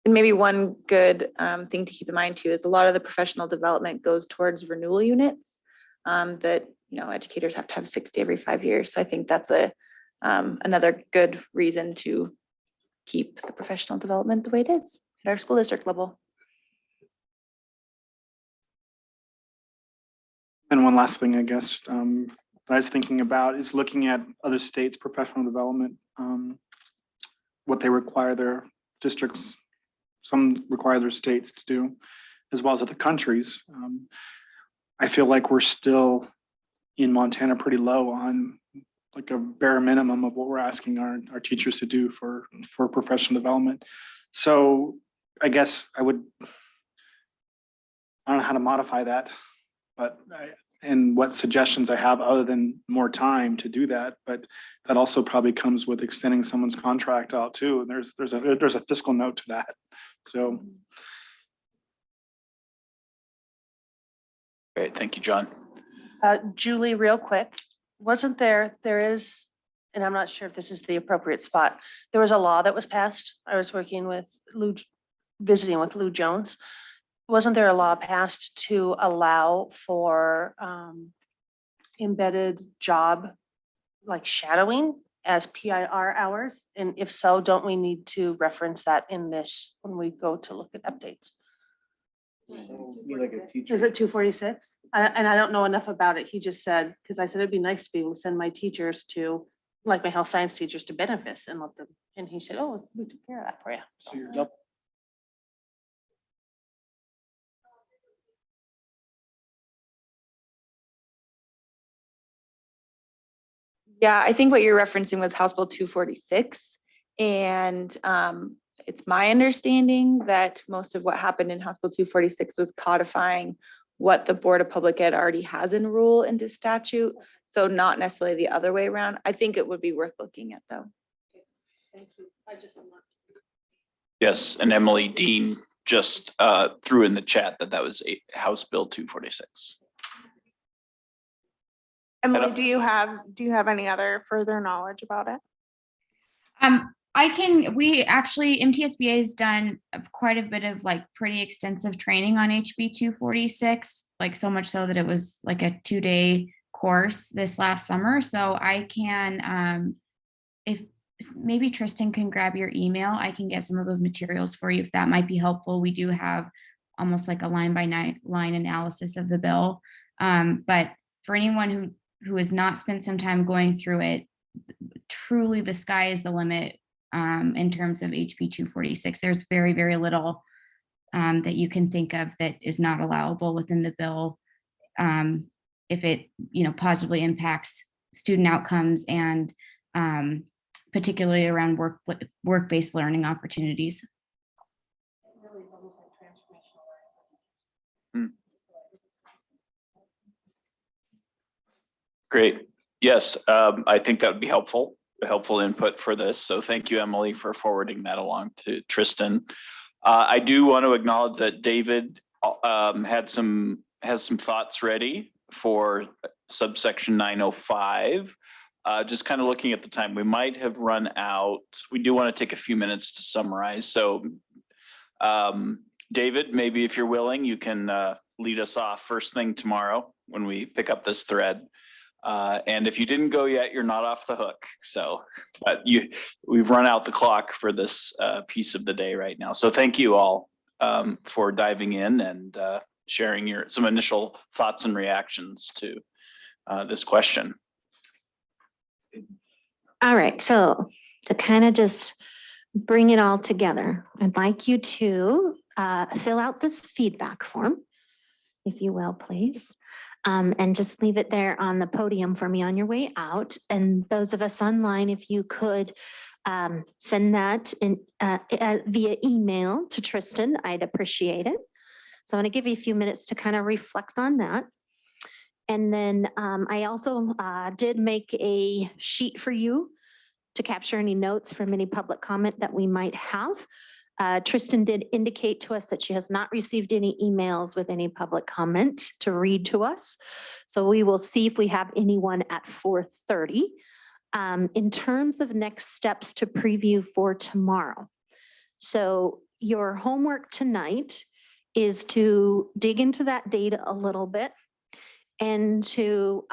And maybe one good thing to keep in mind too is a lot of the professional development goes towards renewal units that educators have to have 60 every 5 years. So I think that's another good reason to keep the professional development the way it is at our school district level. And one last thing, I guess, that I was thinking about is looking at other states' professional development, what they require their districts, some require their states to do, as well as other countries. I feel like we're still in Montana pretty low on like a bare minimum of what we're asking our teachers to do for professional development. So I guess I don't know how to modify that, but and what suggestions I have other than more time to do that. But that also probably comes with extending someone's contract out too. And there's a fiscal note to that. So. Great, thank you, John. Julie, real quick, there is, and I'm not sure if this is the appropriate spot. There was a law that was passed. I was visiting with Lou Jones. Wasn't there a law passed to allow for embedded job like shadowing as PIR hours? And if so, don't we need to reference that in this when we go to look at updates? Is it 246? And I don't know enough about it. He just said, because I said it'd be nice to be able to send my teachers to, like my health science teachers, to benefits and let them, and he said, oh, we took care of that for you. So you're double. Yeah, I think what you're referencing was House Bill 246. And it's my understanding that most of what happened in House Bill 246 was codifying what the Board of Public Ed already has in rule into statute. So not necessarily the other way around. I think it would be worth looking at though. Thank you. I just am not. Yes, and Emily Dean just threw in the chat that was House Bill 246. Emily, do you have any other further knowledge about it? We actually, MTSBA has done quite a bit of like pretty extensive training on HB 246, like so much so that it was like a 2-day course this last summer. So I can, if maybe Tristan can grab your email, I can get some of those materials for you if that might be helpful. We do have almost like a line by line analysis of the bill. But for anyone who has not spent some time going through it, truly the sky is the limit in terms of HB 246. There's very, very little that you can think of that is not allowable within the bill if it, positively impacts student outcomes and particularly around work-based learning opportunities. Great. Yes, I think that would be helpful input for this. So thank you, Emily, for forwarding that along to Tristan. I do want to acknowledge that David has some thoughts ready for subsection 905. Just kind of looking at the time, we might have run out. We do want to take a few minutes to summarize. So David, maybe if you're willing, you can lead us off first thing tomorrow when we pick up this thread. And if you didn't go yet, you're not off the hook. So, but we've run out the clock for this piece of the day right now. So thank you all for diving in and sharing some initial thoughts and reactions to this question. All right, so to kind of just bring it all together, I'd like you to fill out this feedback form, if you will, please. And just leave it there on the podium for me on your way out. And those of us online, if you could send that in, via email to Tristan, I'd appreciate it. So I'm going to give you a few minutes to kind of reflect on that. And then I also did make a sheet for you to capture any notes from any public comment that we might have. Tristan did indicate to us that she has not received any emails with any public comment to read to us. So we will see if we have anyone at 4:30. In terms of next steps to preview for tomorrow. So your homework tonight is to dig into that data a little bit and to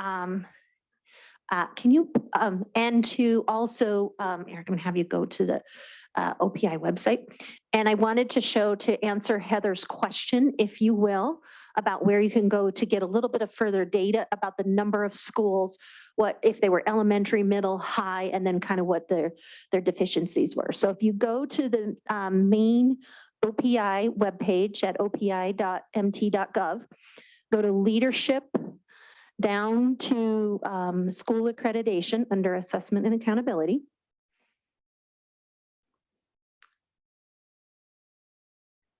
and to also, Eric, I'm gonna have you go to the OPI website. And I wanted to answer Heather's question, if you will, about where you can go to get a little bit of further data about the number of schools, what if they were elementary, middle, high, and then kind of what their deficiencies were. So if you go to the main OPI webpage at opi.mt.gov, go to leadership, down to school accreditation under assessment and accountability.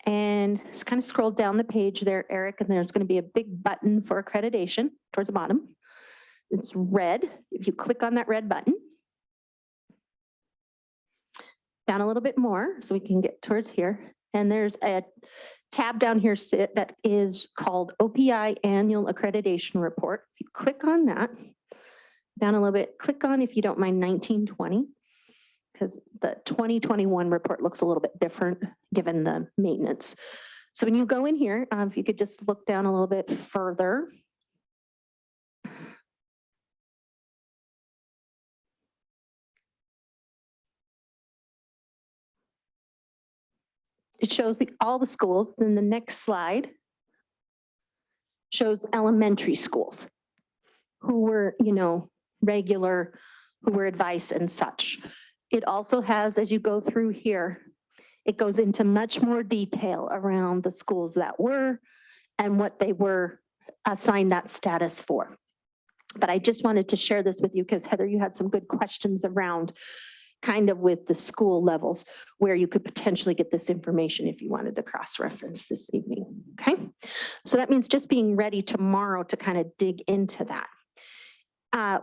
And just kind of scroll down the page there, Eric, and there's going to be a big button for accreditation towards the bottom. It's red. If you click on that red button, down a little bit more so we can get towards here. And there's a tab down here that is called OPI Annual Accreditation Report. If you click on that, down a little bit, click on, if you don't mind, 1920. Because the 2021 report looks a little bit different given the maintenance. So when you go in here, if you could just look down a little bit further. it shows all the schools. Then the next slide shows elementary schools who were, regular, who were advice and such. It also has, as you go through here, it goes into much more detail around the schools that were and what they were assigned that status for. But I just wanted to share this with you because Heather, you had some good questions around kind of with the school levels where you could potentially get this information if you wanted to cross-reference this evening, okay? So that means just being ready tomorrow to kind of dig into that.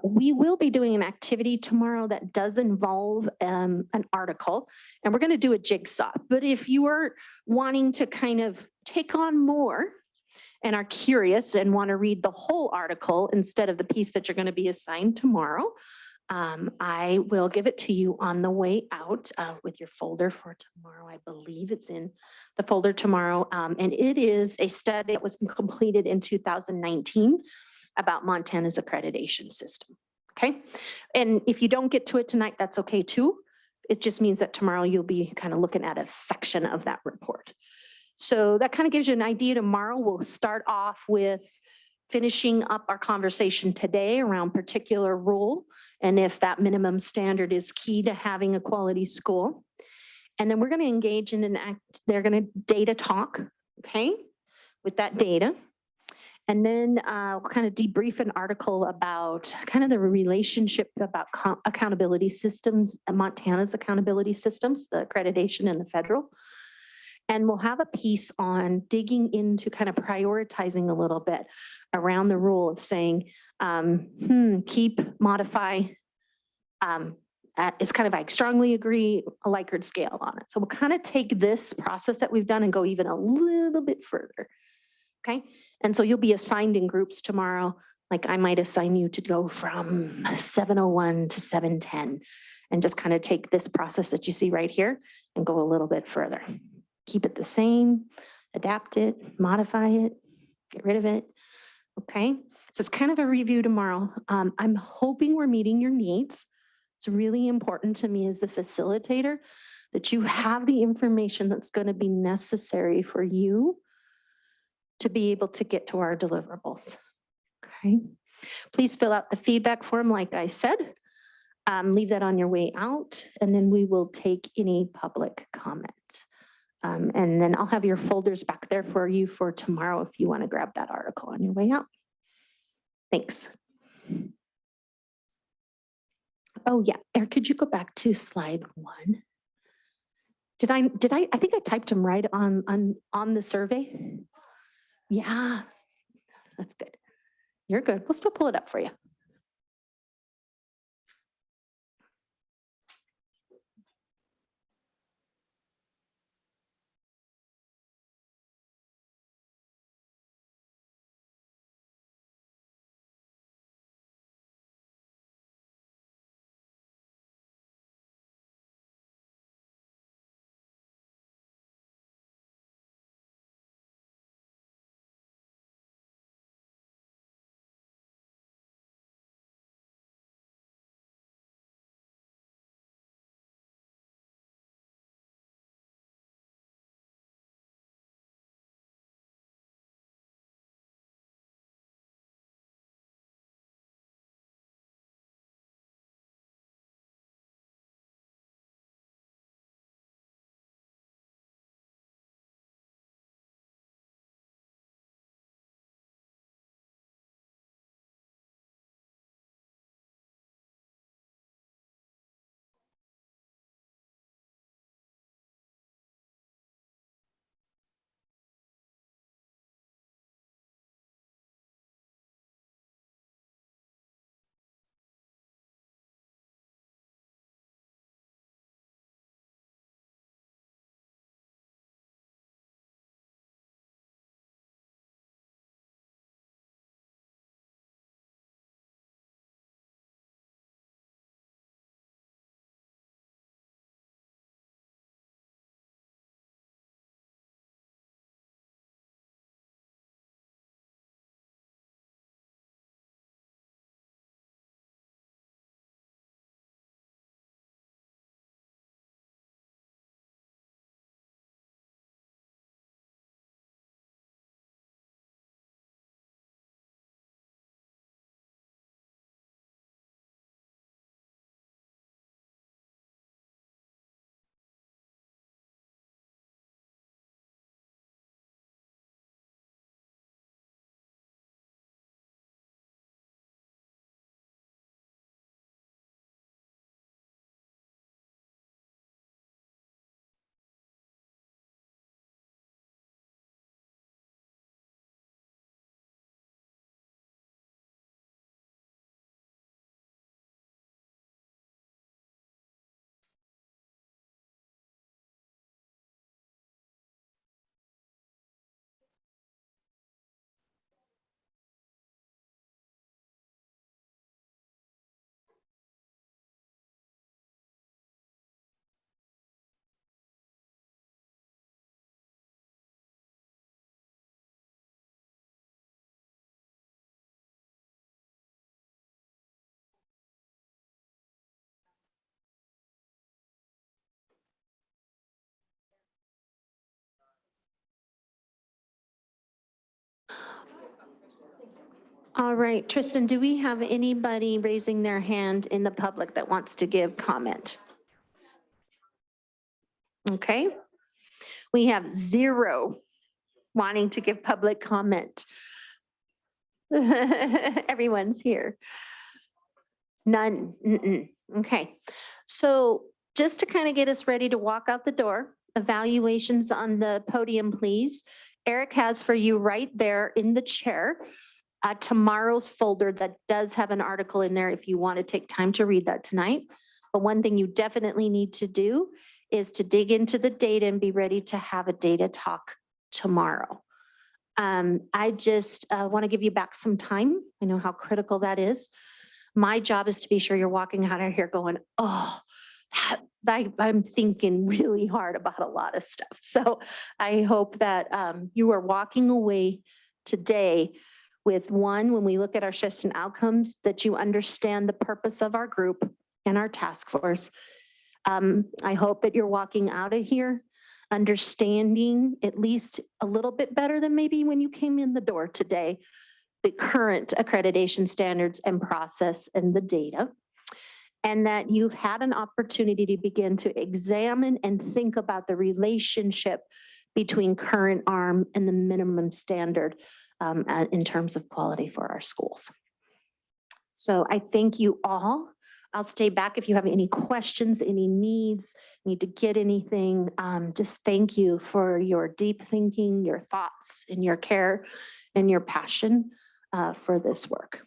We will be doing an activity tomorrow that does involve an article, and we're going to do a jigsaw. But if you are wanting to kind of take on more and are curious and want to read the whole article instead of the piece that you're going to be assigned tomorrow, I will give it to you on the way out with your folder for tomorrow. I believe it's in the folder tomorrow. And it is a study that was completed in 2019 about Montana's accreditation system. Okay. And if you don't get to it tonight, that's okay too. It just means that tomorrow you'll be kind of looking at a section of that report. So that kind of gives you an idea. Tomorrow we'll start off with finishing up our conversation today around particular rule and if that minimum standard is key to having a quality school. And then we're going to engage in they're going to data talk, okay, with that data. And then we'll kind of debrief an article about kind of the relationship about accountability systems, Montana's accountability systems, the accreditation and the federal. And we'll have a piece on digging into kind of prioritizing a little bit around the rule of saying, keep, modify. It's kind of, I strongly agree, a Likert scale on it. So we'll kind of take this process that we've done and go even a little bit further. Okay. And so you'll be assigned in groups tomorrow. Like I might assign you to go from 701 to 710 and just kind of take this process that you see right here and go a little bit further. Keep it the same, adapt it, modify it, get rid of it. Okay. So it's kind of a review tomorrow. I'm hoping we're meeting your needs. It's really important to me as the facilitator that you have the information that's going to be necessary for you to be able to get to our deliverables. Okay. Please fill out the feedback form like I said. Leave that on your way out, and then we will take any public comment. And then I'll have your folders back there for you for tomorrow if you want to grab that article on your way out. Thanks. Oh yeah, Eric, could you go back to slide 1? I think I typed them right on the survey. Yeah, that's good. You're good. We'll still pull it up for you. All right, Tristan, do we have anybody raising their hand in the public that wants to give comment? Okay. We have 0 wanting to give public comment. Everyone's here. None. Okay. So just to kind of get us ready to walk out the door, evaluations on the podium, please. Eric has for you right there in the chair, tomorrow's folder that does have an article in there if you want to take time to read that tonight. But one thing you definitely need to do is to dig into the data and be ready to have a data talk tomorrow. I just want to give you back some time. I know how critical that is. My job is to be sure you're walking out of here going, oh, I'm thinking really hard about a lot of stuff. So I hope that you are walking away today with one, when we look at our shifts and outcomes, that you understand the purpose of our group and our task force. I hope that you're walking out of here understanding at least a little bit better than maybe when you came in the door today, the current accreditation standards and process and the data, and that you've had an opportunity to begin to examine and think about the relationship between current ARM and the minimum standard in terms of quality for our schools. So I thank you all. I'll stay back if you have any questions, any needs, need to get anything. Just thank you for your deep thinking, your thoughts, and your care and your passion for this work.